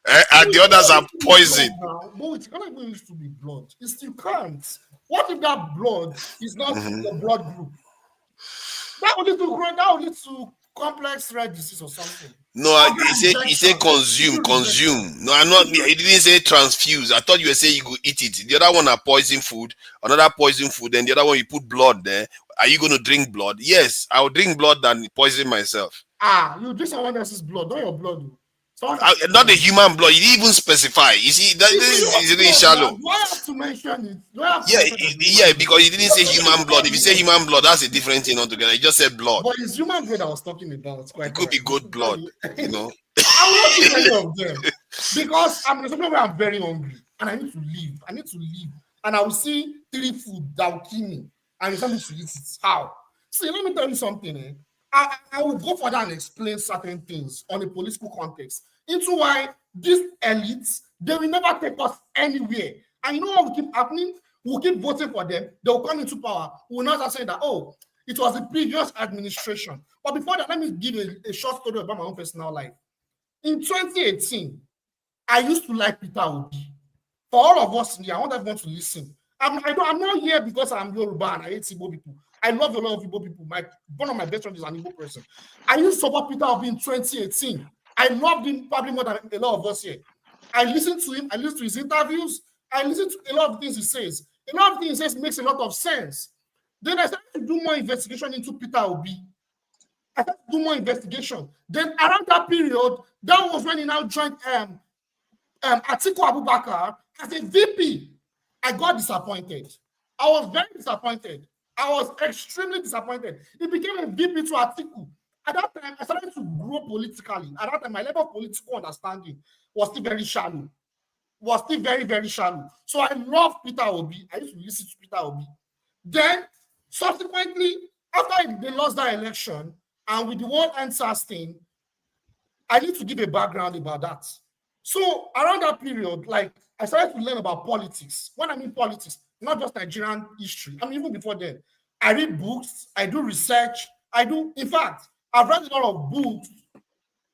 And the others are poison. But it cannot even used to be blood. It still can't. What if that blood is not the blood group? That would lead to complex red disease or something. No, he said consume. No, I'm not. He didn't say transfuse. I thought you were saying you could eat it. The other one are poison food, another poison food, and the other one you put blood there. Are you going to drink blood? Yes, I will drink blood than poison myself. You drink someone else's blood, not your blood. Not the human blood. You didn't even specify. You see, this is really shallow. Do I have to mention it? Yeah, because you didn't say human blood. If you say human blood, that's a different thing altogether. You just said blood. But it's human blood I was talking about. It could be goat blood, you know. I will not eat any of them because I'm in a situation where I'm very hungry and I need to leave. And I will see 3 food that will kill me. And it's something to eat it. How? See, let me tell you something. I will go further and explain certain things on a political context into why these elites, they will never take us anywhere. And you know what will keep happening? We'll keep voting for them. They will come into power. We will not start saying that, oh, it was the previous administration. But before that, let me give a short story about my own personal life. In 2018, I used to like Peter Obi. For all of us in here, I want everyone to listen. I'm not here because I'm Yoruba and I hate Igbo people. I love a lot of Igbo people. One of my best friends is an Igbo person. I used to support Peter Obi in 2018. I loved him probably more than a lot of us here. I listened to him. I listened to his interviews. I listened to a lot of things he says. A lot of things he says makes a lot of sense. Then I started to do more investigation into Peter Obi. I started to do more investigation. Then around that period, that was when he now joined Atiku Abubakar as a VP. I got disappointed. I was very disappointed. I was extremely disappointed. He became a VP to Atiku. At that time, I started to grow politically. At that time, my level of political understanding was still very shallow. Was still very, very shallow. So I love Peter Obi. I used to listen to Peter Obi. Then, subsequently, after they lost that election, and with the whole NSAS thing, I need to give a background about that. So around that period, like, I started to learn about politics. When I mean politics, not just Nigerian history. I mean, even before then, I read books, I do research, in fact, I've read a lot of books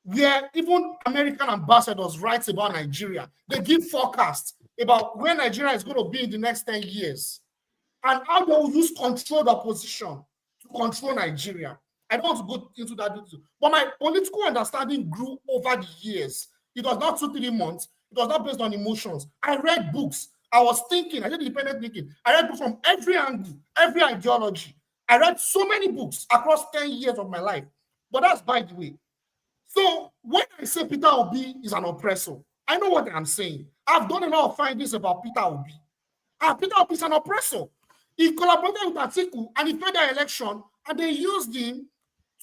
where even American ambassadors write about Nigeria. They give forecasts about where Nigeria is going to be in the next 10 years and how they will use controlled opposition to control Nigeria. I don't want to go into that detail, but my political understanding grew over the years. It was not 2-3 months. It was not based on emotions. I read books. I was thinking. I did independent thinking. I read books from every angle, every ideology. I read so many books across 10 years of my life. But that's by the way. So when I say Peter Obi is an oppressor, I know what I'm saying. I've done a lot of findings about Peter Obi. And Peter Obi is an oppressor. He collaborated with Atiku and he failed the election, and they used him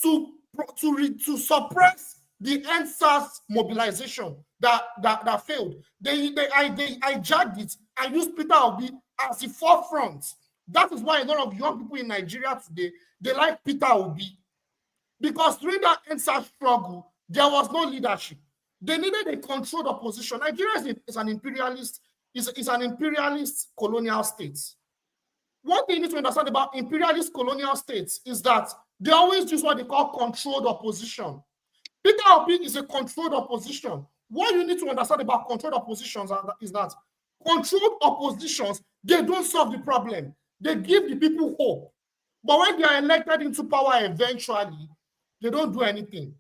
to suppress the NSAS mobilization that failed. They hijacked it and used Peter Obi as the forefront. That is why a lot of young people in Nigeria today, they like Peter Obi. Because during that NSAS struggle, there was no leadership. They needed a controlled opposition. Nigeria is an imperialist, is an imperialist colonial state. One thing you need to understand about imperialist colonial states is that they always use what they call controlled opposition. Peter Obi is a controlled opposition. What you need to understand about controlled oppositions is that controlled oppositions, they don't solve the problem. They give the people hope. But when they are elected into power eventually, they don't do anything.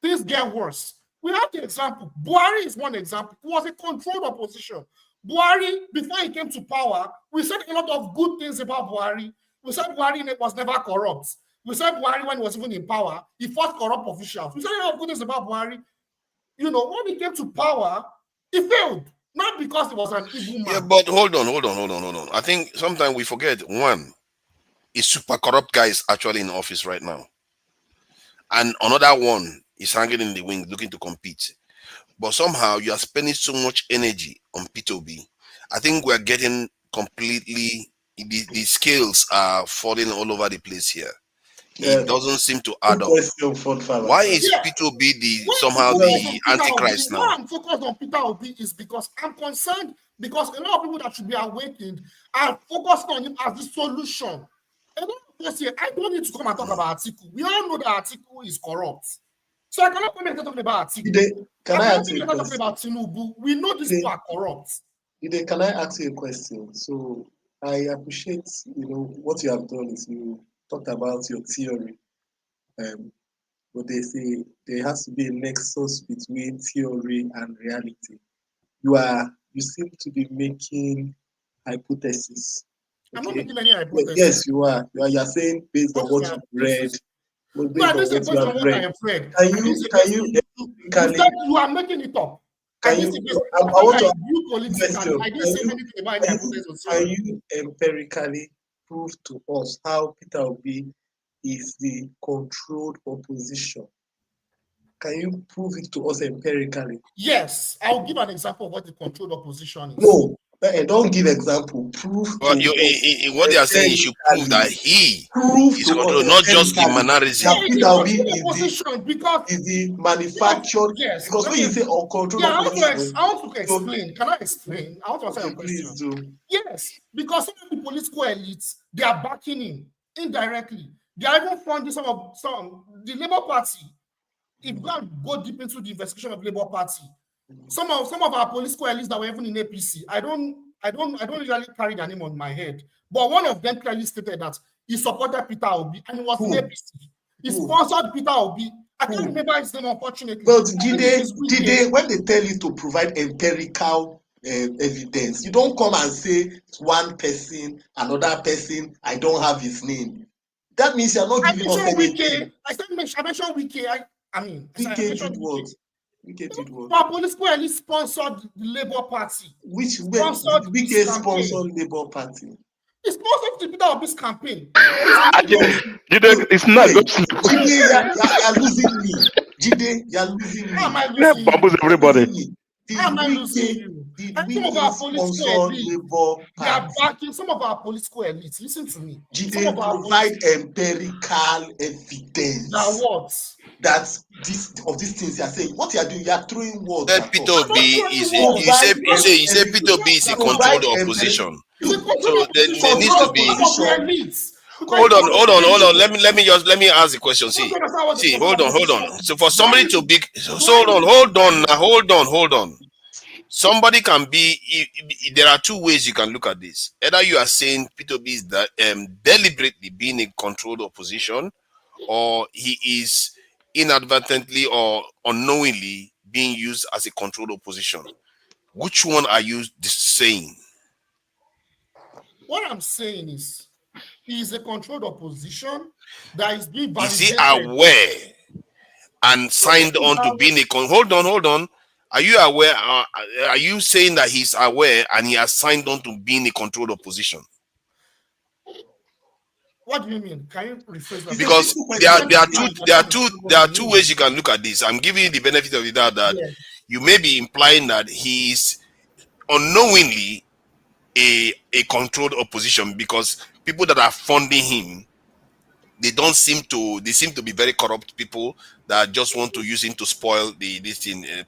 Things get worse. We have the example. Buhari is one example. It was a controlled opposition. Buhari, before he came to power, we said a lot of good things about Buhari. We said Buhari was never corrupt. We said Buhari, when he was even in power, he fought corrupt officials. We said a lot of good things about Buhari. You know, when he came to power, he failed. Not because he was an evil man. Yeah, but hold on. I think sometimes we forget, one, a super corrupt guy is actually in office right now. And another one is hanging in the wings looking to compete. But somehow you are spending so much energy on P2B. I think we're getting completely, the scales are falling all over the place here. It doesn't seem to add up. Why is P2B somehow the antichrist now? Why I'm focused on Peter Obi is because I'm concerned, because a lot of people that should be awakened are focused on him as the solution. And I don't need to come and talk about Atiku. We all know that Atiku is corrupt. So I cannot come and talk about Atiku. Can I ask you a question? About Tinubu. We know these people are corrupt. Can I ask you a question? So I appreciate, what you have done is you talked about your theory. But they say there has to be a nexus between theory and reality. You seem to be making hypotheses. I'm not making any hypothesis. Yes, you are. You are saying based on what you've read. You are making it up. Can you empirically prove to us how Peter Obi is the controlled opposition? Can you prove it to us empirically? Yes, I'll give an example of what the controlled opposition is. No, don't give example. Prove. But what they are saying, you should prove that he is controlled, not just the mannerism. Peter Obi is the manufactured. Yes, because when you say uncontrolled opposition, I want to explain. Can I explain? I want to answer your question. Please do. Yes, because some of the political elites, they are backing him indirectly. They are even funding the Labour Party. If you go deep into the investigation of the Labour Party, some of our political elites that were even in APC, I don't usually carry their name on my head, but one of them clearly stated that he supported Peter Obi and he was in APC. He sponsored Peter Obi. I can't remember his name, unfortunately. But did when they tell you to provide empirical evidence, you don't come and say one person, another person, I don't have his name. That means you're not giving us anything. I mentioned Wike. Wike did what? Wike did what? Our political elite sponsored the Labour Party. Which Wike sponsored Labour Party? He sponsored the Peter Obi's campaign. It's not good. You're losing me. Jide, you're losing me. How am I losing you? Everybody. How am I losing you? And some of our political elites, they are backing some of our political elites. Listen to me. Jide, provide empirical evidence. Now what? That these things you are saying. What you are doing, you are throwing words. That Peter Obi is you say Peter Obi is a controlled opposition. So there needs to be. Hold on. Let me ask the question. See, hold on. So for somebody to be, hold on. Somebody can be. There are two ways you can look at this. Either you are saying Peter B is deliberately being a controlled opposition, or he is inadvertently or unknowingly being used as a controlled opposition. Which one are you saying? What I'm saying is, he is a controlled opposition that is being validated. Is he aware and signed on to being a hold on? Are you aware? Are you saying that he's aware and he has signed on to being a controlled opposition? What do you mean? Can you rephrase that? Because there are two ways you can look at this. I'm giving you the benefit of the doubt that you may be implying that he is unknowingly a controlled opposition because people that are funding him, they seem to be very corrupt people that just want to use him to spoil the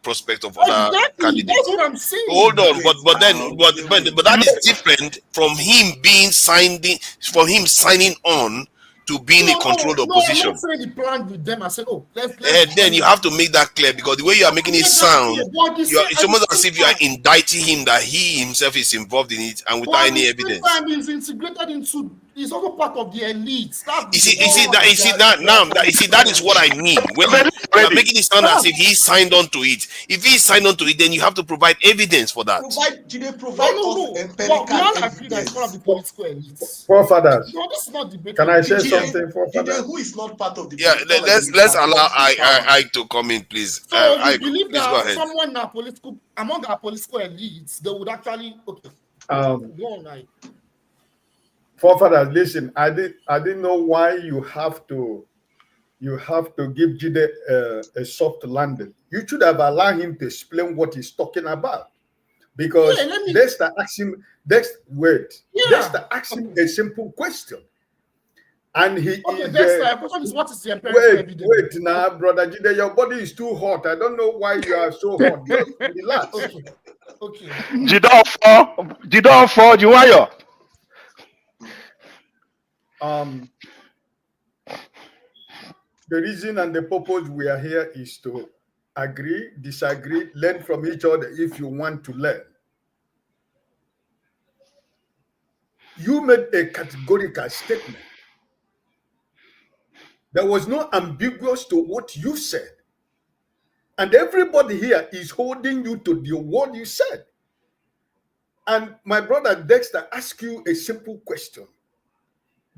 prospect of other candidates. That's what I'm saying. Hold on, but that is different from him signing on to be in a controlled opposition. I'm not saying he planned with them. I said, oh, let's then you have to make that clear, because the way you are making it sound, it's almost as if you are indicting him that he himself is involved in it and without any evidence. Time he's integrated into. He's also part of the elite. That is what I mean. When you are making it sound as if he signed on to it. If he signed on to it, then you have to provide evidence for that. Forefathers. No, this is not debate. Can I say something, forefathers? Who is not part of the let's allow I to come in, please. So you believe that someone among our political elites, they would actually go on. Forefathers, listen, I didn't know why you have to give Jide a soft landing. You should have allowed him to explain what he's talking about. Because Dexter asked him, Dexter asked him a simple question. And what is the empirical evidence? Wait now, brother Jide, your body is too hot. I don't know why you are so hot. Just relax. Okay. Jide for Juwayo. The reason and the purpose we are here is to agree, disagree, learn from each other if you want to learn. You made a categorical statement. There was no ambiguous to what you said. And everybody here is holding you to the word you said. And my brother Dexter asked you a simple question.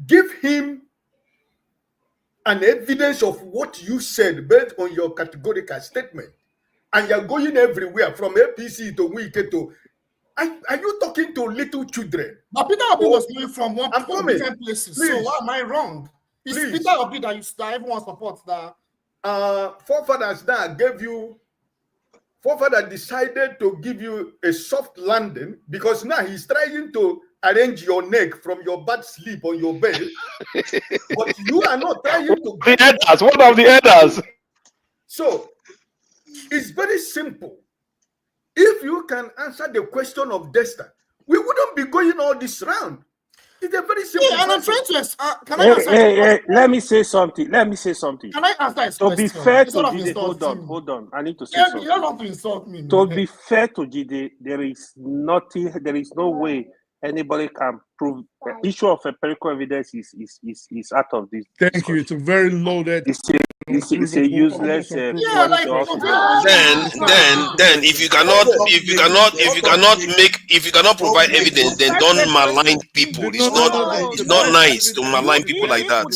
Give him an evidence of what you said based on your categorical statement. And you're going everywhere from APC to Wike to... Are you talking to little children? But Peter Obi was going from different places. Please. So why am I wrong? It's Please. Peter Obi that everyone supports that. Forefathers now gave you... Forefather decided to give you a soft landing because now he's trying to arrange your neck from your bad sleep on your bed. But you are not trying to... One of the elders. So, it's very simple. If you can answer the question of Dexter, we wouldn't be going all this round. It's a very simple and I'm trying question. to... can I answer let me say something. Can I answer his To question? be fair to Instead of Jide, insulting hold on. I need to say You something. don't have to insult me. To man. be fair to Jide, there is no way anybody can prove the issue of empirical evidence is out of this. Thank you. It's a very loaded. It's a useless. Then if you cannot provide evidence, then don't malign people. It's not nice to malign people like that.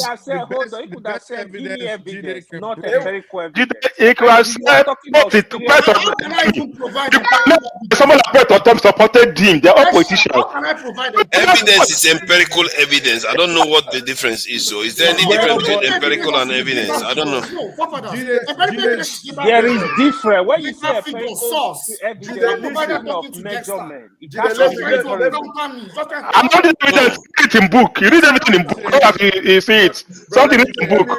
He could have said, give me evidence, not empirical evidence. Someone like Tom supported him. They're all politicians. Evidence is empirical evidence. I don't know what the difference is. So, is there any difference between empirical and evidence? I don't know. There is different. When you say empirical source, evidence of measurement, I'm not evidence. It's in book. You read everything in book. You see it. Something is in book.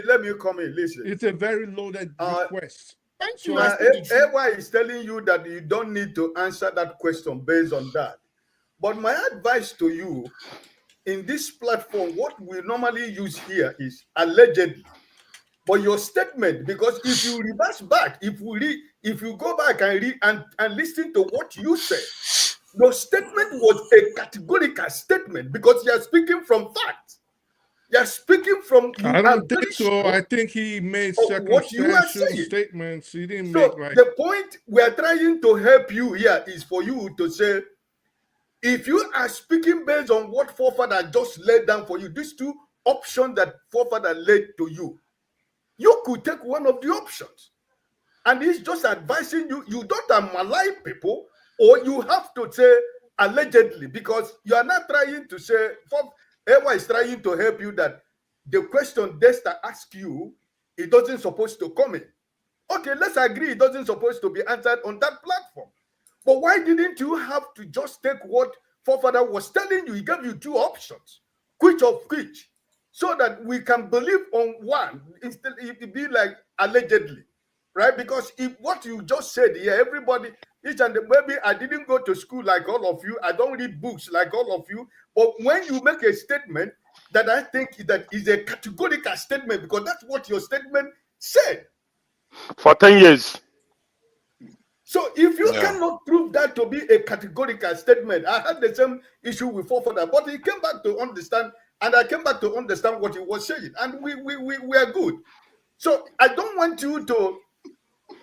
Let me come in. Listen. It's a very loaded request. Thank you. AY is telling you that you don't need to answer that question based on that. But my advice to you in this platform, what we normally use here is allegedly. But your statement, because if you reverse back, if you go back and read and listen to what you said, your statement was a categorical statement because you are speaking from fact. You are speaking from. I don't think so. I think he made circumstantial statements. He didn't make like. The point we are trying to help you here is for you to say, if you are speaking based on what forefather just laid down for you, these two options that forefather laid to you, you could take one of the options. And he's just advising you, you don't malign people, or you have to say allegedly, because you are not trying to say, Ewa is trying to help you that the question Dexter asks you, it doesn't supposed to come in. Okay, let's agree it doesn't supposed to be answered on that platform. But why didn't you have to just take what forefather was telling you? He gave you two options, which of which, so that we can believe on one, instead it be like allegedly, right? Because if what you just said here, everybody, maybe I didn't go to school like all of you, I don't read books like all of you, but when you make a statement, that I think that is a categorical statement, because that's what your statement said. For 10 years. So if you cannot prove that to be a categorical statement, I had the same issue with forefather, but he came back to understand, and I came back to understand what he was saying, and we are good. So I don't want you to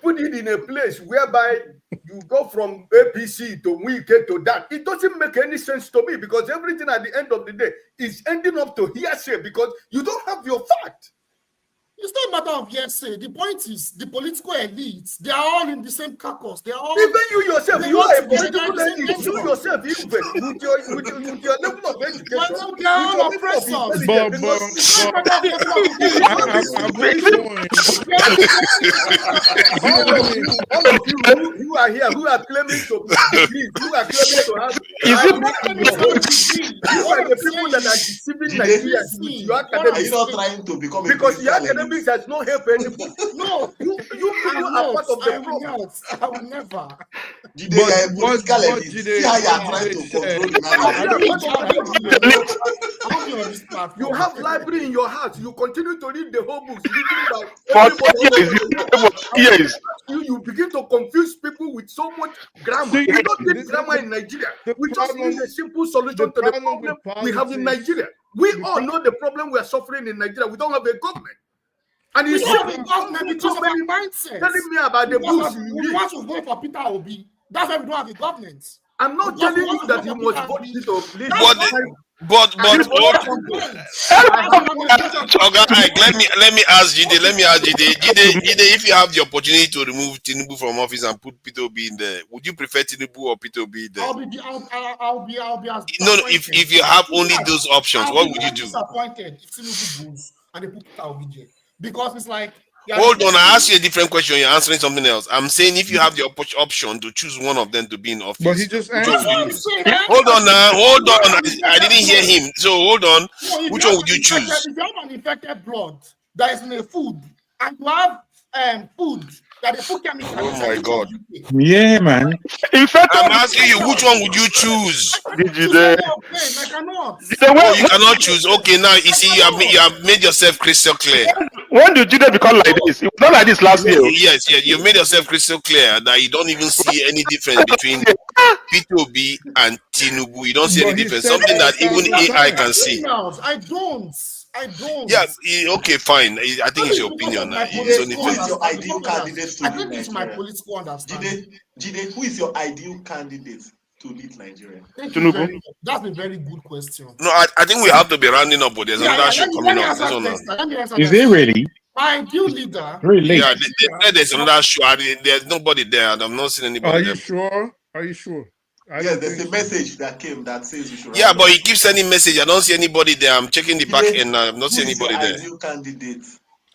put it in a place whereby you go from APC to Wike to that. It doesn't make any sense to me, because everything at the end of the day is ending up to hearsay, because you don't have your fact. It's not a matter of hearsay. The point is the political elites, they are all in the same caucus. They are all. Even you yourself, you are a political elite. You yourself, even with your level of education, they are all oppressors. All of you who are here, who are claiming to be degrees, who are claiming to have. You are the people that are deceiving Nigerians with your academics. Are you not trying to become a because your academics has no help anymore. No, you are part of the problem. I will never. See how you are trying to control the You have library in your house. You continue to read the whole books. Years. You begin to confuse people with so much grammar. We don't need grammar in Nigeria. We just need a simple solution to the problem we have in Nigeria. We all know the problem we are suffering in Nigeria. We don't have a government. And We you don't have a government because of our mindset. telling me about the books you We read. want to vote for Peter Obi. That's why we don't have a government. I'm not telling you that you must vote Peter Obi. But let me ask Jide. Jide, if you have the opportunity to remove Tinubu from office and put Peter Obi in there, would you prefer Tinubu or Peter Obi there? I'll be as No, if you have only those options, what would you do? Disappointed if Tinubu goes and they put Peter Obi there, because it's like. Hold on, I asked you a different question. You're answering something else. I'm saying if you have the option to choose one of them to be in office. But he just answered. Hold on now, hold on. I didn't hear him. So hold on. No, Which one would you choose? If you have an infected blood that is in a food, and you have food that they put chemicals. Oh my God. Yeah, man. In fact, I'm asking you, which one would you choose? I cannot. Oh, you cannot choose. Okay, now you see, you have made yourself crystal clear. When did Jide become like this? It was not like this last year. Yes, you made yourself crystal clear that you don't even see any difference between Peter Obi and Tinubu. You don't see any difference. Something that even AI can see. I don't. Yeah, okay, fine. I think it's your opinion. Who is your ideal candidate to lead it's my Nigeria? political understanding. Jide, who is your ideal candidate to lead Nigeria? That's a very good question. No, I think we have to be rounding up, but there's another show coming up. Is there really? My ideal leader. Very late. Yeah, there's another show. There's nobody there, and I've not seen anybody there. Are you sure? Yes, there's a message that came that says we should. Yeah, but he keeps sending message. I don't see anybody there. I'm checking the back end. I've not seen anybody there. Ideal candidate.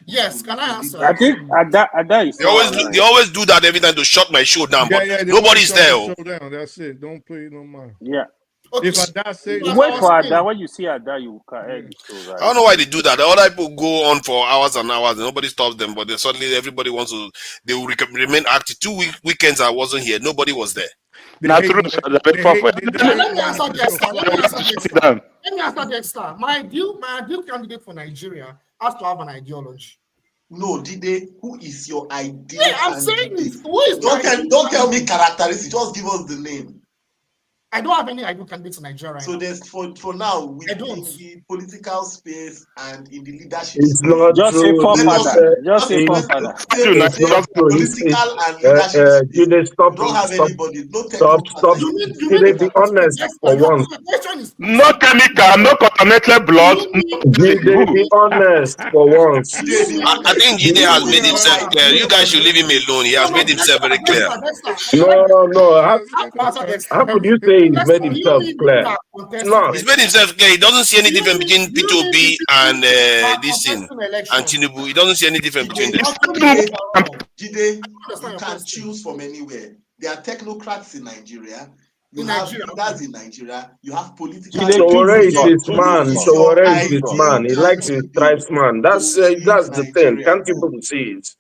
Yes, can I answer? I think Ada is. They always do that every time to shut my show down, but nobody's there. That's it. Don't play no more. Yeah. If Ada says, wait for Ada. When you see Ada, you can end the show. Right? I don't know why they do that. The other people go on for hours and hours, and nobody stops them. But then suddenly everybody wants to. They will remain active. 2 weekends I wasn't here. Nobody was there. Let me answer the extra. My ideal candidate for Nigeria has to have an ideology. No, Jide, who is your ideal? Yeah, I'm saying it. Who is don't tell me characteristics. Just give us the name. I don't have any ideal candidates in Nigeria right so now. There's for now within the political space and in the leadership. It's not just true. Say forefather. Just say forefather. Jide, stop. Jide, be honest for once. No chemical, no contaminated blood. Jide, be honest for once. I think Jide has made himself clear. You guys should leave him alone. He has made himself very clear. No. How could you say he's made himself clear? No. He's made himself clear. He doesn't see any difference between Peter Obi and this thing and Tinubu. He doesn't see any difference between them. Jide, you can choose from anywhere. There are technocrats in Nigeria. You have leaders in Nigeria. You have political. Sowore is his man. Sowore is his man. He likes his tribesman. That's the thing. Can't people see it?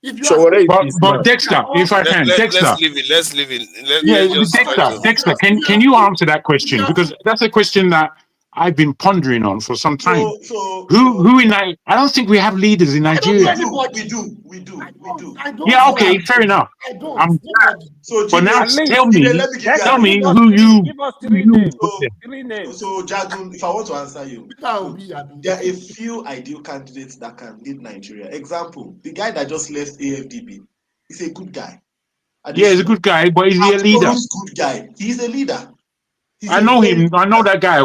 But Dexter, if I can, Dexter. Let's leave it. Dexter, can you answer that question? Because that's a question that I've been pondering on for some time. So Who in I don't think we have leaders in Nigeria. We do. Yeah, okay, fair enough. So but now tell me who who you. So Jadun, if I want to answer you, there are a few ideal candidates that can lead Nigeria. Example, the guy that just left AfDB is a good guy. Yeah, he's a good guy, but is he a leader? Good guy. He's a leader. I know him. I know that guy.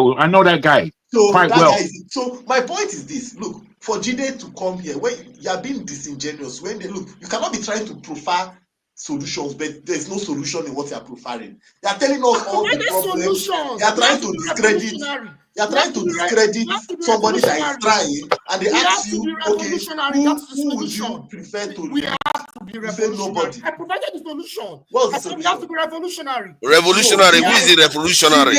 So quite well. So my point is this: look, for Jide to come here, when you are being disingenuous, when they look, you cannot be trying to profile solutions, but there's no solution in what you are profiling. They are telling us all the problems. They are trying to discredit. They are trying to discredit somebody that is trying, and they ask you, okay, who would you prefer to lead? You say nobody. I provided the solution. What's I said we have to be revolutionary. Revolutionary? Who is the revolutionary?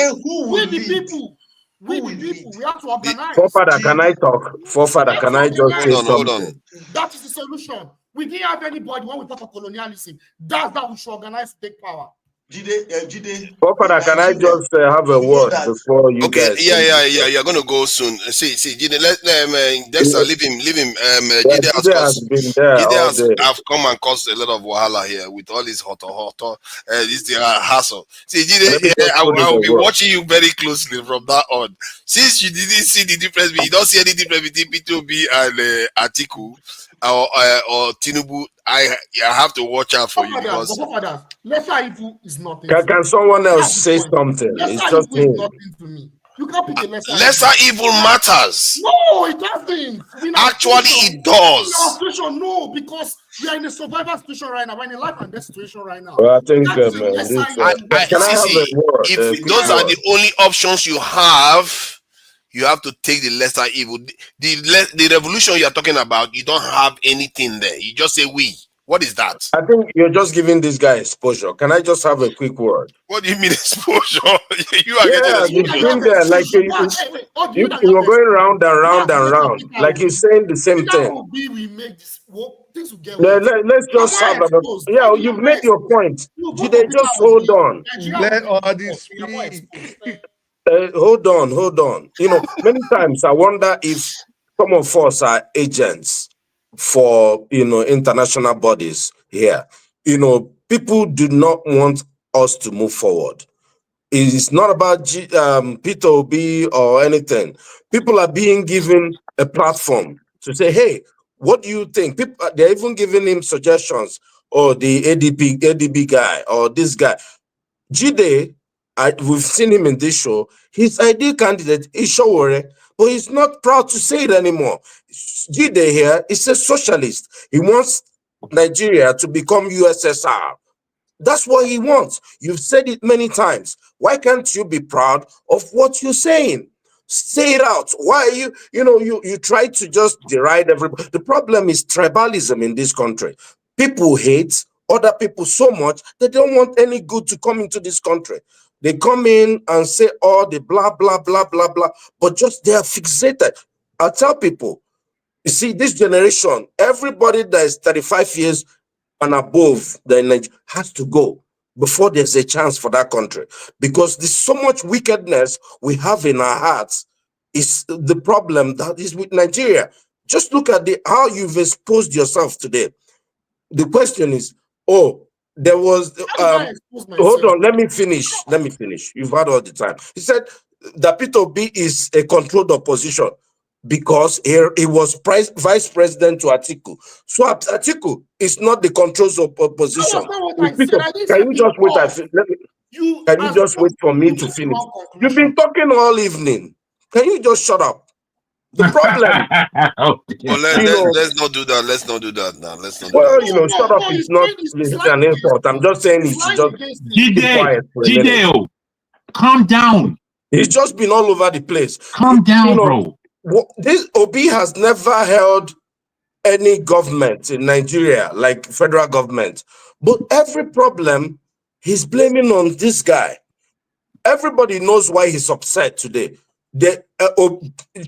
We the people. We the people. We have to organize. Forefather, can I talk? Forefather, can I just say something? Hold on. That is the solution. We didn't have anybody when we talk of colonialism. That's how we should organize to take power. Jide. Forefather, can I just have a word before you guys? Yeah. You're gonna go soon. See, Jide, let Dexter leave him. Jide has been there. Jide have come and caused a lot of wahala here with all this hot, this hassle. See, Jide, I will be watching you very closely from that on. Since you didn't see the difference, you don't see any difference between P2B and Atiku or Tinubu. I have to watch out for you because lesser evil is nothing. Can someone else say something? It's just me. Nothing to me. You can't pick a lesser evil matters. No, it doesn't. Actually, it does. No, because we are in a survival situation right now. We're in a life and death situation right now. Well, I think, if those are the only options you have, you have to take the lesser evil. The revolution you're talking about, you don't have anything there. You just say we. What is that? I think you're just giving this guy exposure. Can I just have a quick word? What do you mean exposure? You are getting exposure. There, like you were going round and round and round. Like you're saying the same thing. Let's just have you've made your point. Did they just hold on? Let all this speak. Hold on. Many times I wonder if some of us are agents for international bodies here. People do not want us to move forward. It's not about P2B or anything. People are being given a platform to say, hey, what do you think? They're even giving him suggestions, or the ADB guy or this guy. Jide, we've seen him in this show. His ideal candidate is Showore, but he's not proud to say it anymore. Jide here is a socialist. He wants Nigeria to become USSR. That's what he wants. You've said it many times. Why can't you be proud of what you're saying? Say it out. Why are you try to just deride everybody? The problem is tribalism in this country. People hate other people so much that they don't want any good to come into this country. They come in and say all the blah, blah, blah, blah, blah, but just they are fixated. I tell people, you see, this generation, everybody that is 35 years and above has to go before there's a chance for that country. Because there's so much wickedness we have in our hearts. Is the problem that is with Nigeria. Just look at how you've exposed yourself today. The question is, there was hold on, let me finish. You've had all the time. He said that P2B is a controlled opposition because he was vice president to Atiku. So Atiku is not the controlled opposition. Can you just wait? Can you just wait for me to finish? You've been talking all evening. Can you just shut up? The problem. Let's not do that. Let's not do that now. Let's not. Shut up. It's not an insult. I'm just saying it's just be quiet. Jide, calm down. He's just been all over the place. Calm down, bro. This Obi has never held any government in Nigeria, like federal government. But every problem, he's blaming on this guy. Everybody knows why he's upset today.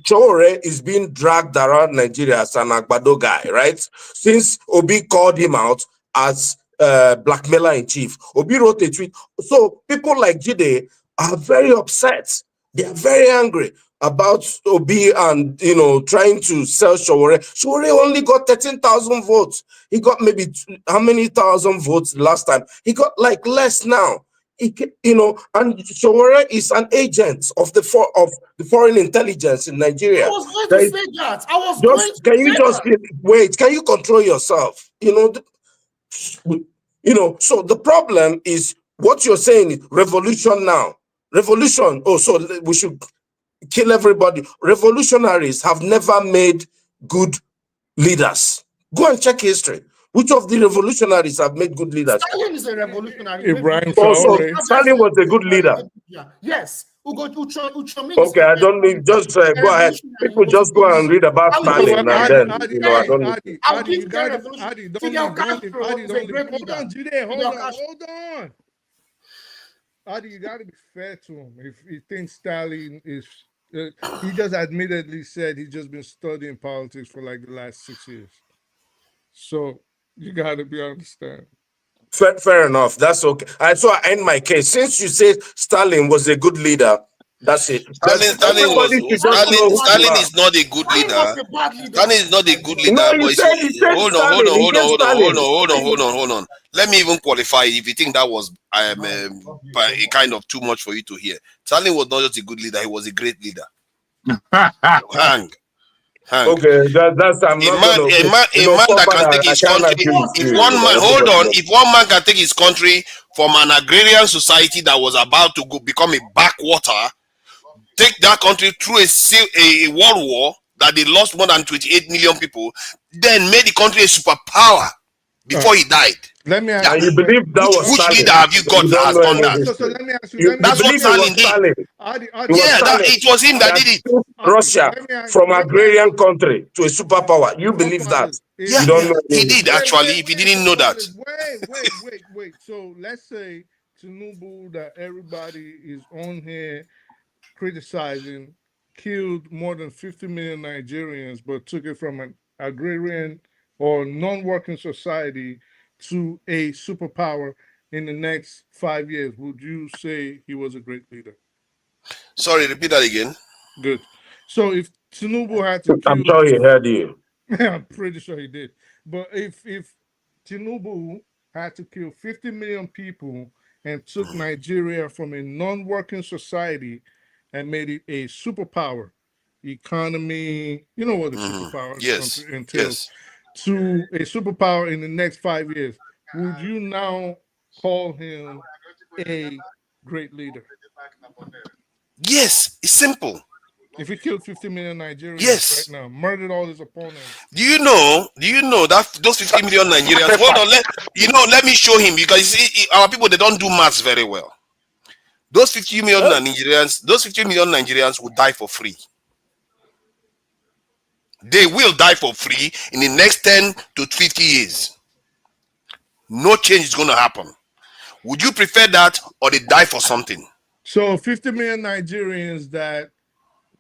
Chore is being dragged around Nigeria as an Agbado guy, right? Since Obi called him out as blackmailer in chief. Obi wrote a tweet. So people like Jide are very upset. They are very angry. about Obi and, trying to sell Sowore. Sowore only got 13,000 votes. He got maybe how many thousand votes last time? He got like less now. And Sowore is an agent of the foreign intelligence in Nigeria. I was going to say that. Wait, can you control yourself? So the problem is what you're saying is revolution now. Revolution. Oh, so we should kill everybody. Revolutionaries have never made good leaders. Go and check history. Which of the revolutionaries have made good leaders? Stalin is a revolutionary. Stalin was a good leader. Yes. Okay, I don't need. Just go ahead. People just go and read about Stalin, and then I don't need. Hold on. Adi, you got to be fair to him. If he thinks Stalin is, he just admittedly said he's just been studying politics for like the last 6 years. So you got to be understand. Fair enough. That's okay. So I end my case. Since you said Stalin was a good leader, that's it. Stalin is not a good leader. Stalin is not a good leader. No, Hold on. Let me even qualify if you think that was a kind of too much for you to hear. Stalin was not just a good leader; he was a great leader. Hang. Okay, that's a man that can take his country. If one man can take his country from an agrarian society that was about to become a backwater, take that country through a world war that they lost more than 28 million people, then made the country a superpower before he died. Let me ask you. Believe that was which Stalin? Leader have you got that has done that? So let me ask you. That's what Stalin did. It was him that did it. Russia from agrarian country to a superpower. You believe that? Yeah, you don't know he did actually. If you didn't know that. Wait. So let's say Tinubu, that everybody is on here criticizing, killed more than 50 million Nigerians, but took it from an agrarian or non-working society to a superpower in the next 5 years. Would you say he was a great leader? Sorry, repeat that again. Good. So if Tinubu had to kill, I'm sure he heard you. I'm pretty sure he did. But if Tinubu had to kill 50 million people and took Nigeria from a non-working society and made it a superpower, economy, you know what a superpower entails, to a superpower in the next 5 years, would you now call him a great leader? Yes, it's simple. If he killed 50 million Nigerians right now, murdered all his opponents. Do you know that those 50 million Nigerians? Hold on, let me show him, because you see, our people, they don't do maths very well. Those 50 million Nigerians will die for free. They will die for free in the next 10 to 50 years. No change is going to happen. Would you prefer that, or they die for something? So 50 million Nigerians that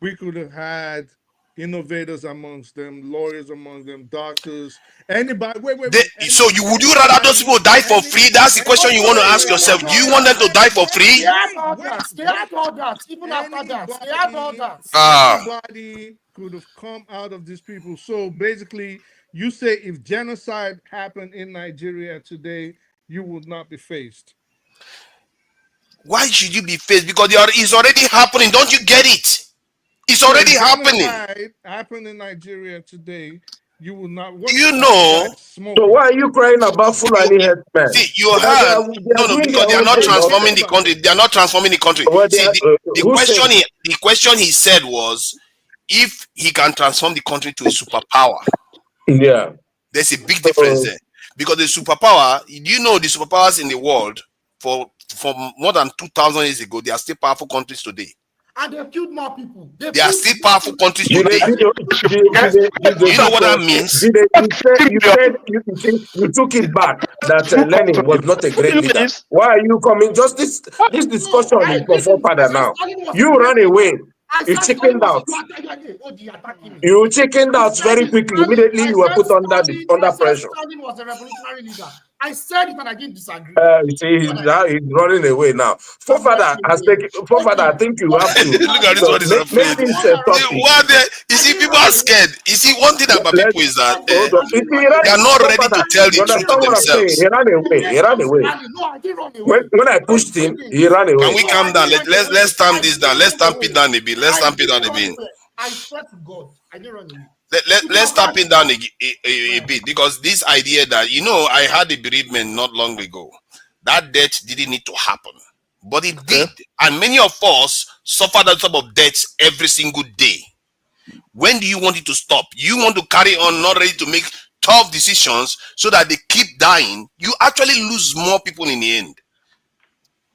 we could have had innovators amongst them, lawyers among them, doctors, anybody. Would you rather those people die for free? That's the question you want to ask yourself. Do you want them to die for free? They had all that. Even after that, they had all that. Anybody could have come out of these people. So basically, you say if genocide happened in Nigeria today, you would not be faced. Why should you be faced? Because it's already happening. Don't you get it? It's already happening. Happened in Nigeria today. You will not. So why are you crying about Fulani headsmen? See, you heard because they are not transforming the country. They are not transforming the country. See, the question he said was, if he can transform the country to a superpower. Yeah, there's a big difference there, because the superpower. The superpowers in the world for more than 2,000 years ago, they are still powerful countries today. And they killed more people. They are still powerful countries today. You know what that means? You took it back that Lenin was not a great leader. Why are you coming? Just this discussion is for forefather now. You ran away. You chickened out. You chickened out very quickly. Immediately you were put under pressure. Stalin was a revolutionary leader. I said it and I didn't disagree. You see, he's running away now. Forefather has taken. Forefather, I think you have to. Look at this one is afraid. What you see, people are scared. You see, one thing about people is that they are not ready to tell the truth to themselves. He ran away. He ran away. When I pushed him, he ran away. Can we calm down? Let's stamp this down. Let's stamp it down a bit. Let's stamp it down a bit. I swear to God, I didn't run away. Let's stamp it down a bit, because this idea that, I had a bereavement not long ago. That death didn't need to happen, but it did. And many of us suffer that type of deaths every single day. When do you want it to stop? You want to carry on, not ready to make tough decisions so that they keep dying. You actually lose more people in the end.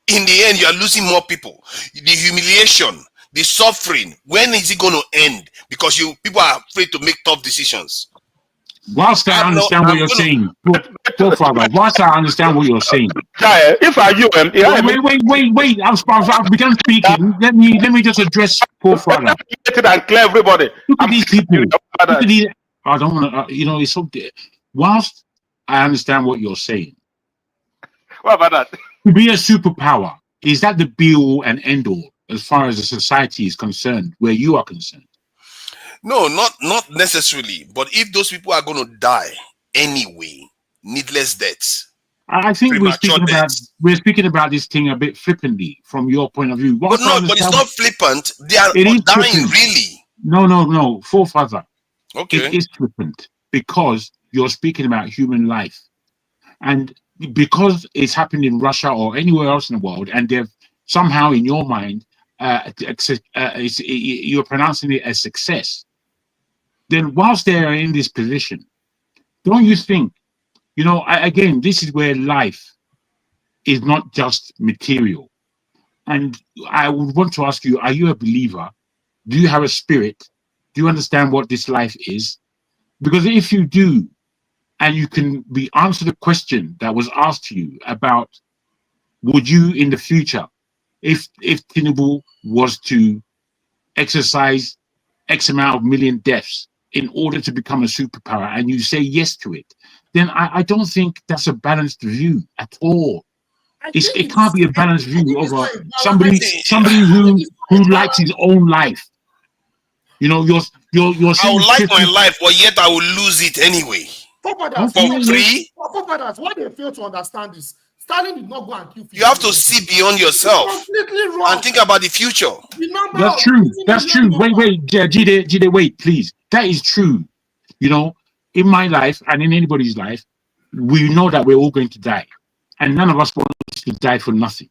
In the end, you are losing more people. The humiliation, the suffering, when is it going to end? Because people are afraid to make tough decisions. Whilst I understand what you're saying, Father, whilst I understand what you're saying, if I you wait, I've begun speaking. Let me just address poor Father. And clear everybody. Look at these people. Look at these. I don't want to. It's so. Whilst I understand what you're saying, what about that? To be a superpower, is that the be all and end all as far as the society is concerned, where you are concerned? No, not necessarily. But if those people are going to die anyway, needless deaths. I think we're speaking about this thing a bit flippantly from your point of view. But it's not flippant. They are dying flippant. Really. No, Forefather. Okay. It is flippant because you're speaking about human life, and because it's happened in Russia or anywhere else in the world, and they've somehow in your mind you're pronouncing it as success. Then whilst they are in this position, don't you think, again, this is where life is not just material. And I would want to ask you, are you a believer? Do you have a spirit? Do you understand what this life is? Because if you do, and you can answer the question that was asked to you about, would you in the future, if Tinubu was to exercise X amount of million deaths in order to become a superpower, and you say yes to it, then I don't think that's a balanced view at all. It can't be a balanced view over somebody who likes his own life. You're I would like my life, but yet I will lose it anyway. For free? What they fail to understand is Stalin did not go and kill people. You have to see beyond yourself and think about the future. That's true. That's true. Wait, Jide, wait, please. That is true. In my life and in anybody's life, we know that we're all going to die. And none of us wants to die for nothing.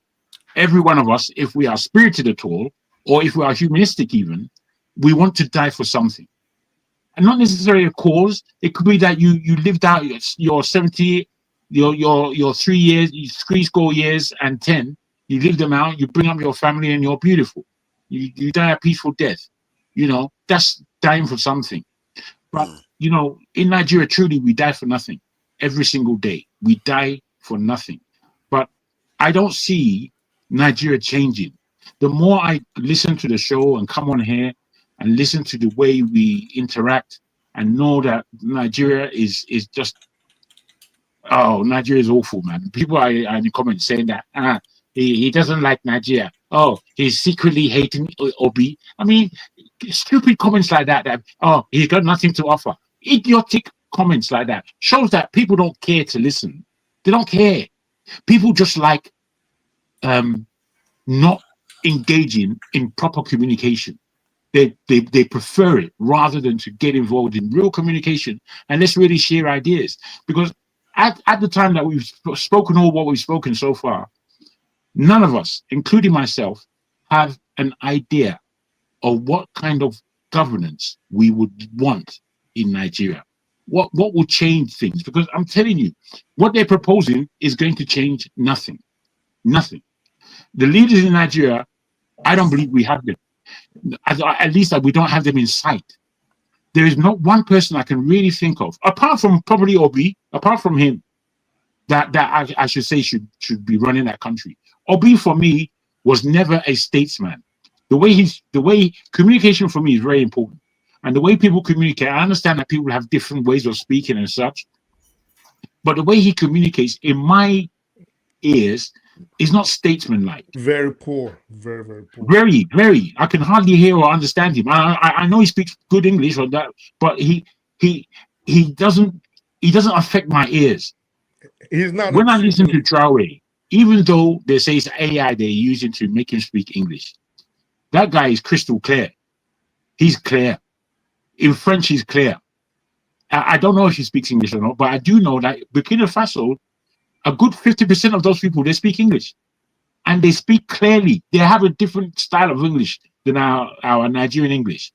Every one of us, if we are spirited at all, or if we are humanistic even, we want to die for something. And not necessarily a cause. It could be that you lived out your 70, your 3 years, 3 score years and 10. You live them out. You bring up your family, and you're beautiful. You die a peaceful death. That's dying for something. But in Nigeria, truly, we die for nothing. Every single day, we die for nothing. But I don't see Nigeria changing. The more I listen to the show and come on here and listen to the way we interact and know that Nigeria is just, Nigeria is awful, man. People are in the comments saying that he doesn't like Nigeria. Oh, he's secretly hating Obi. I mean, stupid comments like that, he's got nothing to offer. Idiotic comments like that shows that people don't care to listen. They don't care. People just like not engaging in proper communication. They prefer it rather than to get involved in real communication, and let's really share ideas. Because at the time that we've spoken all what we've spoken so far, none of us, including myself, have an idea of what kind of governance we would want in Nigeria. What will change things? Because I'm telling you, what they're proposing is going to change nothing. Nothing. The leaders in Nigeria, I don't believe we have them. At least that we don't have them in sight. There is not one person I can really think of, apart from probably Obi, apart from him, that I should say should be running that country. Obi for me was never a statesman. The way communication for me is very important, and the way people communicate. I understand that people have different ways of speaking and such, but the way he communicates in my ears is not statesman-like. Very poor. Very, very poor. Very, very. I can hardly hear or understand him. I know he speaks good English or that, but he doesn't affect my ears. He's not. When I listen to Traore, even though they say it's AI they're using to make him speak English, that guy is crystal clear. He's clear. In French, he's clear. I don't know if he speaks English or not, but I do know that Burkina Faso, a good 50% of those people, they speak English. And they speak clearly. They have a different style of English than our Nigerian English.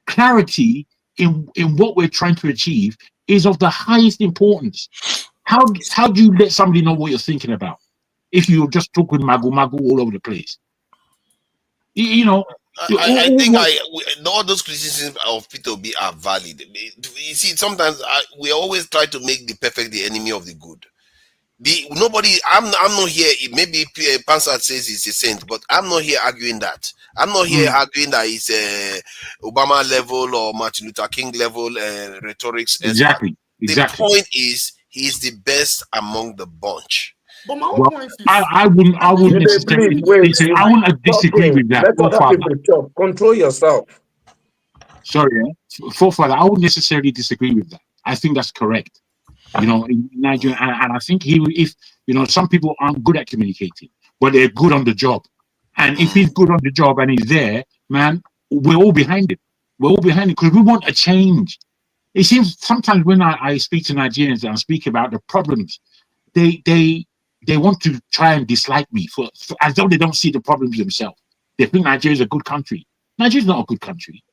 Clarity in what we're trying to achieve is of the highest importance. How do you let somebody know what you're thinking about if you're just talking magu all over the place? You know, I think all those criticisms of P2B are valid. You see, sometimes we always try to make the perfect the enemy of the good. I'm not here. Maybe Pansat says he's a saint, but I'm not here arguing that. I'm not here arguing that it's Obama level or Martin Luther King level rhetorics. Exactly. The point is, he's the best among the bunch. But my own point is, I wouldn't necessarily disagree with that. Let other people talk. Control yourself. Sorry, forefather, I wouldn't necessarily disagree with that. I think that's correct. You know, in Nigeria, and I think if some people aren't good at communicating, but they're good on the job. And if he's good on the job and he's there, man, we're all behind it. We're all behind it because we want a change. It seems sometimes when I speak to Nigerians and speak about the problems, they want to try and dislike me for as though they don't see the problems themselves. They think Nigeria is a good country. Nigeria is not a good country.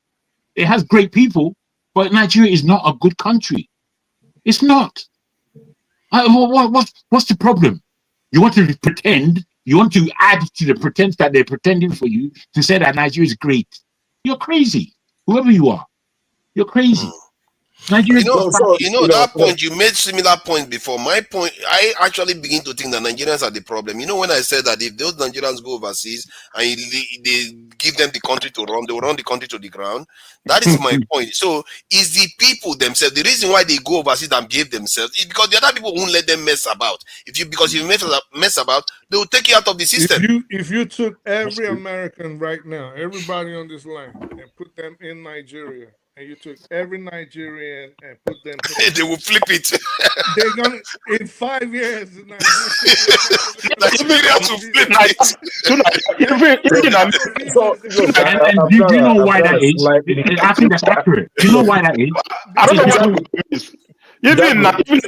It has great people, but Nigeria is not a good country. It's not. What's the problem? You want to pretend? You want to add to the pretense that they're pretending for you to say that Nigeria is great? You're crazy. Whoever you are, you're crazy. Nigeria. That point you made similar point before. My point, I actually begin to think that Nigerians are the problem. You know, when I said that if those Nigerians go overseas and they give them the country to run, they will run the country to the ground. That is my point. So it's the people themselves. The reason why they go overseas and behave themselves is because the other people won't let them mess about. Because you mess about, they will take you out of the system. If you took every American right now, everybody on this line, and put them in Nigeria, and you took every Nigerian and put them they will flip it. They're gonna in 5 years. Nigeria will flip it. Do you know why that is? I think that's accurate. Do you know why that is?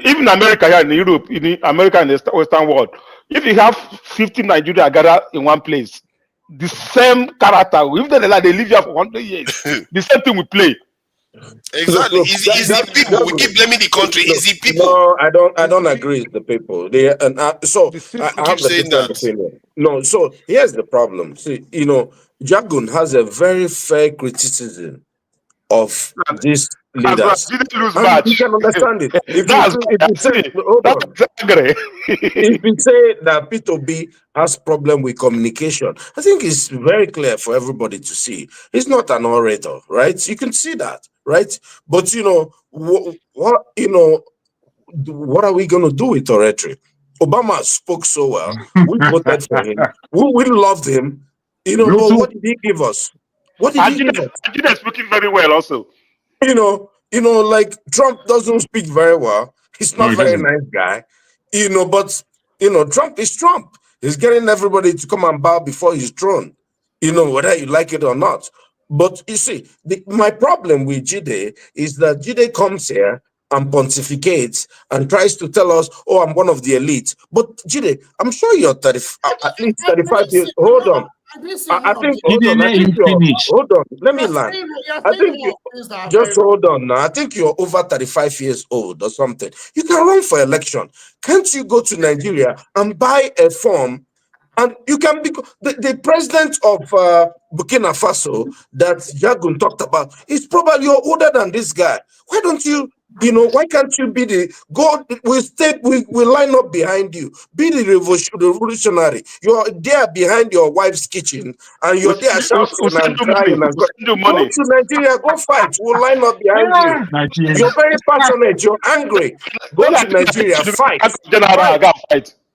Even America here in Europe, in America and the Western world, if you have 50 Nigeria gathered in one place, the same character, if they live here for 100 years, the same thing will play. Exactly. Is the people? We keep blaming the country. Is the people? No, I don't agree with the people. I have a different opinion. No, so here's the problem. See, Jagun has a very fair criticism of these leaders. You can understand it. If you say that P2B has problem with communication, I think it's very clear for everybody to see. He's not an orator, right? You can see that, right? But what are we going to do with oratory? Obama spoke so well. We voted for him. We loved him. But what did he give us? What did he give us? Nigeria is speaking very well also. Like Trump doesn't speak very well. He's not very nice guy. But Trump is Trump. He's getting everybody to come and bow before his throne, whether you like it or not. But you see, my problem with Jide is that Jide comes here and pontificates and tries to tell us, oh, I'm one of the elite. But Jide, I'm sure you're at least 35 years. Hold on. I think hold on. Let me land. I think just hold on now. I think you're over 35 years old or something. You can run for election. Can't you go to Nigeria and buy a form And you can be the president of Burkina Faso that Jagun talked about is probably older than this guy. Why don't you, why can't you be we line up behind you, be the revolutionary. You're there behind your wife's kitchen and you're there shouting and crying and go to Nigeria, go fight. We'll line up behind you. You're very passionate, you're angry. Go to Nigeria, fight.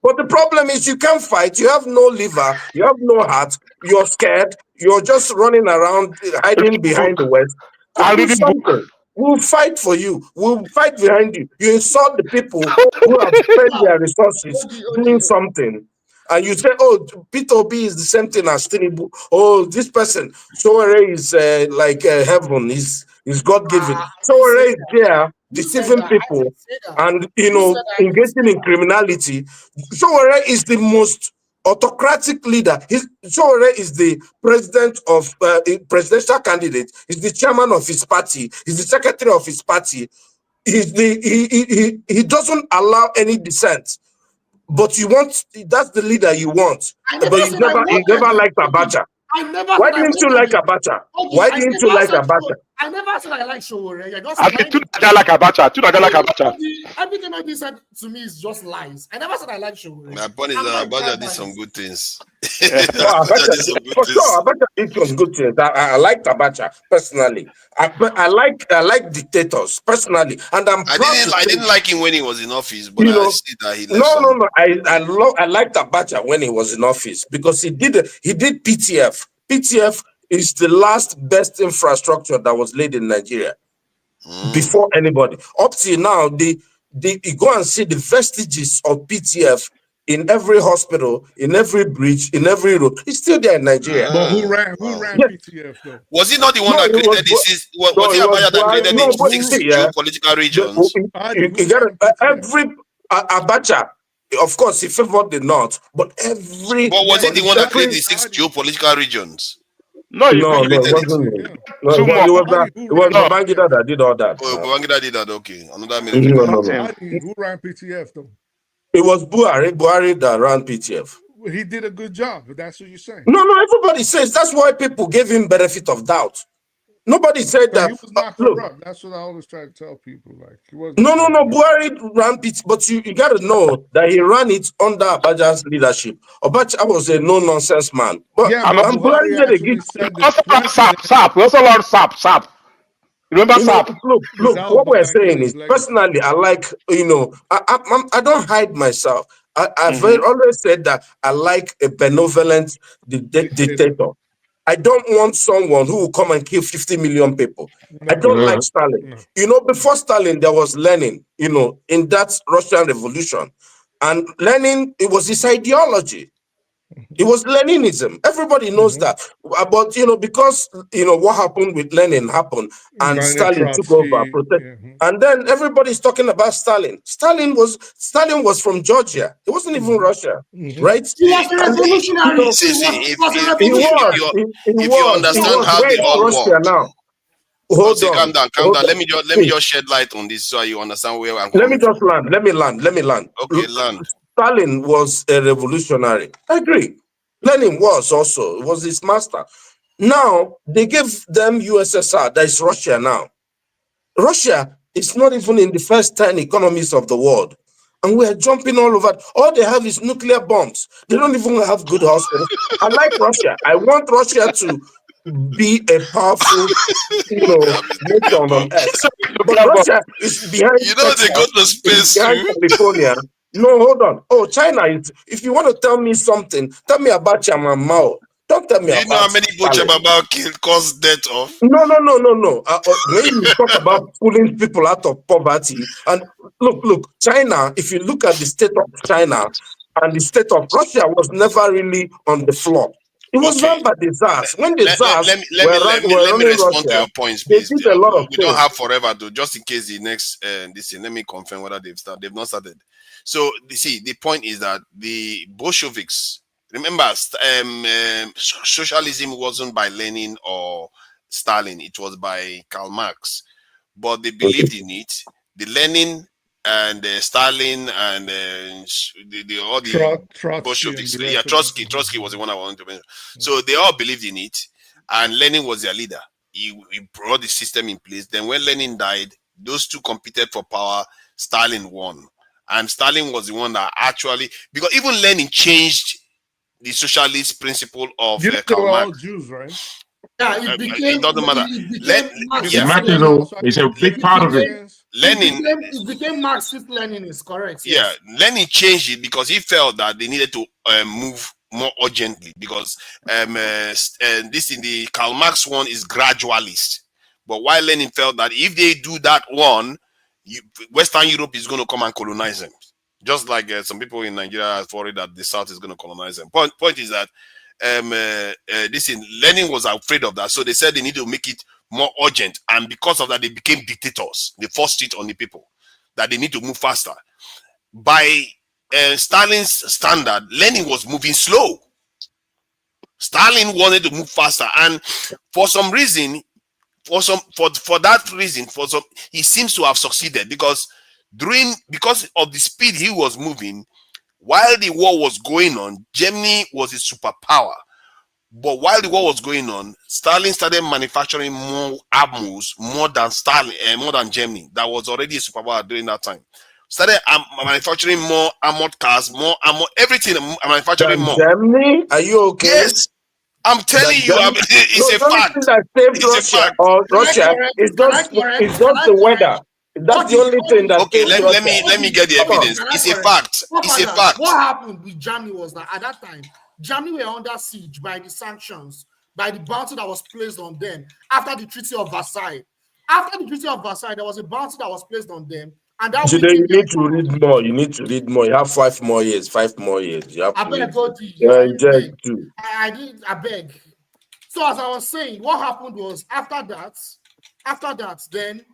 But the problem is you can't fight. You have no liver. You have no heart. You're scared. You're just running around hiding behind the West. Go do something. We'll fight for you. We'll fight behind you. You insult the people who have spent their resources doing something. And you say, oh, Peter Obi is the same thing as Tinubu. Oh, this person, Sowore is like heaven. He's God-given. Sowore is there deceiving people and, engaging in criminality. Sowore is the most autocratic leader. Sowore is the president of presidential candidate. He's the chairman of his party. He's the secretary of his party. He doesn't allow any dissent. But that's the leader you want. But you never liked Abacha. Why didn't you like Abacha? Why didn't you like Abacha? I never said I like Sowore. Everything that you said to me is just lies. I never said I like Sowore. My point is that Abacha did some good things. For sure, Abacha did some good things. I liked Abacha personally. I like dictators personally, and I didn't like him when he was in office, but I see that he left. No. I liked Abacha when he was in office because he did PTF. PTF is the last best infrastructure that was laid in Nigeria before anybody. Up till now, you go and see the vestiges of PTF in every hospital, in every bridge, in every road. It's still there in Nigeria. But who ran PTF though? Was he not the one that created this? Was he Abacha that created the 6 geopolitical regions? Every Abacha, of course, he favored the north, but was he the one that created the 6 geopolitical regions? No, it wasn't. It was Babangida that did all that. Oh, Babangida did that. Okay, another minute. Who ran PTF though? It was Buhari that ran PTF. He did a good job. That's what you're saying. No, everybody says that's why people gave him benefit of doubt. Nobody said that. He was not corrupt. That's what I always try to tell people. Like he was. No. Buhari ran PTF, but you got to know that he ran it under Abacha's leadership. Abacha was a no-nonsense man. But Buhari did a good. SAP. We also learned SAP. Remember SAP? Look. What we're saying is, personally, I like. I don't hide myself. I've always said that I like a benevolent dictator. I don't want someone who will come and kill 50 million people. I don't like Stalin. Before Stalin, there was Lenin, in that Russian Revolution. And Lenin, it was his ideology. It was Leninism. Everybody knows that. But, because, what happened with Lenin happened and Stalin took over. And then everybody's talking about Stalin. Stalin was from Georgia. It wasn't even Russia, right? He was a revolutionary. If you understand how they all work. Now. Hold on. Calm down. Let me just shed light on this so you understand where I'm coming from. Let me land. Okay, land. Stalin was a revolutionary. I agree. Lenin was also. It was his master. Now, they gave them USSR. That is Russia now. Russia is not even in the first 10 economies of the world. And we are jumping all over. All they have is nuclear bombs. They don't even have good hospitals. I like Russia. I want Russia to be a powerful, nation on earth. But Russia is behind. They go to space behind California. No, hold on. Oh, China is. If you want to tell me something, tell me about Chairman Mao. Don't tell me about. You know how many people Chairman Mao caused death of? No. When you talk about pulling people out of poverty, and look, China. If you look at the state of China and the state of Russia, was never really on the floor. It was run by the Tsars. When the Tsars let me respond to your points, please. They did a lot of we don't have forever, though. Just in case the next let me confirm whether they've not started. So the point is that the Bolsheviks, remember, socialism wasn't by Lenin or Stalin; it was by Karl Marx. But they believed in it. The Lenin and Stalin and all the Bolsheviks. Yeah, Trotsky was the one I wanted to mention. So they all believed in it, and Lenin was their leader. He brought the system in place. Then when Lenin died, those two competed for power. Stalin won, and Stalin was the one that actually, because even Lenin changed the socialist principle of They Karl were all Marx. Jews, right? Yeah, it became. It doesn't matter. It's a big part of it. Lenin. It became Marxist-Leninist, correct? Yeah, Yes. Lenin changed it because he felt that they needed to move more urgently, because this in the Karl Marx one is gradualist. But while Lenin felt that if they do that one, Western Europe is going to come and colonize them. Just like some people in Nigeria are worried that the South is going to colonize them. Point is that Lenin was afraid of that, so they said they need to make it more urgent, and because of that, they became dictators. They forced it on the people that they need to move faster. By Stalin's standard, Lenin was moving slow. Stalin wanted to move faster, and for some reason, he seems to have succeeded, because of the speed he was moving. While the war was going on, Germany was a superpower. But while the war was going on, Stalin started manufacturing more arms, more than Germany, that was already a superpower during that time. Started manufacturing more armored cars, more armor, everything, manufacturing more. Germany? Are you okay? Yes. I'm telling you, it's a fact. That saved Russia or Russia is just the weather. That's the only thing that. Okay, let me get the evidence. It's a fact. It's a fact. What happened with Germany was that at that time, Germany were under siege by the sanctions, by the bounty that was placed on them after the Treaty of Versailles. After the Treaty of Versailles, there was a bounty that was placed on them, and that. Today you need to read more. You need to read more. You have 5 more years. 5 more years. You have I to beg, too. I beg. So as I was saying, what happened was after that, then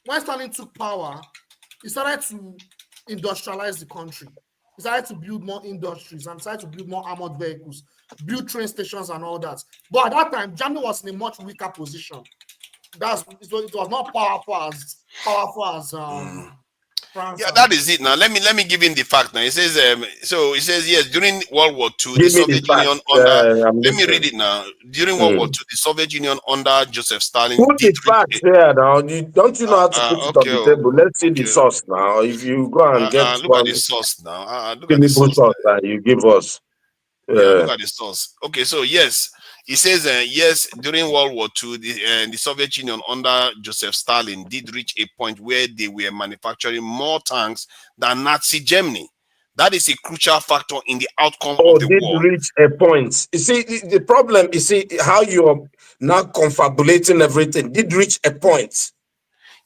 when Stalin took power, he started to industrialize the country. He started to build more industries and started to build more armored vehicles, build train stations and all that. But at that time, Germany was in a much weaker position. It was not powerful as France. Yeah, that is it. Now let me give him the fact. Now it says yes, during World War II, the Soviet Union under let me read it now. During World War II, the Soviet Union under Joseph Stalin. Put the facts here now. Don't you know how to put it on the table? Let's see the source now. If you go and get look at the source now. Look at the the source that you give us. Look at the source. Okay, so yes. He says, yes, during World War II, the Soviet Union under Joseph Stalin did reach a point where they were manufacturing more tanks than Nazi Germany. That is a crucial factor in the outcome of the war. Reach a point. You see, the problem, how you're now confabulating everything. Did reach a point.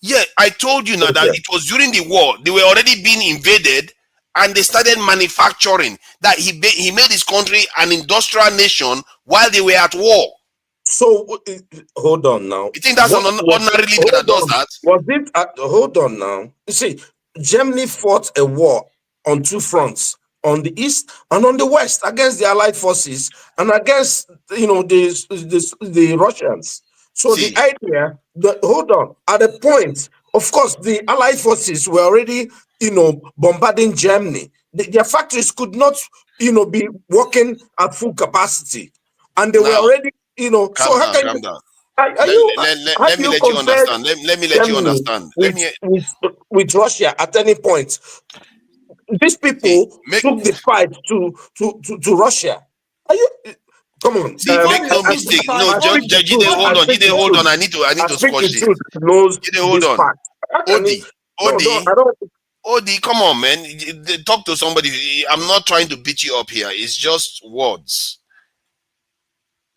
Yeah, I told you now that it was during the war. They were already being invaded, and they started manufacturing. That he made his country an industrial nation while they were at war. So hold on now. You think that's an ordinary leader that does that? Was it? Hold on now. You see, Germany fought a war on 2 fronts, on the east and on the west, against the Allied forces and against the Russians. So the idea that, hold on, at a point, of course, the Allied forces were already bombarding Germany. Their factories could not be working at full capacity, and they were already so how can you? Let me let you understand. Let me let you understand. With Russia at any point, these people took the fight to Russia. Are you? Come on. Make no mistake. No, Jide, hold on. Jide, hold on. I need to squash this. Jide, hold on. Odi, come on, man. Talk to somebody. I'm not trying to beat you up here. It's just words.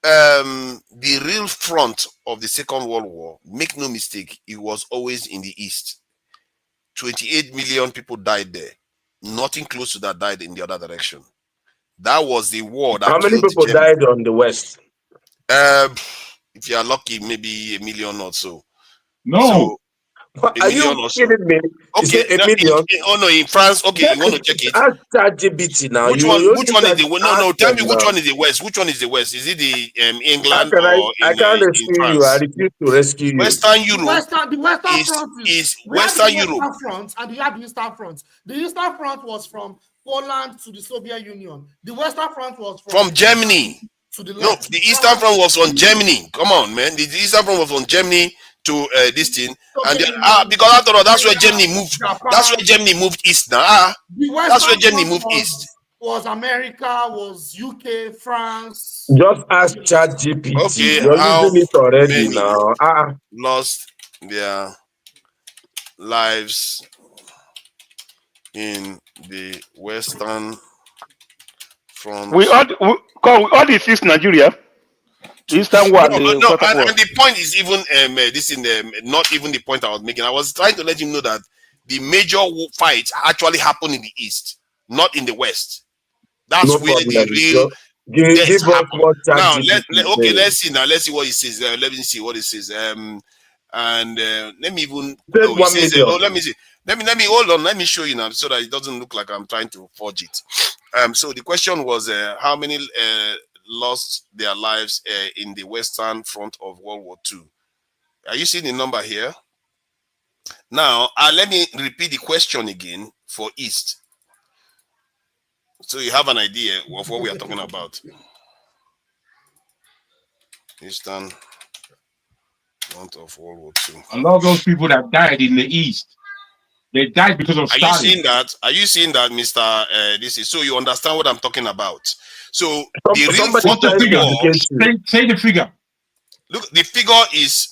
The real front of the Second World War, make no mistake, it was always in the East. 28 million people died there. Nothing close to that died in the other direction. That was the war that. How many people died on the West? If you are lucky, maybe 1 million or so. No. Are you kidding me? Okay, a million? In France. Okay, you want to check it? Ask ChatGPT now. Which one is the no? Tell me which one is the West. Which one is the West? Is it the England or I can't in rescue France? you. I refuse to rescue you. Western Europe. The Western Front is we have Western the Europe. Western Front and you have the Eastern Front. The Eastern Front was from Poland to the Soviet Union. The Western Front was from Germany. The Eastern Front was on Germany. Come on, man. The Eastern Front was on Germany to this thing, and because after all, that's where Germany moved. That's where Germany moved east now. That's where Germany moved east. Was America, was UK, France. Just ask ChatGPT. Okay, you're using it already now. Lost their lives in the Western Front. We all defeat Nigeria. Eastern one. And the point is even not even the point I was making. I was trying to let him know that the major fights actually happen in the east, not in the west. That's where the real give us what now. Let's see now. Let's see what he says. Let me see what he says. Let me even. Let me see. Let me hold on. Let me show you now so that it doesn't look like I'm trying to forge it. So the question was how many lost their lives in the Western Front of World War II. Are you seeing the number here? Now, let me repeat the question again for East. So you have an idea of what we are talking about. Eastern Front of World War II. A lot of those people that died in the East, they died because of Stalin. Are you seeing that? Are you seeing that, Mr. This is so you understand what I'm talking about? So the real front of the war. Say the figure. Look, the figure is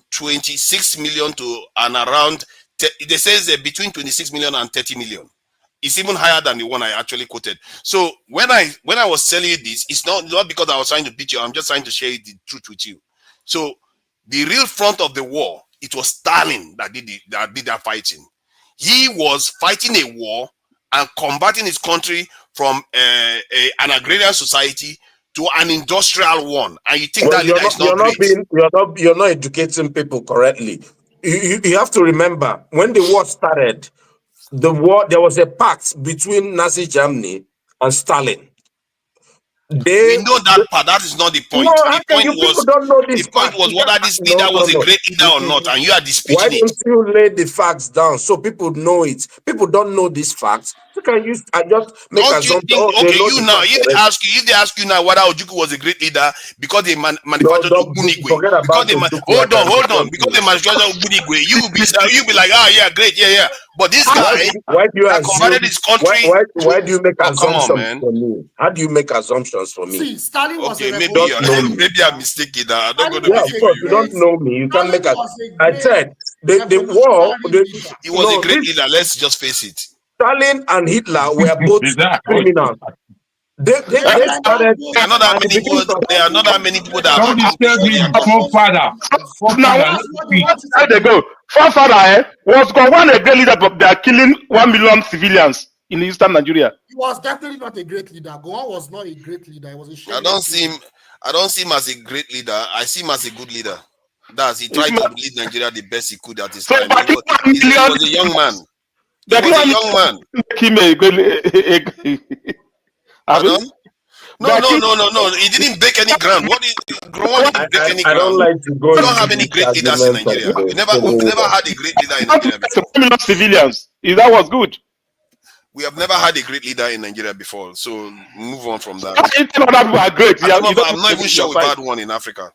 26 million to and around. They says between 26 million and 30 million. It's even higher than the one I actually quoted. So when I was telling you this, it's not because I was trying to beat you. I'm just trying to share the truth with you. So the real front of the war, it was Stalin that did that fighting. He was fighting a war and converting his country from an agrarian society to an industrial one. And you think that is not great. You're not educating people correctly. You have to remember when the war started, there was a pact between Nazi Germany and Stalin. We know that part. That is not the point. No, the point was whether this leader was a great leader or not, and you are disputing Why don't you lay the facts down so people know it? People don't know these facts. So can you just make assumptions? If they ask you now whether Ojukwu was a great leader because they manufactured Ogbunigwe, hold on, because they manufactured Ogbunigwe, you be like, yeah, great, yeah. But this guy converted his country. Why do you make assumptions for me? How do you make assumptions for me? See, Stalin was maybe I'm mistaken. I'm not going to believe you don't know me. You can't make I said the war. He was a great leader. Let's just face it. Stalin and Hitler were both criminals. They started. There are not that many people. There are not that many people that. Don't disturb his forefather. Now, how they go? Forefather was one a great leader, but they are killing 1 million civilians in eastern Nigeria. He was definitely not a great leader. Gowon was not a great leader. He was a I don't see him as a great leader. I see him as a good leader. He tried to lead Nigeria the best he could at his time. He was a young man. He was a young man. No. He didn't break any ground. I don't like to go. We don't have any great leaders in Nigeria. We've never had a great leader in Nigeria before. 1 million civilians. That was good. We have never had a great leader in Nigeria before. So move on from that. Are great. I'm not even sure we've had one in Africa.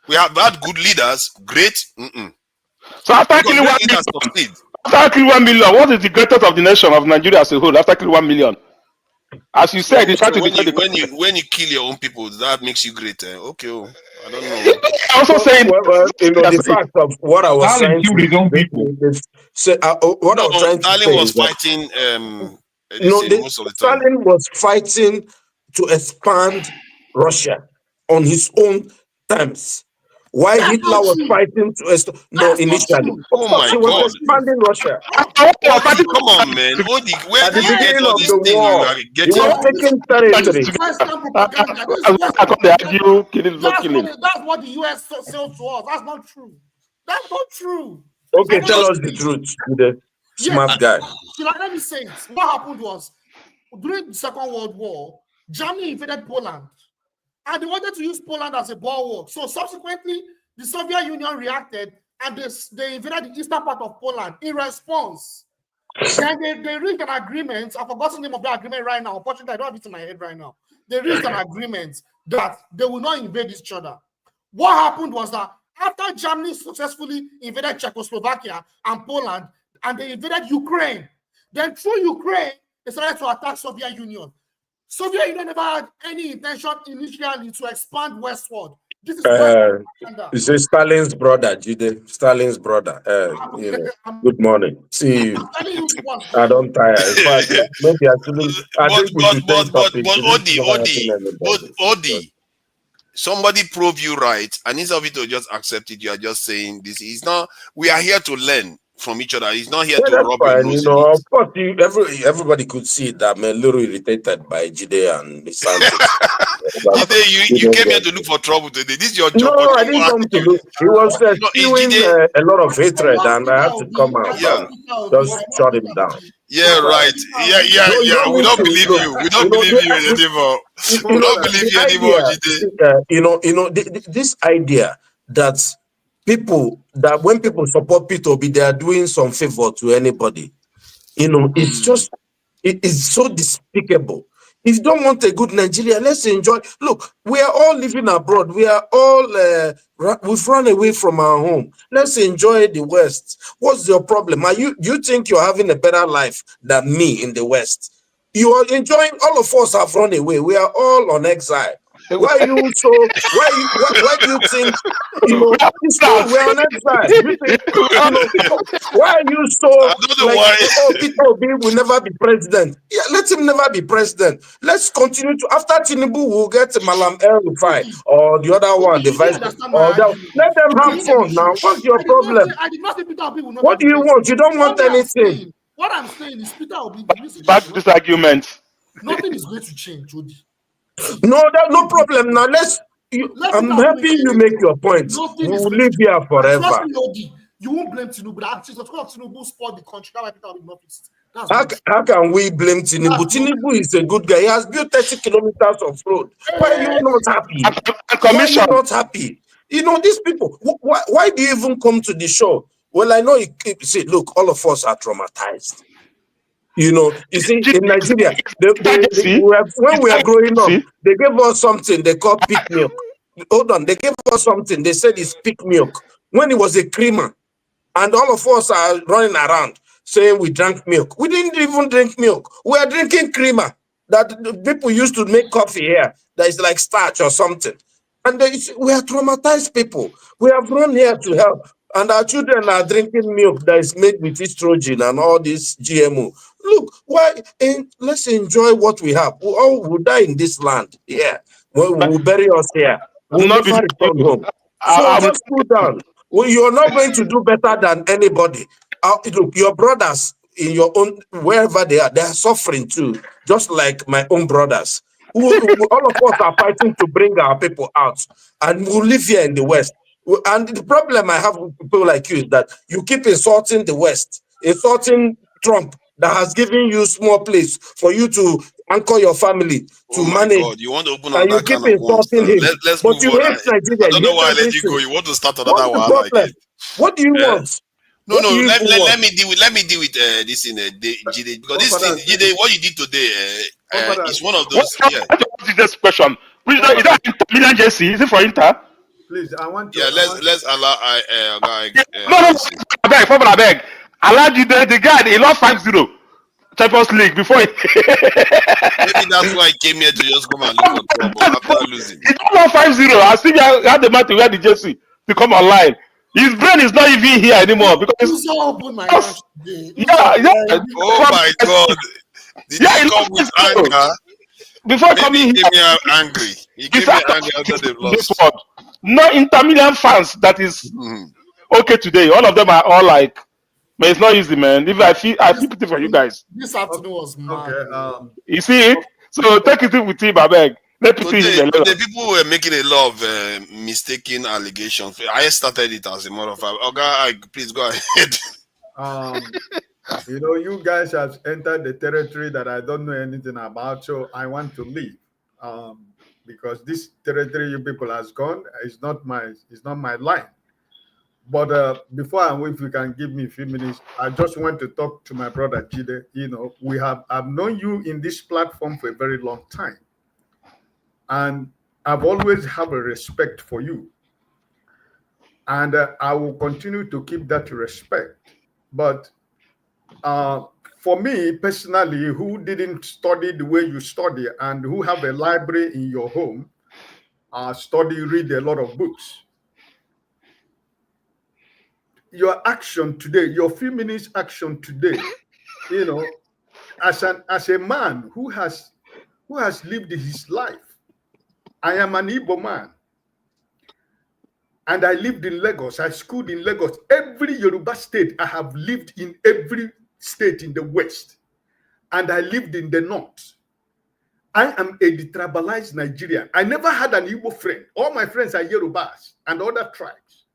We have had good leaders. Great. So after killing 1 million, what is the greatest of the nation of Nigeria as a whole? After killing 1 million. As you said, when you kill your own people, that makes you great. Okay, I don't know. I'm also saying, the fact of what I was saying. Stalin was fighting. Stalin was fighting to expand Russia on his own terms. Why Hitler was fighting to initially. Oh my God! He was expanding Russia. Come on, man. Where do you get all this thing? You are taking territory. That's what the US sold to us. That's not true. That's not true. Okay, tell us the truth. You're the smart guy. Let me say it. What happened was, during the Second World War, Germany invaded Poland. And they wanted to use Poland as a bulwark. So subsequently, the Soviet Union reacted and they invaded the eastern part of Poland in response. Then they reached an agreement. I've forgotten the name of the agreement right now. Unfortunately, I don't have it in my head right now. They reached an agreement that they will not invade each other. What happened was that after Germany successfully invaded Czechoslovakia and Poland, and they invaded Ukraine, then through Ukraine, they started to attack Soviet Union. Soviet Union never had any intention initially to expand westward. This is it's a Stalin's brother, Jide. Stalin's brother. You know, good morning. See you. I don't tire. In fact, maybe I think we should take topic. But Odi, somebody prove you right, and instead of it to just accept it, you are just saying this is not. We are here to learn from each other. He's not here to rob your nose. You know, of course, everybody could see that I'm a little irritated by Jide and the Jide, you came here to look for trouble today. This is your job. No, I didn't come to look. He was spewing a lot of hatred, and I had to come out and just shut him down. Yeah, right. Yeah. We don't believe you. We don't believe you anymore. We don't believe you anymore, Jide. This idea that when people support P2B, they are doing some favor to anybody. It's just, it's so despicable. If you don't want a good Nigeria, let's enjoy. Look, we are all living abroad. We are all, we've run away from our home. Let's enjoy the West. What's your problem? You think you're having a better life than me in the West? You are enjoying, all of us have run away. We are all on exile. Why do you think, we're on exile? Why are you so, Peter Obi will never be president? Yeah, let him never be president. Let's continue to, after Tinubu, we'll get Malam El-Rufai or the other one, the vice president. Let them have fun now. What's your problem? I did not say Peter Obi will not. What do you want? You don't want anything. What I'm saying is Peter Obi. Back to this argument. Nothing is going to change, Jody. No problem. Now I'm happy you make your point. We will live here forever. Trust me, Odi, you won't blame Tinubu. Actually, Tinubu spoiled the country. That's why Peter will not fix it. How can we blame Tinubu? Tinubu is a good guy. He has built 30 kilometers of road. Why are you not happy? Why are you not happy? These people, why do you even come to the show? Well, I know you see, look, all of us are traumatized. You see, in Nigeria, when we are growing up, they gave us something they call pig milk. Hold on, they gave us something, they said it's pig milk, when it was a creamer. And all of us are running around saying we drank milk. We didn't even drink milk. We are drinking creamer that the people used to make coffee here, that is like starch or something. And we are traumatized people. We have run here to help. And our children are drinking milk that is made with estrogen and all this GMO. Look, let's enjoy what we have. We all will die in this land. Yeah. We'll bury us here. We'll never return home. So just cool down. You're not going to do better than anybody. Look, your brothers in your own, wherever they are suffering too, just like my own brothers. All of us are fighting to bring our people out. And we'll live here in the West. And the problem I have with people like you is that you keep insulting the West, insulting Trump that has given you small place for you to anchor your family, to manage. God, you want to open and you keep insulting him. Let's but you hate Nigeria. I don't know why I let you go. You want to start another one again. What do you want? No, let me deal with this in Jide, because this thing, Jide, what you did today is one of those. This question. Is that Milan JC? Is it for Inter? Please, I want to. Yeah, let's allow I beg. Allow the guy. He lost 5-0 Champions League before. Maybe that's why he came here to just come and look for trouble after losing. He lost 5-0. I still had the man to wear the jersey to come online. His brain is not even here anymore because open my gosh. Oh my God! Did he come with anger? Before coming here, he came here angry. He came here angry after they've lost. No Inter Milan fans that is okay today. All of them are all like, man, it's not easy, man. If I feel pity for you guys. This afternoon was mad. Okay. You see it? So take it with him, I beg. But the people were making a lot of mistaken allegations. I started it as a matter of fact. Okay, please go ahead. You know, you guys have entered the territory that I don't know anything about, so I want to leave. Because this territory you people has gone is not my line. But before I wait, if you can give me a few minutes, I just want to talk to my brother Chide. You know, I've known you in this platform for a very long time. And I've always have a respect for you. And I will continue to keep that respect. But for me personally, who didn't study the way you study and who have a library in your home, read a lot of books. Your action today, your few minutes action today, you know, as a man who has lived his life. I am an Igbo man. And I lived in Lagos. I schooled in Lagos. Every Yoruba state, I have lived in every state in the West. And I lived in the North. I am a detribalized Nigerian. I never had an Igbo friend. All my friends are Yorubas and other tribes.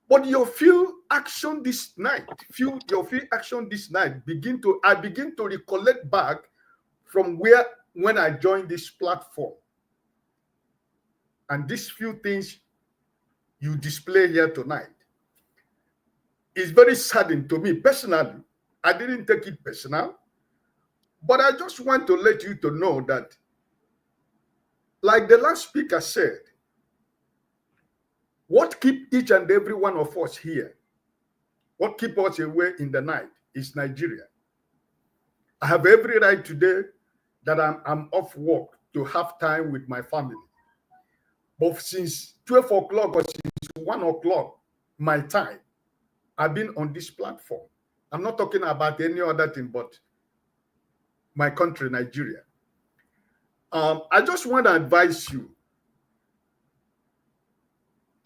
But your field action this night, I begin to recollect back from when I joined this platform. And these few things you display here tonight is very saddening to me personally. I didn't take it personal, but I just want to let you to know that, like the last speaker said, what keep each and every one of us here, what keep us away in the night is Nigeria. I have every right today that I'm off work to have time with my family. But since 12 o'clock or since 1 o'clock, my time, I've been on this platform. I'm not talking about any other thing, but my country, Nigeria. I just want to advise you.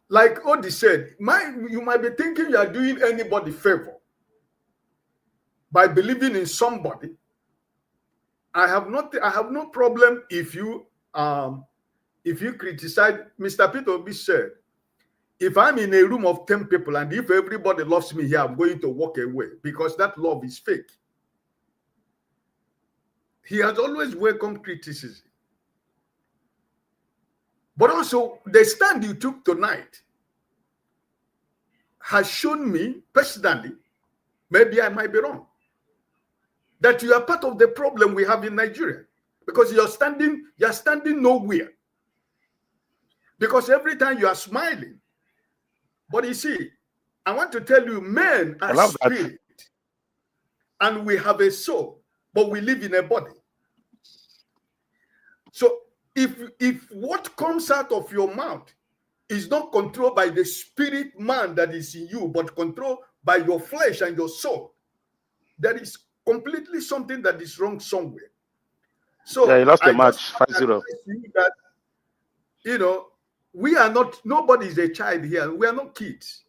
Like Odi said, you might be thinking you are doing anybody favor by believing in somebody. I have no problem if you criticize. Mr. Peter Obi said, if I'm in a room of 10 people and if everybody loves me here, I'm going to walk away because that love is fake. He has always welcomed criticism. But also, the stand you took tonight has shown me personally, maybe I might be wrong, that you are part of the problem we have in Nigeria because you're standing nowhere. Because every time you are smiling, but you see, I want to tell you, men are spirit, and we have a soul, but we live in a body. So if what comes out of your mouth is not controlled by the spirit man that is in you, but controlled by your flesh and your soul, there is completely something that is wrong somewhere. So yeah, you lost the match 5-0. That, you know, we are not, nobody is a child here. We are not kids.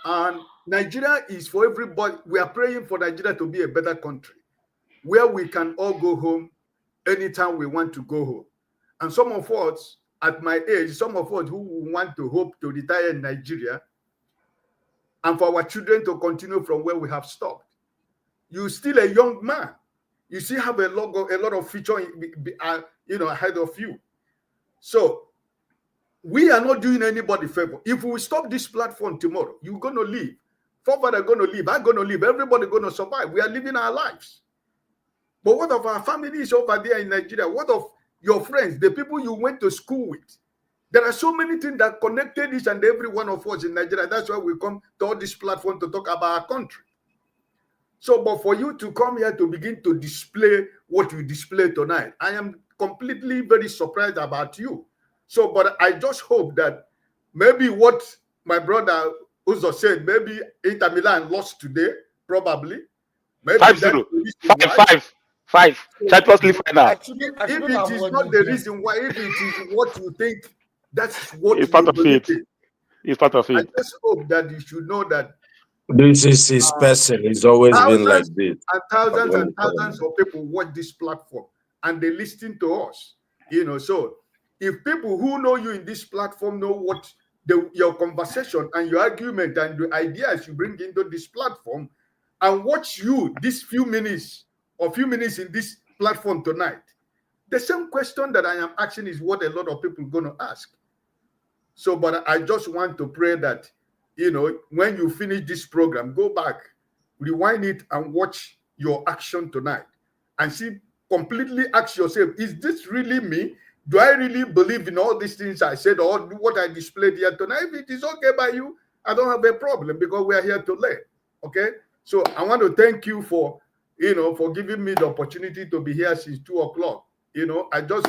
And Nigeria is for everybody. We are praying for Nigeria to be a better country where we can all go home anytime we want to go home. And some of us, at my age, some of us who want to hope to retire in Nigeria and for our children to continue from where we have stopped. You're still a young man. You still have a lot of future, ahead of you. So we are not doing anybody favor. If we stop this platform tomorrow, you're going to leave. Forefather are going to leave. I'm going to leave. Everybody going to survive. We are living our lives. But what of our families over there in Nigeria? What of your friends, the people you went to school with? There are so many things that connected each and every one of us in Nigeria. That's why we come to all this platform to talk about our country. So, but for you to come here to begin to display what you display tonight, I am completely very surprised about you. So, but I just hope that maybe what my brother Uzo said, maybe Inter Milan lost today, probably. Maybe 5-0. 5. Champions League final. If it is not the reason why, if it is what you think, that's what it's part of it. It's part of it. I just hope that you should know that this is his person. He's always been like this. And thousands of people watch this platform and they listen to us. So if people who know you in this platform know what your conversation and your argument and the ideas you bring into this platform, and watch you this few minutes in this platform tonight, the same question that I am asking is what a lot of people are going to ask. So, but I just want to pray that, when you finish this program, go back, rewind it, and watch your action tonight, and see, completely ask yourself, is this really me? Do I really believe in all these things I said or what I displayed here tonight? If it is okay by you, I don't have a problem, because we are here to learn. Okay? So I want to thank you for, for giving me the opportunity to be here since 2 o'clock. I just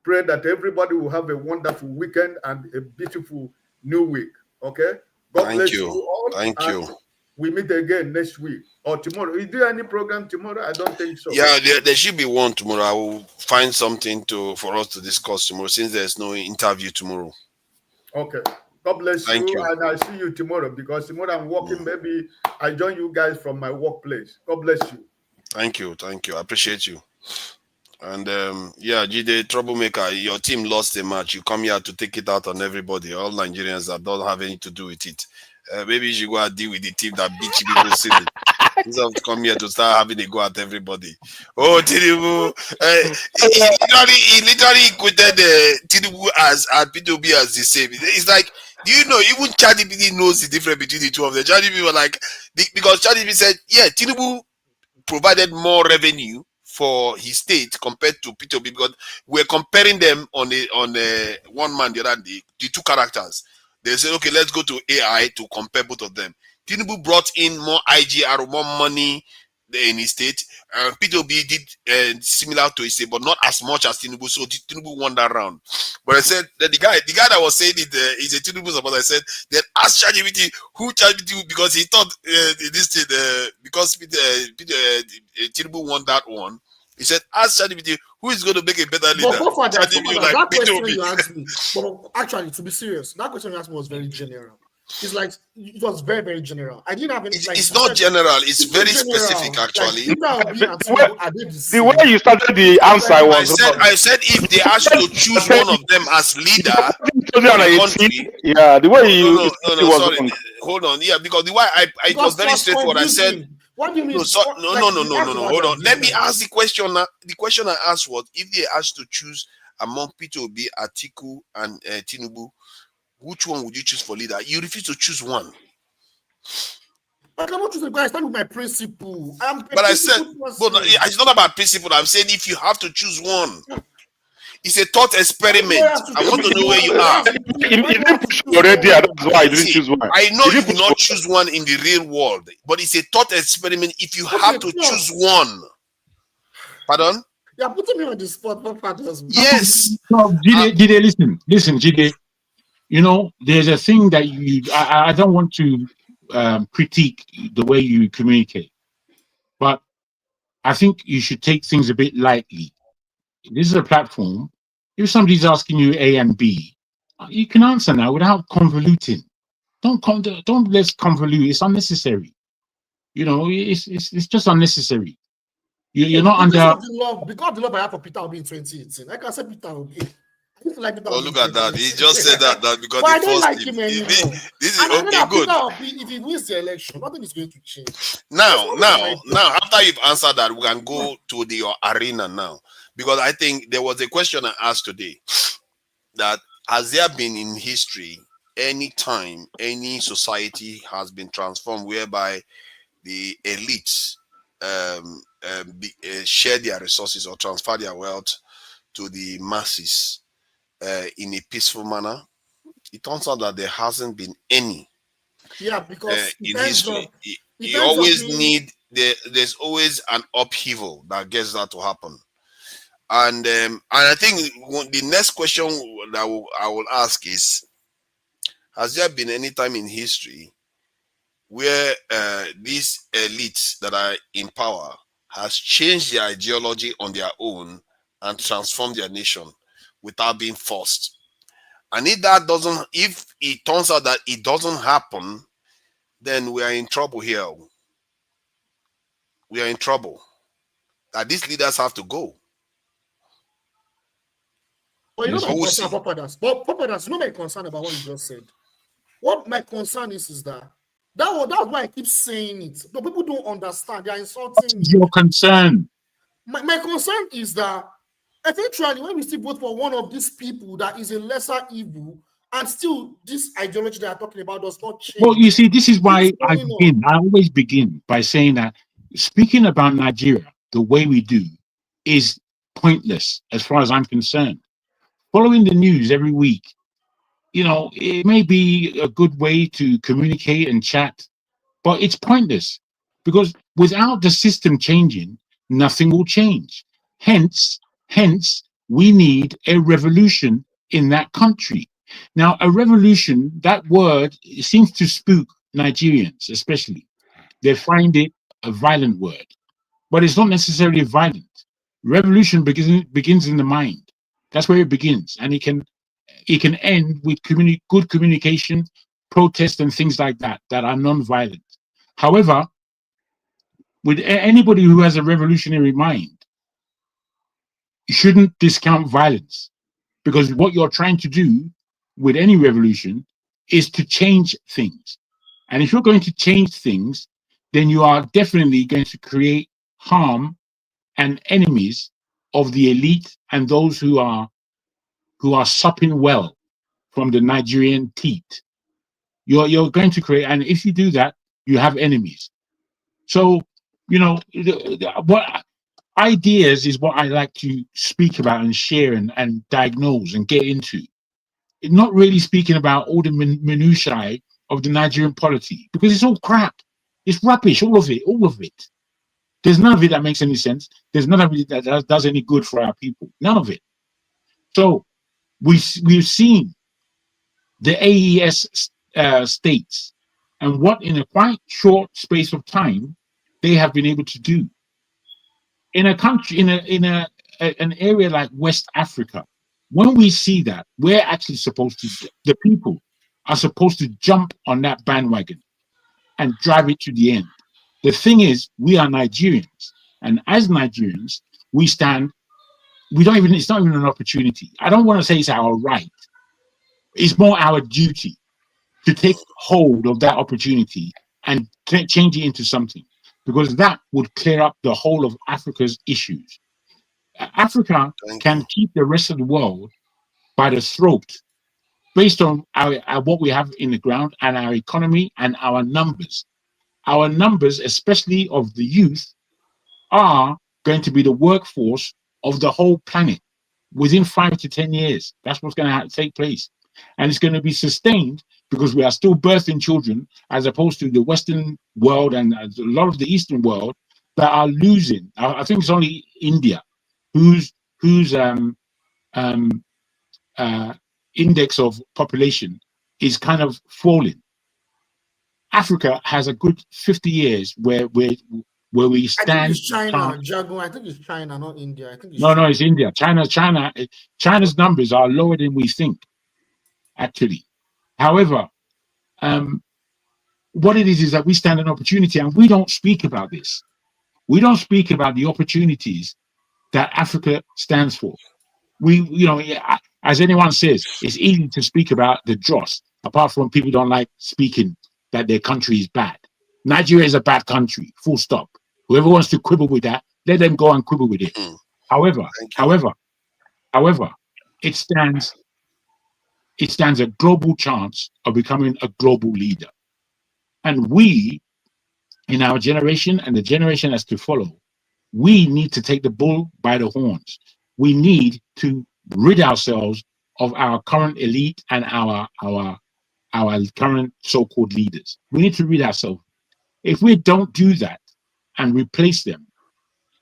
pray that everybody will have a wonderful weekend and a beautiful new week. Okay? God bless you all. Thank you. We meet again next week or tomorrow. Is there any program tomorrow? I don't think so. Yeah, there should be one tomorrow. I will find something for us to discuss tomorrow, since there's no interview tomorrow. Okay. God bless you. And I'll see you tomorrow, because tomorrow I'm working. Maybe I join you guys from my workplace. God bless you. Thank you. I appreciate you. And yeah, Jide, troublemaker, your team lost a match. You come here to take it out on everybody, all Nigerians that don't have anything to do with it. Maybe you should go and deal with the team that beat you people silly. Instead of come here to start having a go at everybody. Oh, Tinubu. He literally quoted Tinubu and P2B as the same. It's like, do you know, even ChatGPT knows the difference between the two of them. ChatGPT were like, because ChatGPT said, yeah, Tinubu provided more revenue for his state compared to P2B, because we're comparing them on one man the other day, the two characters. They said, okay, let's go to AI to compare both of them. Tinubu brought in more IGR, more money in his state. P2B did similar to his state, but not as much as Tinubu. So Tinubu won that round. But I said that the guy that was saying it is a Tinubu supporter. I said, then ask ChatGPT who ChatGPT, because he thought this thing, because Tinubu won that one. He said, ask ChatGPT who is going to make a better leader. But that question P2B. you asked me, but actually, to be serious, that question you asked me was very general. It's like, it was very, very general. I didn't have any. It's not general. It's very specific, actually. The way you started the answer was wrong. I said if they ask you to choose one of them as leader of the country. Yeah, the way you no, sorry. Hold on. Yeah, because the way it was very straightforward. I said, what do you mean? No, hold on. Let me ask the question. The question I asked was, if they asked to choose among P2B, Atiku, and Tinubu, which one would you choose for leader? You refuse to choose one. I cannot choose a guy. I stand with my principle. But I said, it's not about principle. I'm saying if you have to choose one. It's a thought experiment. I want to know where you are. Already, that's why I didn't choose one. I know you will not choose one in the real world, but it's a thought experiment if you have to choose one. Pardon? You're putting me on the spot. Yes. No, Jide, listen, Jide. You know, there's a thing that I don't want to critique the way you communicate, but I think you should take things a bit lightly. This is a platform. If somebody's asking you A and B, you can answer now without convoluting. Don't let's convolute. It's unnecessary. You know, it's just unnecessary. You're not under. Because the love I have for Peter Obi in 2018. Like I said, Peter Obi. Oh, look at that. He just said that because I don't like him anymore. This is okay, good. If he wins the election, nothing is going to change. Now, after you've answered that, we can go to your arena now. Because I think there was a question I asked today that has there been in history any time any society has been transformed whereby the elites share their resources or transfer their wealth to the masses in a peaceful manner? It turns out that there hasn't been any. Yeah, because in history, you always need there's always an upheaval that gets that to happen. And I think the next question that I will ask is: has there been any time in history where these elites that are in power has changed their ideology on their own and transformed their nation without being forced? And if it turns out that it doesn't happen, then we are in trouble here. We are in trouble. That these leaders have to go. But you know my But we'll concern, see. Papadas, you know my concern about what you just said. What my concern is that's why I keep saying it. But people don't understand. They are insulting me. Your concern. My concern is that eventually, when we still vote for one of these people that is a lesser evil, and still this ideology they are talking about does not change. Well, you see, this is why I always begin by saying that speaking about Nigeria the way we do is pointless as far as I'm concerned. Following the news every week, you know, it may be a good way to communicate and chat, but it's pointless because without the system changing, nothing will change. Hence, we need a revolution in that country. Now, a revolution, that word seems to spook Nigerians, especially. They find it a violent word, but it's not necessarily violent. Revolution begins in the mind. That's where it begins, and it can end with good communication, protest, and things like that are non-violent. However, with anybody who has a revolutionary mind, you shouldn't discount violence, because what you're trying to do with any revolution is to change things. And if you're going to change things, then you are definitely going to create harm and enemies of the elite and those who are supping well from the Nigerian teat. You're going to create, and if you do that, you have enemies. So, you know, what ideas is what I like to speak about and share and diagnose and get into. Not really speaking about all the minutiae of the Nigerian polity, because it's all crap. It's rubbish, all of it. There's none of it that makes any sense. There's none of it that does any good for our people. None of it. So we've seen the AES states and what in a quite short space of time they have been able to do. In a country, in an area like West Africa, when we see that, we're actually supposed to, the people are supposed to jump on that bandwagon and drive it to the end. The thing is, we are Nigerians, and as Nigerians, it's not even an opportunity. I don't want to say it's our right. It's more our duty to take hold of that opportunity and change it into something, because that would clear up the whole of Africa's issues. Africa can keep the rest of the world by the throat based on what we have in the ground and our economy and our numbers. Our numbers, especially of the youth, are going to be the workforce of the whole planet within 5 to 10 years. That's what's going to take place. And it's going to be sustained because we are still birthing children, as opposed to the Western world and a lot of the Eastern world that are losing. I think it's only India whose index of population is kind of falling. Africa has a good 50 years where we stand. I think it's China, Jago. I think it's China, not India. I think it's No, it's India. China's numbers are lower than we think, actually. However, what it is that we stand an opportunity, and we don't speak about this. We don't speak about the opportunities that Africa stands for. As anyone says, it's easy to speak about the dross, apart from people don't like speaking that their country is bad. Nigeria is a bad country, full stop. Whoever wants to quibble with that, let them go and quibble with it. However, it stands a global chance of becoming a global leader. And we, in our generation and the generation that's to follow, we need to take the bull by the horns. We need to rid ourselves of our current elite and our current so-called leaders. We need to rid ourselves. If we don't do that and replace them,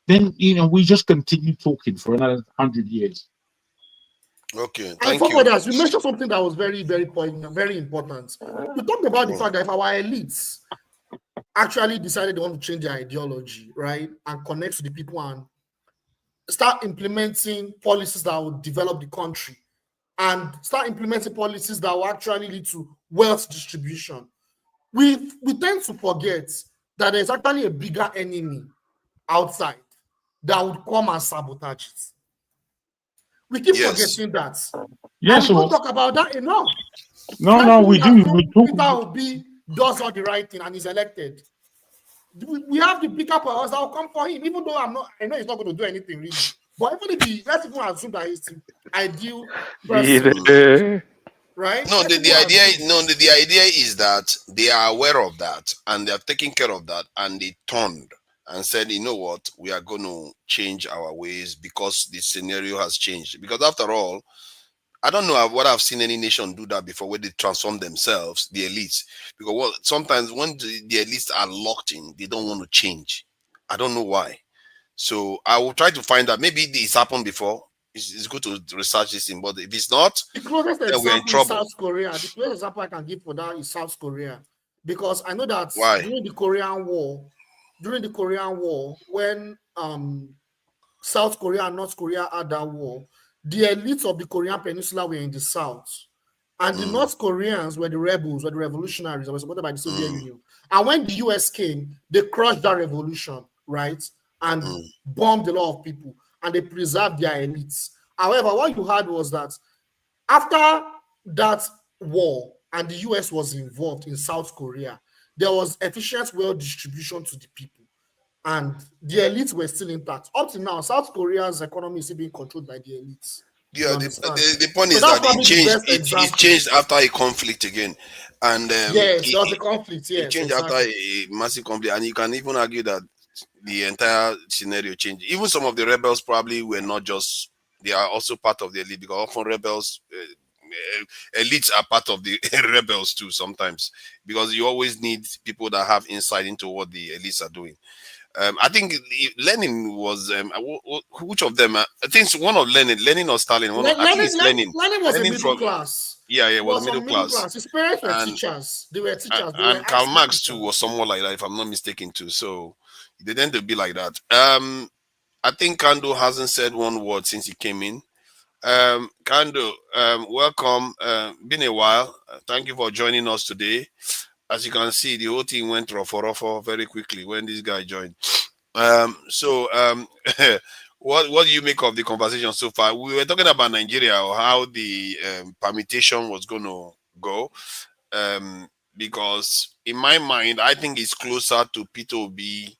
then we just continue talking for another 100 years. Okay, thank you. You mentioned something that was very, very important, very important. You talked about the fact that if our elites actually decided they want to change their ideology, right, and connect to the people and start implementing policies that will develop the country and start implementing policies that will actually lead to wealth distribution, we tend to forget that there's actually a bigger enemy outside that would come and sabotage it. We keep Yes. forgetting that. Yes, And we don't talk about that enough. no, we do. We talk. Peter Obi does all the right thing and is elected. We have the bigger powers that will come for him, even though I know he's not going to do anything really. But even if let's even assume that he's the ideal person, right? No, the idea is that they are aware of that and they are taking care of that, and they turned and said, you know what, we are going to change our ways because the scenario has changed. Because after all, I don't know what I've seen any nation do that before, where they transform themselves, the elites. Because sometimes when the elites are locked in, they don't want to change. I don't know why. So I will try to find out. Maybe it's happened before. It's good to research this thing, but if it's not, the closest then we're in example is trouble. South Korea. The closest example I can give for that is South Korea, because I know that Why? during the Korean War, when South Korea and North Korea had that war, the elites of the Korean Peninsula were in the south, and the North Koreans were the rebels, were the revolutionaries that were supported by the Soviet Union. And when the US came, they crushed that revolution, right, and bombed a lot of people, and they preserved their elites. However, what you had was that after that war and the US was involved in South Korea, there was efficient wealth distribution to the people, and the elites were still intact. Up to now, South Korea's economy is still being controlled by the elites. Yeah, the point is that it changed after a conflict again. And yes, there was a conflict. Yes, it changed after a massive conflict, and you can even argue that the entire scenario changed. Even some of the rebels probably were not just, they are also part of the elite, because often rebels, elites are part of the rebels too sometimes, because you always need people that have insight into what the elites are doing. I think Lenin was, which of them? I think one of Lenin or Stalin. I think it's Lenin. Lenin was a middle class. Yeah, it was middle class. His parents were teachers. They were teachers. And Karl Marx too was somewhat like that, if I'm not mistaken too. So they tend to be like that. I think Kando hasn't said one word since he came in. Kando, welcome. Been a while. Thank you for joining us today. As you can see, the whole thing went ruffle very quickly when this guy joined. What do you make of the conversation so far? We were talking about Nigeria, or how the permutation was going to go. Because in my mind, I think it's closer to Peter Obi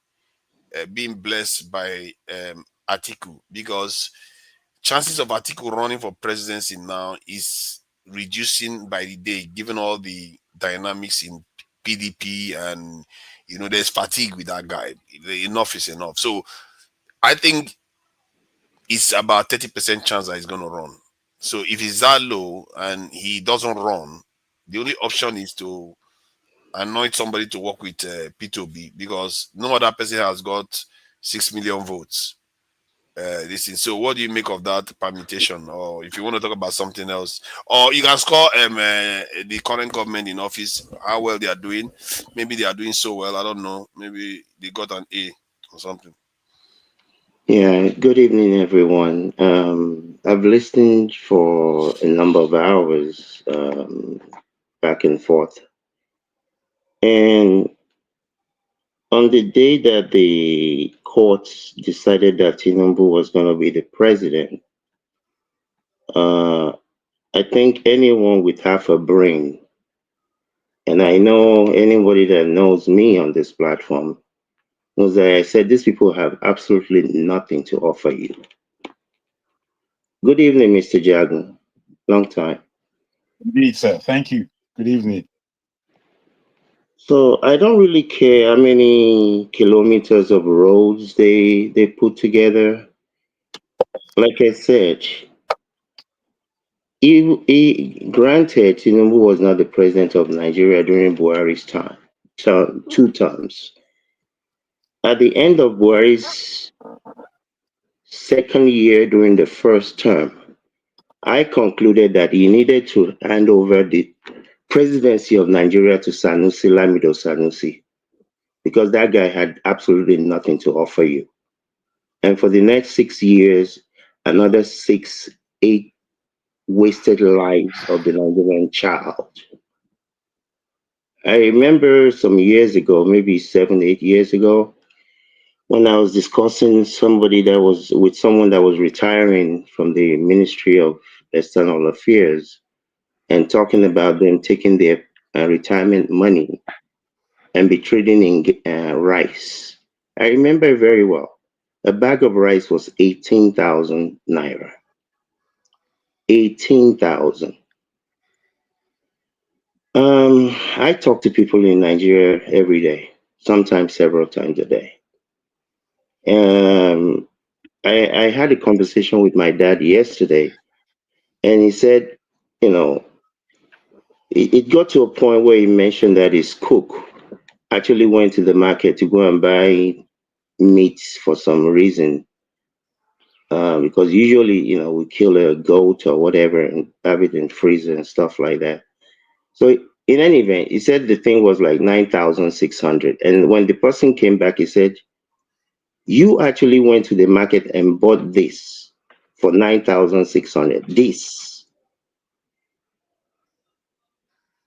being blessed by Atiku, because chances of Atiku running for presidency now is reducing by the day, given all the dynamics in PDP, and there's fatigue with that guy. Enough is enough. So I think it's about 30% chance that he's going to run. So if he's that low and he doesn't run, the only option is to anoint somebody to work with P2B, because no other person has got 6 million votes. So what do you make of that permutation? Or if you want to talk about something else, or you can score the current government in office, how well they are doing. Maybe they are doing so well, I don't know. Maybe they got an A or something. Yeah, good evening, everyone. I've listened for a number of hours back and forth. And on the day that the courts decided that Tinubu was going to be the president, I think anyone with half a brain, and I know anybody that knows me on this platform, knows that I said these people have absolutely nothing to offer you. Good evening, Mr. Jagan. Long time. Indeed, sir. Thank you. Good evening. So I don't really care how many kilometers of roads they put together. Like I said, granted, Tinubu was not the president of Nigeria during Buhari's time, 2 terms. At the end of Buhari's second year during the first term, I concluded that he needed to hand over the presidency of Nigeria to Sanusi, Lamido Sanusi, because that guy had absolutely nothing to offer you. And for the next 6 years, another 6, 8 wasted lives of the Nigerian child. I remember some years ago, maybe 7, 8 years ago, when I was discussing somebody that was with someone that was retiring from the Ministry of External Affairs and talking about them taking their retirement money and be trading in rice. I remember very well. A bag of rice was 18,000 naira. 18,000. I talk to people in Nigeria every day, sometimes several times a day. I had a conversation with my dad yesterday, and he said, you know, it got to a point where he mentioned that his cook actually went to the market to go and buy meat for some reason. Because usually, we kill a goat or whatever and have it in freezer and stuff like that. So in any event, he said the thing was like 9,600. And when the person came back, he said, you actually went to the market and bought this for 9,600. This.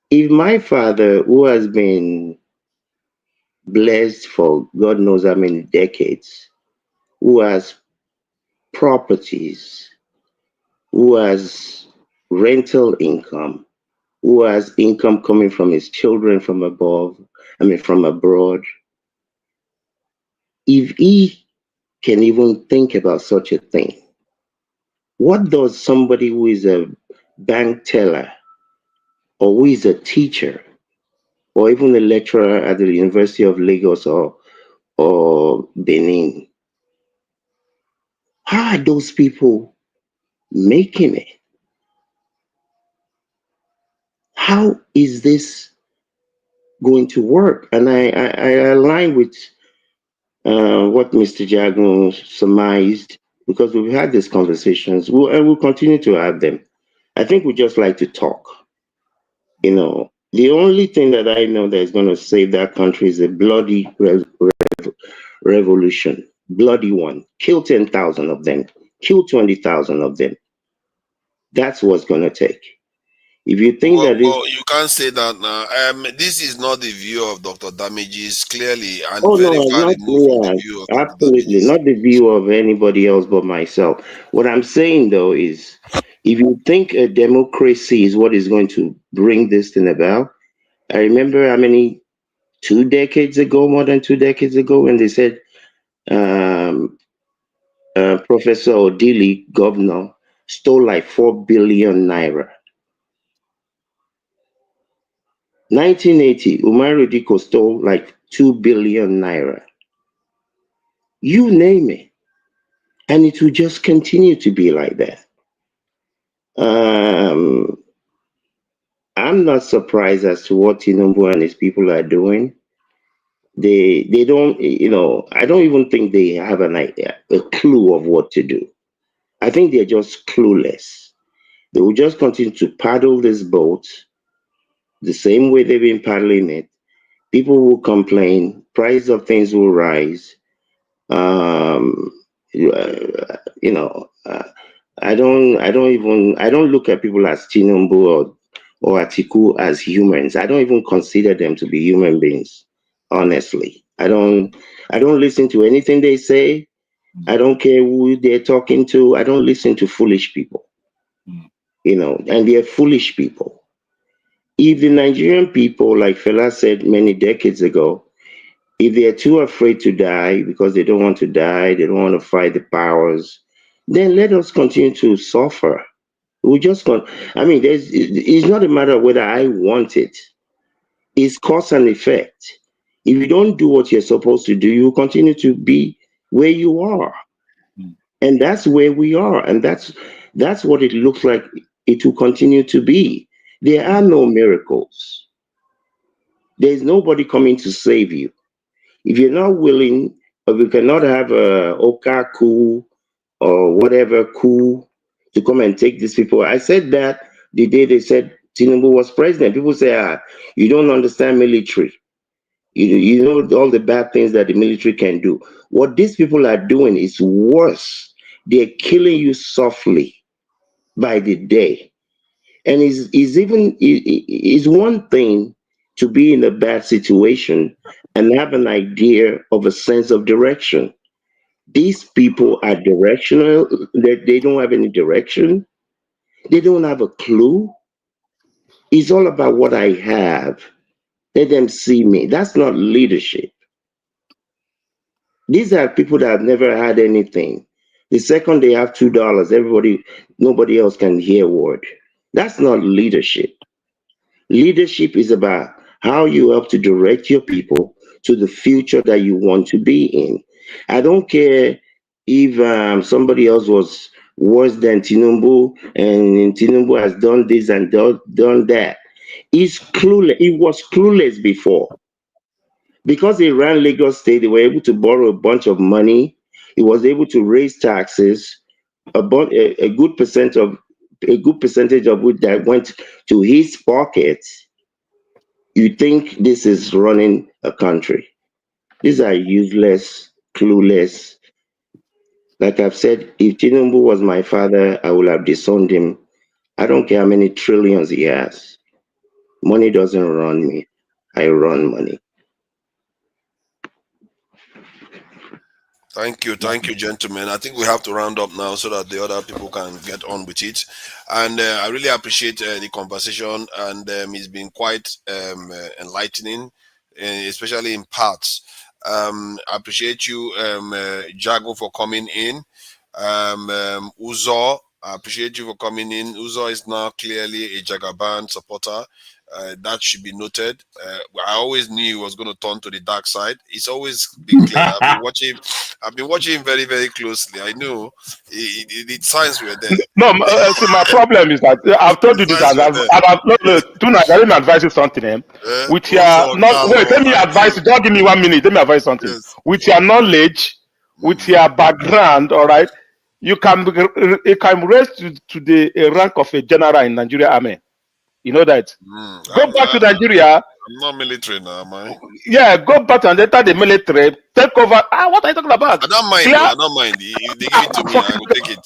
If my father, who has been blessed for God knows how many decades, who has properties, who has rental income, who has income coming from his children from from abroad, if he can even think about such a thing, what does somebody who is a bank teller or who is a teacher or even a lecturer at the University of Lagos or Benin, how are those people making it? How is this going to work? And I align with what Mr. Jagun surmised, because we've had these conversations, and we'll continue to have them. I think we just like to talk. The only thing that I know that is going to save that country is a bloody revolution, bloody one. Kill 10,000 of them, kill 20,000 of them. That's what's going to take. If you think that well, you can't say that now. This is not the view of Dr. Damages, clearly, and oh very no, far not removed from the view of Dr. absolutely not the view of anybody else but myself. What I'm saying though is, if you think a democracy is what is going to bring this thing about, I remember how many 2 decades ago, more than 2 decades ago, when they said Professor Odili, governor, stole like 4 billion naira. 1980, Umaru Diko stole like 2 billion naira. You name it. And it will just continue to be like that. I'm not surprised as to what Tinubu and his people are doing. They don't, I don't even think they have a clue of what to do. I think they're just clueless. They will just continue to paddle this boat the same way they've been paddling it. People will complain, price of things will rise. I don't look at people as Tinubu or Atiku as humans. I don't even consider them to be human beings, honestly. I don't listen to anything they say. I don't care who they're talking to. I don't listen to foolish people. And they're foolish people. If the Nigerian people, like Fela said many decades ago, if they're too afraid to die because they don't want to die, they don't want to fight the powers, then let us continue to suffer. We just it's not a matter of whether I want it. It's cause and effect. If you don't do what you're supposed to do, you continue to be where you are. And that's where we are. And that's what it looks like it will continue to be. There are no miracles. There's nobody coming to save you. If you're not willing, or we cannot have a Oka coup or whatever coup to come and take these people. I said that the day they said Tinubu was president. People say, you don't understand military. You know all the bad things that the military can do. What these people are doing is worse. They're killing you softly by the day. And it's one thing to be in a bad situation and have an idea of a sense of direction. These people are directional, they don't have any direction, they don't have a clue. It's all about what I have. Let them see me. That's not leadership. These are people that have never had anything. The second they have $2, nobody else can hear a word. That's not leadership. Leadership is about how you help to direct your people to the future that you want to be in. I don't care if somebody else was worse than Tinubu and Tinubu has done this and done that. He's clueless. He was clueless before. Because he ran Lagos State, they were able to borrow a bunch of money. He was able to raise taxes, a good percentage of which that went to his pocket. You think this is running a country? These are useless, clueless. Like I've said, if Tinubu was my father, I would have disowned him. I don't care how many trillions he has. Money doesn't run me. I run money. Thank you, gentlemen. I think we have to round up now so that the other people can get on with it. And I really appreciate the conversation, and it's been quite enlightening, especially in parts. I appreciate you, Jago, for coming in. Uzo, I appreciate you for coming in. Uzo is now clearly a Jagaban supporter. That should be noted. I always knew he was going to turn to the dark side. It's always been clear. I've been watching him very, very closely. I knew the signs were there. No, see, my problem is that I've told you this, and tonight I didn't advise you something. With your let me advise you. Don't give me 1 minute. Let me advise something. Yes. With your knowledge, with your background, all right, you can raise to the rank of a general in Nigeria Army. You know that. Go back to Nigeria. I'm not military now, am I? Yeah, go back and enter the military. Take over. What are you talking about? I don't mind. I don't mind. They give it to me. I will take it.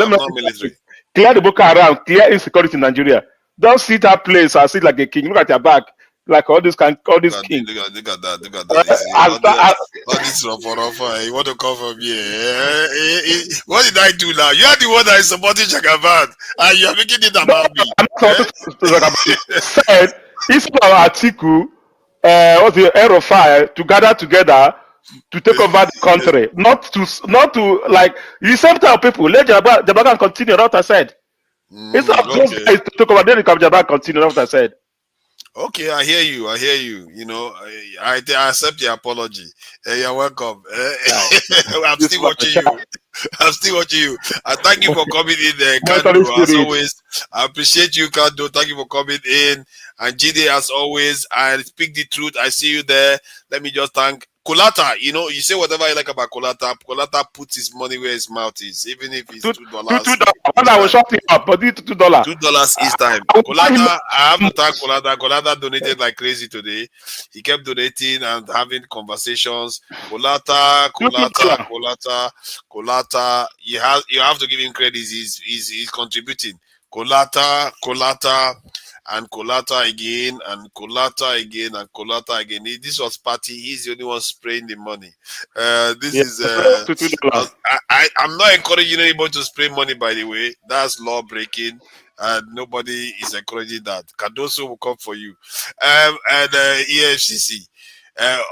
I'm not military. Clear the book around. Clear insecurity in Nigeria. Don't sit that place and sit like a king. Look at your back. Like all this king. Look at that. All this rough. You want to come from here? What did I do now? You are the one that is supporting Jagaban, and you are making it about me. I'm not said it's our Atiku, what's the aerofire to gather together to take over the country, not to like the same type of people. Let Jagaban continue. What I said. It's not those guys to take over. Then Jagaban continue. What I said. Okay, I hear you. You know, I accept your apology. You're welcome. I'm still watching you. I thank you for coming in there, Kando, as always. I appreciate you, Kando. Thank you for coming in. And Jide, as always, I speak the truth. I see you there. Let me just thank Kolata. You know, you say whatever you like about Kolata. Kolata puts his money where his mouth is, even if it's $2. $2. I was shocking up, but it's $2. $2 each time. Kolata, I have to thank Kolata. Kolata donated like crazy today. He kept donating and having conversations. Kolata. You have to give him credit. He's contributing. Kolata. And Kolata again, and Kolata again, and Kolata again. This was party. He's the only one spraying the money. I'm not encouraging anybody to spray money, by the way. That's law breaking, and nobody is encouraging that. Cardoso will come for you. And EFCC,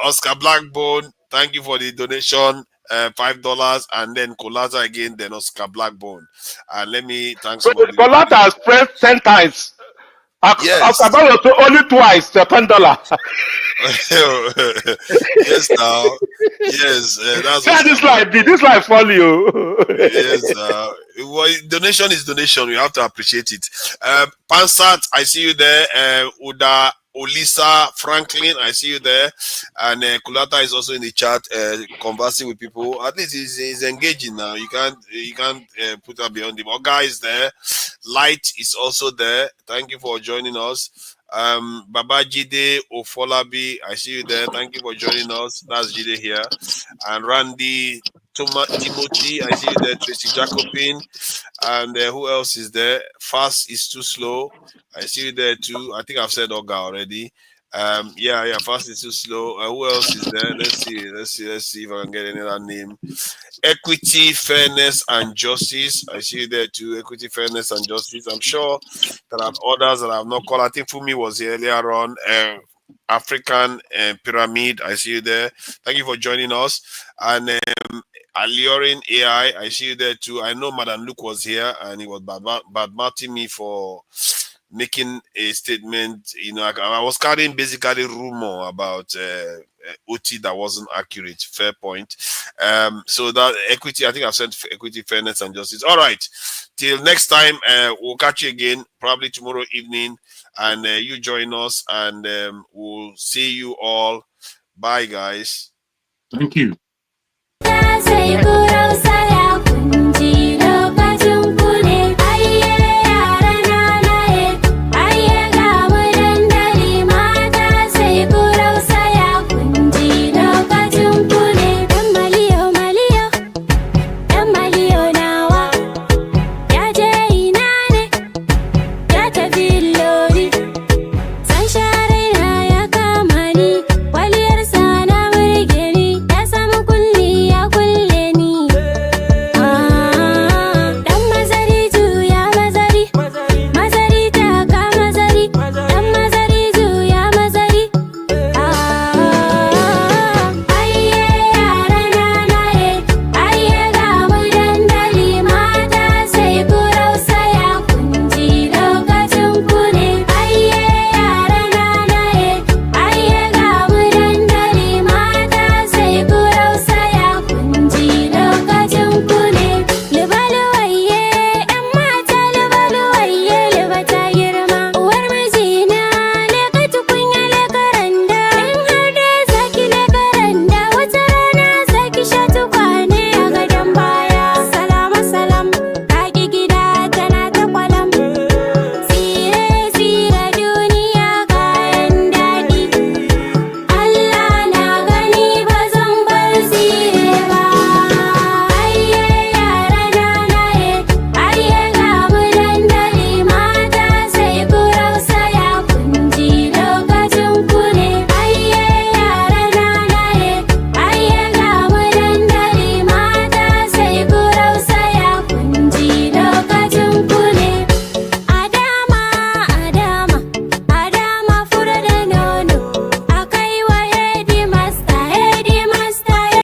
Oscar Blackbone, thank you for the donation. $5, and then Kolata again, then Oscar Blackbone. And let me thank somebody. Kolata has pressed 10 times. Yes. Only twice, $10. Yes, now. Yes, that's this life follow you. Yes, well, donation is donation. We have to appreciate it. Pansat, I see you there. Uda Olisa Franklin, I see you there. And Kulata is also in the chat, conversing with people. At least he's engaging now. You can't put that beyond him. Oga is there. Light is also there. Thank you for joining us. Baba Jide Ofolabi, I see you there. Thank you for joining us. That's Jide here. And Randy Timothy, I see you there. Tracy Jacobin. And who else is there? Fast is too slow. I see you there too. I think I've said Oga already. Yeah, fast is too slow. Who else is there? Let's see if I can get any other name. Equity, fairness, and justice. I see you there too. Equity, fairness, and justice. I'm sure there are others that I have not called. I think Fumi was here earlier on. African pyramid. I see you there. Thank you for joining us. And alluring AI. I see you there too. I know Madam Luke was here and he was bad-mouthing me for making a statement. You know, I was carrying basically rumor about OT that wasn't accurate. Fair point. So that equity, I think I've said equity, fairness, and justice. All right. Till next time, we'll catch you again, probably tomorrow evening, and you join us, and we'll see you all. Bye, guys. Thank you.